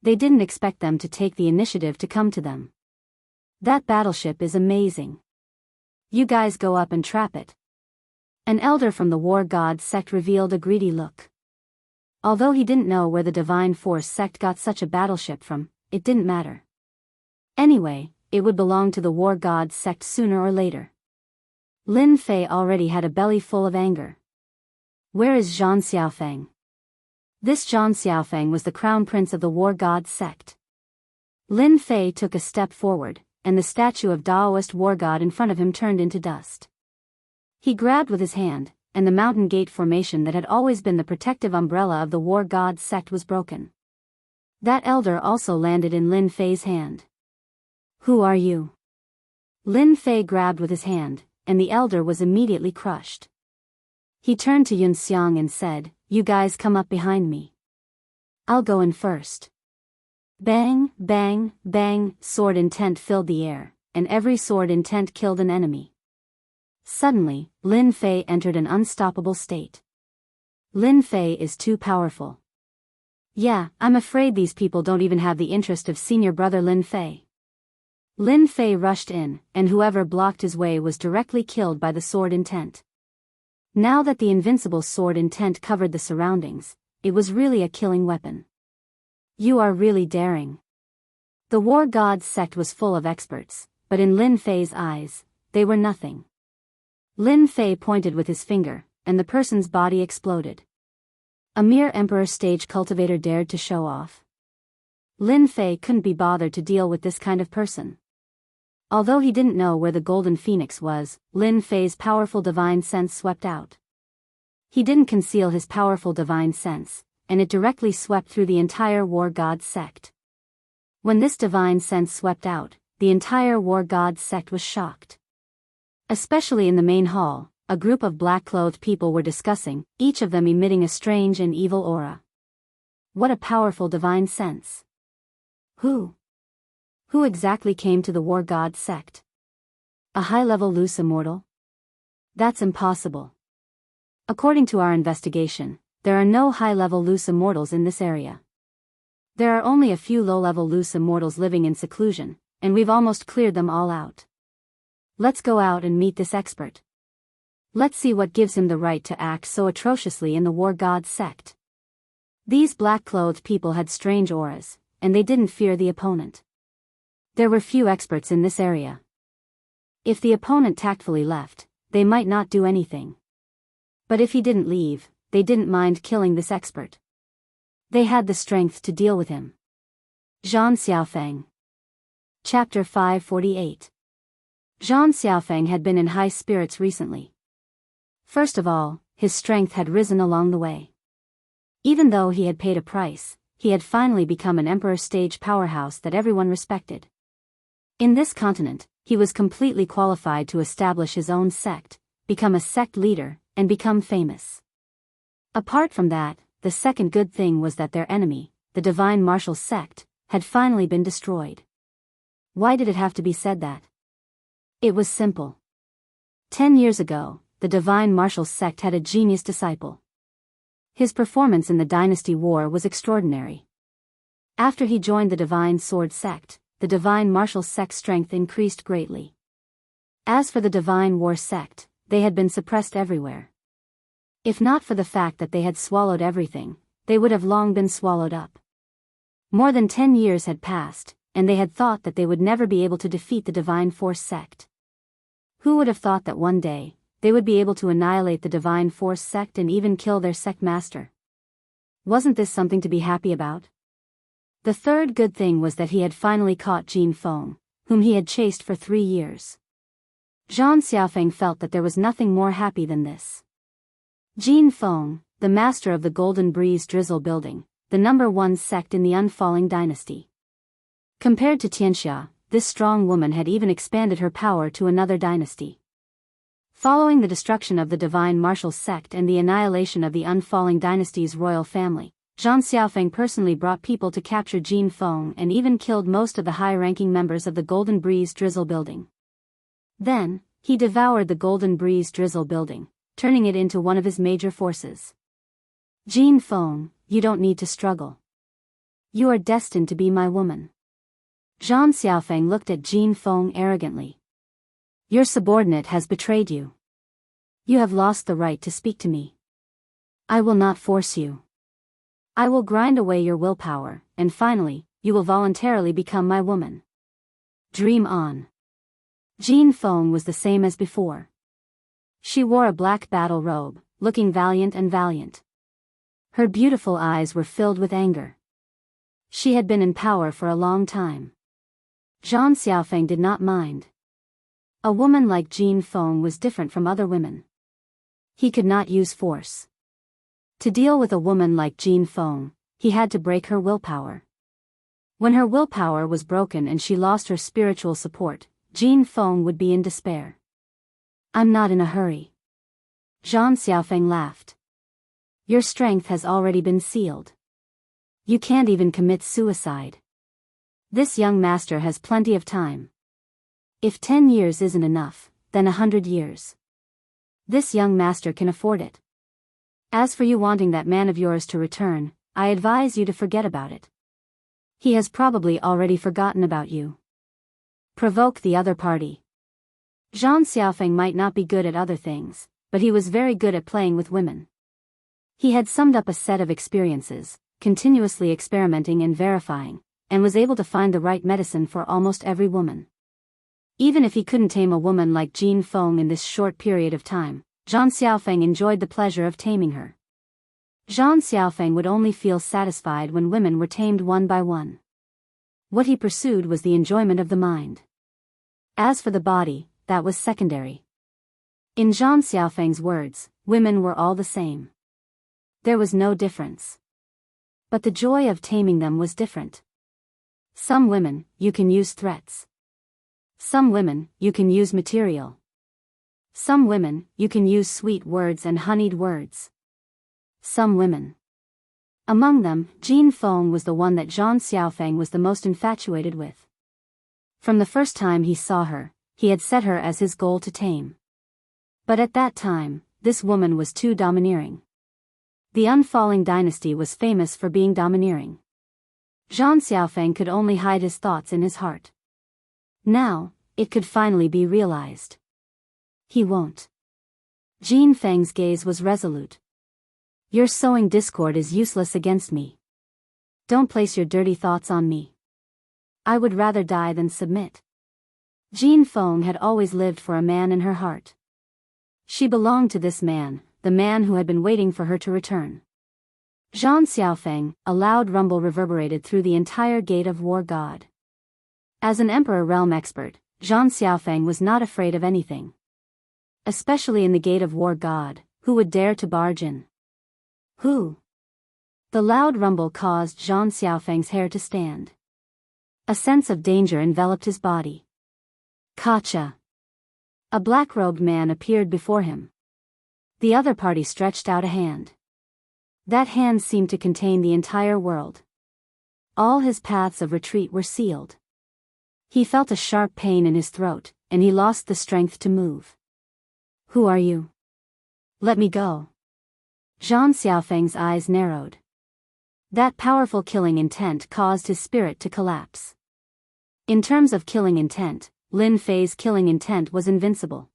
They didn't expect them to take the initiative to come to them. That battleship is amazing. You guys go up and trap it. An elder from the war god sect revealed a greedy look. Although he didn't know where the Divine Force sect got such a battleship from, it didn't matter. Anyway, it would belong to the war god sect sooner or later. Lin Fei already had a belly full of anger. Where is Zhang Xiaofeng? This Zhang Xiaofeng was the crown prince of the war god sect. Lin Fei took a step forward, and the statue of Taoist war god in front of him turned into dust. He grabbed with his hand, and the mountain gate formation that had always been the protective umbrella of the war god sect was broken. That elder also landed in Lin Fei's hand. Who are you? Lin Fei grabbed with his hand, and the elder was immediately crushed. He turned to Yunxiang and said, "You guys come up behind me. I'll go in first." Bang, bang, bang, sword intent filled the air, and every sword intent killed an enemy. Suddenly, Lin Fei entered an unstoppable state. Lin Fei is too powerful. Yeah, I'm afraid these people don't even have the interest of senior brother Lin Fei. Lin Fei rushed in, and whoever blocked his way was directly killed by the sword intent. Now that the invincible sword intent covered the surroundings, it was really a killing weapon. You are really daring. The war god sect was full of experts, but in Lin Fei's eyes, they were nothing. Lin Fei pointed with his finger, and the person's body exploded. A mere emperor stage cultivator dared to show off. Lin Fei couldn't be bothered to deal with this kind of person. Although he didn't know where the golden phoenix was, Lin Fei's powerful divine sense swept out. He didn't conceal his powerful divine sense, and it directly swept through the entire war god sect. When this divine sense swept out, the entire war god sect was shocked. Especially in the main hall, a group of black-clothed people were discussing, each of them emitting a strange and evil aura. What a powerful divine sense. Who exactly came to the war god sect? A high-level loose immortal? That's impossible. According to our investigation, there are no high-level loose immortals in this area. There are only a few low-level loose immortals living in seclusion, and we've almost cleared them all out. Let's go out and meet this expert. Let's see what gives him the right to act so atrociously in the war god sect. These black-clothed people had strange auras, and they didn't fear the opponent. There were few experts in this area. If the opponent tactfully left, they might not do anything. But if he didn't leave, they didn't mind killing this expert. They had the strength to deal with him. Zhang Xiaofeng. Chapter 548. Zhang Xiaofeng had been in high spirits recently. First of all, his strength had risen along the way. Even though he had paid a price, he had finally become an emperor stage powerhouse that everyone respected. In this continent, he was completely qualified to establish his own sect, become a sect leader, and become famous. Apart from that, the second good thing was that their enemy, the Divine Martial Sect, had finally been destroyed. Why did it have to be said that? It was simple. 10 years ago, the Divine Martial Sect had a genius disciple. His performance in the Dynasty War was extraordinary. After he joined the Divine Sword Sect, the Divine Martial Sect's strength increased greatly. As for the Divine War Sect, they had been suppressed everywhere. If not for the fact that they had swallowed everything, they would have long been swallowed up. More than 10 years had passed, and they had thought that they would never be able to defeat the Divine Force Sect. Who would have thought that one day, they would be able to annihilate the Divine Force Sect and even kill their sect master? Wasn't this something to be happy about? The third good thing was that he had finally caught Jin Feng, whom he had chased for 3 years. Zhang Xiaofeng felt that there was nothing more happy than this. Jin Feng, the master of the Golden Breeze Drizzle Building, the #1 sect in the Unfalling Dynasty. Compared to Tianxia, this strong woman had even expanded her power to another dynasty. Following the destruction of the Divine Martial Sect and the annihilation of the Unfalling Dynasty's royal family, Zhang Xiaofeng personally brought people to capture Jin Feng and even killed most of the high-ranking members of the Golden Breeze Drizzle Building. Then, he devoured the Golden Breeze Drizzle Building, turning it into one of his major forces. Jin Feng, you don't need to struggle. You are destined to be my woman. Zhang Xiaofeng looked at Jin Feng arrogantly. Your subordinate has betrayed you. You have lost the right to speak to me. I will not force you. I will grind away your willpower, and finally, you will voluntarily become my woman. Dream on. Jin Feng was the same as before. She wore a black battle robe, looking valiant and valiant. Her beautiful eyes were filled with anger. She had been in power for a long time. Zhang Xiaofeng did not mind. A woman like Jin Feng was different from other women. He could not use force. To deal with a woman like Jin Feng, he had to break her willpower. When her willpower was broken and she lost her spiritual support, Jin Feng would be in despair. I'm not in a hurry. Zhang Xiaofeng laughed. Your strength has already been sealed. You can't even commit suicide. This young master has plenty of time. If 10 years isn't enough, then 100 years. This young master can afford it. As for you wanting that man of yours to return, I advise you to forget about it. He has probably already forgotten about you. Provoke the other party. Zhang Xiaofeng might not be good at other things, but he was very good at playing with women. He had summed up a set of experiences, continuously experimenting and verifying, and was able to find the right medicine for almost every woman. Even if he couldn't tame a woman like Jin Feng in this short period of time, Zhang Xiaofeng enjoyed the pleasure of taming her. Zhang Xiaofeng would only feel satisfied when women were tamed one by one. What he pursued was the enjoyment of the mind. As for the body, that was secondary. In Zhang Xiaofeng's words, women were all the same. There was no difference. But the joy of taming them was different. Some women, you can use threats. Some women, you can use material. Some women, you can use sweet words and honeyed words. Some women. Among them, Jin Feng was the one that Zhang Xiaofeng was the most infatuated with. From the first time he saw her, he had set her as his goal to tame. But at that time, this woman was too domineering. The Unfalling dynasty was famous for being domineering. Zhang Xiaofeng could only hide his thoughts in his heart. Now, it could finally be realized. He won't. Jin Feng's gaze was resolute. Your sowing discord is useless against me. Don't place your dirty thoughts on me. I would rather die than submit. Jin Feng had always lived for a man in her heart. She belonged to this man, the man who had been waiting for her to return. Zhang Xiaofeng, a loud rumble reverberated through the entire Gate of War God. As an Emperor realm expert, Zhang Xiaofeng was not afraid of anything. Especially in the Gate of War God, who would dare to barge in? Who? The loud rumble caused Zhang Xiaofeng's hair to stand. A sense of danger enveloped his body. Kacha. A black-robed man appeared before him. The other party stretched out a hand. That hand seemed to contain the entire world. All his paths of retreat were sealed. He felt a sharp pain in his throat, and he lost the strength to move. Who are you? Let me go. Zhang Xiaofeng's eyes narrowed. That powerful killing intent caused his spirit to collapse. In terms of killing intent, Lin Fei's killing intent was invincible.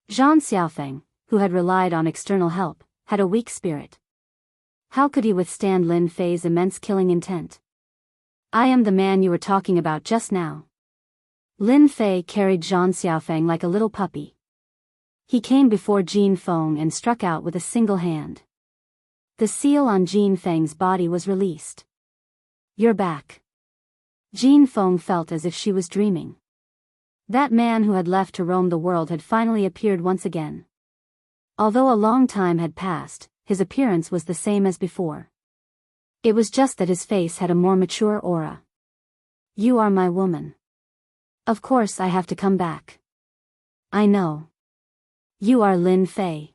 Zhang Xiaofeng, who had relied on external help, had a weak spirit. How could he withstand Lin Fei's immense killing intent? I am the man you were talking about just now. Lin Fei carried Zhang Xiaofeng like a little puppy. He came before Jin Feng and struck out with a single hand. The seal on Jin Feng's body was released. You're back. Jin Feng felt as if she was dreaming. That man who had left to roam the world had finally appeared once again. Although a long time had passed, his appearance was the same as before. It was just that his face had a more mature aura. You are my woman. Of course I have to come back. I know. You are Lin Fei.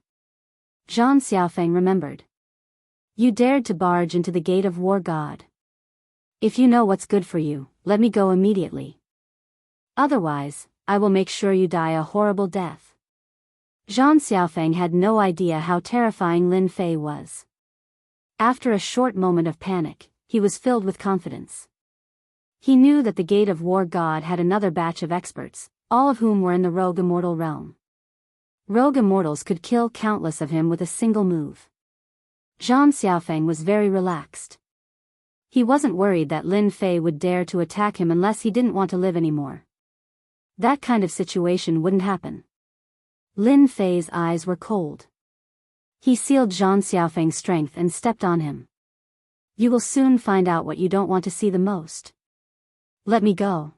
Zhang Xiaofeng remembered. You dared to barge into the Gate of War God. If you know what's good for you, let me go immediately. Otherwise, I will make sure you die a horrible death. Zhang Xiaofeng had no idea how terrifying Lin Fei was. After a short moment of panic, he was filled with confidence. He knew that the Gate of War God had another batch of experts, all of whom were in the rogue immortal realm. Rogue immortals could kill countless of him with a single move. Zhang Xiaofeng was very relaxed. He wasn't worried that Lin Fei would dare to attack him unless he didn't want to live anymore. That kind of situation wouldn't happen. Lin Fei's eyes were cold. He sealed Zhang Xiaofeng's strength and stepped on him. You will soon find out what you don't want to see the most. Let me go.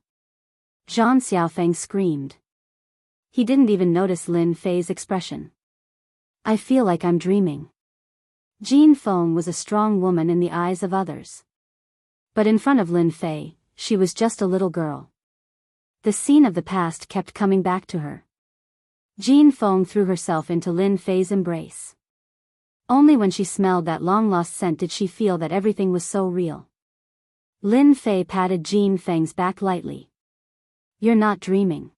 Zhang Xiaofeng screamed. He didn't even notice Lin Fei's expression. I feel like I'm dreaming. Jin Feng was a strong woman in the eyes of others. But in front of Lin Fei, she was just a little girl. The scene of the past kept coming back to her. Jin Feng threw herself into Lin Fei's embrace. Only when she smelled that long-lost scent did she feel that everything was so real. Lin Fei patted Jin Feng's back lightly. You're not dreaming.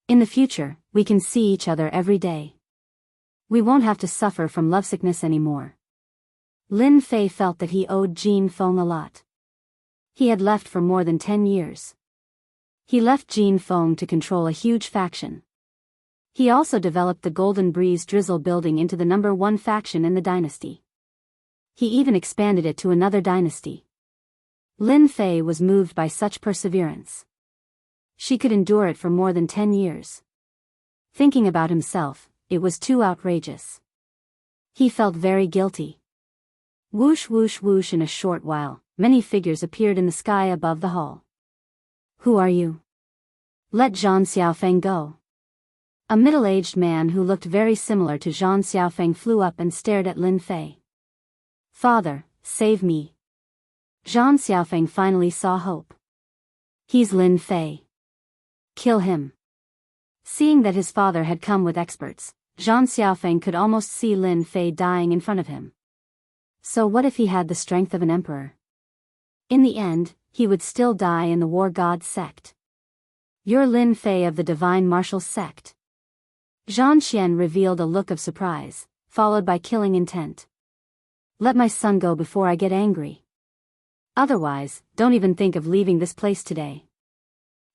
In the future, we can see each other every day. We won't have to suffer from lovesickness anymore. Lin Fei felt that he owed Jin Feng a lot. He had left for more than 10 years. He left Jin Feng to control a huge faction. He also developed the Golden Breeze Drizzle building into the #1 faction in the dynasty. He even expanded it to another dynasty. Lin Fei was moved by such perseverance. She could endure it for more than 10 years. Thinking about himself, it was too outrageous. He felt very guilty. Whoosh whoosh whoosh, in a short while, many figures appeared in the sky above the hall. Who are you? Let Zhang Xiaofeng go. A middle-aged man who looked very similar to Zhang Xiaofeng flew up and stared at Lin Fei. Father, save me. Zhang Xiaofeng finally saw hope. He's Lin Fei. Kill him. Seeing that his father had come with experts, Zhang Xiaofeng could almost see Lin Fei dying in front of him. So what if he had the strength of an emperor? In the end, he would still die in the War God sect. You're Lin Fei of the Divine Martial Sect. Zhang Xian revealed a look of surprise, followed by killing intent. Let my son go before I get angry. Otherwise, don't even think of leaving this place today.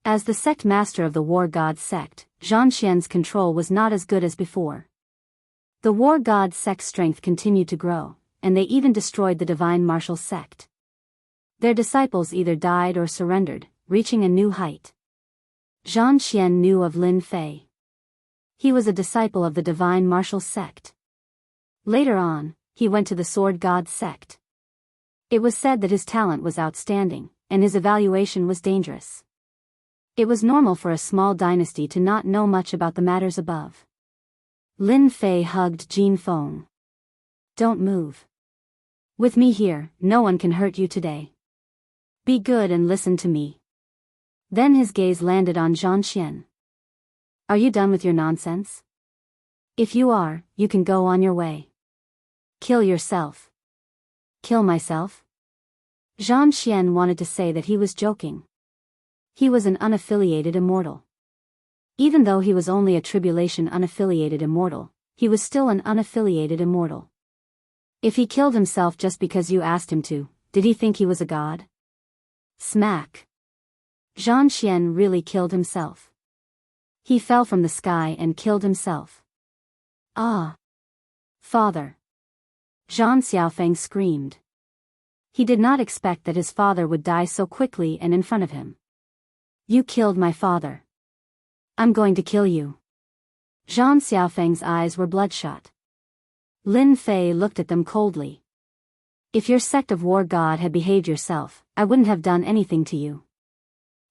As the sect master of the War God sect, Zhang Xian's control was not as good as before. The War God sect's strength continued to grow, and they even destroyed the Divine Martial sect. Their disciples either died or surrendered, reaching a new height. Zhang Xian knew of Lin Fei. He was a disciple of the Divine Martial sect. Later on, he went to the Sword God sect. It was said that his talent was outstanding, and his evaluation was dangerous. It was normal for a small dynasty to not know much about the matters above. Lin Fei hugged Jin Feng. Don't move. With me here, no one can hurt you today. Be good and listen to me. Then his gaze landed on Zhang Xian. Are you done with your nonsense? If you are, you can go on your way. Kill yourself. Kill myself? Zhang Xian wanted to say that he was joking. He was an unaffiliated immortal. Even though he was only a tribulation unaffiliated immortal, he was still an unaffiliated immortal. If he killed himself just because you asked him to, did he think he was a god? Smack. Zhang Xian really killed himself. He fell from the sky and killed himself. Ah! Father! Zhang Xiaofeng screamed. He did not expect that his father would die so quickly and in front of him. You killed my father. I'm going to kill you. Zhang Xiaofeng's eyes were bloodshot. Lin Fei looked at them coldly. If your sect of War God had behaved yourself, I wouldn't have done anything to you.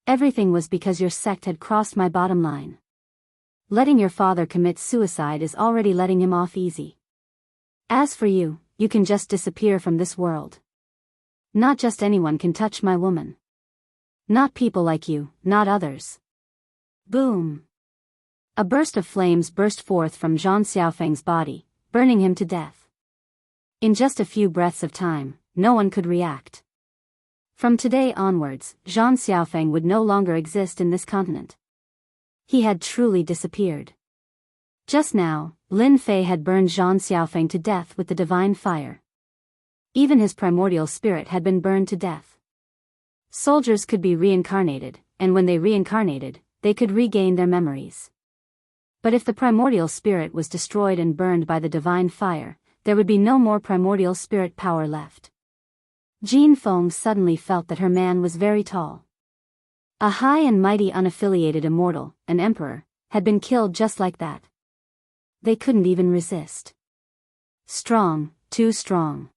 Everything was because your sect had crossed my bottom line. Letting your father commit suicide is already letting him off easy. As for you, you can just disappear from this world. Not just anyone can touch my woman. Not people like you, not others. Boom! A burst of flames burst forth from Zhang Xiaofeng's body, burning him to death. In just a few breaths of time, no one could react. From today onwards, Zhang Xiaofeng would no longer exist in this continent. He had truly disappeared. Just now, Lin Fei had burned Zhang Xiaofeng to death with the divine fire. Even his primordial spirit had been burned to death. Soldiers could be reincarnated, and when they reincarnated, they could regain their memories. But if the primordial spirit was destroyed and burned by the divine fire, there would be no more primordial spirit power left. Jin Feng suddenly felt that her man was very tall. A high and mighty unaffiliated immortal, an emperor, had been killed just like that. They couldn't even resist. Strong, too strong.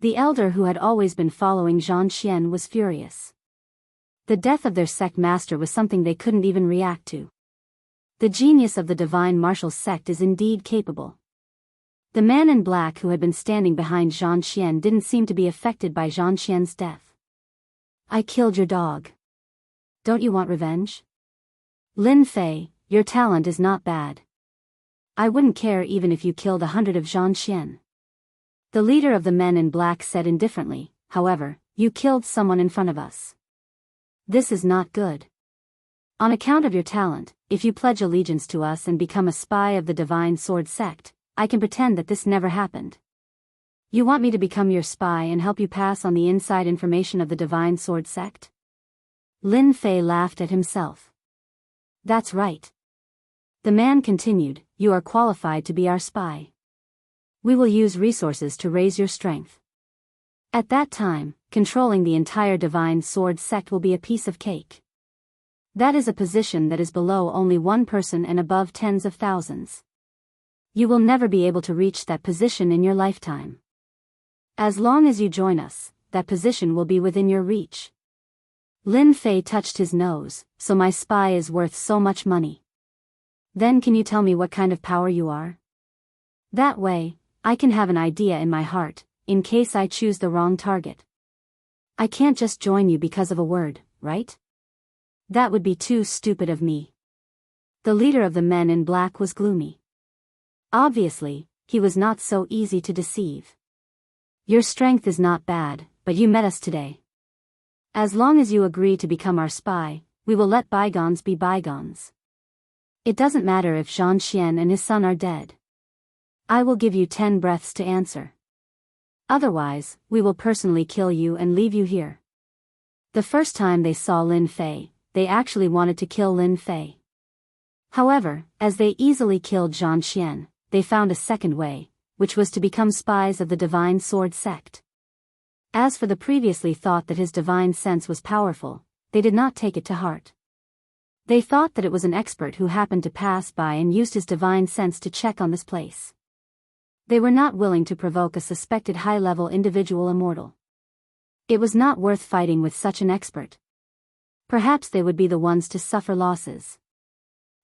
The elder who had always been following Zhang Xian was furious. The death of their sect master was something they couldn't even react to. The genius of the Divine Martial Sect is indeed capable. The man in black who had been standing behind Zhang Xian didn't seem to be affected by Zhang Xian's death. I killed your dog. Don't you want revenge? Lin Fei, your talent is not bad. I wouldn't care even if you killed 100 of Zhang Xian. The leader of the men in black said indifferently, however, you killed someone in front of us. This is not good. On account of your talent, if you pledge allegiance to us and become a spy of the Divine Sword Sect, I can pretend that this never happened. You want me to become your spy and help you pass on the inside information of the Divine Sword Sect? Lin Fei laughed at himself. That's right. The man continued, you are qualified to be our spy. We will use resources to raise your strength. At that time, controlling the entire Divine Sword Sect will be a piece of cake. That is a position that is below only one person and above tens of thousands. You will never be able to reach that position in your lifetime. As long as you join us, that position will be within your reach. Lin Fei touched his nose, so my spy is worth so much money. Then can you tell me what kind of power you are? That way, I can have an idea in my heart, in case I choose the wrong target. I can't just join you because of a word, right? That would be too stupid of me. The leader of the men in black was gloomy. Obviously, he was not so easy to deceive. Your strength is not bad, but you met us today. As long as you agree to become our spy, we will let bygones be bygones. It doesn't matter if Zhang Xian and his son are dead. I will give you 10 breaths to answer. Otherwise, we will personally kill you and leave you here. The first time they saw Lin Fei, they actually wanted to kill Lin Fei. However, as they easily killed Zhang Xian, they found a second way, which was to become spies of the Divine Sword sect. As for the previously thought that his divine sense was powerful, they did not take it to heart. They thought that it was an expert who happened to pass by and used his divine sense to check on this place. They were not willing to provoke a suspected high-level individual immortal. It was not worth fighting with such an expert. Perhaps they would be the ones to suffer losses.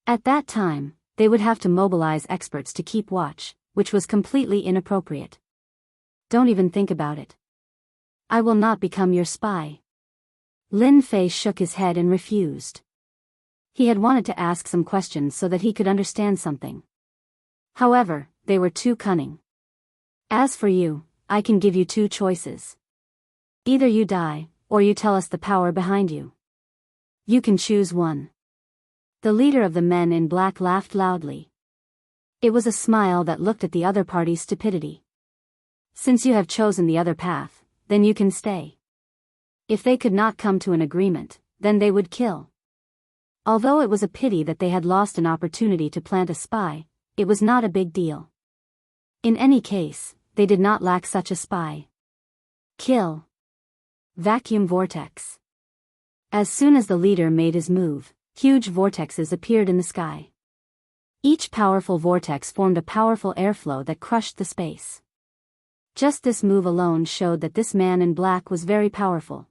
At that time, they would have to mobilize experts to keep watch, which was completely inappropriate. Don't even think about it. I will not become your spy. Lin Fei shook his head and refused. He had wanted to ask some questions so that he could understand something. However, they were too cunning. As for you, I can give you 2 choices. Either you die, or you tell us the power behind you. You can choose one. The leader of the men in black laughed loudly. It was a smile that looked at the other party's stupidity. Since you have chosen the other path, then you can stay. If they could not come to an agreement, then they would kill. Although it was a pity that they had lost an opportunity to plant a spy, it was not a big deal. In any case, they did not lack such a spy. Kill. Vacuum vortex. As soon as the leader made his move, huge vortexes appeared in the sky. Each powerful vortex formed a powerful airflow that crushed the space. Just this move alone showed that this man in black was very powerful.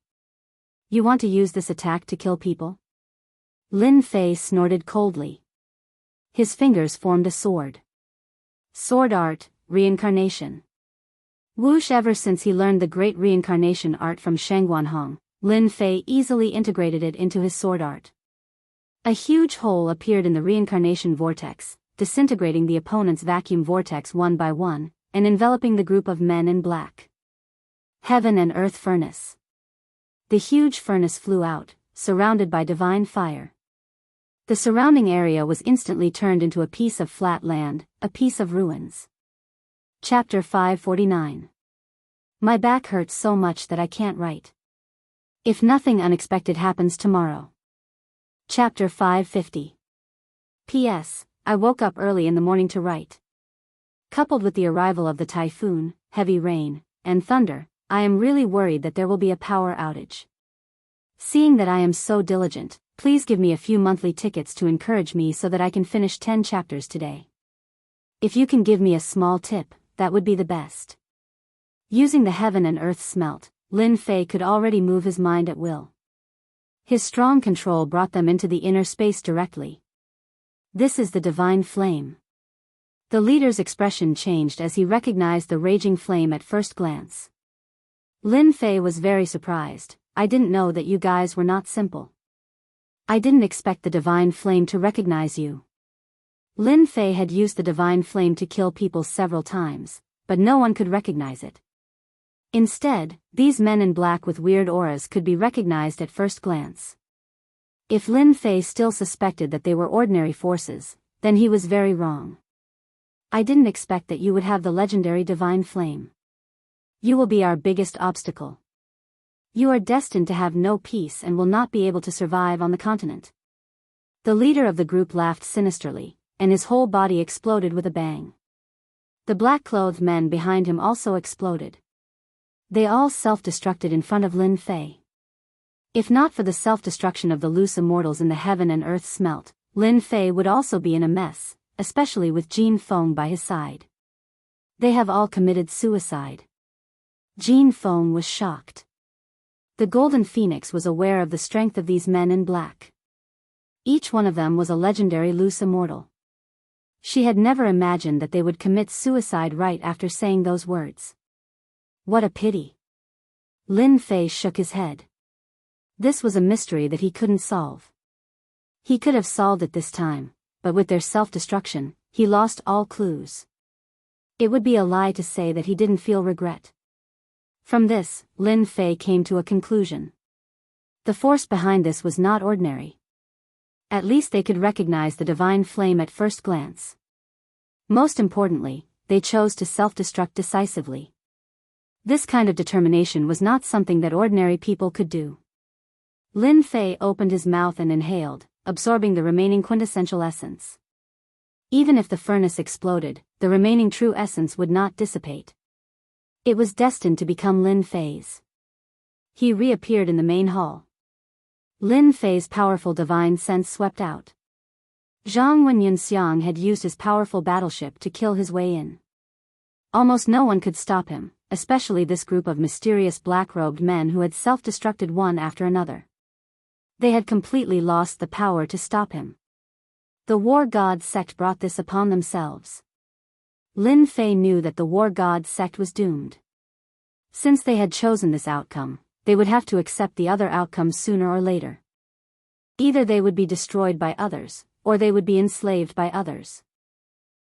You want to use this attack to kill people? Lin Fei snorted coldly. His fingers formed a sword. Sword art, reincarnation. Whoosh! Ever since he learned the great reincarnation art from Shangguanhong, Lin Fei easily integrated it into his sword art. A huge hole appeared in the reincarnation vortex, disintegrating the opponent's vacuum vortex one by one, and enveloping the group of men in black. Heaven and Earth Furnace. The huge furnace flew out, surrounded by divine fire. The surrounding area was instantly turned into a piece of flat land, a piece of ruins. Chapter 549. My back hurts so much that I can't write. If nothing unexpected happens tomorrow. Chapter 550. P.S. I woke up early in the morning to write. Coupled with the arrival of the typhoon, heavy rain, and thunder, I am really worried that there will be a power outage. Seeing that I am so diligent, please give me a few monthly tickets to encourage me so that I can finish 10 chapters today. If you can give me a small tip, that would be the best. Using the heaven and earth smelt, Lin Fei could already move his mind at will. His strong control brought them into the inner space directly. This is the divine flame. The leader's expression changed as he recognized the raging flame at first glance. Lin Fei was very surprised. I didn't know that you guys were not simple. I didn't expect the divine flame to recognize you. Lin Fei had used the divine flame to kill people several times, but no one could recognize it. Instead, these men in black with weird auras could be recognized at first glance. If Lin Fei still suspected that they were ordinary forces, then he was very wrong. I didn't expect that you would have the legendary divine flame. You will be our biggest obstacle. You are destined to have no peace and will not be able to survive on the continent. The leader of the group laughed sinisterly, and his whole body exploded with a bang. The black-clothed men behind him also exploded. They all self-destructed in front of Lin Fei. If not for the self-destruction of the loose immortals in the heaven and earth smelt, Lin Fei would also be in a mess, especially with Jin Feng by his side. They have all committed suicide. Jin Feng was shocked. The Golden Phoenix was aware of the strength of these men in black. Each one of them was a legendary loose immortal. She had never imagined that they would commit suicide right after saying those words. What a pity. Lin Fei shook his head. This was a mystery that he couldn't solve. He could have solved it this time, but with their self-destruction, he lost all clues. It would be a lie to say that he didn't feel regret. From this, Lin Fei came to a conclusion. The force behind this was not ordinary. At least they could recognize the divine flame at first glance. Most importantly, they chose to self-destruct decisively. This kind of determination was not something that ordinary people could do. Lin Fei opened his mouth and inhaled, absorbing the remaining quintessential essence. Even if the furnace exploded, the remaining true essence would not dissipate. It was destined to become Lin Fei's. He reappeared in the main hall. Lin Fei's powerful divine sense swept out. Zhang Wenyunxiang had used his powerful battleship to kill his way in. Almost no one could stop him, especially this group of mysterious black-robed men who had self-destructed one after another. They had completely lost the power to stop him. The War God sect brought this upon themselves. Lin Fei knew that the War God sect was doomed. Since they had chosen this outcome, they would have to accept the other outcomes sooner or later. Either they would be destroyed by others, or they would be enslaved by others.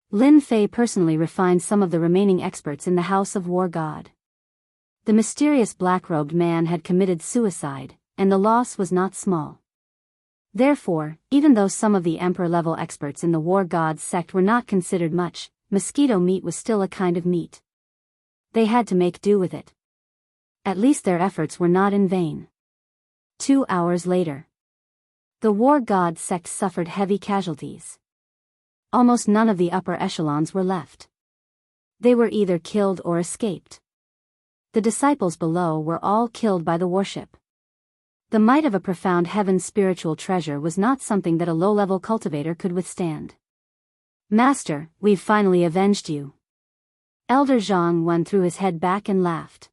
Lin Fei personally refined some of the remaining experts in the House of War God. The mysterious black-robed man had committed suicide, and the loss was not small. Therefore, even though some of the emperor-level experts in the War God sect were not considered much, mosquito meat was still a kind of meat. They had to make do with it. At least their efforts were not in vain. 2 hours later. The War God sect suffered heavy casualties. Almost none of the upper echelons were left. They were either killed or escaped. The disciples below were all killed by the warship. The might of a profound heaven's spiritual treasure was not something that a low-level cultivator could withstand. Master, we've finally avenged you. Elder Zhang Wen threw his head back and laughed.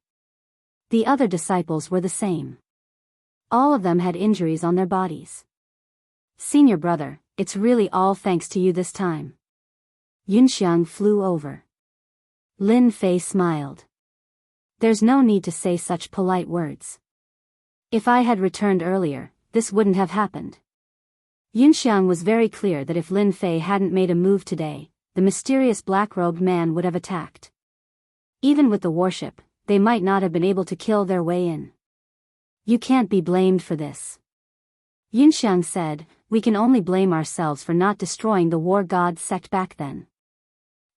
The other disciples were the same. All of them had injuries on their bodies. Senior brother, it's really all thanks to you this time. Yunxiang flew over. Lin Fei smiled. There's no need to say such polite words. If I had returned earlier, this wouldn't have happened. Yunxiang was very clear that if Lin Fei hadn't made a move today, the mysterious black-robed man would have attacked. Even with the warship, they might not have been able to kill their way in. You can't be blamed for this. Yunxiang said, we can only blame ourselves for not destroying the War God sect back then.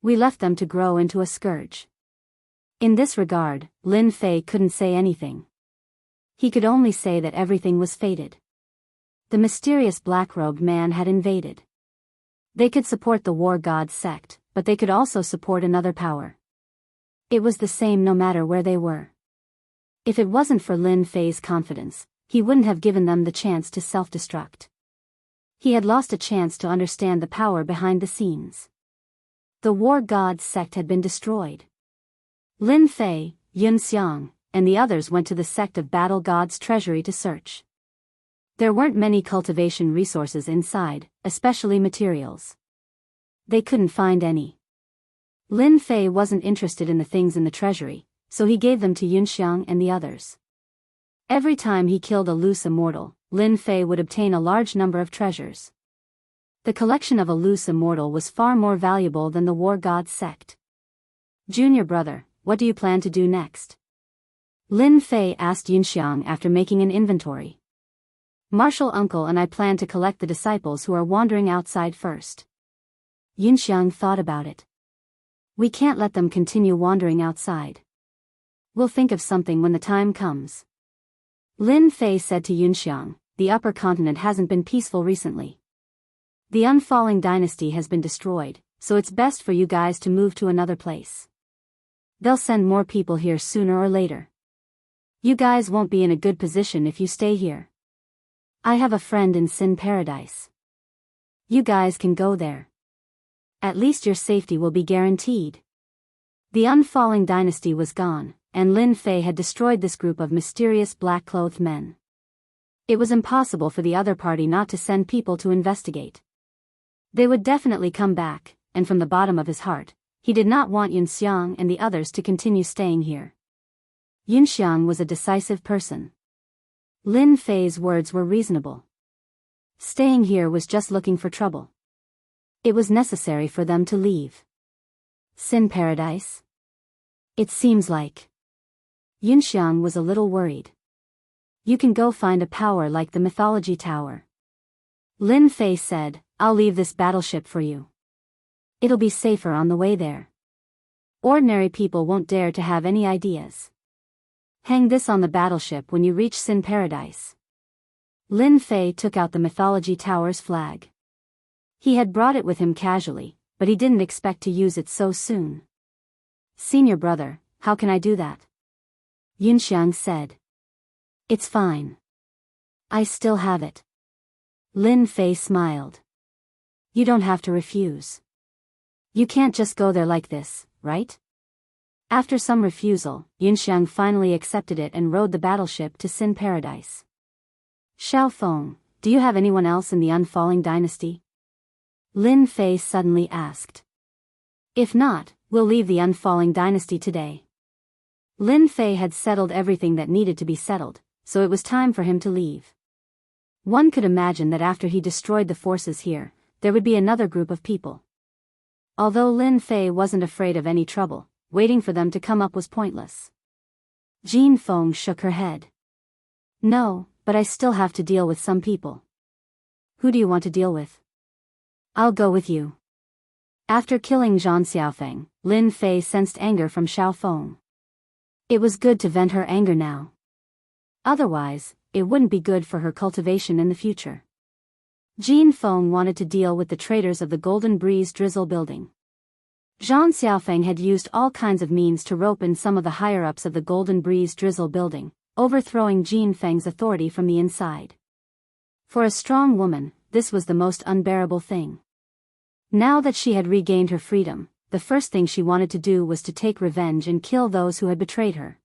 We left them to grow into a scourge. In this regard, Lin Fei couldn't say anything. He could only say that everything was fated. The mysterious black-robed man had invaded. They could support the War God sect, but they could also support another power. It was the same no matter where they were. If it wasn't for Lin Fei's confidence, he wouldn't have given them the chance to self-destruct. He had lost a chance to understand the power behind the scenes. The War God sect had been destroyed. Lin Fei, Yun Xiang, and the others went to the sect of Battle God's treasury to search. There weren't many cultivation resources inside, especially materials. They couldn't find any. Lin Fei wasn't interested in the things in the treasury, so he gave them to Yunxiang and the others. Every time he killed a loose immortal, Lin Fei would obtain a large number of treasures. The collection of a loose immortal was far more valuable than the War God sect. Junior brother, what do you plan to do next? Lin Fei asked Yunxiang after making an inventory. Martial uncle and I plan to collect the disciples who are wandering outside first. Yunxiang thought about it. We can't let them continue wandering outside. We'll think of something when the time comes. Lin Fei said to Yunxiang, the upper continent hasn't been peaceful recently. The unfalling dynasty has been destroyed, so it's best for you guys to move to another place. They'll send more people here sooner or later. You guys won't be in a good position if you stay here. I have a friend in Sin Paradise. You guys can go there. At least your safety will be guaranteed. The unfalling dynasty was gone, and Lin Fei had destroyed this group of mysterious black-clothed men. It was impossible for the other party not to send people to investigate. They would definitely come back, and from the bottom of his heart, he did not want Yunxiang and the others to continue staying here. Yunxiang was a decisive person. Lin Fei's words were reasonable. Staying here was just looking for trouble. It was necessary for them to leave. Sin Paradise? It seems like. Yunxiang was a little worried. You can go find a power like the mythology tower. Lin Fei said, I'll leave this battleship for you. It'll be safer on the way there. Ordinary people won't dare to have any ideas. Hang this on the battleship when you reach Sin Paradise. Lin Fei took out the mythology tower's flag. He had brought it with him casually, but he didn't expect to use it so soon. Senior brother, how can I do that? Yunxiang said. It's fine. I still have it. Lin Fei smiled. You don't have to refuse. You can't just go there like this, right? After some refusal, Yunxiang finally accepted it and rode the battleship to Sin Paradise. Xiaofeng, do you have anyone else in the Unfalling Dynasty? Lin Fei suddenly asked. If not, we'll leave the Unfalling Dynasty today. Lin Fei had settled everything that needed to be settled, so it was time for him to leave. One could imagine that after he destroyed the forces here, there would be another group of people. Although Lin Fei wasn't afraid of any trouble, waiting for them to come up was pointless. Jin Feng shook her head. No, but I still have to deal with some people. Who do you want to deal with? I'll go with you. After killing Zhang Xiaofeng, Lin Fei sensed anger from Xiaofeng. It was good to vent her anger now. Otherwise, it wouldn't be good for her cultivation in the future. Jin Feng wanted to deal with the traitors of the Golden Breeze Drizzle building. Zhang Xiaofeng had used all kinds of means to rope in some of the higher-ups of the Golden Breeze Drizzle building, overthrowing Jin Feng's authority from the inside. For a strong woman, this was the most unbearable thing. Now that she had regained her freedom, the first thing she wanted to do was to take revenge and kill those who had betrayed her.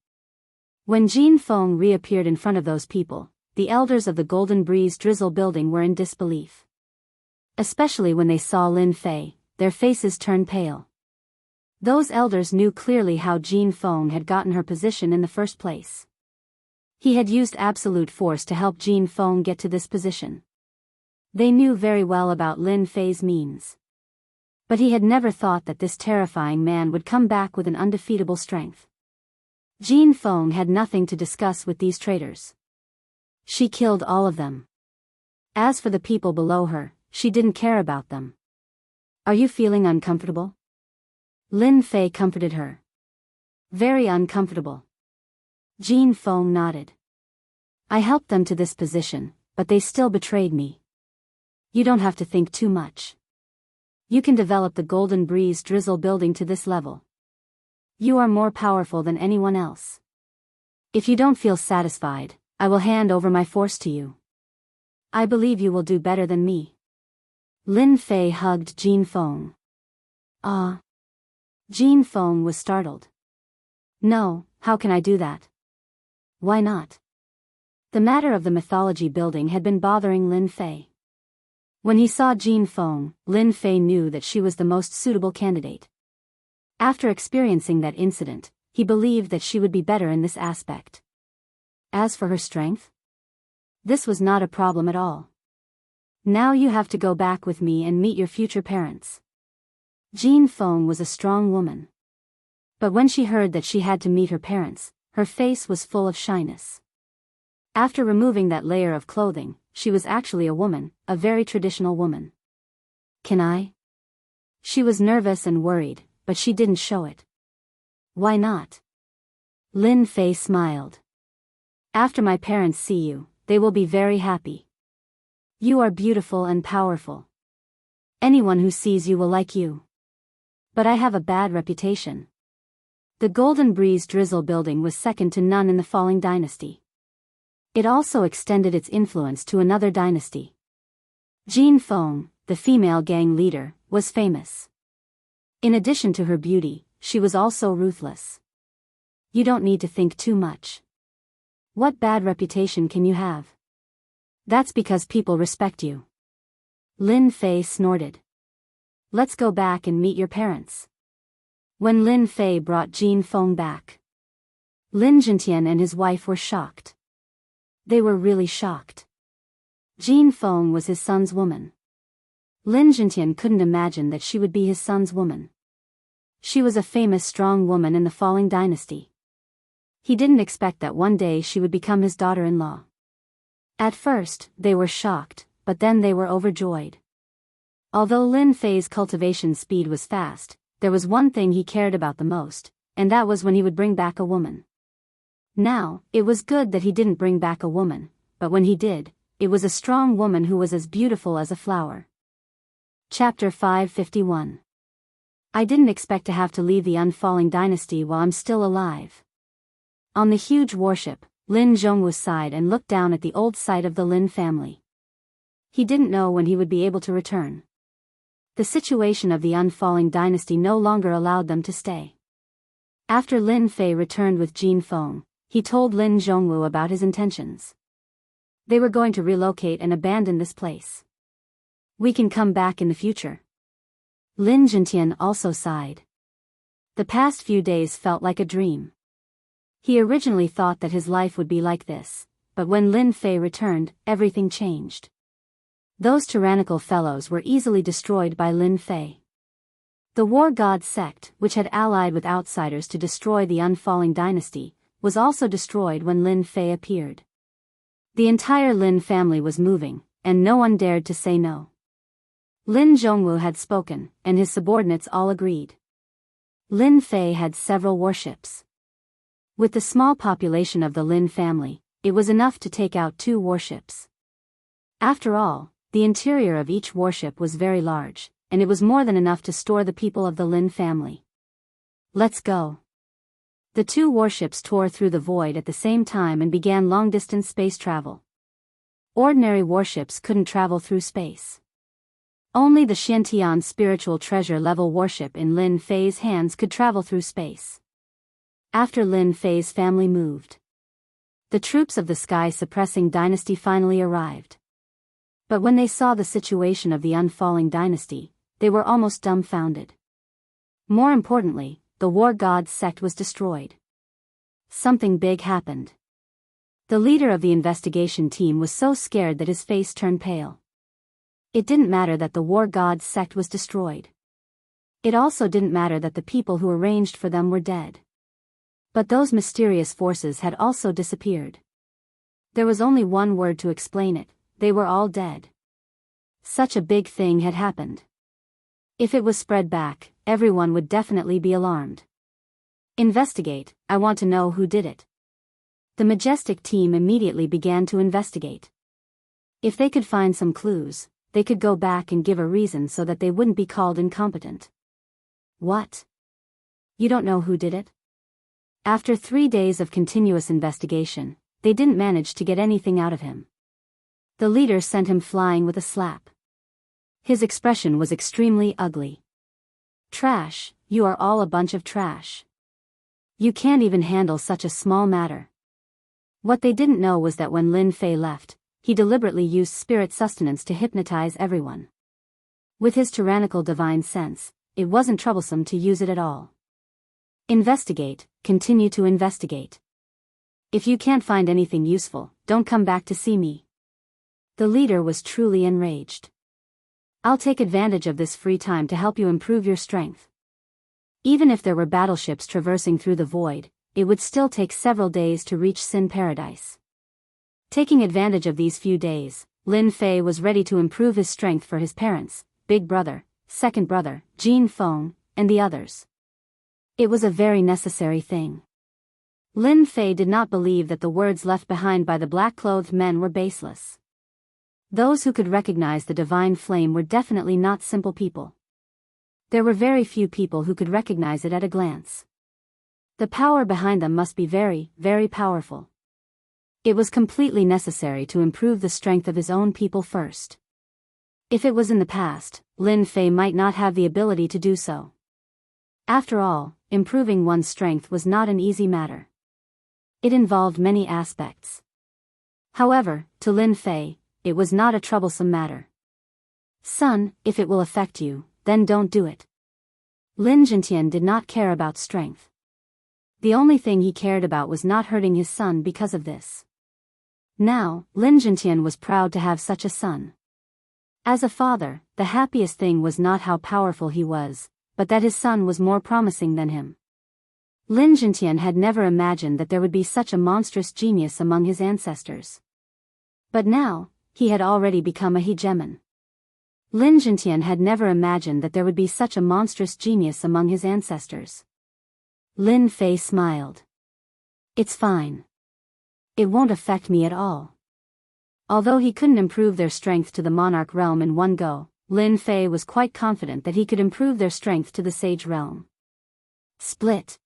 When Jin Feng reappeared in front of those people, the elders of the Golden Breeze Drizzle building were in disbelief. Especially when they saw Lin Fei, their faces turned pale. Those elders knew clearly how Jin Feng had gotten her position in the first place. He had used absolute force to help Jin Feng get to this position. They knew very well about Lin Fei's means. But he had never thought that this terrifying man would come back with an undefeatable strength. Jin Feng had nothing to discuss with these traitors. She killed all of them. As for the people below her, she didn't care about them. Are you feeling uncomfortable? Lin Fei comforted her. Very uncomfortable. Jin Feng nodded. I helped them to this position, but they still betrayed me. You don't have to think too much. You can develop the Golden Breeze Drizzle building to this level. You are more powerful than anyone else. If you don't feel satisfied, I will hand over my force to you. I believe you will do better than me. Lin Fei hugged Jin Feng. Ah. Jin Feng was startled. No, how can I do that? Why not? The matter of the mythology building had been bothering Lin Fei. When he saw Jin Feng, Lin Fei knew that she was the most suitable candidate. After experiencing that incident, he believed that she would be better in this aspect. As for her strength, this was not a problem at all. Now you have to go back with me and meet your future parents. Jin Feng was a strong woman. But when she heard that she had to meet her parents, her face was full of shyness. After removing that layer of clothing, she was actually a woman, a very traditional woman. Can I? She was nervous and worried, but she didn't show it. Why not? Lin Fei smiled. After my parents see you, they will be very happy. You are beautiful and powerful. Anyone who sees you will like you. But I have a bad reputation. The Golden Breeze Drizzle building was second to none in the Falling Dynasty. It also extended its influence to another dynasty. Jin Feng, the female gang leader, was famous. In addition to her beauty, she was also ruthless. You don't need to think too much. What bad reputation can you have? That's because people respect you. Lin Fei snorted. Let's go back and meet your parents. When Lin Fei brought Jin Feng back, Lin Jintian and his wife were shocked. They were really shocked. Jin Feng was his son's woman. Lin Jintian couldn't imagine that she would be his son's woman. She was a famous strong woman in the Falling Dynasty. He didn't expect that one day she would become his daughter-in-law. At first, they were shocked, but then they were overjoyed. Although Lin Fei's cultivation speed was fast, there was one thing he cared about the most, and that was when he would bring back a woman. Now, it was good that he didn't bring back a woman, but when he did, it was a strong woman who was as beautiful as a flower. Chapter 551. I didn't expect to have to leave the unfalling dynasty while I'm still alive. On the huge warship, Lin Zhongwu sighed and looked down at the old site of the Lin family. He didn't know when he would be able to return. The situation of the unfalling dynasty no longer allowed them to stay. After Lin Fei returned with Jin Feng, he told Lin Zhongwu about his intentions. They were going to relocate and abandon this place. We can come back in the future. Lin Zhentian also sighed. The past few days felt like a dream. He originally thought that his life would be like this, but when Lin Fei returned, everything changed. Those tyrannical fellows were easily destroyed by Lin Fei. The War God sect, which had allied with outsiders to destroy the unfalling dynasty, was also destroyed when Lin Fei appeared. The entire Lin family was moving, and no one dared to say no. Lin Zhongwu had spoken, and his subordinates all agreed. Lin Fei had several warships. With the small population of the Lin family, it was enough to take out 2 warships. After all, the interior of each warship was very large, and it was more than enough to store the people of the Lin family. Let's go. The 2 warships tore through the void at the same time and began long-distance space travel. Ordinary warships couldn't travel through space. Only the Xiantian spiritual treasure-level warship in Lin Fei's hands could travel through space. After Lin Fei's family moved, the troops of the sky-suppressing dynasty finally arrived. But when they saw the situation of the unfalling dynasty, they were almost dumbfounded. More importantly, the War God sect was destroyed. Something big happened. The leader of the investigation team was so scared that his face turned pale. It didn't matter that the War God sect was destroyed. It also didn't matter that the people who arranged for them were dead. But those mysterious forces had also disappeared. There was only one word to explain it: they were all dead. Such a big thing had happened. If it was spread back, everyone would definitely be alarmed. Investigate, I want to know who did it. The majestic team immediately began to investigate. If they could find some clues, they could go back and give a reason so that they wouldn't be called incompetent. What? You don't know who did it? After 3 days of continuous investigation, they didn't manage to get anything out of him. The leader sent him flying with a slap. His expression was extremely ugly. Trash, you are all a bunch of trash. You can't even handle such a small matter. What they didn't know was that when Lin Fei left, he deliberately used spirit sustenance to hypnotize everyone. With his tyrannical divine sense, it wasn't troublesome to use it at all. Investigate, continue to investigate. If you can't find anything useful, don't come back to see me. The leader was truly enraged. I'll take advantage of this free time to help you improve your strength. Even if there were battleships traversing through the void, it would still take several days to reach Sin Paradise. Taking advantage of these few days, Lin Fei was ready to improve his strength for his parents, big brother, second brother, Jin Feng, and the others. It was a very necessary thing. Lin Fei did not believe that the words left behind by the black-clothed men were baseless. Those who could recognize the divine flame were definitely not simple people. There were very few people who could recognize it at a glance. The power behind them must be very, very powerful. It was completely necessary to improve the strength of his own people first. If it was in the past, Lin Fei might not have the ability to do so. After all, improving one's strength was not an easy matter. It involved many aspects. However, to Lin Fei, it was not a troublesome matter. Son, if it will affect you, then don't do it. Lin Zhentian did not care about strength. The only thing he cared about was not hurting his son because of this. Now, Lin Zhentian was proud to have such a son. As a father, the happiest thing was not how powerful he was, but that his son was more promising than him. Lin Jintian had never imagined that there would be such a monstrous genius among his ancestors. But now, he had already become a hegemon. Lin Jintian had never imagined that there would be such a monstrous genius among his ancestors. Lin Fei smiled. It's fine. It won't affect me at all. Although he couldn't improve their strength to the monarch realm in one go, Lin Fei was quite confident that he could improve their strength to the sage realm. Split.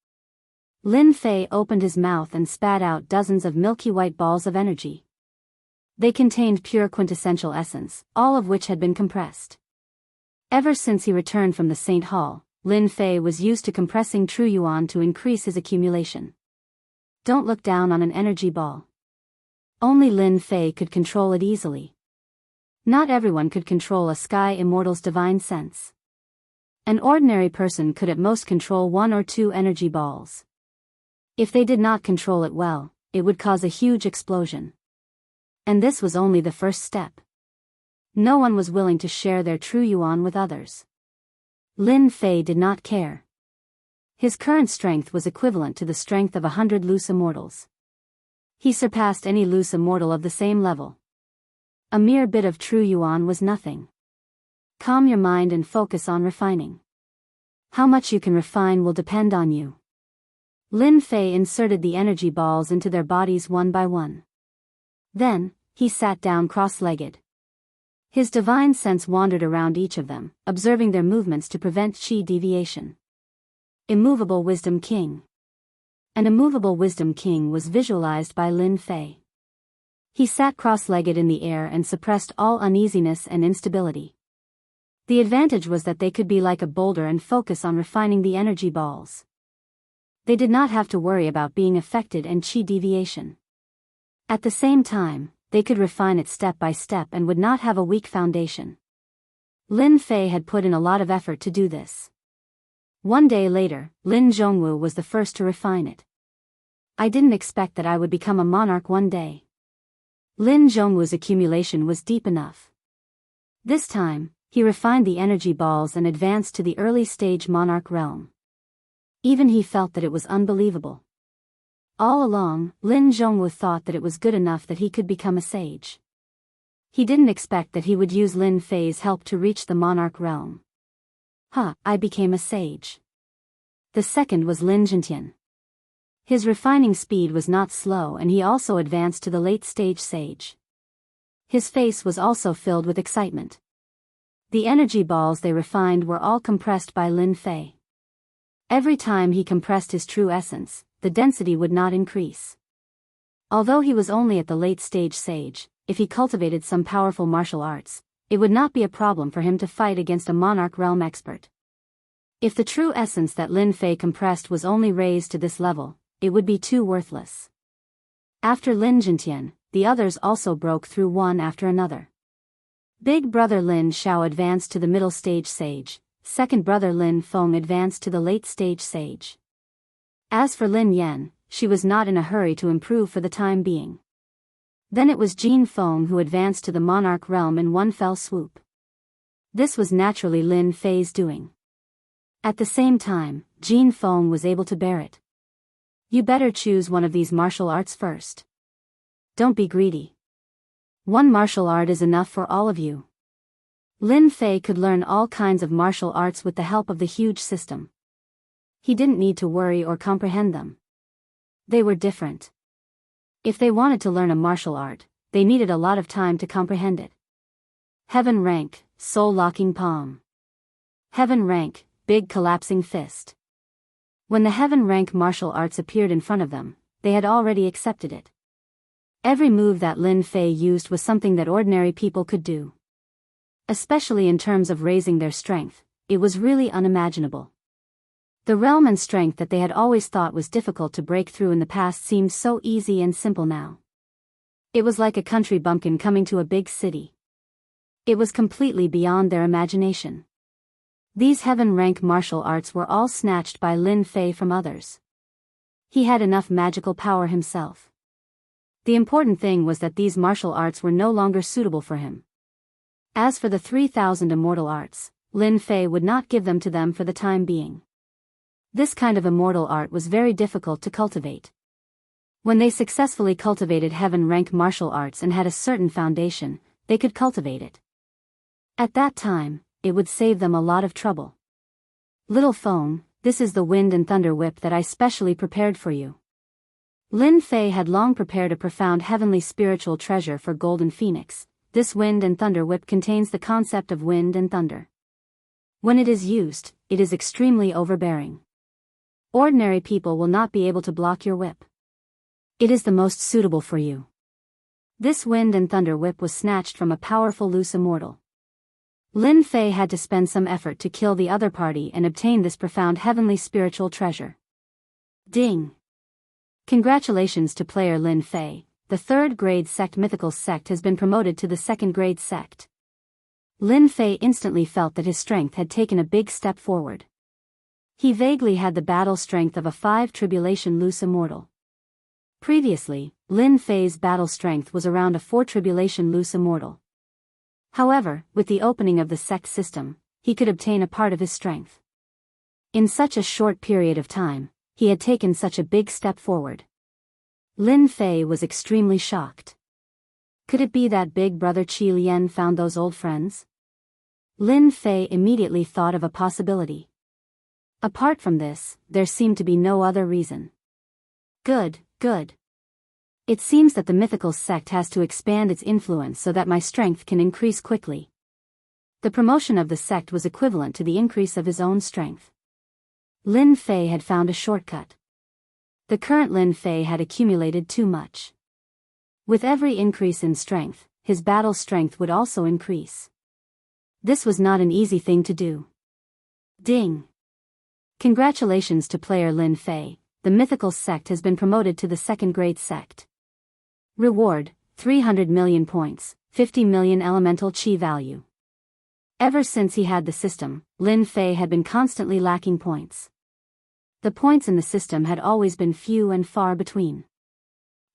Lin Fei opened his mouth and spat out dozens of milky white balls of energy. They contained pure quintessential essence, all of which had been compressed. Ever since he returned from the Saint Hall, Lin Fei was used to compressing true yuan to increase his accumulation. Don't look down on an energy ball. Only Lin Fei could control it easily. Not everyone could control a Sky Immortal's divine sense. An ordinary person could at most control 1 or 2 energy balls. If they did not control it well, it would cause a huge explosion. And this was only the first step. No one was willing to share their true yuan with others. Lin Fei did not care. His current strength was equivalent to the strength of 100 loose immortals. He surpassed any loose immortal of the same level. A mere bit of true yuan was nothing. Calm your mind and focus on refining. How much you can refine will depend on you. Lin Fei inserted the energy balls into their bodies one by one. Then, he sat down cross-legged. His divine sense wandered around each of them, observing their movements to prevent chi deviation. Immovable Wisdom King. An immovable Wisdom King was visualized by Lin Fei. He sat cross-legged in the air and suppressed all uneasiness and instability. The advantage was that they could be like a boulder and focus on refining the energy balls. They did not have to worry about being affected and chi deviation. At the same time, they could refine it step by step and would not have a weak foundation. Lin Fei had put in a lot of effort to do this. One day later, Lin Zhongwu was the first to refine it. I didn't expect that I would become a monarch one day. Lin Zhongwu's accumulation was deep enough. This time, he refined the energy balls and advanced to the early stage monarch realm. Even he felt that it was unbelievable. All along, Lin Zhongwu thought that it was good enough that he could become a sage. He didn't expect that he would use Lin Fei's help to reach the monarch realm. I became a sage. The second was Lin Jintian. His refining speed was not slow and he also advanced to the late stage sage. His face was also filled with excitement. The energy balls they refined were all compressed by Lin Fei. Every time he compressed his true essence, the density would not increase. Although he was only at the late stage sage, if he cultivated some powerful martial arts, it would not be a problem for him to fight against a monarch realm expert. If the true essence that Lin Fei compressed was only raised to this level, it would be too worthless. After Lin Jintian, the others also broke through one after another. Big brother Lin Xiao advanced to the middle stage sage, second brother Lin Feng advanced to the late stage sage. As for Lin Yan, she was not in a hurry to improve for the time being. Then it was Jin Feng who advanced to the monarch realm in one fell swoop. This was naturally Lin Fei's doing. At the same time, Jin Feng was able to bear it. You better choose one of these martial arts first. Don't be greedy. One martial art is enough for all of you. Lin Fei could learn all kinds of martial arts with the help of the huge system. He didn't need to worry or comprehend them. They were different. If they wanted to learn a martial art, they needed a lot of time to comprehend it. Heaven rank, soul-locking palm. Heaven rank, big collapsing fist. When the heaven rank martial arts appeared in front of them, they had already accepted it. Every move that Lin Fei used was something that ordinary people could do. Especially in terms of raising their strength, it was really unimaginable. The realm and strength that they had always thought was difficult to break through in the past seemed so easy and simple now. It was like a country bumpkin coming to a big city. It was completely beyond their imagination. These heaven rank martial arts were all snatched by Lin Fei from others. He had enough magical power himself. The important thing was that these martial arts were no longer suitable for him. As for the 3,000 immortal arts, Lin Fei would not give them to them for the time being. This kind of immortal art was very difficult to cultivate. When they successfully cultivated heaven-rank martial arts and had a certain foundation, they could cultivate it. At that time, it would save them a lot of trouble. Little phone, this is the wind and thunder whip that I specially prepared for you. Lin Fei had long prepared a profound heavenly spiritual treasure for Golden Phoenix. This wind and thunder whip contains the concept of wind and thunder. When it is used, it is extremely overbearing. Ordinary people will not be able to block your whip. It is the most suitable for you. This wind and thunder whip was snatched from a powerful loose immortal. Lin Fei had to spend some effort to kill the other party and obtain this profound heavenly spiritual treasure. Ding! Congratulations to player Lin Fei, the 3rd grade sect mythical sect has been promoted to the 2nd grade sect. Lin Fei instantly felt that his strength had taken a big step forward. He vaguely had the battle strength of a 5 tribulation loose immortal. Previously, Lin Fei's battle strength was around a 4 tribulation loose immortal. However, with the opening of the sect system, he could obtain a part of his strength. In such a short period of time, he had taken such a big step forward. Lin Fei was extremely shocked. Could it be that big brother Qi Lian found those old friends? Lin Fei immediately thought of a possibility. Apart from this, there seemed to be no other reason. Good. It seems that the mythical sect has to expand its influence so that my strength can increase quickly. The promotion of the sect was equivalent to the increase of his own strength. Lin Fei had found a shortcut. The current Lin Fei had accumulated too much. With every increase in strength, his battle strength would also increase. This was not an easy thing to do. Ding! Congratulations to player Lin Fei. The mythical sect has been promoted to the 2nd grade sect. Reward, 300 million points, 50 million elemental chi value. Ever since he had the system, Lin Fei had been constantly lacking points. The points in the system had always been few and far between.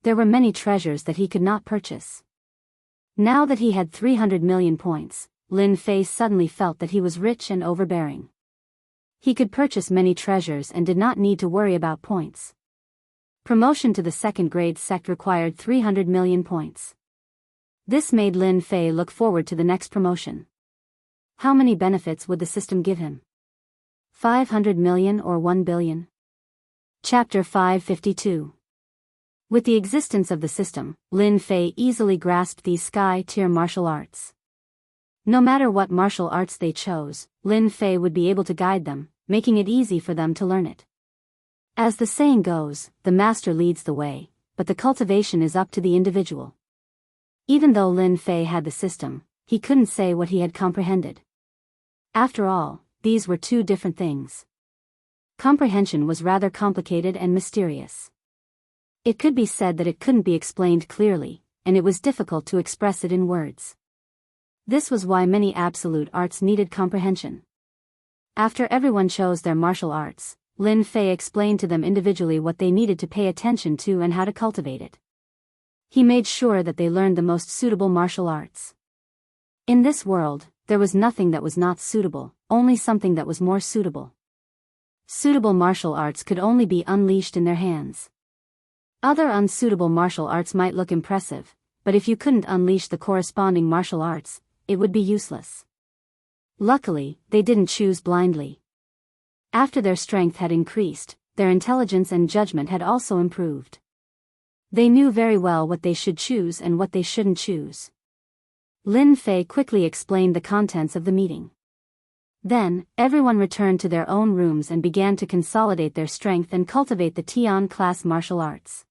There were many treasures that he could not purchase. Now that he had 300 million points, Lin Fei suddenly felt that he was rich and overbearing. He could purchase many treasures and did not need to worry about points. Promotion to the 2nd grade sect required 300 million points. This made Lin Fei look forward to the next promotion. How many benefits would the system give him? 500 million or 1 billion? Chapter 552. With the existence of the system, Lin Fei easily grasped these sky-tier martial arts. No matter what martial arts they chose, Lin Fei would be able to guide them, making it easy for them to learn it. As the saying goes, the master leads the way, but the cultivation is up to the individual. Even though Lin Fei had the system, he couldn't say what he had comprehended. After all, these were two different things. Comprehension was rather complicated and mysterious. It could be said that it couldn't be explained clearly, and it was difficult to express it in words. This was why many absolute arts needed comprehension. After everyone chose their martial arts, Lin Fei explained to them individually what they needed to pay attention to and how to cultivate it. He made sure that they learned the most suitable martial arts. In this world, there was nothing that was not suitable, only something that was more suitable. Suitable martial arts could only be unleashed in their hands. Other unsuitable martial arts might look impressive, but if you couldn't unleash the corresponding martial arts, it would be useless. Luckily, they didn't choose blindly. After their strength had increased, their intelligence and judgment had also improved. They knew very well what they should choose and what they shouldn't choose. Lin Fei quickly explained the contents of the meeting. Then, everyone returned to their own rooms and began to consolidate their strength and cultivate the Tian class martial arts.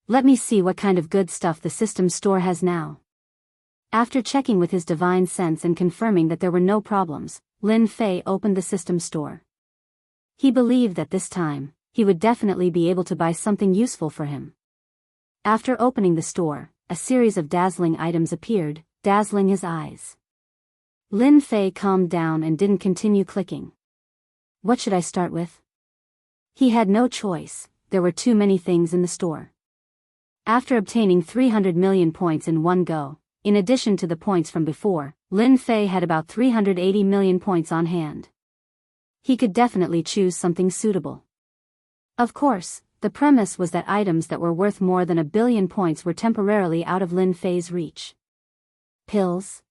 Let me see what kind of good stuff the system store has now. After checking with his divine sense and confirming that there were no problems, Lin Fei opened the system store. He believed that this time, he would definitely be able to buy something useful for him. After opening the store, a series of dazzling items appeared, dazzling his eyes. Lin Fei calmed down and didn't continue clicking. What should I start with? He had no choice, there were too many things in the store. After obtaining 300 million points in one go, in addition to the points from before, Lin Fei had about 380 million points on hand. He could definitely choose something suitable. Of course, the premise was that items that were worth more than 1 billion points were temporarily out of Lin Fei's reach. Pills?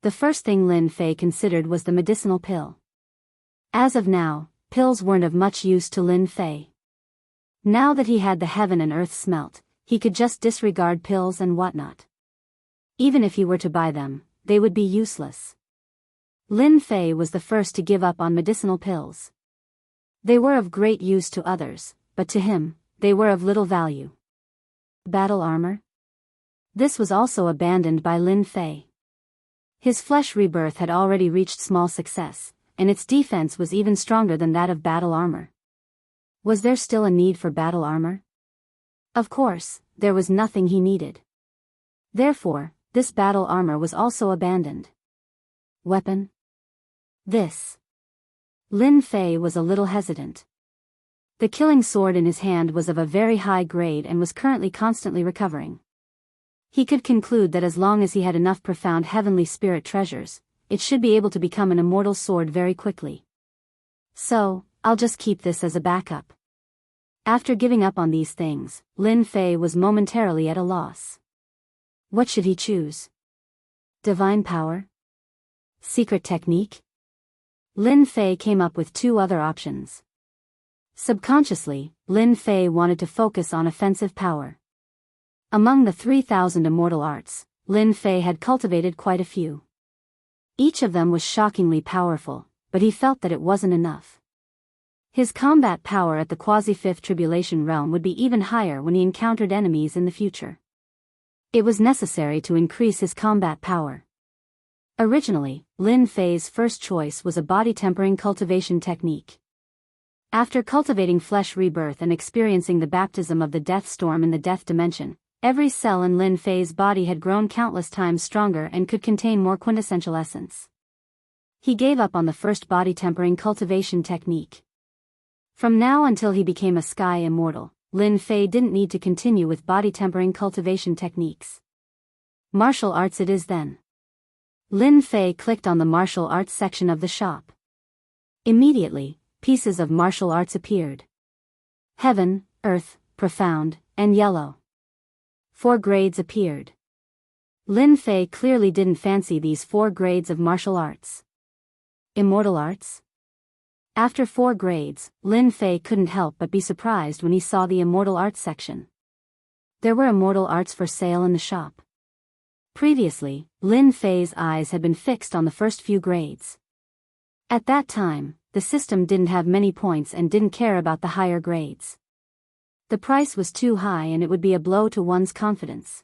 The first thing Lin Fei considered was the medicinal pill. As of now, pills weren't of much use to Lin Fei. Now that he had the heaven and earth smelt, he could just disregard pills and whatnot. Even if he were to buy them, they would be useless. Lin Fei was the first to give up on medicinal pills. They were of great use to others, but to him, they were of little value. Battle armor? This was also abandoned by Lin Fei. His flesh rebirth had already reached small success, and its defense was even stronger than that of battle armor. Was there still a need for battle armor? Of course, there was nothing he needed. Therefore, this battle armor was also abandoned. Weapon? This. Lin Fei was a little hesitant. The killing sword in his hand was of a very high grade and was currently constantly recovering. He could conclude that as long as he had enough profound heavenly spirit treasures, it should be able to become an immortal sword very quickly. So, I'll just keep this as a backup. After giving up on these things, Lin Fei was momentarily at a loss. What should he choose? Divine power? Secret technique? Lin Fei came up with 2 other options. Subconsciously, Lin Fei wanted to focus on offensive power. Among the 3,000 immortal arts, Lin Fei had cultivated quite a few. Each of them was shockingly powerful, but he felt that it wasn't enough. His combat power at the quasi-fifth tribulation realm would be even higher when he encountered enemies in the future. It was necessary to increase his combat power. Originally, Lin Fei's first choice was a body tempering cultivation technique. After cultivating flesh rebirth and experiencing the baptism of the death storm in the death dimension, every cell in Lin Fei's body had grown countless times stronger and could contain more quintessential essence. He gave up on the first body tempering cultivation technique. From now until he became a sky immortal, Lin Fei didn't need to continue with body tempering cultivation techniques. Martial arts it is then. Lin Fei clicked on the martial arts section of the shop. Immediately, pieces of martial arts appeared. Heaven, earth, profound, and yellow. 4 grades appeared. Lin Fei clearly didn't fancy these 4 grades of martial arts. Immortal arts? After 4 grades, Lin Fei couldn't help but be surprised when he saw the immortal arts section. There were immortal arts for sale in the shop. Previously, Lin Fei's eyes had been fixed on the first few grades. At that time, the system didn't have many points and didn't care about the higher grades. The price was too high and it would be a blow to one's confidence.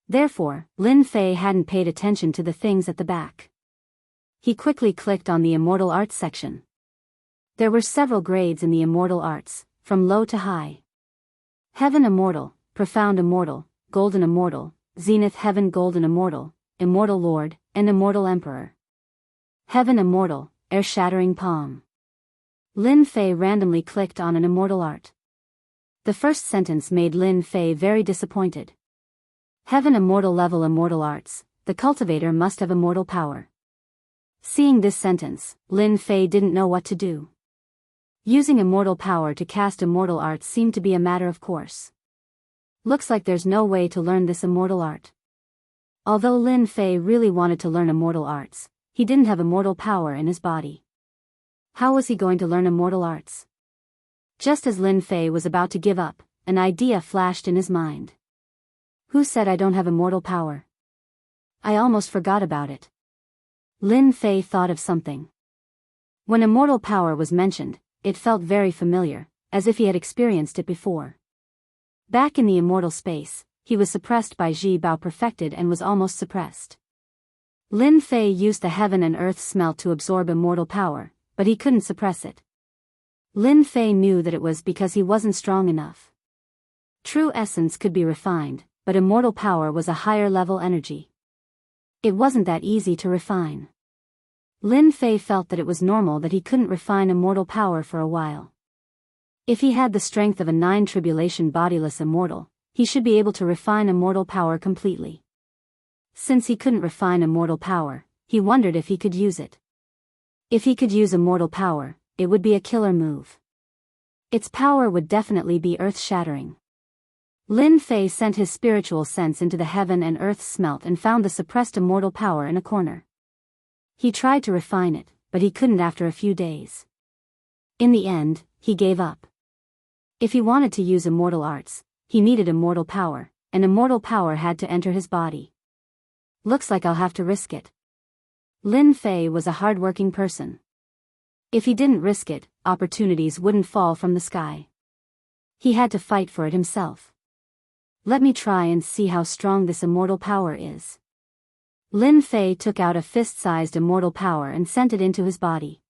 Therefore, Lin Fei hadn't paid attention to the things at the back. He quickly clicked on the immortal arts section. There were several grades in the immortal arts, from low to high. Heaven Immortal, Profound Immortal, Golden Immortal, Zenith Heaven Golden Immortal, Immortal Lord, and Immortal Emperor. Heaven Immortal, Air-Shattering Palm. Lin Fei randomly clicked on an immortal art. The first sentence made Lin Fei very disappointed. Heaven Immortal Level Immortal Arts, the cultivator must have immortal power. Seeing this sentence, Lin Fei didn't know what to do. Using immortal power to cast immortal arts seemed to be a matter of course. Looks like there's no way to learn this immortal art. Although Lin Fei really wanted to learn immortal arts, he didn't have immortal power in his body. How was he going to learn immortal arts? Just as Lin Fei was about to give up, an idea flashed in his mind. Who said I don't have immortal power? I almost forgot about it. Lin Fei thought of something. When immortal power was mentioned, it felt very familiar, as if he had experienced it before. Back in the immortal space, he was suppressed by Ji Bao perfected and was almost suppressed. Lin Fei used the heaven and earth smelt to absorb immortal power, but he couldn't suppress it. Lin Fei knew that it was because he wasn't strong enough. True essence could be refined, but immortal power was a higher level energy. It wasn't that easy to refine. Lin Fei felt that it was normal that he couldn't refine immortal power for a while. If he had the strength of a 9 tribulation bodiless immortal, he should be able to refine immortal power completely. Since he couldn't refine immortal power, he wondered if he could use it. If he could use immortal power, it would be a killer move. Its power would definitely be earth-shattering. Lin Fei sent his spiritual sense into the heaven and earth smelt and found the suppressed immortal power in a corner. He tried to refine it, but he couldn't after a few days. In the end, he gave up. If he wanted to use immortal arts, he needed immortal power, and immortal power had to enter his body. Looks like I'll have to risk it. Lin Fei was a hard-working person. If he didn't risk it, opportunities wouldn't fall from the sky. He had to fight for it himself. Let me try and see how strong this immortal power is. Lin Fei took out a fist-sized immortal power and sent it into his body.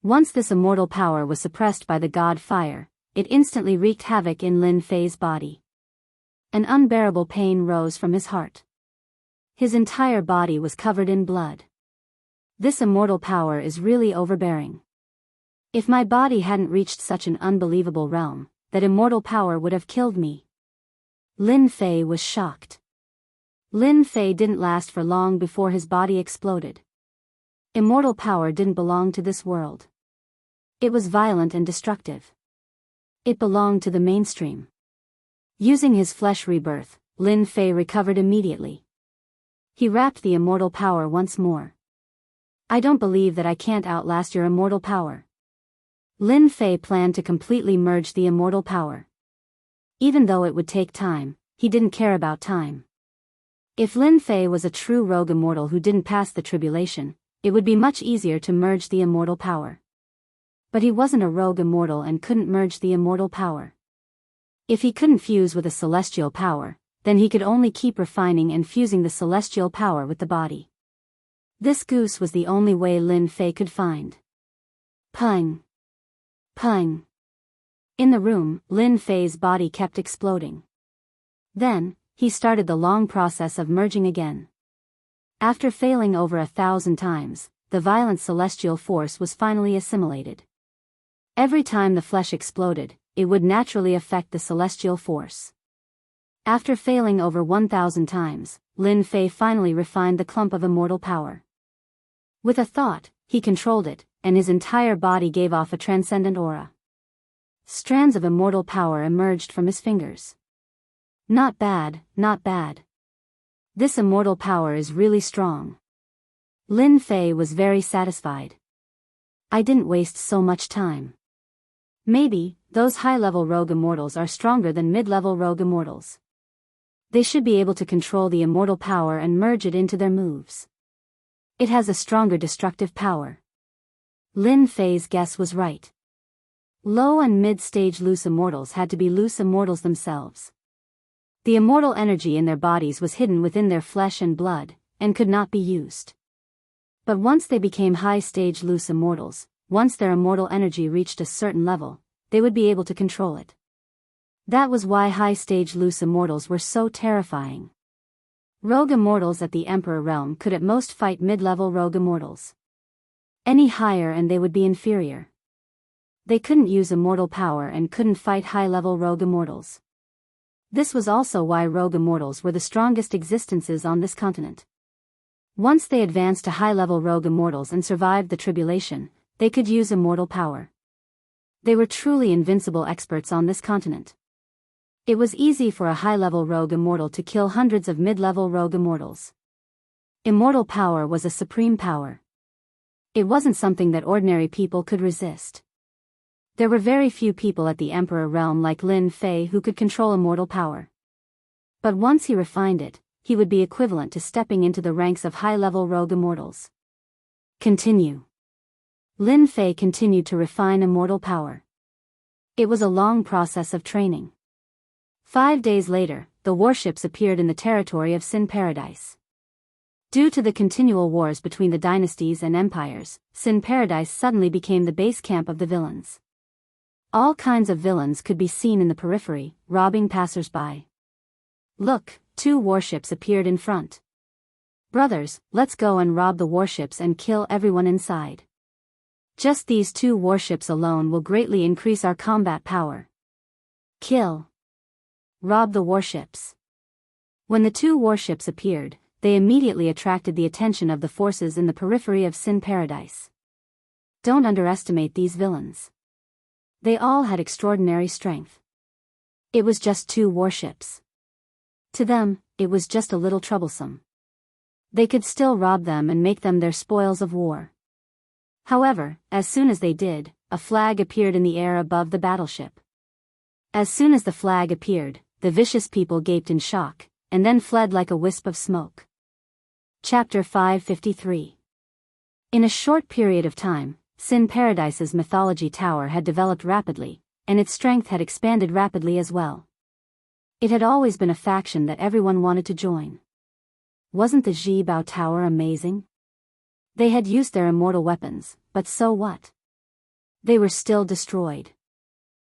Once this immortal power was suppressed by the god fire, it instantly wreaked havoc in Lin Fei's body. An unbearable pain rose from his heart. His entire body was covered in blood. This immortal power is really overbearing. If my body hadn't reached such an unbelievable realm, that immortal power would have killed me. Lin Fei was shocked. Lin Fei didn't last for long before his body exploded. Immortal power didn't belong to this world. It was violent and destructive. It belonged to the mainstream. Using his flesh rebirth, Lin Fei recovered immediately. He wrapped the immortal power once more. I don't believe that I can't outlast your immortal power. Lin Fei planned to completely merge the immortal power. Even though it would take time, he didn't care about time. If Lin Fei was a true rogue immortal who didn't pass the tribulation, it would be much easier to merge the immortal power. But he wasn't a rogue immortal and couldn't merge the immortal power. If he couldn't fuse with a celestial power, then he could only keep refining and fusing the celestial power with the body. This goose was the only way Lin Fei could find. Pung! Pung! In the room, Lin Fei's body kept exploding. Then, he started the long process of merging again. After failing over 1,000 times, the violent celestial force was finally assimilated. Every time the flesh exploded, it would naturally affect the celestial force. After failing over 1,000 times, Lin Fei finally refined the clump of immortal power. With a thought, he controlled it, and his entire body gave off a transcendent aura. Strands of immortal power emerged from his fingers. Not bad, not bad. This immortal power is really strong. Lin Fei was very satisfied. I didn't waste so much time. Maybe, those high-level rogue immortals are stronger than mid-level rogue immortals. They should be able to control the immortal power and merge it into their moves. It has a stronger destructive power. Lin Fei's guess was right. Low and mid-stage loose immortals had to be loose immortals themselves. The immortal energy in their bodies was hidden within their flesh and blood, and could not be used. But once they became high-stage loose immortals, once their immortal energy reached a certain level, they would be able to control it. That was why high-stage loose immortals were so terrifying. Rogue immortals at the Emperor realm could at most fight mid-level rogue immortals. Any higher and they would be inferior. They couldn't use immortal power and couldn't fight high-level rogue immortals. This was also why rogue immortals were the strongest existences on this continent. Once they advanced to high-level rogue immortals and survived the tribulation, they could use immortal power. They were truly invincible experts on this continent. It was easy for a high-level rogue immortal to kill hundreds of mid-level rogue immortals. Immortal power was a supreme power. It wasn't something that ordinary people could resist. There were very few people at the Emperor realm like Lin Fei who could control immortal power. But once he refined it, he would be equivalent to stepping into the ranks of high-level rogue immortals. Continue. Lin Fei continued to refine immortal power. It was a long process of training. 5 days later, the warships appeared in the territory of Sin Paradise. Due to the continual wars between the dynasties and empires, Sin Paradise suddenly became the base camp of the villains. All kinds of villains could be seen in the periphery, robbing passers-by. Look, 2 warships appeared in front. Brothers, let's go and rob the warships and kill everyone inside. Just these 2 warships alone will greatly increase our combat power. Kill. Rob the warships. When the 2 warships appeared, they immediately attracted the attention of the forces in the periphery of Sin Paradise. Don't underestimate these villains. They all had extraordinary strength. It was just 2 warships. To them, it was just a little troublesome. They could still rob them and make them their spoils of war. However, as soon as they did, a flag appeared in the air above the battleship. As soon as the flag appeared, the vicious people gaped in shock, and then fled like a wisp of smoke. Chapter 553. In a short period of time, Sin Paradise's mythology tower had developed rapidly, and its strength had expanded rapidly as well. It had always been a faction that everyone wanted to join. Wasn't the Jibao Tower amazing? They had used their immortal weapons, but so what? They were still destroyed.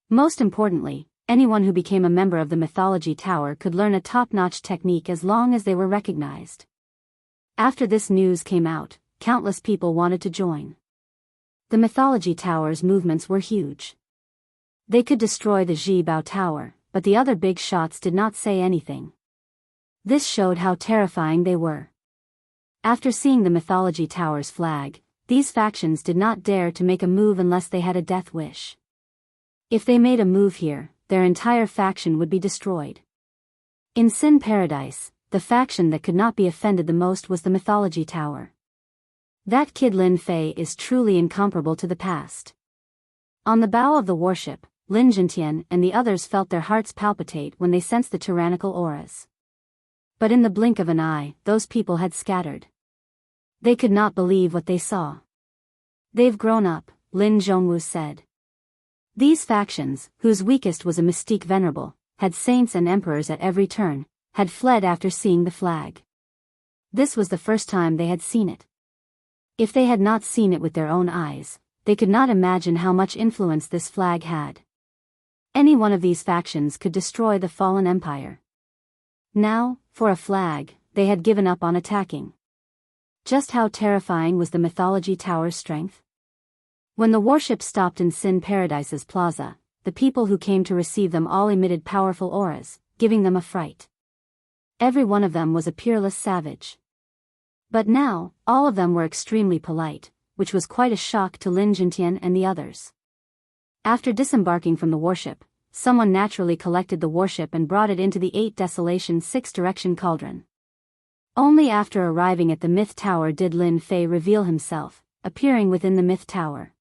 Most importantly, anyone who became a member of the mythology tower could learn a top-notch technique as long as they were recognized. After this news came out, countless people wanted to join. The mythology tower's movements were huge. They could destroy the Jibao Tower, but the other big shots did not say anything. This showed how terrifying they were. After seeing the mythology tower's flag, these factions did not dare to make a move unless they had a death wish. If they made a move here, their entire faction would be destroyed. In Sin Paradise, the faction that could not be offended the most was the mythology tower. That kid Lin Fei is truly incomparable to the past. On the bow of the warship, Lin Jintian and the others felt their hearts palpitate when they sensed the tyrannical auras. But in the blink of an eye, those people had scattered. They could not believe what they saw. They've grown up, Lin Zhongwu said. These factions, whose weakest was a mystique venerable, had saints and emperors at every turn, had fled after seeing the flag. This was the first time they had seen it. If they had not seen it with their own eyes, they could not imagine how much influence this flag had. Any one of these factions could destroy the fallen empire. Now, for a flag, they had given up on attacking. Just how terrifying was the mythology tower's strength? When the warship stopped in Sin Paradise's plaza, the people who came to receive them all emitted powerful auras, giving them a fright. Every one of them was a peerless savage. But now, all of them were extremely polite, which was quite a shock to Lin Jintian and the others. After disembarking from the warship, someone naturally collected the warship and brought it into the 8 Desolation 6 Direction Cauldron. Only after arriving at the Myth Tower did Lin Fei reveal himself, appearing within the Myth Tower.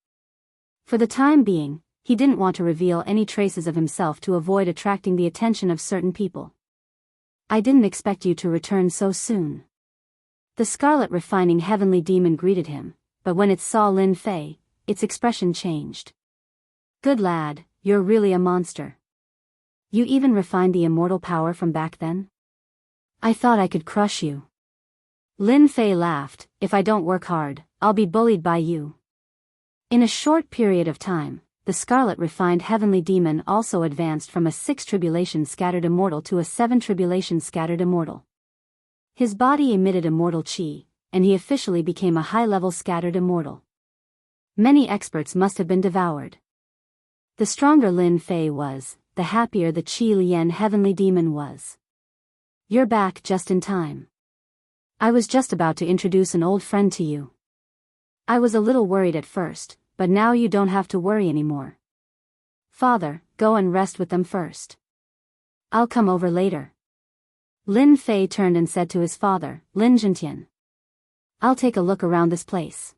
For the time being, he didn't want to reveal any traces of himself to avoid attracting the attention of certain people. I didn't expect you to return so soon. The Scarlet Refining Heavenly Demon greeted him, but when it saw Lin Fei, its expression changed. Good lad, you're really a monster. You even refined the immortal power from back then? I thought I could crush you. Lin Fei laughed, if I don't work hard, I'll be bullied by you. In a short period of time, the Scarlet Refined Heavenly Demon also advanced from a 6 Tribulation Scattered Immortal to a 7 Tribulation Scattered Immortal. His body emitted immortal chi, and he officially became a high-level Scattered Immortal. Many experts must have been devoured. The stronger Lin Fei was, the happier the Qi Lian Heavenly Demon was. You're back just in time. I was just about to introduce an old friend to you. I was a little worried at first, but now you don't have to worry anymore. Father, go and rest with them first. I'll come over later. Lin Fei turned and said to his father, Lin Jintian. I'll take a look around this place.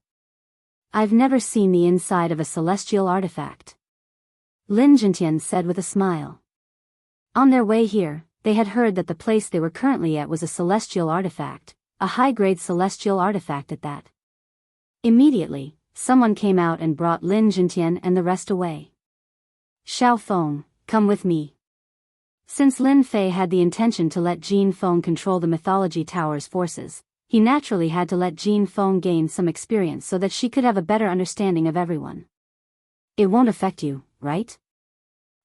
I've never seen the inside of a celestial artifact. Lin Jintian said with a smile. On their way here, they had heard that the place they were currently at was a celestial artifact, a high-grade celestial artifact at that. Immediately, someone came out and brought Lin Jintian and the rest away. Xiao Feng, come with me. Since Lin Fei had the intention to let Jin Feng control the mythology tower's forces, he naturally had to let Jin Feng gain some experience so that she could have a better understanding of everyone. It won't affect you, right?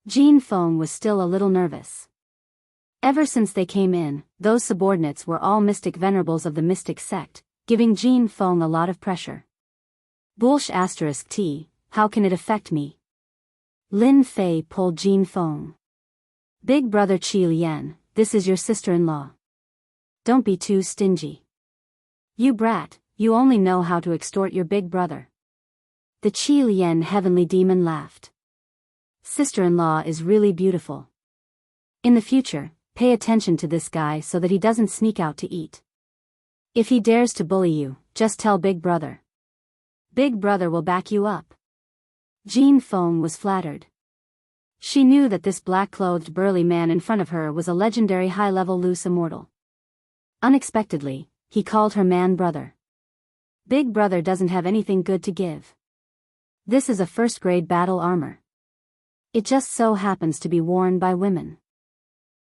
Jin Feng was still a little nervous. Ever since they came in, those subordinates were all mystic venerables of the mystic sect, giving Jin Feng a lot of pressure. Bullsh *T, how can it affect me? Lin Fei pulled Jin Feng. Big brother Qi Lian, this is your sister-in-law. Don't be too stingy. You brat, you only know how to extort your big brother. The Qi Lian heavenly demon laughed. Sister-in-law is really beautiful. In the future, pay attention to this guy so that he doesn't sneak out to eat. If he dares to bully you, just tell Big Brother. Big Brother will back you up. Jean Fong was flattered. She knew that this black-clothed burly man in front of her was a legendary high-level loose immortal. Unexpectedly, he called her man brother. Big Brother doesn't have anything good to give. This is a first-grade battle armor. It just so happens to be worn by women.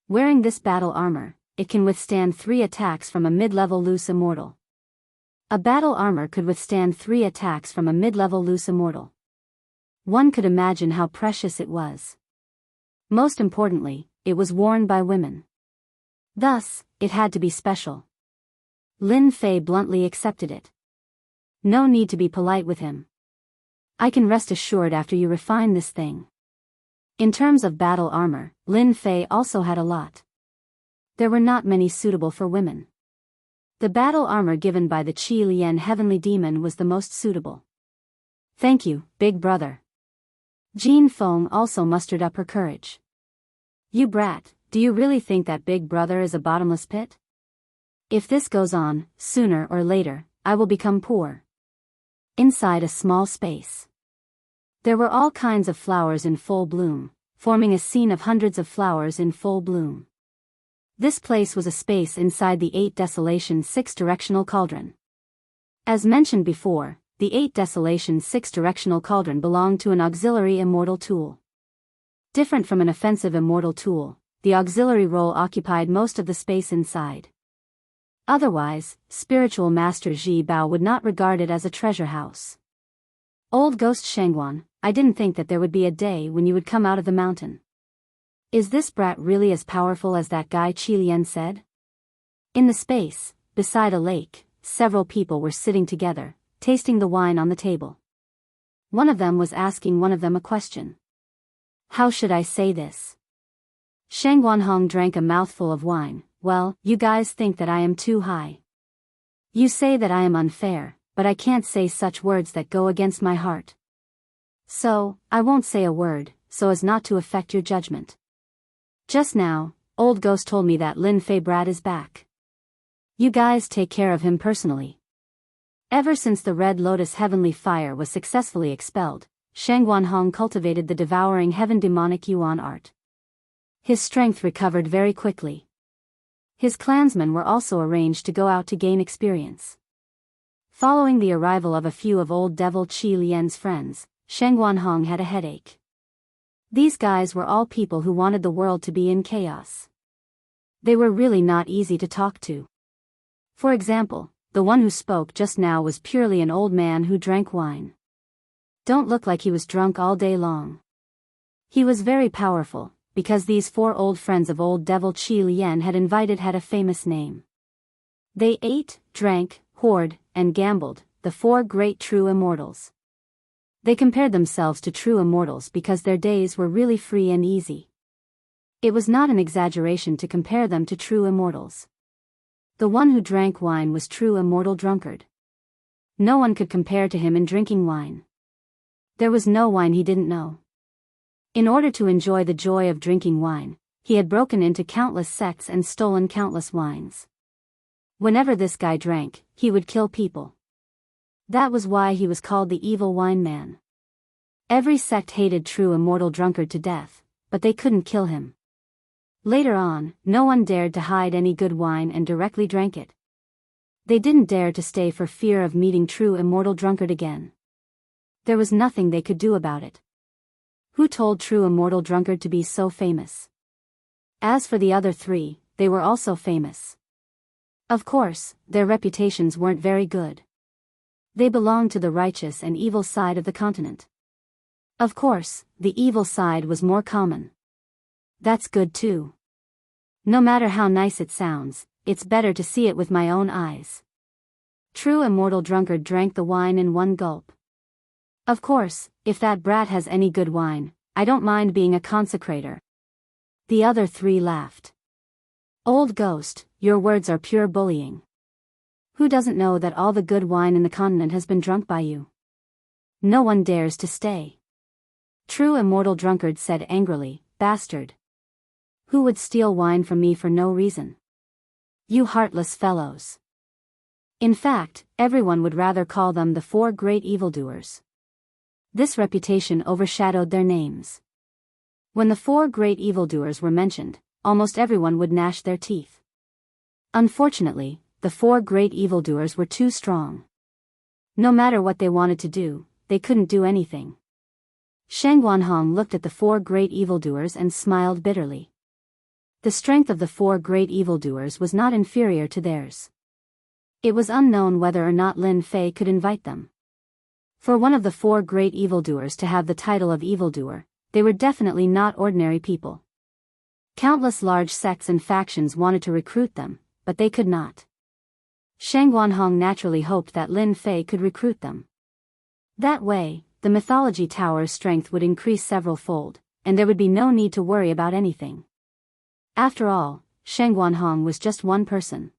Wearing this battle armor, it can withstand 3 attacks from a mid-level loose immortal. A battle armor could withstand 3 attacks from a mid-level loose immortal. One could imagine how precious it was. Most importantly, it was worn by women. Thus, it had to be special. Lin Fei bluntly accepted it. No need to be polite with him. I can rest assured after you refine this thing. In terms of battle armor, Lin Fei also had a lot. There were not many suitable for women. The battle armor given by the Qi Lian heavenly demon was the most suitable. Thank you, Big Brother. Jean Fong also mustered up her courage. You brat, do you really think that Big Brother is a bottomless pit? If this goes on, sooner or later, I will become poor. Inside a small space. There were all kinds of flowers in full bloom, forming a scene of hundreds of flowers in full bloom. This place was a space inside the 8 Desolation 6 Directional Cauldron. As mentioned before, the 8 Desolation 6 Directional Cauldron belonged to an auxiliary immortal tool. Different from an offensive immortal tool, the auxiliary role occupied most of the space inside. Otherwise, spiritual master Ji Bao would not regard it as a treasure house. Old ghost Shangguan, I didn't think that there would be a day when you would come out of the mountain. Is this brat really as powerful as that guy Qi Lian said? In the space, beside a lake, several people were sitting together, tasting the wine on the table. One of them was asking one of them a question. How should I say this? Shangguan Hong drank a mouthful of wine. Well, you guys think that I am too high. You say that I am unfair, but I can't say such words that go against my heart. So, I won't say a word, so as not to affect your judgment. Just now, old ghost told me that Lin Fei brat is back. You guys take care of him personally. Ever since the Red Lotus heavenly fire was successfully expelled, Shangguan Hong cultivated the devouring heaven demonic yuan art. His strength recovered very quickly. His clansmen were also arranged to go out to gain experience. Following the arrival of a few of old devil Qi Lian's friends, Shangguan Hong had a headache. These guys were all people who wanted the world to be in chaos. They were really not easy to talk to. For example, the one who spoke just now was purely an old man who drank wine. Don't look like he was drunk all day long. He was very powerful, because these 4 old friends of old devil Qi Lian had a famous name. They ate, drank, whored, and gambled, the 4 great true immortals. They compared themselves to true immortals because their days were really free and easy. It was not an exaggeration to compare them to true immortals. The one who drank wine was true immortal drunkard. No one could compare to him in drinking wine. There was no wine he didn't know. In order to enjoy the joy of drinking wine, he had broken into countless sects and stolen countless wines. Whenever this guy drank, he would kill people. That was why he was called the evil wine man. Every sect hated true immortal drunkard to death, but they couldn't kill him. Later on, no one dared to hide any good wine and directly drank it. They didn't dare to stay for fear of meeting true immortal drunkard again. There was nothing they could do about it. Who told true immortal drunkard to be so famous? As for the other 3, they were also famous. Of course, their reputations weren't very good. They belonged to the righteous and evil side of the continent. Of course, the evil side was more common. That's good too. No matter how nice it sounds, it's better to see it with my own eyes. True immortal drunkard drank the wine in one gulp. Of course, if that brat has any good wine, I don't mind being a consecrator. The other 3 laughed. Old ghost, your words are pure bullying. Who doesn't know that all the good wine in the continent has been drunk by you? No one dares to stay. True immortal drunkard said angrily, bastard. Who would steal wine from me for no reason? You heartless fellows. In fact, everyone would rather call them the four great evildoers. This reputation overshadowed their names. When the four great evildoers were mentioned, almost everyone would gnash their teeth. Unfortunately, the four great evildoers were too strong. No matter what they wanted to do, they couldn't do anything. Shang Guanhong looked at the four great evildoers and smiled bitterly. The strength of the four great evildoers was not inferior to theirs. It was unknown whether or not Lin Fei could invite them. For one of the four great evildoers to have the title of evildoer, they were definitely not ordinary people. Countless large sects and factions wanted to recruit them, but they could not. Shang Guanhong naturally hoped that Lin Fei could recruit them. That way, the mythology tower's strength would increase several-fold, and there would be no need to worry about anything. After all, Shang Guanhong was just one person.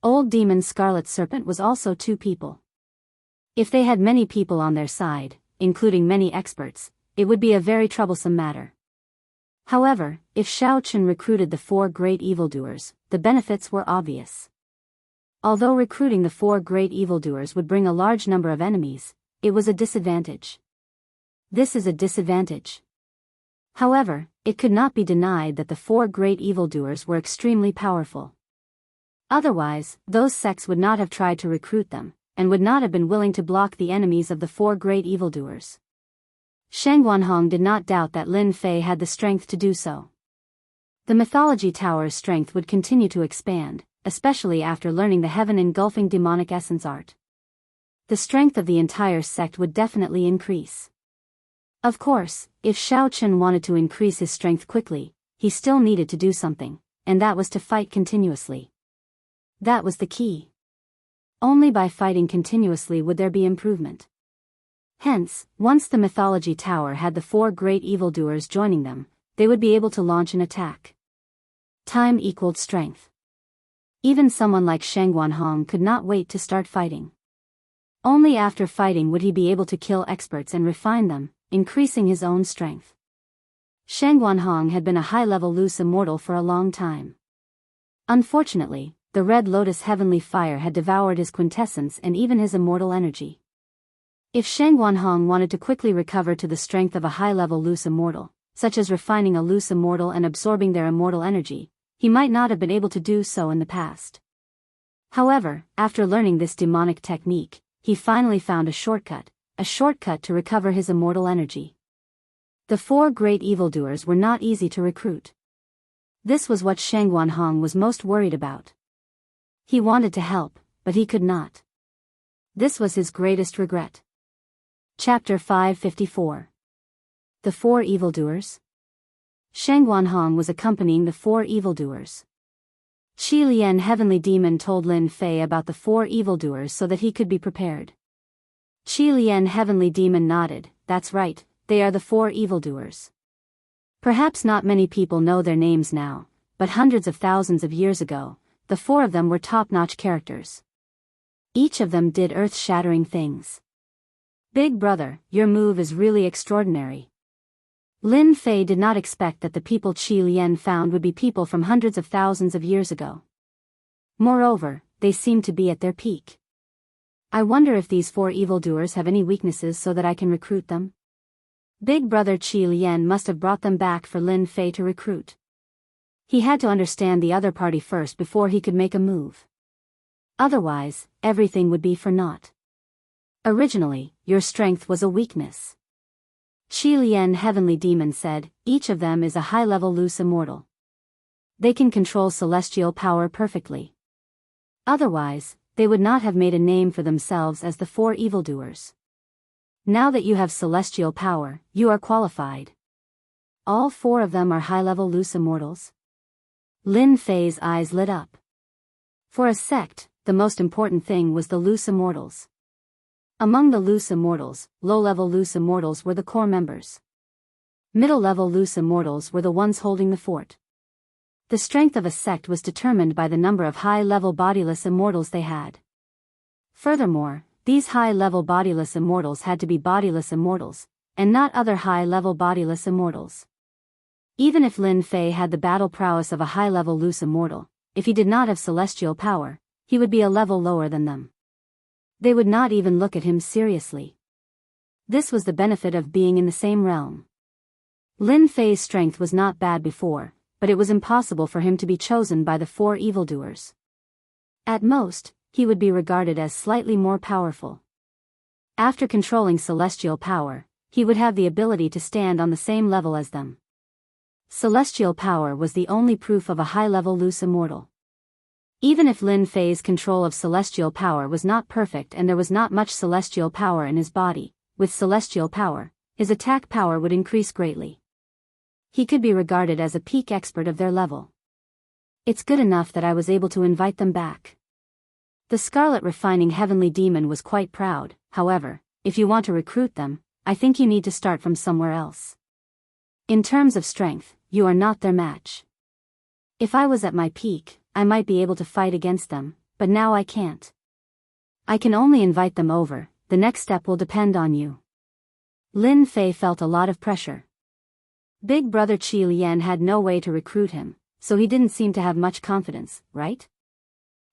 Old Demon Scarlet Serpent was also two people. If they had many people on their side, including many experts, it would be a very troublesome matter. However, if Shao Chun recruited the four great evildoers, the benefits were obvious. Although recruiting the four great evildoers would bring a large number of enemies, it was a disadvantage. This is a disadvantage. However, it could not be denied that the four great evildoers were extremely powerful. Otherwise, those sects would not have tried to recruit them, and would not have been willing to block the enemies of the four great evildoers. Shang Guanhong did not doubt that Lin Fei had the strength to do so. The mythology tower's strength would continue to expand, especially after learning the heaven-engulfing demonic essence art. The strength of the entire sect would definitely increase. Of course, if Shao Chun wanted to increase his strength quickly, he still needed to do something, and that was to fight continuously. That was the key. Only by fighting continuously would there be improvement. Hence, once the mythology tower had the four great evildoers joining them, they would be able to launch an attack. Time equaled strength. Even someone like Shang Guanhong could not wait to start fighting. Only after fighting would he be able to kill experts and refine them, increasing his own strength. Shang Guanhong had been a high-level loose immortal for a long time. Unfortunately, the Red Lotus heavenly fire had devoured his quintessence and even his immortal energy. If Shang Guanhong wanted to quickly recover to the strength of a high-level loose immortal, such as refining a loose immortal and absorbing their immortal energy, he might not have been able to do so in the past. However, after learning this demonic technique, he finally found a shortcut to recover his immortal energy. The four great evildoers were not easy to recruit. This was what Shang Guanhong was most worried about. He wanted to help, but he could not. This was his greatest regret. Chapter 554. The Four Evildoers. Shang Guanhong was accompanying the four evildoers. Qi Lian Heavenly Demon told Lin Fei about the four evildoers so that he could be prepared. Qi Lian Heavenly Demon nodded, that's right, they are the four evildoers. Perhaps not many people know their names now, but hundreds of thousands of years ago, the four of them were top-notch characters. Each of them did earth-shattering things. Big brother, your move is really extraordinary. Lin Fei did not expect that the people Qi Lian found would be people from hundreds of thousands of years ago. Moreover, they seemed to be at their peak. I wonder if these four evildoers have any weaknesses so that I can recruit them? Big brother Qi Lian must have brought them back for Lin Fei to recruit. He had to understand the other party first before he could make a move. Otherwise, everything would be for naught. Originally, your strength was a weakness. Qi Lian Heavenly Demon said, each of them is a high-level loose immortal. They can control celestial power perfectly. Otherwise, they would not have made a name for themselves as the four evildoers. Now that you have celestial power, you are qualified. All four of them are high-level loose immortals? Lin Fei's eyes lit up. For a sect, the most important thing was the loose immortals. Among the loose immortals, low-level loose immortals were the core members. Middle-level loose immortals were the ones holding the fort. The strength of a sect was determined by the number of high-level bodiless immortals they had. Furthermore, these high-level bodiless immortals had to be bodiless immortals, and not other high-level bodiless immortals. Even if Lin Fei had the battle prowess of a high-level loose immortal, if he did not have celestial power, he would be a level lower than them. They would not even look at him seriously. This was the benefit of being in the same realm. Lin Fei's strength was not bad before, but it was impossible for him to be chosen by the 4 evildoers. At most, he would be regarded as slightly more powerful. After controlling celestial power, he would have the ability to stand on the same level as them. Celestial power was the only proof of a high-level loose immortal. Even if Lin Fei's control of celestial power was not perfect and there was not much celestial power in his body, with celestial power, his attack power would increase greatly. He could be regarded as a peak expert of their level. It's good enough that I was able to invite them back. The Scarlet Refining Heavenly Demon was quite proud. However, if you want to recruit them, I think you need to start from somewhere else. In terms of strength, you are not their match. If I was at my peak, I might be able to fight against them, but now I can't. I can only invite them over. The next step will depend on you. Lin Fei felt a lot of pressure. Big brother Qi Lian had no way to recruit him, so he didn't seem to have much confidence, right?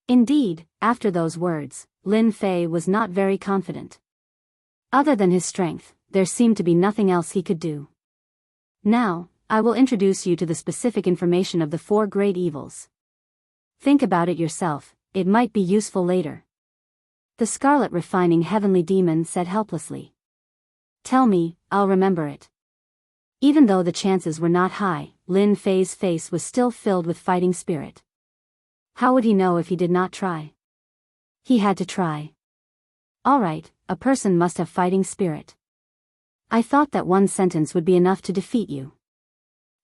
Indeed, after those words, Lin Fei was not very confident. Other than his strength, there seemed to be nothing else he could do. Now, I will introduce you to the specific information of the 4 great evils. Think about it yourself, it might be useful later. The Scarlet Refining Heavenly Demon said helplessly. Tell me, I'll remember it. Even though the chances were not high, Lin Fei's face was still filled with fighting spirit. How would he know if he did not try? He had to try. Alright, a person must have fighting spirit. I thought that one sentence would be enough to defeat you.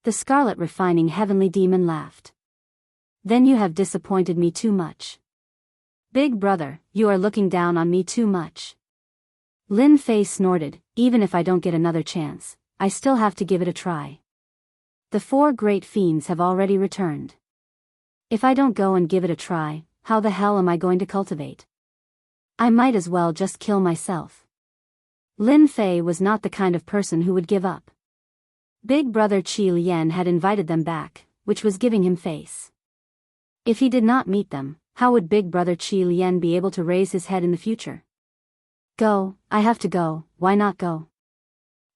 The Scarlet Refining Heavenly Demon laughed. Then you have disappointed me too much. Big brother, you are looking down on me too much. Lin Fei snorted, even if I don't get another chance, I still have to give it a try. The 4 great fiends have already returned. If I don't go and give it a try, how the hell am I going to cultivate? I might as well just kill myself. Lin Fei was not the kind of person who would give up. Big brother Qi Lian had invited them back, which was giving him face. If he did not meet them, how would big brother Qi Lian be able to raise his head in the future? Go, I have to go, why not go?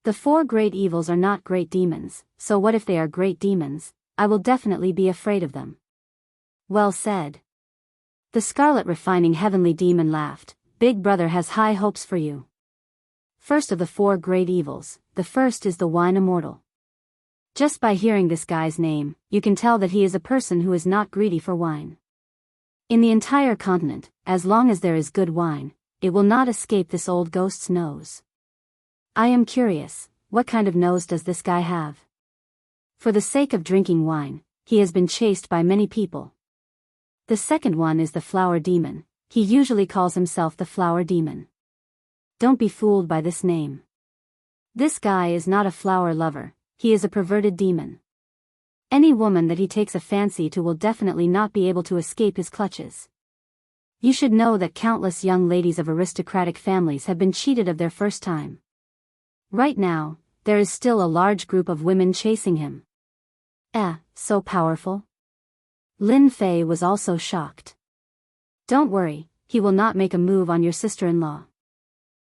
The 4 great evils are not great demons, so what if they are great demons? I will definitely be afraid of them. Well said. The Scarlet Refining Heavenly Demon laughed. Big brother has high hopes for you. First of the 4 great evils, the first is the wine immortal. Just by hearing this guy's name, you can tell that he is a person who is not greedy for wine. In the entire continent, as long as there is good wine, it will not escape this old ghost's nose. I am curious, what kind of nose does this guy have? For the sake of drinking wine, he has been chased by many people. The second one is the flower demon. He usually calls himself the flower demon. Don't be fooled by this name. This guy is not a flower lover, he is a perverted demon. Any woman that he takes a fancy to will definitely not be able to escape his clutches. You should know that countless young ladies of aristocratic families have been cheated of their first time. Right now, there is still a large group of women chasing him. So powerful? Lin Fei was also shocked. Don't worry, he will not make a move on your sister-in-law.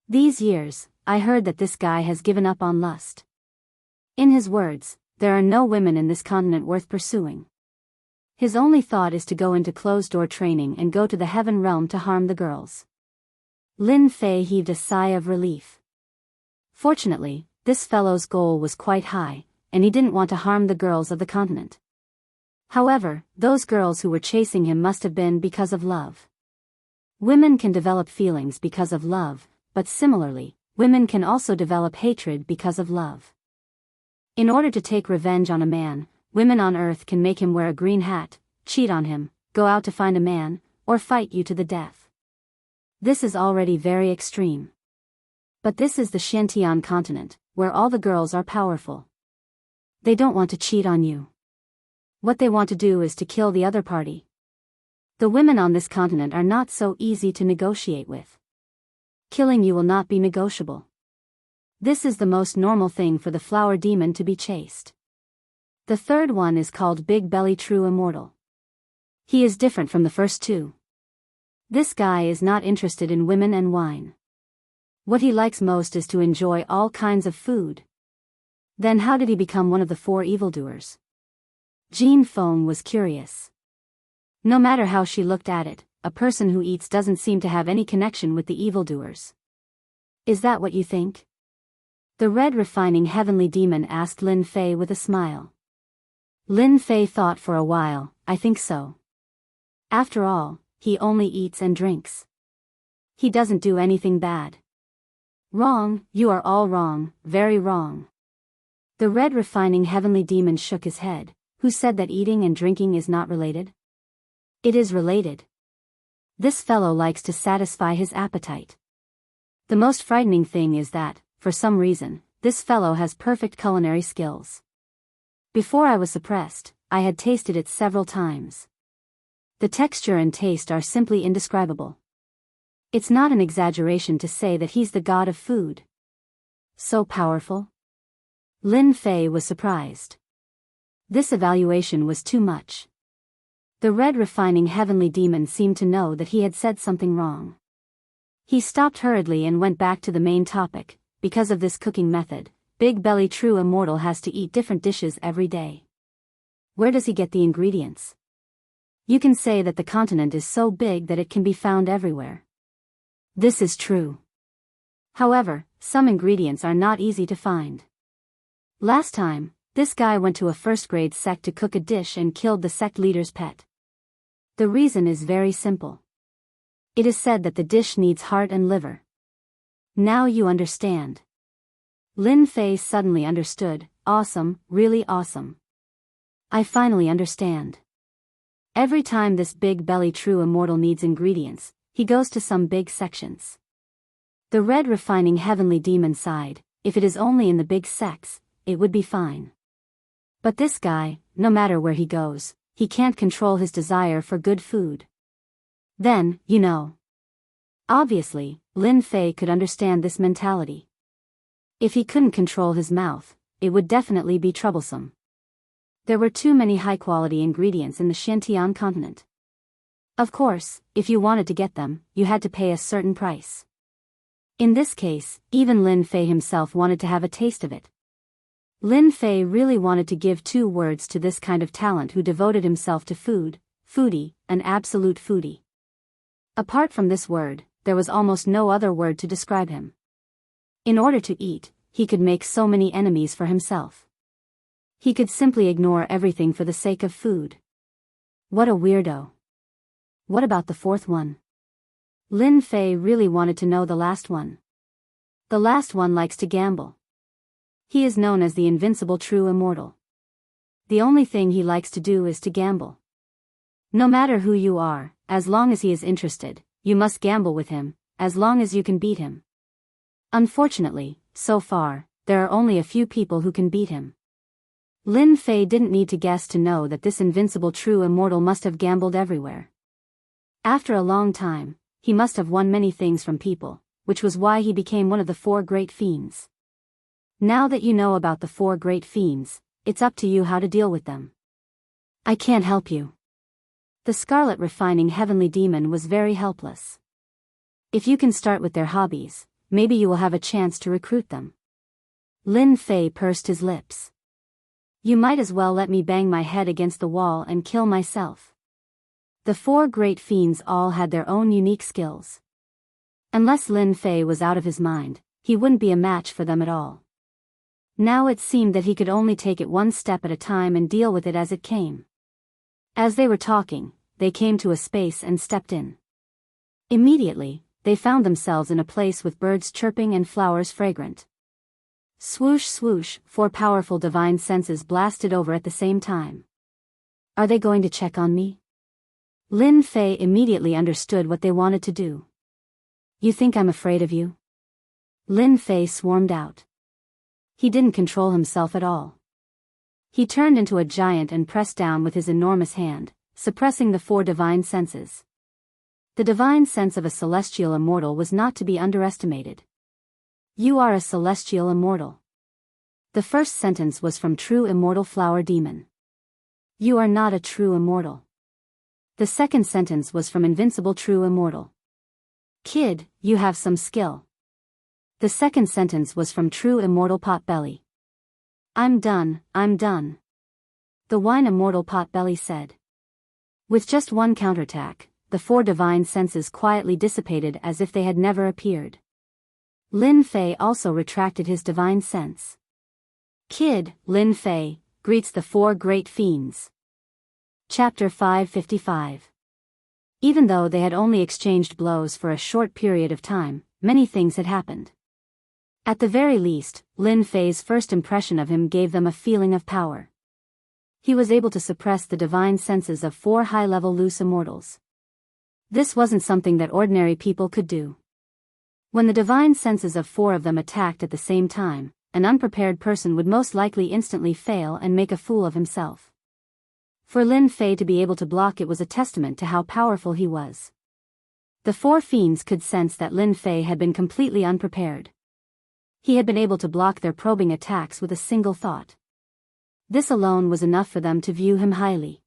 These years, I heard that this guy has given up on lust. In his words, there are no women in this continent worth pursuing. His only thought is to go into closed-door training and go to the heaven realm to harm the girls. Lin Fei heaved a sigh of relief. Fortunately, this fellow's goal was quite high, and he didn't want to harm the girls of the continent. However, those girls who were chasing him must have been because of love. Women can develop feelings because of love, but similarly, women can also develop hatred because of love. In order to take revenge on a man, women on Earth can make him wear a green hat, cheat on him, go out to find a man, or fight you to the death. This is already very extreme. But this is the Shantian continent, where all the girls are powerful. They don't want to cheat on you. What they want to do is to kill the other party. The women on this continent are not so easy to negotiate with. Killing you will not be negotiable. This is the most normal thing for the flower demon to be chased. The third one is called Big Belly True Immortal. He is different from the first two. This guy is not interested in women and wine. What he likes most is to enjoy all kinds of food. Then how did he become one of the four evildoers? Jean Fong was curious. No matter how she looked at it, a person who eats doesn't seem to have any connection with the evildoers. Is that what you think? The red refining heavenly demon asked Lin Fei with a smile. Lin Fei thought for a while. I think so. After all, he only eats and drinks. He doesn't do anything bad. Wrong, you are all wrong, very wrong. The red refining heavenly demon shook his head. Who said that eating and drinking is not related? It is related. This fellow likes to satisfy his appetite. The most frightening thing is that, for some reason, this fellow has perfect culinary skills. Before I was suppressed, I had tasted it several times. The texture and taste are simply indescribable. It's not an exaggeration to say that he's the god of food. So powerful? Lin Fei was surprised. This evaluation was too much. The red refining heavenly demon seemed to know that he had said something wrong. He stopped hurriedly and went back to the main topic. Because of this cooking method, Big Belly True Immortal has to eat different dishes every day. Where does he get the ingredients? You can say that the continent is so big that it can be found everywhere. This is true. However, some ingredients are not easy to find. Last time, this guy went to a first-grade sect to cook a dish and killed the sect leader's pet. The reason is very simple. It is said that the dish needs heart and liver. Now you understand. Lin Fei suddenly understood. Awesome, really awesome. I finally understand. Every time this Big Belly True Immortal needs ingredients, he goes to some big sections. The red refining heavenly demon sighed. If it is only in the big sects, it would be fine. But this guy, no matter where he goes, he can't control his desire for good food. Then, you know. Obviously, Lin Fei could understand this mentality. If he couldn't control his mouth, it would definitely be troublesome. There were too many high-quality ingredients in the Xintian continent. Of course, if you wanted to get them, you had to pay a certain price. In this case, even Lin Fei himself wanted to have a taste of it. Lin Fei really wanted to give 2 words to this kind of talent who devoted himself to food, foodie, an absolute foodie. Apart from this word, there was almost no other word to describe him. In order to eat, he could make so many enemies for himself. He could simply ignore everything for the sake of food. What a weirdo. What about the 4th one? Lin Fei really wanted to know the last one. The last one likes to gamble. He is known as the invincible true immortal. The only thing he likes to do is to gamble. No matter who you are, as long as he is interested, you must gamble with him, as long as you can beat him. Unfortunately, so far, there are only a few people who can beat him. Lin Fei didn't need to guess to know that this invincible true immortal must have gambled everywhere. After a long time, he must have won many things from people, which was why he became one of the 4 great fiends. Now that you know about the 4 great fiends, it's up to you how to deal with them. I can't help you. The scarlet refining heavenly demon was very helpless. If you can start with their hobbies, maybe you will have a chance to recruit them. Lin Fei pursed his lips. You might as well let me bang my head against the wall and kill myself. The 4 great fiends all had their own unique skills. Unless Lin Fei was out of his mind, he wouldn't be a match for them at all. Now it seemed that he could only take it one step at a time and deal with it as it came. As they were talking, they came to a space and stepped in. Immediately, they found themselves in a place with birds chirping and flowers fragrant. Swoosh swoosh, 4 powerful divine senses blasted over at the same time. Are they going to check on me? Lin Fei immediately understood what they wanted to do. You think I'm afraid of you? Lin Fei swarmed out. He didn't control himself at all. He turned into a giant and pressed down with his enormous hand, suppressing the 4 divine senses. The divine sense of a celestial immortal was not to be underestimated. You are a celestial immortal. The first sentence was from true immortal flower demon. You are not a true immortal. The second sentence was from invincible true immortal. Kid, you have some skill. The second sentence was from true immortal Potbelly. I'm done, I'm done. The wine immortal Potbelly said. With just one counterattack, the four divine senses quietly dissipated as if they had never appeared. Lin Fei also retracted his divine sense. Kid, Lin Fei, greets the four great fiends. Chapter 555. Even though they had only exchanged blows for a short period of time, many things had happened. At the very least, Lin Fei's first impression of him gave them a feeling of power. He was able to suppress the divine senses of four high-level loose immortals. This wasn't something that ordinary people could do. When the divine senses of four of them attacked at the same time, an unprepared person would most likely instantly fail and make a fool of himself. For Lin Fei to be able to block it was a testament to how powerful he was. The four fiends could sense that Lin Fei had been completely unprepared. He had been able to block their probing attacks with a single thought. This alone was enough for them to view him highly.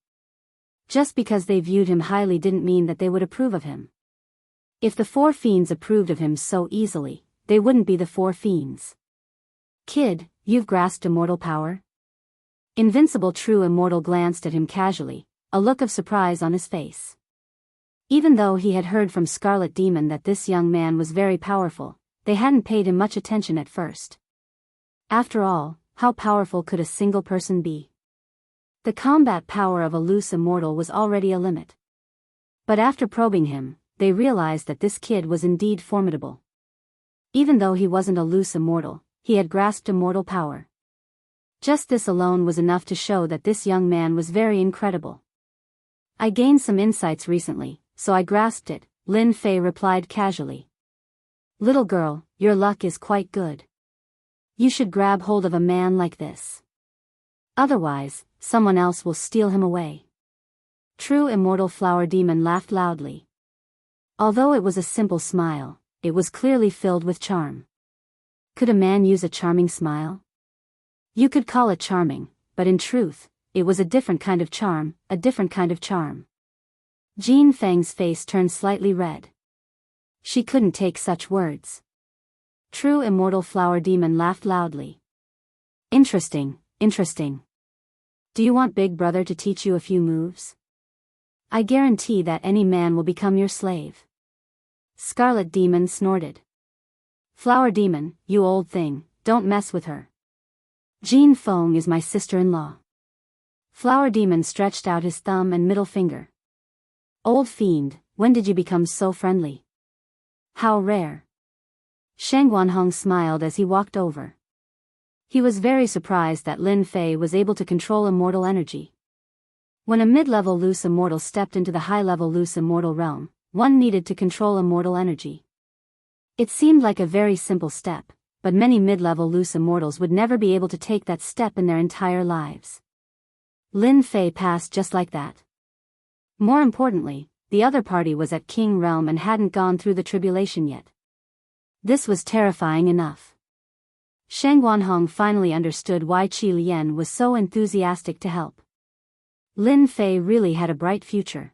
Just because they viewed him highly didn't mean that they would approve of him. If the four fiends approved of him so easily, they wouldn't be the four fiends. Kid, you've grasped immortal power? Invincible True Immortal glanced at him casually, a look of surprise on his face. Even though he had heard from Scarlet Demon that this young man was very powerful, they hadn't paid him much attention at first. After all, how powerful could a single person be? The combat power of a loose immortal was already a limit. But after probing him, they realized that this kid was indeed formidable. Even though he wasn't a loose immortal, he had grasped immortal power. Just this alone was enough to show that this young man was very incredible. I gained some insights recently, so I grasped it, Lin Fei replied casually. Little girl, your luck is quite good. You should grab hold of a man like this. Otherwise, someone else will steal him away. True Immortal Flower Demon laughed loudly. Although it was a simple smile, it was clearly filled with charm. Could a man use a charming smile? You could call it charming, but in truth, it was a different kind of charm, a different kind of charm. Jean Feng's face turned slightly red. She couldn't take such words. True Immortal Flower Demon laughed loudly. Interesting, interesting. Do you want Big Brother to teach you a few moves? I guarantee that any man will become your slave. Scarlet Demon snorted. Flower Demon, you old thing, don't mess with her. Jean Feng is my sister-in-law. Flower Demon stretched out his thumb and middle finger. Old fiend, when did you become so friendly? How rare. Shang Guanhong smiled as he walked over. He was very surprised that Lin Fei was able to control immortal energy. When a mid-level loose immortal stepped into the high-level loose immortal realm, one needed to control immortal energy. It seemed like a very simple step, but many mid-level loose immortals would never be able to take that step in their entire lives. Lin Fei passed just like that. More importantly, the other party was at King Realm and hadn't gone through the tribulation yet. This was terrifying enough. Shang Guanhong finally understood why Qi Lian was so enthusiastic to help. Lin Fei really had a bright future.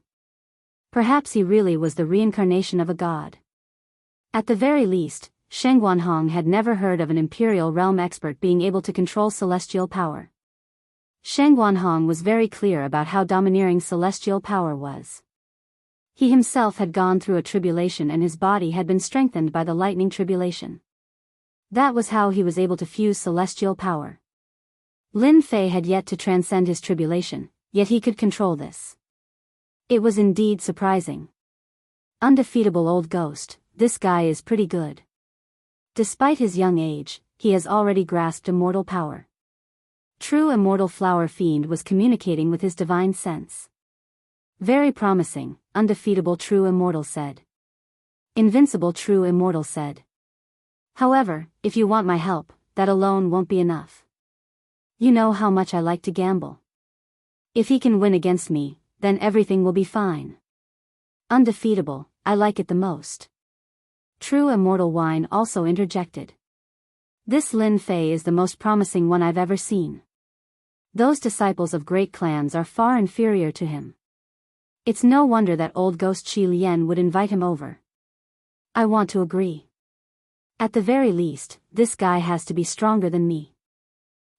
Perhaps he really was the reincarnation of a god. At the very least, Shang Guanhong had never heard of an imperial realm expert being able to control celestial power. Shang Guanhong was very clear about how domineering celestial power was. He himself had gone through a tribulation and his body had been strengthened by the lightning tribulation. That was how he was able to fuse celestial power. Lin Fei had yet to transcend his tribulation, yet he could control this. It was indeed surprising. Undefeatable old ghost, this guy is pretty good. Despite his young age, he has already grasped immortal power. True Immortal Flower Fiend was communicating with his divine sense. Very promising, Undefeatable True Immortal said. Invincible True Immortal said. However, if you want my help, that alone won't be enough. You know how much I like to gamble. If he can win against me, then everything will be fine. Undefeatable, I like it the most. True Immortal Wine also interjected. This Lin Fei is the most promising one I've ever seen. Those disciples of great clans are far inferior to him. It's no wonder that old ghost Qi Lian would invite him over. I want to agree. At the very least, this guy has to be stronger than me.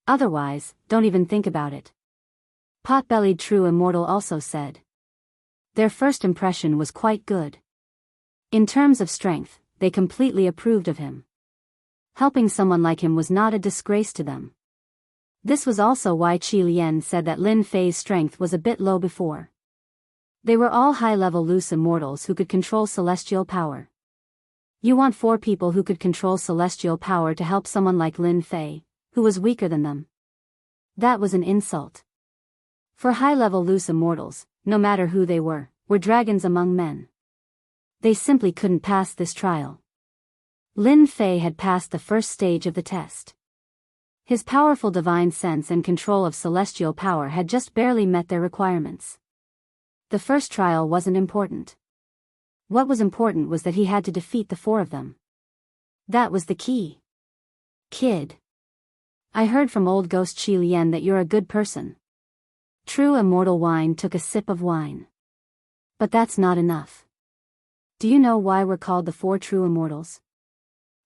Otherwise, don't even think about it. Pot-bellied True Immortal also said. Their first impression was quite good. In terms of strength, they completely approved of him. Helping someone like him was not a disgrace to them. This was also why Qi Lian said that Lin Fei's strength was a bit low before. They were all high-level loose immortals who could control celestial power. You want 4 people who could control celestial power to help someone like Lin Fei, who was weaker than them. That was an insult. For high-level loose immortals, no matter who they were dragons among men. They simply couldn't pass this trial. Lin Fei had passed the first stage of the test. His powerful divine sense and control of celestial power had just barely met their requirements. The first trial wasn't important. What was important was that he had to defeat the 4 of them. That was the key. Kid. I heard from old ghost Qi Lian that you're a good person. True Immortal Wine took a sip of wine. But that's not enough. Do you know why we're called the 4 True Immortals?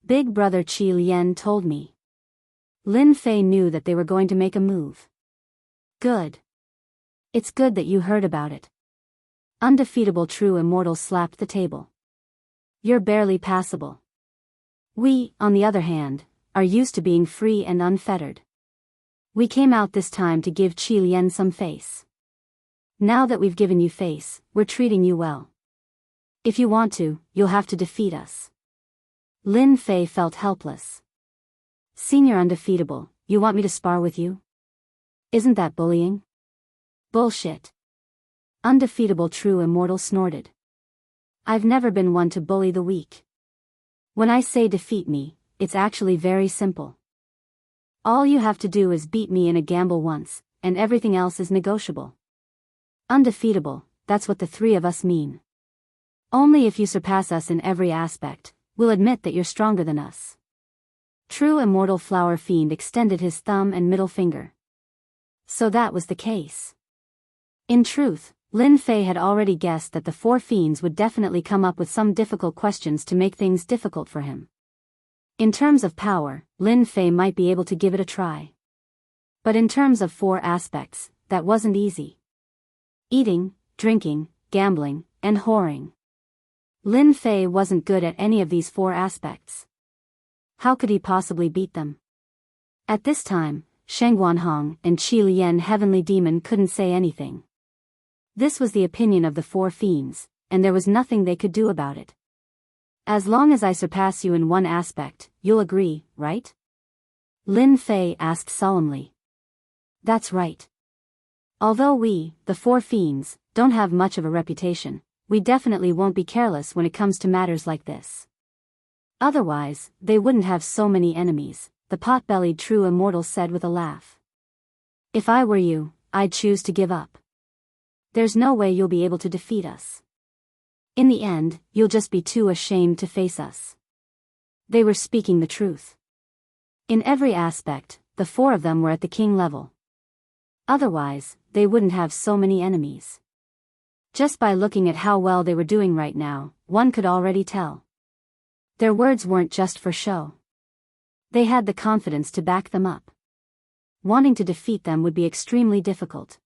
Big brother Qi Lian told me. Lin Fei knew that they were going to make a move. Good. It's good that you heard about it. Undefeatable True Immortal slapped the table. You're barely passable. We, on the other hand, are used to being free and unfettered. We came out this time to give Qi Lian some face. Now that we've given you face, we're treating you well. If you want to, you'll have to defeat us. Lin Fei felt helpless. Senior Undefeatable, you want me to spar with you? Isn't that bullying? Bullshit. Undefeatable True Immortal snorted. I've never been one to bully the weak. When I say defeat me, it's actually very simple. All you have to do is beat me in a gamble once, and everything else is negotiable. Undefeatable, that's what the 3 of us mean. Only if you surpass us in every aspect, we'll admit that you're stronger than us. True Immortal Flower Fiend extended his thumb and middle finger. So that was the case. In truth, Lin Fei had already guessed that the 4 fiends would definitely come up with some difficult questions to make things difficult for him. In terms of power, Lin Fei might be able to give it a try. But in terms of 4 aspects, that wasn't easy. Eating, drinking, gambling, and whoring. Lin Fei wasn't good at any of these 4 aspects. How could he possibly beat them? At this time, Sheng Guanhong and Qi Lian Heavenly Demon couldn't say anything. This was the opinion of the 4 fiends, and there was nothing they could do about it. As long as I surpass you in one aspect, you'll agree, right? Lin Fei asked solemnly. That's right. Although we, the 4 fiends, don't have much of a reputation, we definitely won't be careless when it comes to matters like this. Otherwise, they wouldn't have so many enemies, the pot-bellied True Immortal said with a laugh. If I were you, I'd choose to give up. There's no way you'll be able to defeat us. In the end, you'll just be too ashamed to face us. They were speaking the truth. In every aspect, the 4 of them were at the king level. Otherwise, they wouldn't have so many enemies. Just by looking at how well they were doing right now, one could already tell. Their words weren't just for show. They had the confidence to back them up. Wanting to defeat them would be extremely difficult.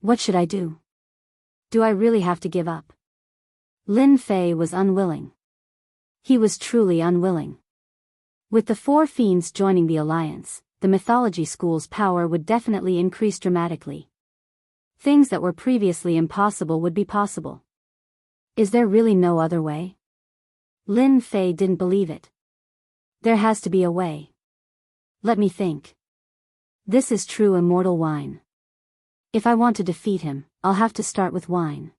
What should I do? Do I really have to give up? Lin Fei was unwilling. He was truly unwilling. With the 4 fiends joining the alliance, the mythology school's power would definitely increase dramatically. Things that were previously impossible would be possible. Is there really no other way? Lin Fei didn't believe it. There has to be a way. Let me think. This is True Immortal Wine. If I want to defeat him, I'll have to start with wine.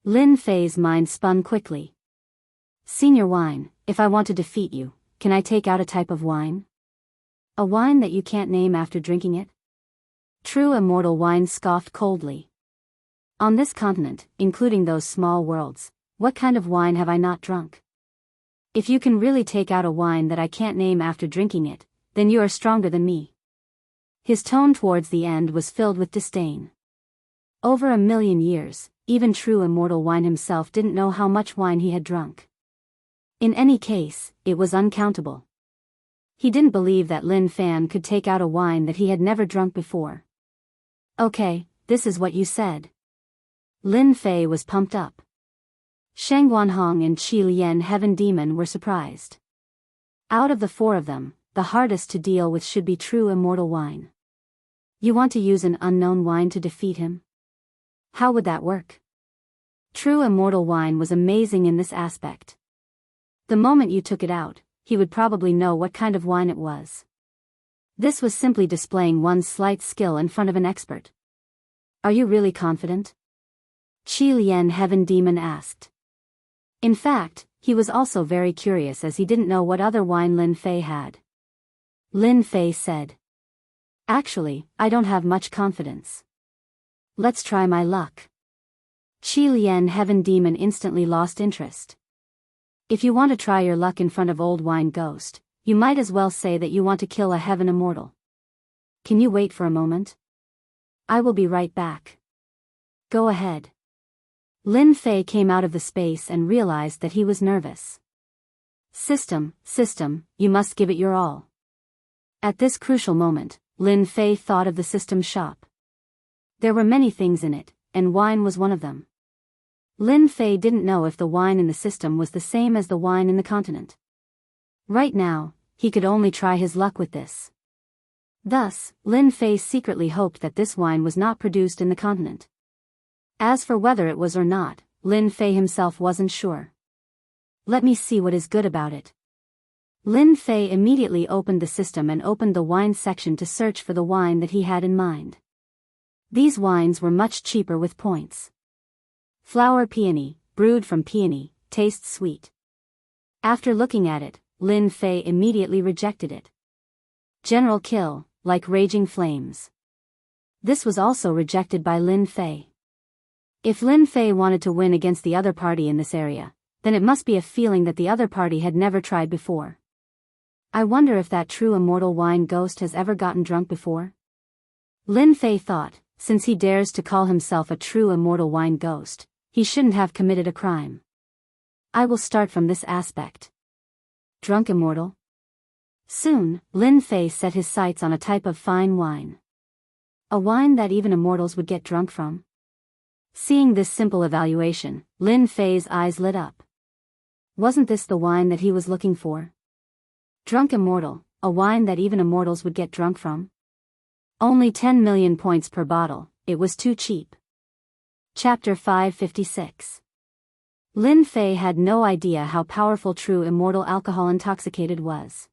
Lin Fei's mind spun quickly. Senior Wine, if I want to defeat you, can I take out a type of wine? A wine that you can't name after drinking it? True Immortal Wine scoffed coldly. On this continent, including those small worlds, What kind of wine have I not drunk? If you can really take out a wine that I can't name after drinking it, then you are stronger than me. His tone towards the end was filled with disdain. Over 1,000,000 years, even true immortal wine himself didn't know how much wine he had drunk. In any case, it was uncountable. He didn't believe that Lin Fan could take out a wine that he had never drunk before. Okay, this is what you said. Lin Fei was pumped up. Sheng Guanhong and Qi Lian Heaven Demon were surprised. Out of the four of them, the hardest to deal with should be true immortal wine. You want to use an unknown wine to defeat him? How would that work? True immortal wine was amazing in this aspect. The moment you took it out, he would probably know what kind of wine it was. This was simply displaying one's slight skill in front of an expert. Are you really confident? Qi Lian Heaven Demon asked. In fact, he was also very curious as he didn't know what other wine Lin Fei had. Lin Fei said. Actually, I don't have much confidence. Let's try my luck. Qi Lian Heaven Demon instantly lost interest. If you want to try your luck in front of Old Wine Ghost, you might as well say that you want to kill a heaven immortal. Can you wait for a moment? I will be right back. Go ahead. Lin Fei came out of the space and realized that he was nervous. System, you must give it your all. At this crucial moment, Lin Fei thought of the system shop. There were many things in it, and wine was one of them. Lin Fei didn't know if the wine in the system was the same as the wine in the continent. Right now, he could only try his luck with this. Thus, Lin Fei secretly hoped that this wine was not produced in the continent. As for whether it was or not, Lin Fei himself wasn't sure. Let me see what is good about it. Lin Fei immediately opened the system and opened the wine section to search for the wine that he had in mind. These wines were much cheaper with points. Flower peony, brewed from peony, tastes sweet. After looking at it, Lin Fei immediately rejected it. General kill, like raging flames. This was also rejected by Lin Fei. If Lin Fei wanted to win against the other party in this area, then it must be a feeling that the other party had never tried before. I wonder if that true immortal wine ghost has ever gotten drunk before? Lin Fei thought, since he dares to call himself a true immortal wine ghost, he shouldn't have committed a crime. I will start from this aspect. Drunk immortal? Soon, Lin Fei set his sights on a type of fine wine. A wine that even immortals would get drunk from? Seeing this simple evaluation, Lin Fei's eyes lit up. Wasn't this the wine that he was looking for? Drunk immortal, a wine that even immortals would get drunk from? Only 10 million points per bottle, it was too cheap. Chapter 556. Lin Fei had no idea how powerful true immortal alcohol intoxicated was.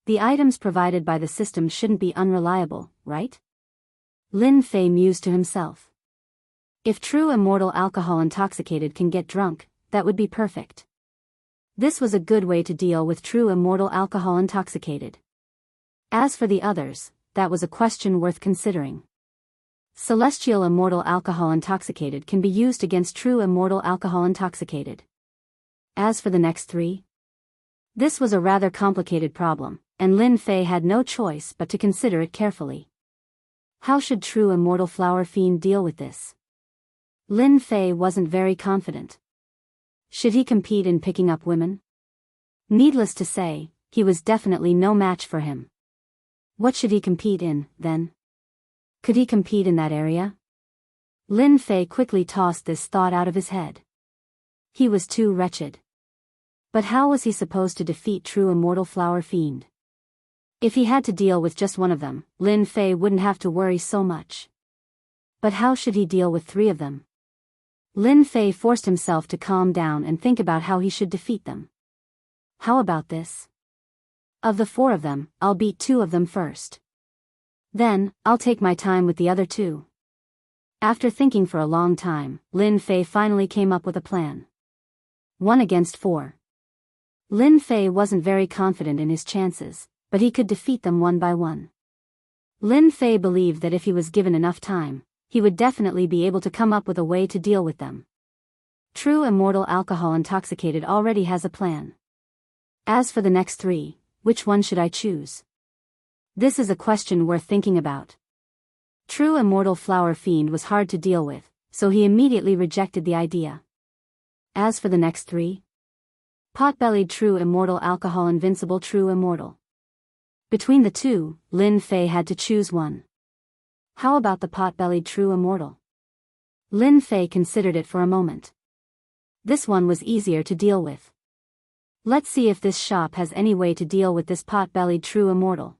The items provided by the system shouldn't be unreliable, right? Lin Fei mused to himself. If true immortal alcohol intoxicated can get drunk, that would be perfect. This was a good way to deal with true immortal alcohol intoxicated. As for the others, that was a question worth considering. Celestial immortal alcohol intoxicated can be used against true immortal alcohol intoxicated. As for the next three? This was a rather complicated problem, and Lin Fei had no choice but to consider it carefully. How should true immortal flower fiend deal with this? Lin Fei wasn't very confident. Should he compete in picking up women? Needless to say, he was definitely no match for him. What should he compete in, then? Could he compete in that area? Lin Fei quickly tossed this thought out of his head. He was too wretched. But how was he supposed to defeat true immortal flower fiend? If he had to deal with just one of them, Lin Fei wouldn't have to worry so much. But how should he deal with three of them? Lin Fei forced himself to calm down and think about how he should defeat them. How about this? Of the four of them, I'll beat two of them first. Then, I'll take my time with the other two. After thinking for a long time, Lin Fei finally came up with a plan. 1 against 4. Lin Fei wasn't very confident in his chances, but he could defeat them one by one. Lin Fei believed that if he was given enough time, he would definitely be able to come up with a way to deal with them. True immortal alcohol intoxicated already has a plan. As for the next 3, which one should I choose? This is a question worth thinking about. True immortal flower fiend was hard to deal with, so he immediately rejected the idea. As for the next 3? Pot-bellied true immortal alcohol invincible true immortal. Between the 2, Lin Fei had to choose one. How about the pot-bellied true immortal? Lin Fei considered it for a moment. This one was easier to deal with. Let's see if this shop has any way to deal with this pot-bellied true immortal.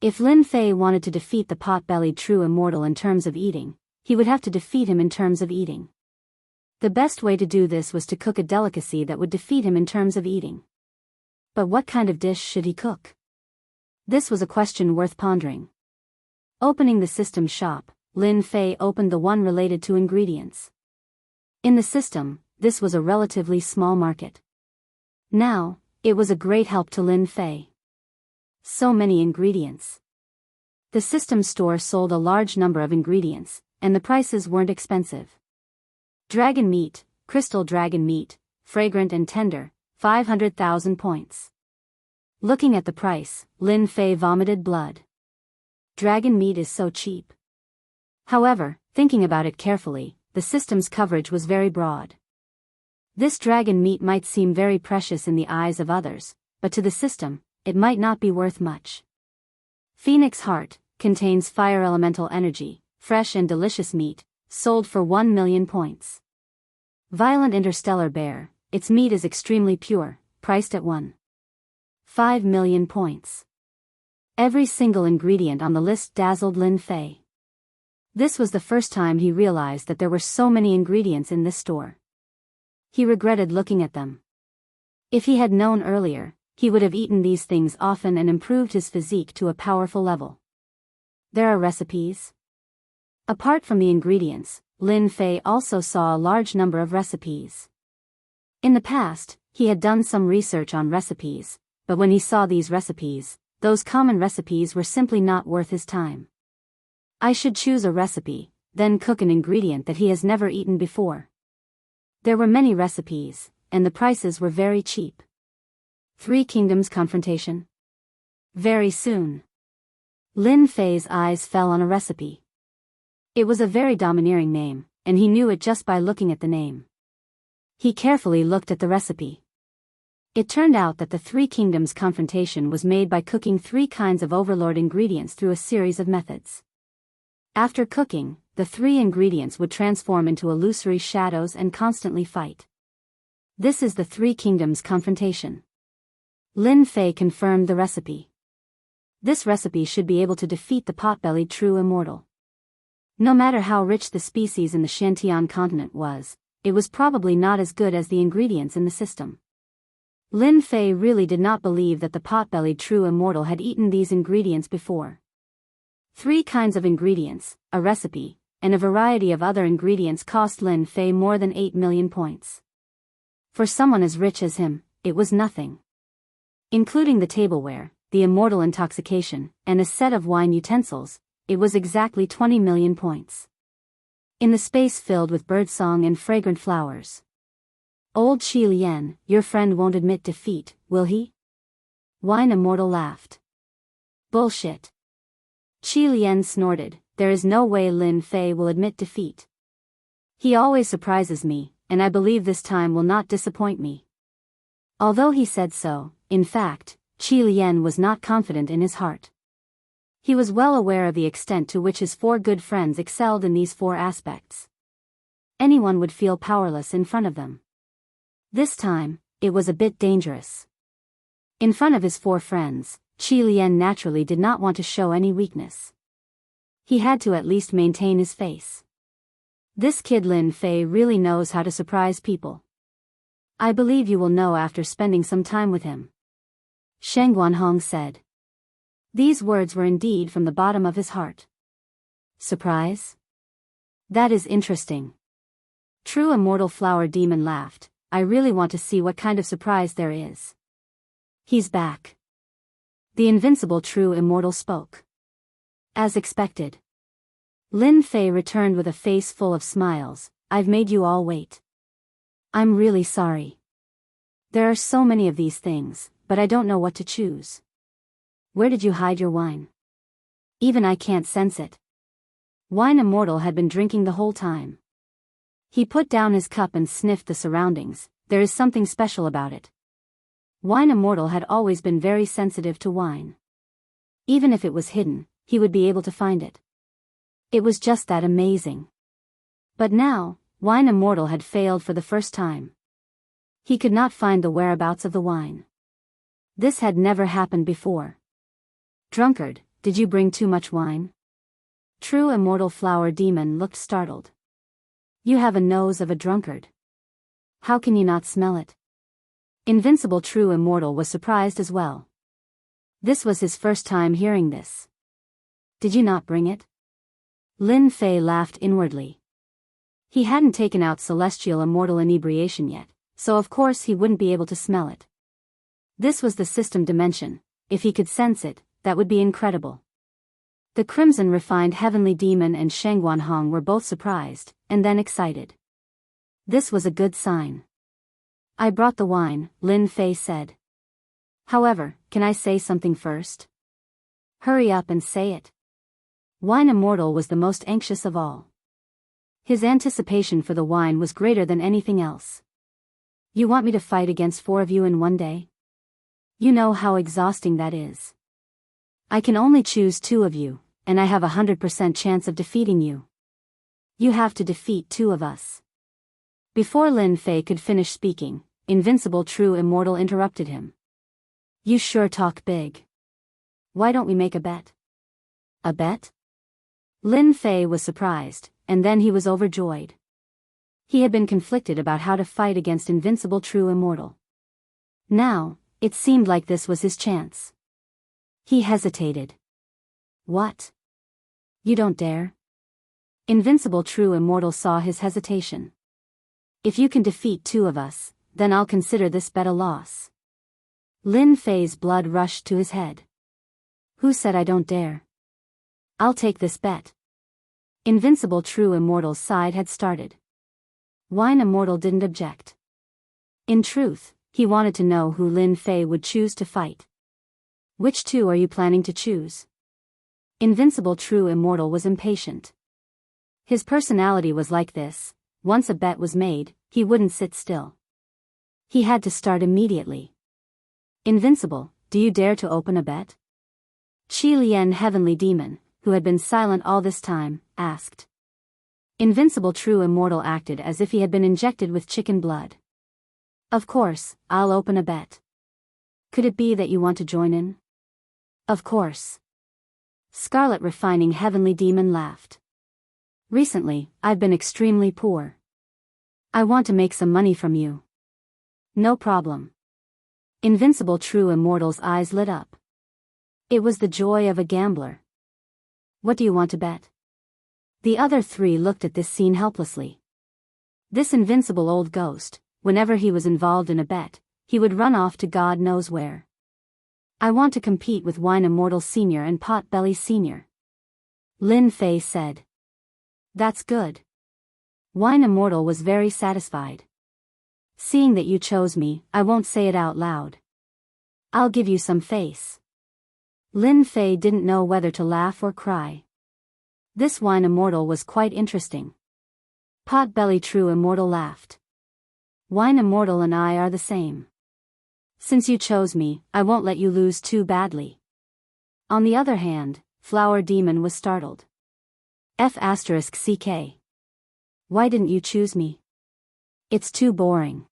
If Lin Fei wanted to defeat the pot-bellied true immortal in terms of eating, he would have to defeat him in terms of eating. The best way to do this was to cook a delicacy that would defeat him in terms of eating. But what kind of dish should he cook? This was a question worth pondering. Opening the system shop, Lin Fei opened the one related to ingredients. In the system, this was a relatively small market. Now, it was a great help to Lin Fei. So many ingredients. The system store sold a large number of ingredients, and the prices weren't expensive. Dragon meat, crystal dragon meat, fragrant and tender, 500,000 points. Looking at the price, Lin Fei vomited blood. Dragon meat is so cheap. However, thinking about it carefully, the system's coverage was very broad. This dragon meat might seem very precious in the eyes of others, but to the system, it might not be worth much. Phoenix heart, contains fire elemental energy, fresh and delicious meat, sold for 1 million points. Violent interstellar bear, its meat is extremely pure, priced at 1.5 million points. Every single ingredient on the list dazzled Lin Fei. This was the first time he realized that there were so many ingredients in this store. He regretted looking at them. If he had known earlier, he would have eaten these things often and improved his physique to a powerful level. There are recipes. Apart from the ingredients, Lin Fei also saw a large number of recipes. In the past, he had done some research on recipes, but when he saw these recipes, those common recipes were simply not worth his time. I should choose a recipe, then cook an ingredient that he has never eaten before. There were many recipes, and the prices were very cheap. 3 Kingdoms confrontation. Very soon. Lin Fei's eyes fell on a recipe. It was a very domineering name, and he knew it just by looking at the name. He carefully looked at the recipe. It turned out that the 3 Kingdoms confrontation was made by cooking 3 kinds of overlord ingredients through a series of methods. After cooking, the 3 ingredients would transform into illusory shadows and constantly fight. This is the 3 Kingdoms confrontation. Lin Fei confirmed the recipe. This recipe should be able to defeat the pot-bellied true immortal. No matter how rich the species in the Shantian continent was, it was probably not as good as the ingredients in the system. Lin Fei really did not believe that the pot-bellied true immortal had eaten these ingredients before. 3 kinds of ingredients, a recipe, and a variety of other ingredients cost Lin Fei more than 8 million points. For someone as rich as him, it was nothing. Including the tableware, the immortal intoxication, and a set of wine utensils, it was exactly 20 million points. In the space filled with birdsong and fragrant flowers. Old Qi Lian, your friend won't admit defeat, will he? Wine immortal laughed. Bullshit. Qi Lian snorted, there is no way Lin Fei will admit defeat. He always surprises me, and I believe this time will not disappoint me. Although he said so, in fact, Qi Lian was not confident in his heart. He was well aware of the extent to which his 4 good friends excelled in these 4 aspects. Anyone would feel powerless in front of them. This time, it was a bit dangerous. In front of his 4 friends, Qi Lian naturally did not want to show any weakness. He had to at least maintain his face. This kid Lin Fei really knows how to surprise people. I believe you will know after spending some time with him. Sheng Guanhong said. These words were indeed from the bottom of his heart. Surprise? That is interesting. True immortal flower demon laughed, I really want to see what kind of surprise there is. He's back. The invincible true immortal spoke. As expected. Lin Fei returned with a face full of smiles, I've made you all wait. I'm really sorry. There are so many of these things, but I don't know what to choose. Where did you hide your wine? Even I can't sense it. Wine Immortal had been drinking the whole time. He put down his cup and sniffed the surroundings. There is something special about it. Wine Immortal had always been very sensitive to wine. Even if it was hidden, he would be able to find it. It was just that amazing. But now, Wine Immortal had failed for the first time. He could not find the whereabouts of the wine. This had never happened before. Drunkard, did you bring too much wine? True Immortal Flower Demon looked startled. You have a nose of a drunkard. How can you not smell it? Invincible True Immortal was surprised as well. This was his first time hearing this. Did you not bring it? Lin Fei laughed inwardly. He hadn't taken out Celestial Immortal Inebriation yet, so of course he wouldn't be able to smell it. This was the system dimension. If he could sense it, that would be incredible. The Crimson Refined Heavenly Demon and Shangguan Hong were both surprised, and then excited. This was a good sign. I brought the wine, Lin Fei said. However, can I say something first? Hurry up and say it. Wine Immortal was the most anxious of all. His anticipation for the wine was greater than anything else. You want me to fight against 4 of you in one day? You know how exhausting that is. I can only choose 2 of you, and I have 100% chance of defeating you. You have to defeat 2 of us. Before Lin Fei could finish speaking, Invincible True Immortal interrupted him. You sure talk big. Why don't we make a bet? A bet? Lin Fei was surprised, and then he was overjoyed. He had been conflicted about how to fight against Invincible True Immortal. Now, it seemed like this was his chance. He hesitated. What? You don't dare? Invincible True Immortal saw his hesitation. If you can defeat 2 of us, then I'll consider this bet a loss. Lin Fei's blood rushed to his head. Who said I don't dare? I'll take this bet. Invincible True Immortal's side had started. Wine Immortal didn't object. In truth, he wanted to know who Lin Fei would choose to fight. Which 2 are you planning to choose? Invincible True Immortal was impatient. His personality was like this. Once a bet was made, he wouldn't sit still. He had to start immediately. Invincible, do you dare to open a bet? Qi Lian Heavenly Demon, who had been silent all this time, asked. Invincible True Immortal acted as if he had been injected with chicken blood. Of course, I'll open a bet. Could it be that you want to join in? Of course. Scarlet Refining Heavenly Demon laughed. Recently, I've been extremely poor. I want to make some money from you. No problem. Invincible True Immortal's eyes lit up. It was the joy of a gambler. What do you want to bet? The other 3 looked at this scene helplessly. This invincible old ghost, whenever he was involved in a bet, he would run off to God knows where. I want to compete with Wine Immortal Sr. and Potbelly Sr. Lin Fei said. That's good. Wine Immortal was very satisfied. Seeing that you chose me, I won't say it out loud. I'll give you some face. Lin Fei didn't know whether to laugh or cry. This Wine Immortal was quite interesting. Potbelly True Immortal laughed. Wine Immortal and I are the same. Since you chose me, I won't let you lose too badly. On the other hand, Flower Demon was startled. F***CK. Why didn't you choose me? It's too boring.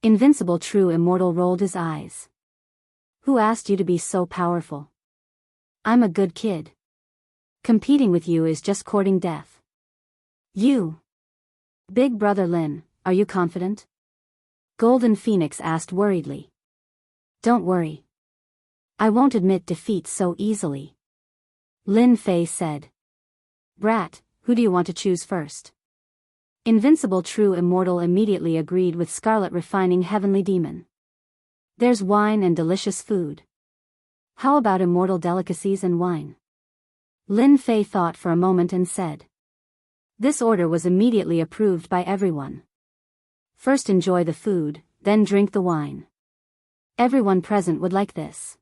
Invincible True Immortal rolled his eyes. Who asked you to be so powerful? I'm a good kid. Competing with you is just courting death. You. Big Brother Lin, are you confident? Golden Phoenix asked worriedly. Don't worry. I won't admit defeat so easily. Lin Fei said. Brat, who do you want to choose first? Invincible True Immortal immediately agreed with Scarlet Refining Heavenly Demon. There's wine and delicious food. How about immortal delicacies and wine? Lin Fei thought for a moment and said. This order was immediately approved by everyone. First enjoy the food, then drink the wine. Everyone present would like this.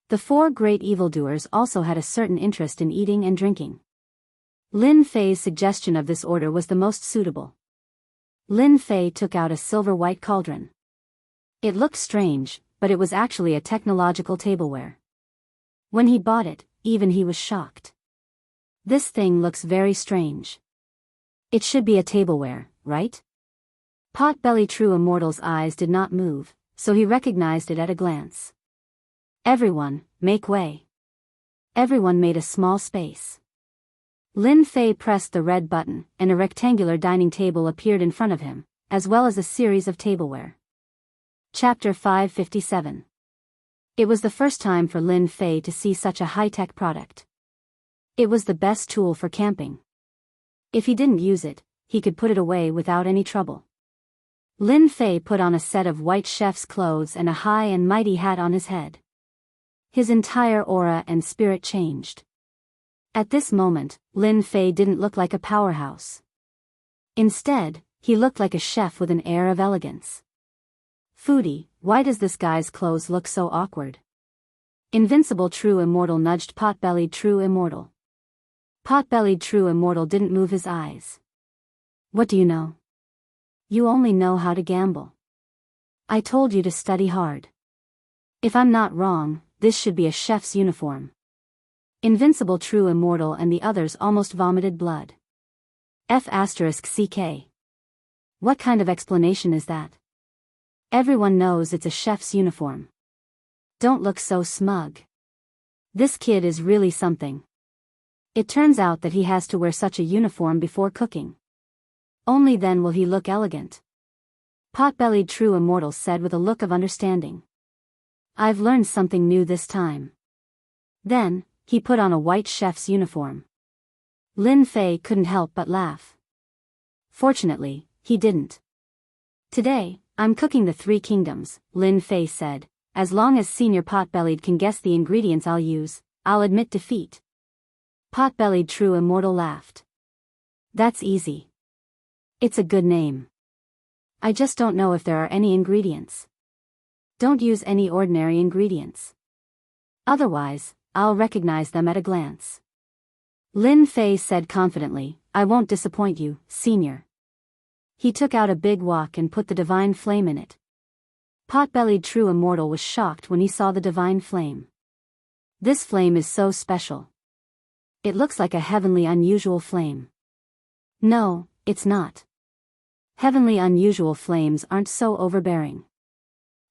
The four great evildoers also had a certain interest in eating and drinking. Lin Fei's suggestion of this order was the most suitable. Lin Fei took out a silver-white cauldron. It looked strange, but it was actually a technological tableware. When he bought it, even he was shocked. This thing looks very strange. It should be a tableware, right? Potbelly True Immortal's eyes did not move, so he recognized it at a glance. Everyone, make way. Everyone made a small space. Lin Fei pressed the red button, and a rectangular dining table appeared in front of him, as well as a series of tableware. Chapter 557. It was the first time for Lin Fei to see such a high-tech product. It was the best tool for camping. If he didn't use it, he could put it away without any trouble. Lin Fei put on a set of white chef's clothes and a high and mighty hat on his head. His entire aura and spirit changed. At this moment, Lin Fei didn't look like a powerhouse. Instead, he looked like a chef with an air of elegance. Foodie, why does this guy's clothes look so awkward? Invincible True Immortal nudged Potbellied True Immortal. Potbellied True Immortal didn't move his eyes. What do you know? You only know how to gamble. I told you to study hard. If I'm not wrong, this should be a chef's uniform. Invincible True Immortal and the others almost vomited blood. F***CK. What kind of explanation is that? Everyone knows it's a chef's uniform. Don't look so smug. This kid is really something. It turns out that he has to wear such a uniform before cooking. Only then will he look elegant. Potbellied True Immortal said with a look of understanding. I've learned something new this time. Then, he put on a white chef's uniform. Lin Fei couldn't help but laugh. Fortunately, he didn't. Today, I'm cooking the Three Kingdoms, Lin Fei said. As long as Senior Potbellied can guess the ingredients I'll use, I'll admit defeat. Potbellied True Immortal laughed. That's easy. It's a good name. I just don't know if there are any ingredients. Don't use any ordinary ingredients. Otherwise, I'll recognize them at a glance. Lin Fei said confidently, I won't disappoint you, Senior. He took out a big wok and put the divine flame in it. Potbellied True Immortal was shocked when he saw the divine flame. This flame is so special. It looks like a heavenly unusual flame. No, it's not. Heavenly unusual flames aren't so overbearing.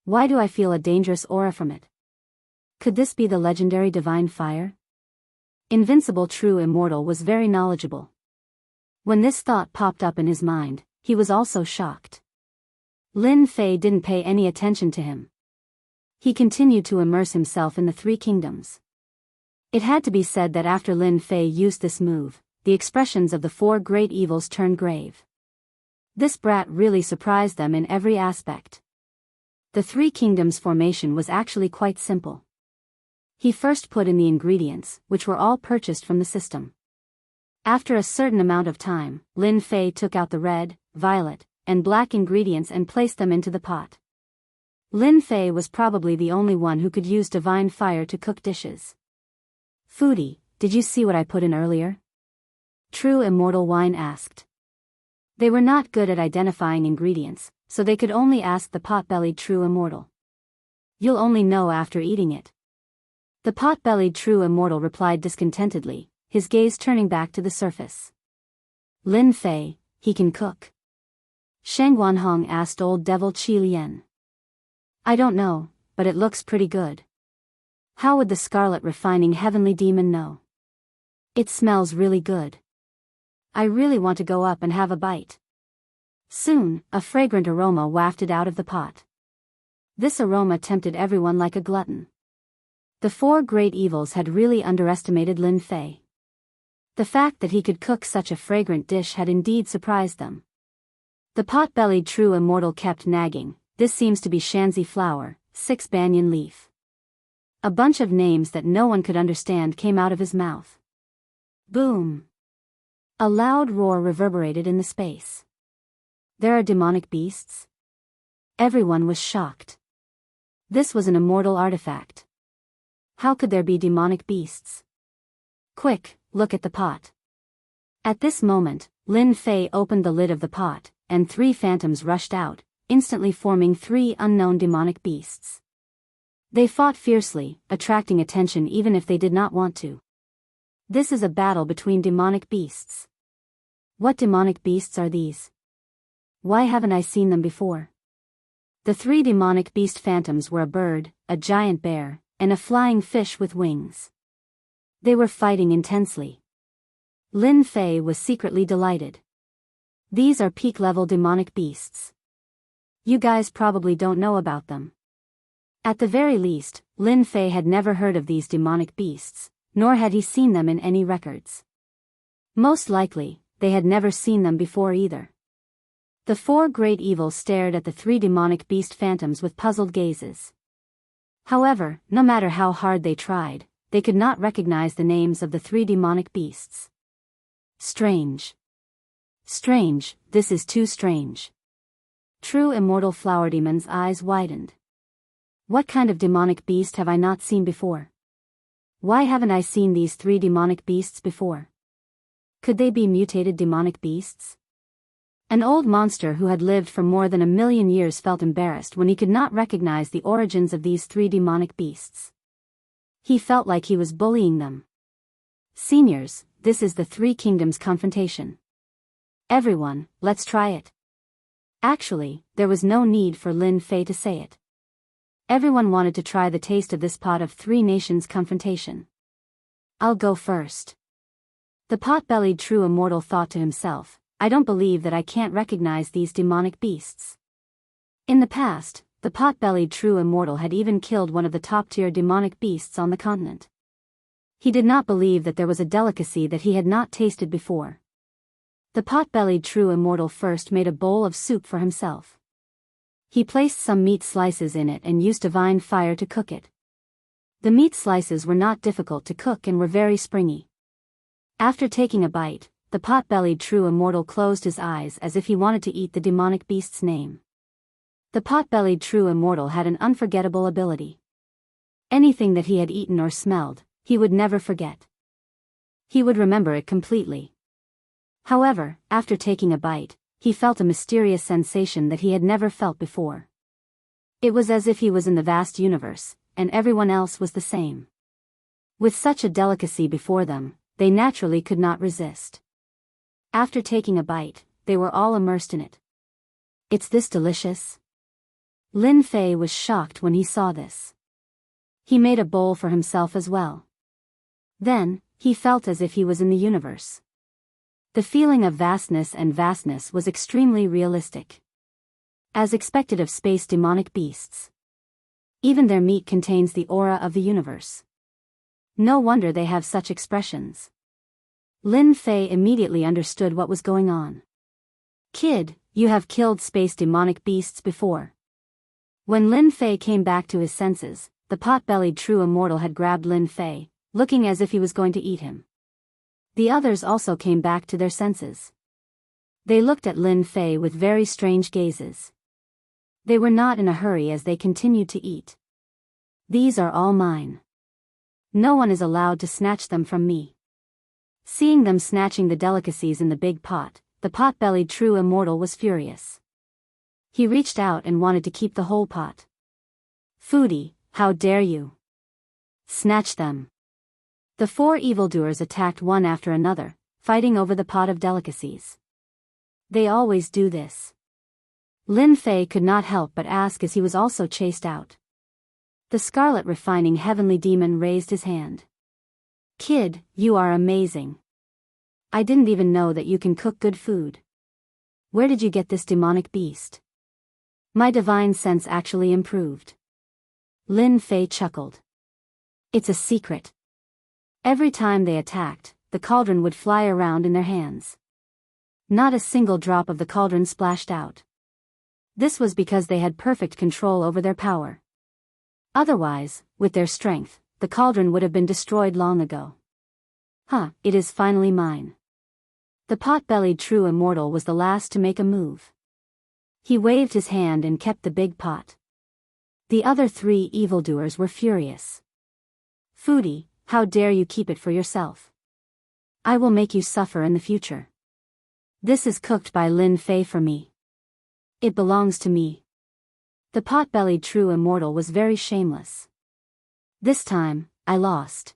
Why do I feel a dangerous aura from it? Could this be the legendary divine fire? Invincible True Immortal was very knowledgeable. When this thought popped up in his mind, he was also shocked. Lin Fei didn't pay any attention to him. He continued to immerse himself in the Three Kingdoms. It had to be said that after Lin Fei used this move, the expressions of the four great evils turned grave. This brat really surprised them in every aspect. The Three Kingdoms formation was actually quite simple. He first put in the ingredients, which were all purchased from the system. After a certain amount of time, Lin Fei took out the red, violet, and black ingredients and placed them into the pot. Lin Fei was probably the only one who could use divine fire to cook dishes. Foodie, did you see what I put in earlier? True Immortal Wine asked. They were not good at identifying ingredients, so they could only ask the Potbellied True Immortal. You'll only know after eating it. The Potbellied True Immortal replied discontentedly, his gaze turning back to the surface. Lin Fei, he can cook. Shang Wanhong asked Old Devil Qi Lian. I don't know, but it looks pretty good. How would the Scarlet Refining Heavenly Demon know? It smells really good. I really want to go up and have a bite. Soon, a fragrant aroma wafted out of the pot. This aroma tempted everyone like a glutton. The four great evils had really underestimated Lin Fei. The fact that he could cook such a fragrant dish had indeed surprised them. The Potbellied True Immortal kept nagging, this seems to be Shanzi flower, 6 banyan leaf. A bunch of names that no one could understand came out of his mouth. Boom! A loud roar reverberated in the space. There are demonic beasts? Everyone was shocked. This was an immortal artifact. How could there be demonic beasts? Quick, look at the pot. At this moment, Lin Fei opened the lid of the pot, and 3 phantoms rushed out, instantly forming 3 unknown demonic beasts. They fought fiercely, attracting attention even if they did not want to. This is a battle between demonic beasts. What demonic beasts are these? Why haven't I seen them before? The 3 demonic beast phantoms were a bird, a giant bear, and a flying fish with wings. They were fighting intensely. Lin Fei was secretly delighted. These are peak-level demonic beasts. You guys probably don't know about them. At the very least, Lin Fei had never heard of these demonic beasts, nor had he seen them in any records. Most likely, they had never seen them before either. The 4 great evils stared at the 3 demonic beast phantoms with puzzled gazes. However, no matter how hard they tried, they could not recognize the names of the 3 demonic beasts. Strange. Strange, this is too strange. True immortal Flower Demon's eyes widened. What kind of demonic beast have I not seen before? Why haven't I seen these 3 demonic beasts before? Could they be mutated demonic beasts? An old monster who had lived for more than 1,000,000 years felt embarrassed when he could not recognize the origins of these 3 demonic beasts. He felt like he was bullying them. Seniors, this is the 3 kingdoms confrontation. Everyone, let's try it. Actually, there was no need for Lin Fei to say it. Everyone wanted to try the taste of this pot of 3 nations confrontation. I'll go first. The pot-bellied true immortal thought to himself, I don't believe that I can't recognize these demonic beasts. In the past, the pot-bellied true immortal had even killed one of the top-tier demonic beasts on the continent. He did not believe that there was a delicacy that he had not tasted before. The pot-bellied true immortal first made a bowl of soup for himself. He placed some meat slices in it and used divine fire to cook it. The meat slices were not difficult to cook and were very springy. After taking a bite, the pot-bellied true immortal closed his eyes as if he wanted to eat the demonic beast's name. The pot-bellied true immortal had an unforgettable ability. Anything that he had eaten or smelled, he would never forget. He would remember it completely. However, after taking a bite, he felt a mysterious sensation that he had never felt before. It was as if he was in the vast universe, and everyone else was the same. With such a delicacy before them, they naturally could not resist. After taking a bite, they were all immersed in it. It's this delicious? Lin Fei was shocked when he saw this. He made a bowl for himself as well. Then, he felt as if he was in the universe. The feeling of vastness was extremely realistic. As expected of space demonic beasts. Even their meat contains the aura of the universe. No wonder they have such expressions. Lin Fei immediately understood what was going on. Kid, you have killed space demonic beasts before. When Lin Fei came back to his senses, the pot-bellied true immortal had grabbed Lin Fei, looking as if he was going to eat him. The others also came back to their senses. They looked at Lin Fei with very strange gazes. They were not in a hurry as they continued to eat. These are all mine. No one is allowed to snatch them from me. Seeing them snatching the delicacies in the big pot, the pot-bellied true immortal was furious. He reached out and wanted to keep the whole pot. Foodie, how dare you? Snatch them. The 4 evildoers attacked one after another, fighting over the pot of delicacies. They always do this. Lin Fei could not help but ask as he was also chased out. The scarlet refining heavenly demon raised his hand. Kid, you are amazing. I didn't even know that you can cook good food. Where did you get this demonic beast? My divine sense actually improved. Lin Fei chuckled. It's a secret. Every time they attacked, the cauldron would fly around in their hands. Not a single drop of the cauldron splashed out. This was because they had perfect control over their power. Otherwise, with their strength, the cauldron would have been destroyed long ago. It is finally mine. The pot-bellied true immortal was the last to make a move. He waved his hand and kept the big pot. The other 3 evildoers were furious. Foodie, how dare you keep it for yourself? I will make you suffer in the future. This is cooked by Lin Fei for me. It belongs to me. The pot-bellied true immortal was very shameless. This time, I lost.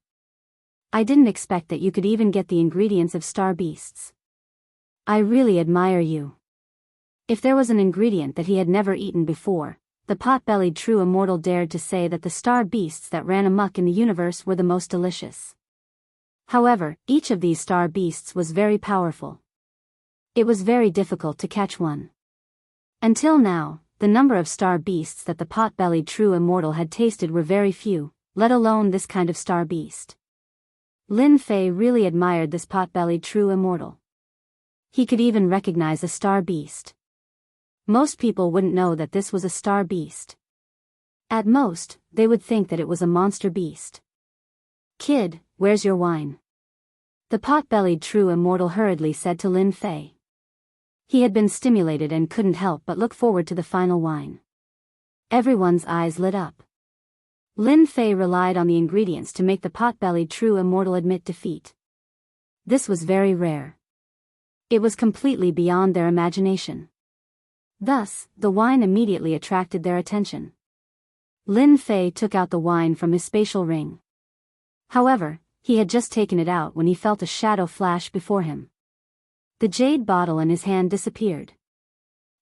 I didn't expect that you could even get the ingredients of star beasts. I really admire you. If there was an ingredient that he had never eaten before, the pot-bellied true immortal dared to say that the star beasts that ran amok in the universe were the most delicious. However, each of these star beasts was very powerful. It was very difficult to catch one. Until now, the number of star beasts that the pot-bellied true immortal had tasted were very few, let alone this kind of star beast. Lin Fei really admired this pot-bellied true immortal. He could even recognize a star beast. Most people wouldn't know that this was a star beast. At most, they would think that it was a monster beast. Kid, where's your wine? The pot-bellied true immortal hurriedly said to Lin Fei. He had been stimulated and couldn't help but look forward to the final wine. Everyone's eyes lit up. Lin Fei relied on the ingredients to make the pot-bellied true immortal admit defeat. This was very rare. It was completely beyond their imagination. Thus, the wine immediately attracted their attention. Lin Fei took out the wine from his spatial ring. However, he had just taken it out when he felt a shadow flash before him. The jade bottle in his hand disappeared.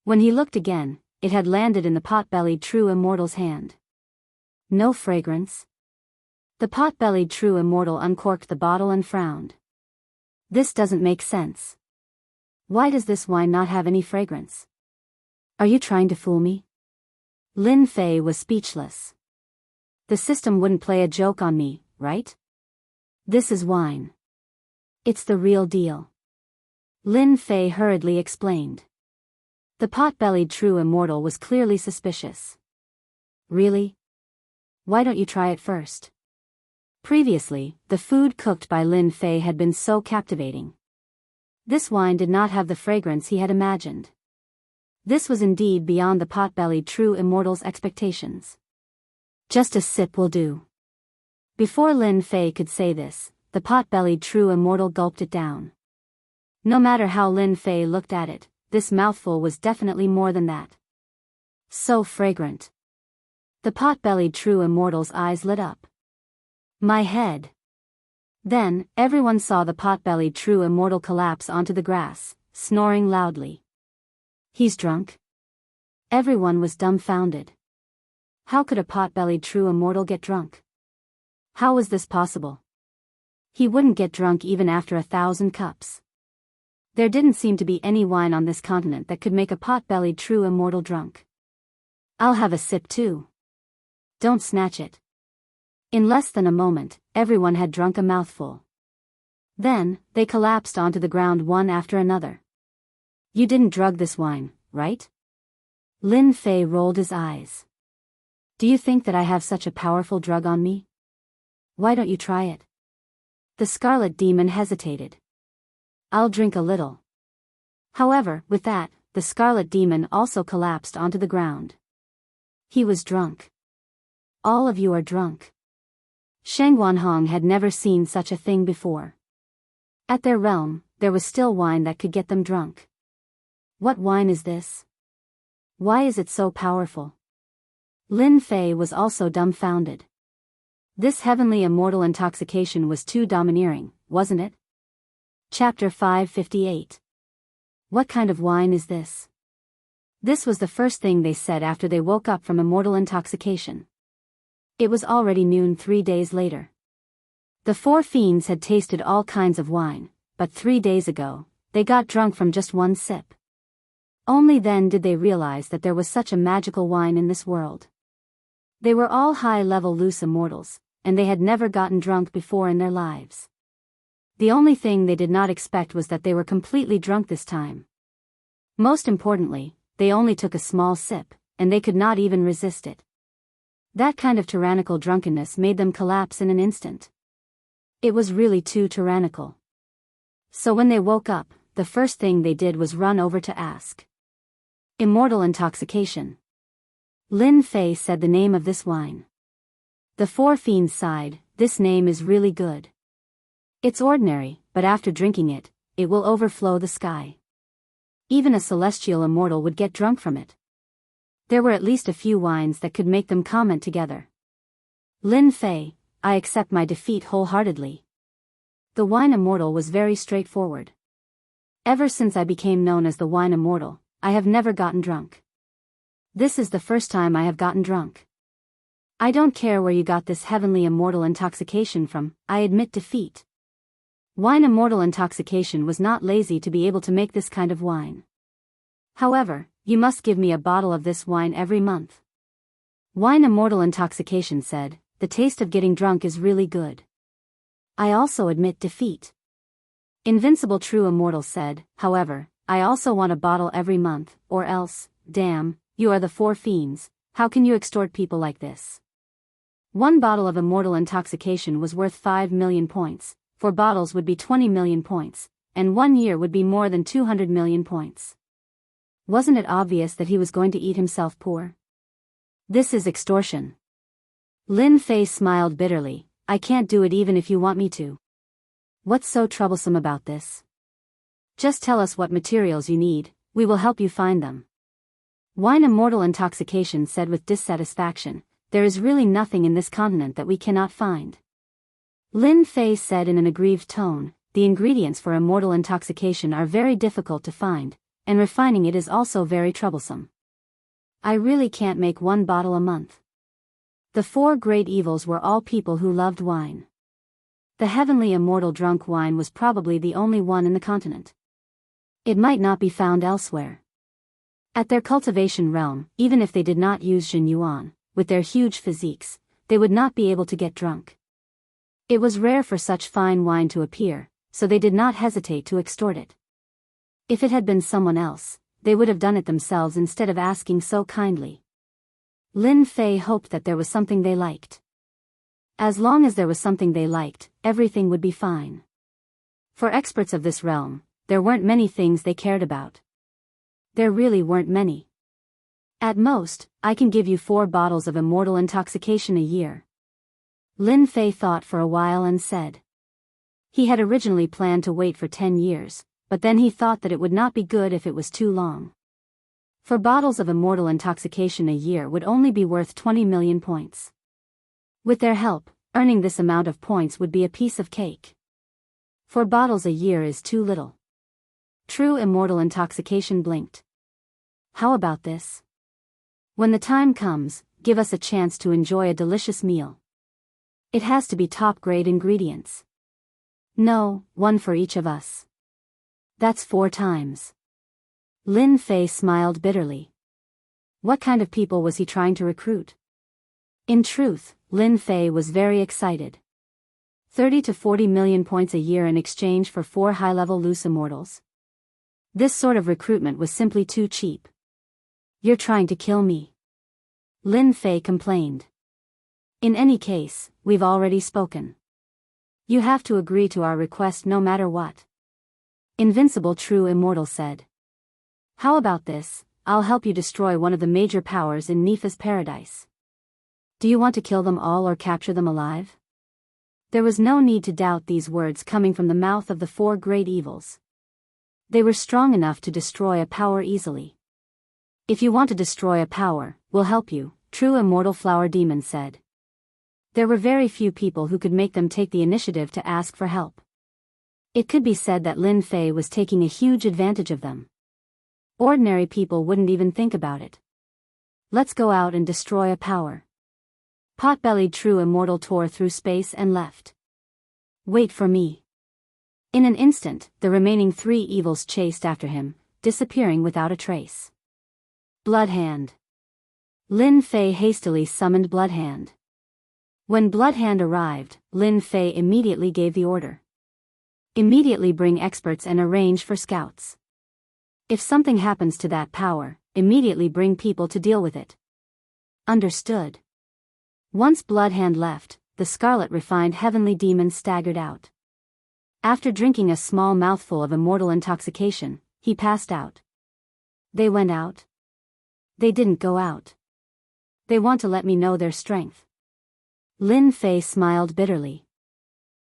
When he looked again, it had landed in the pot-bellied true immortal's hand. No fragrance. The pot-bellied true immortal uncorked the bottle and frowned. This doesn't make sense. Why does this wine not have any fragrance? Are you trying to fool me? Lin Fei was speechless. The system wouldn't play a joke on me, right? This is wine. It's the real deal. Lin Fei hurriedly explained. The pot-bellied true immortal was clearly suspicious. Really? Why don't you try it first? Previously, the food cooked by Lin Fei had been so captivating. This wine did not have the fragrance he had imagined. This was indeed beyond the pot-bellied true immortal's expectations. Just a sip will do. Before Lin Fei could say this, the pot-bellied true immortal gulped it down. No matter how Lin Fei looked at it, this mouthful was definitely more than that. So fragrant. The pot-bellied true immortal's eyes lit up. My head. Then, everyone saw the pot-bellied true immortal collapse onto the grass, snoring loudly. He's drunk? Everyone was dumbfounded. How could a pot-bellied true immortal get drunk? How was this possible? He wouldn't get drunk even after 1,000 cups. There didn't seem to be any wine on this continent that could make a pot-bellied true immortal drunk. I'll have a sip too. Don't snatch it. In less than a moment, everyone had drunk a mouthful. Then, they collapsed onto the ground one after another. You didn't drug this wine, right? Lin Fei rolled his eyes. Do you think that I have such a powerful drug on me? Why don't you try it? The Scarlet Demon hesitated. I'll drink a little. However, with that, the Scarlet Demon also collapsed onto the ground. He was drunk. All of you are drunk. Sheng Wanhong had never seen such a thing before. At their realm, there was still wine that could get them drunk. What wine is this? Why is it so powerful? Lin Fei was also dumbfounded. This heavenly immortal intoxication was too domineering, wasn't it? Chapter 558. What kind of wine is this? This was the first thing they said after they woke up from immortal intoxication. It was already noon 3 days later. The 4 fiends had tasted all kinds of wine, but 3 days ago, they got drunk from just one sip. Only then did they realize that there was such a magical wine in this world. They were all high-level loose immortals, and they had never gotten drunk before in their lives. The only thing they did not expect was that they were completely drunk this time. Most importantly, they only took a small sip, and they could not even resist it. That kind of tyrannical drunkenness made them collapse in an instant. It was really too tyrannical. So when they woke up, the first thing they did was run over to ask. Immortal intoxication. Lin Fei said the name of this wine. The four fiends sighed, this name is really good. It's ordinary, but after drinking it, it will overflow the sky. Even a celestial immortal would get drunk from it. There were at least a few wines that could make them comment together. Lin Fei, I accept my defeat wholeheartedly. The wine immortal was very straightforward. Ever since I became known as the wine immortal, I have never gotten drunk. This is the first time I have gotten drunk. I don't care where you got this heavenly immortal intoxication from, I admit defeat. Wine immortal intoxication was not lazy to be able to make this kind of wine. However, you must give me a bottle of this wine every month. Wine immortal intoxication said, the taste of getting drunk is really good. I also admit defeat. Invincible true immortal said, however, I also want a bottle every month, or else, damn, you are the four fiends, how can you extort people like this? One bottle of immortal intoxication was worth 5 million points, 4 bottles would be 20 million points, and 1 year would be more than 200 million points. Wasn't it obvious that he was going to eat himself poor? This is extortion. Lin Fei smiled bitterly, I can't do it even if you want me to. What's so troublesome about this? Just tell us what materials you need, we will help you find them. Wine immortal intoxication said with dissatisfaction, there is really nothing in this continent that we cannot find. Lin Fei said in an aggrieved tone, the ingredients for immortal intoxication are very difficult to find, and refining it is also very troublesome. I really can't make 1 bottle a month. The 4 great evils were all people who loved wine. The heavenly immortal drunk wine was probably the only one in the continent. It might not be found elsewhere. At their cultivation realm, even if they did not use Jin Yuan, with their huge physiques, they would not be able to get drunk. It was rare for such fine wine to appear, so they did not hesitate to extort it. If it had been someone else, they would have done it themselves instead of asking so kindly. Lin Fei hoped that there was something they liked. As long as there was something they liked, everything would be fine. For experts of this realm, there weren't many things they cared about. There really weren't many. At most, I can give you 4 bottles of immortal intoxication a year. Lin Fei thought for a while and said. He had originally planned to wait for 10 years, but then he thought that it would not be good if it was too long. 4 bottles of immortal intoxication a year would only be worth 20 million points. With their help, earning this amount of points would be a piece of cake. 4 bottles a year is too little. True immortal intoxication blinked. How about this? When the time comes, give us a chance to enjoy a delicious meal. It has to be top-grade ingredients. No, 1 for each of us. That's 4 times. Lin Fei smiled bitterly. What kind of people was he trying to recruit? In truth, Lin Fei was very excited. 30 to 40 million points a year in exchange for 4 high-level loose immortals. This sort of recruitment was simply too cheap. You're trying to kill me. Lin Fei complained. In any case, we've already spoken. You have to agree to our request no matter what. Invincible True Immortal said. How about this, I'll help you destroy one of the major powers in Nifa's paradise. Do you want to kill them all or capture them alive? There was no need to doubt these words coming from the mouth of the 4 great evils. They were strong enough to destroy a power easily. If you want to destroy a power, we'll help you, True Immortal Flower Demon said. There were very few people who could make them take the initiative to ask for help. It could be said that Lin Fei was taking a huge advantage of them. Ordinary people wouldn't even think about it. Let's go out and destroy a power. Pot-bellied True Immortal tore through space and left. Wait for me. In an instant, the remaining 3 evils chased after him, disappearing without a trace. Bloodhand. Lin Fei hastily summoned Bloodhand. When Bloodhand arrived, Lin Fei immediately gave the order. Immediately bring experts and arrange for scouts. If something happens to that power, immediately bring people to deal with it. Understood. Once Bloodhand left, the scarlet refined heavenly demon staggered out. After drinking a small mouthful of immortal intoxication, he passed out. They went out. They didn't go out. They want to let me know their strength. Lin Fei smiled bitterly.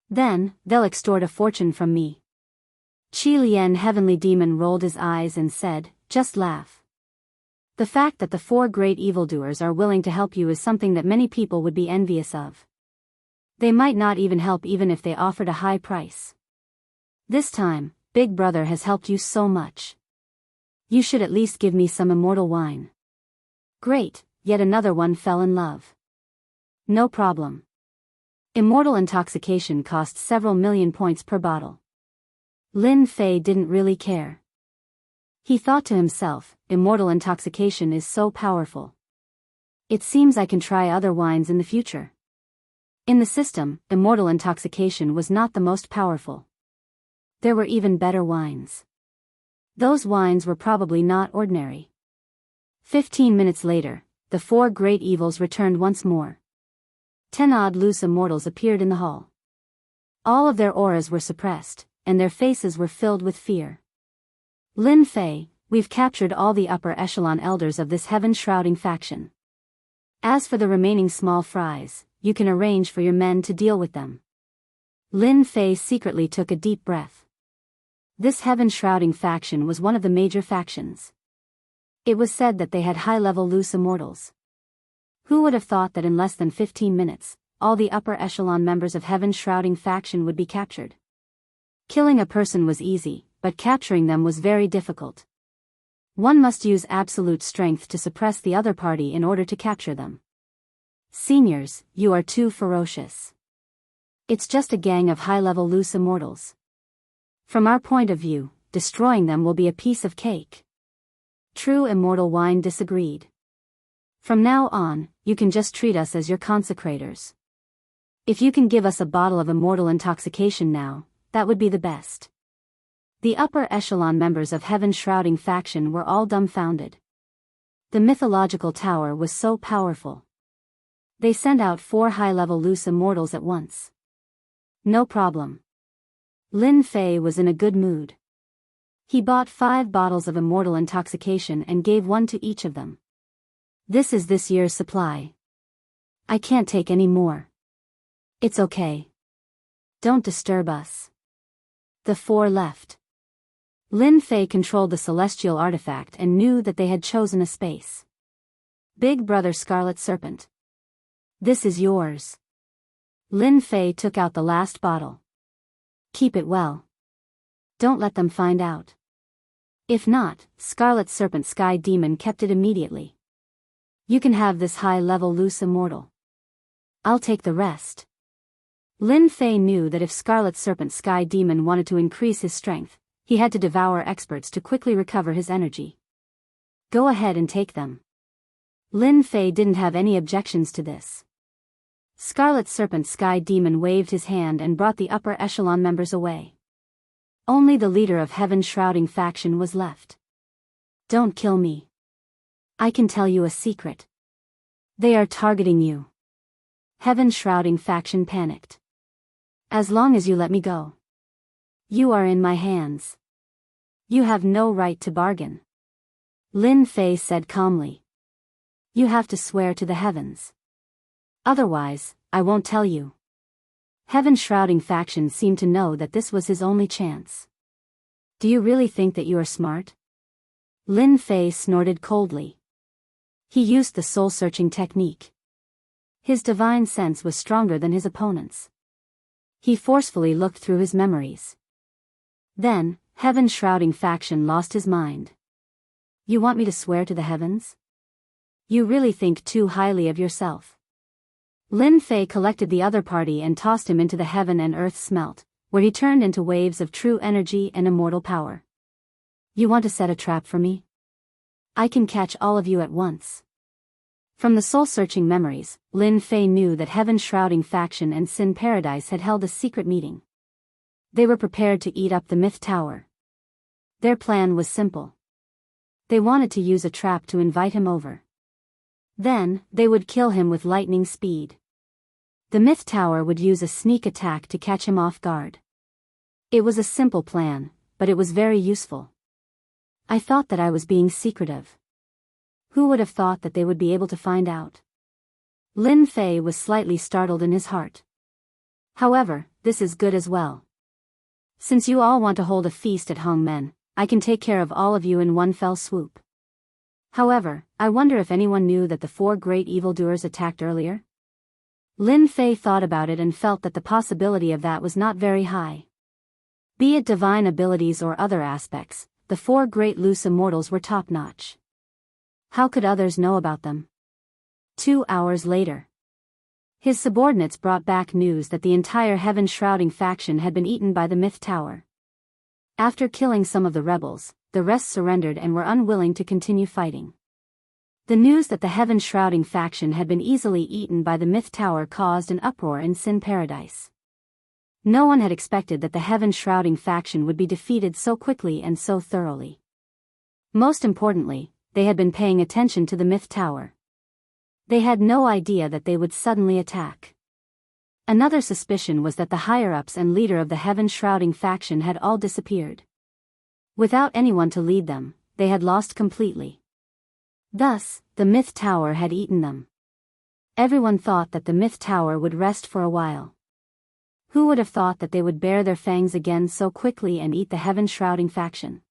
Then, they'll extort a fortune from me. Qi Lian Heavenly Demon rolled his eyes and said, just laugh. The fact that the 4 great evildoers are willing to help you is something that many people would be envious of. They might not even help even if they offered a high price. This time, Big Brother has helped you so much. You should at least give me some immortal wine. Great, yet another one fell in love. No problem. Immortal intoxication costs several million points per bottle. Lin Fei didn't really care. He thought to himself, immortal intoxication is so powerful. It seems I can try other wines in the future. In the system, immortal intoxication was not the most powerful. There were even better wines. Those wines were probably not ordinary. 15 minutes later, the 4 great evils returned once more. 10 odd loose immortals appeared in the hall. All of their auras were suppressed, and their faces were filled with fear. Lin Fei, we've captured all the upper echelon elders of this heaven-shrouding faction. As for the remaining small fries, you can arrange for your men to deal with them. Lin Fei secretly took a deep breath. This heaven-shrouding faction was one of the major factions. It was said that they had high-level loose immortals. Who would have thought that in less than 15 minutes, all the upper echelon members of heaven-shrouding faction would be captured? Killing a person was easy, but capturing them was very difficult. One must use absolute strength to suppress the other party in order to capture them. Seniors, you are too ferocious. It's just a gang of high-level loose immortals. From our point of view, destroying them will be a piece of cake. True Immortal Wine disagreed. From now on, you can just treat us as your consecrators. If you can give us a bottle of immortal intoxication now, that would be the best. The upper echelon members of heaven-shrouding faction were all dumbfounded. The mythological tower was so powerful. They sent out 4 high-level loose immortals at once. No problem. Lin Fei was in a good mood. He bought 5 bottles of immortal intoxication and gave one to each of them. This is this year's supply. I can't take any more. It's okay. Don't disturb us. The 4 left. Lin Fei controlled the celestial artifact and knew that they had chosen a space. Big Brother Scarlet Serpent. This is yours. Lin Fei took out the last bottle. Keep it well. Don't let them find out. If not, Scarlet Serpent Sky Demon kept it immediately. You can have this high-level loose immortal. I'll take the rest. Lin Fei knew that if Scarlet Serpent Sky Demon wanted to increase his strength, he had to devour experts to quickly recover his energy. Go ahead and take them. Lin Fei didn't have any objections to this. Scarlet Serpent Sky Demon waved his hand and brought the upper echelon members away. Only the leader of heaven-shrouding faction was left. Don't kill me. I can tell you a secret. They are targeting you. Heaven-shrouding faction panicked. As long as you let me go. You are in my hands. You have no right to bargain. Lin Fei said calmly. You have to swear to the heavens. Otherwise, I won't tell you. Heaven-shrouding faction seemed to know that this was his only chance. Do you really think that you are smart? Lin Fei snorted coldly. He used the soul-searching technique. His divine sense was stronger than his opponent's. He forcefully looked through his memories. Then, heaven-shrouding faction lost his mind. You want me to swear to the heavens? You really think too highly of yourself. Lin Fei collected the other party and tossed him into the heaven and earth smelt, where he turned into waves of true energy and immortal power. You want to set a trap for me? I can catch all of you at once. From the soul-searching memories, Lin Fei knew that heaven-shrouding faction and Sin Paradise had held a secret meeting. They were prepared to eat up the Myth Tower. Their plan was simple. They wanted to use a trap to invite him over. Then, they would kill him with lightning speed. The Myth Tower would use a sneak attack to catch him off guard. It was a simple plan, but it was very useful. I thought that I was being secretive. Who would have thought that they would be able to find out? Lin Fei was slightly startled in his heart. However, this is good as well. Since you all want to hold a feast at Hongmen, I can take care of all of you in one fell swoop. However, I wonder if anyone knew that the 4 great evildoers attacked earlier? Lin Fei thought about it and felt that the possibility of that was not very high. Be it divine abilities or other aspects, the 4 great loose immortals were top-notch. How could others know about them? 2 hours later. His subordinates brought back news that the entire heaven-shrouding faction had been eaten by the Myth Tower. After killing some of the rebels, the rest surrendered and were unwilling to continue fighting. The news that the heaven-shrouding faction had been easily eaten by the Myth Tower caused an uproar in Sin Paradise. No one had expected that the heaven-shrouding faction would be defeated so quickly and so thoroughly. Most importantly, they had been paying attention to the Myth Tower. They had no idea that they would suddenly attack. Another suspicion was that the higher-ups and leader of the heaven-shrouding faction had all disappeared. Without anyone to lead them, they had lost completely. Thus, the Myth Tower had eaten them. Everyone thought that the Myth Tower would rest for a while. Who would have thought that they would bare their fangs again so quickly and eat the heaven-shrouding faction?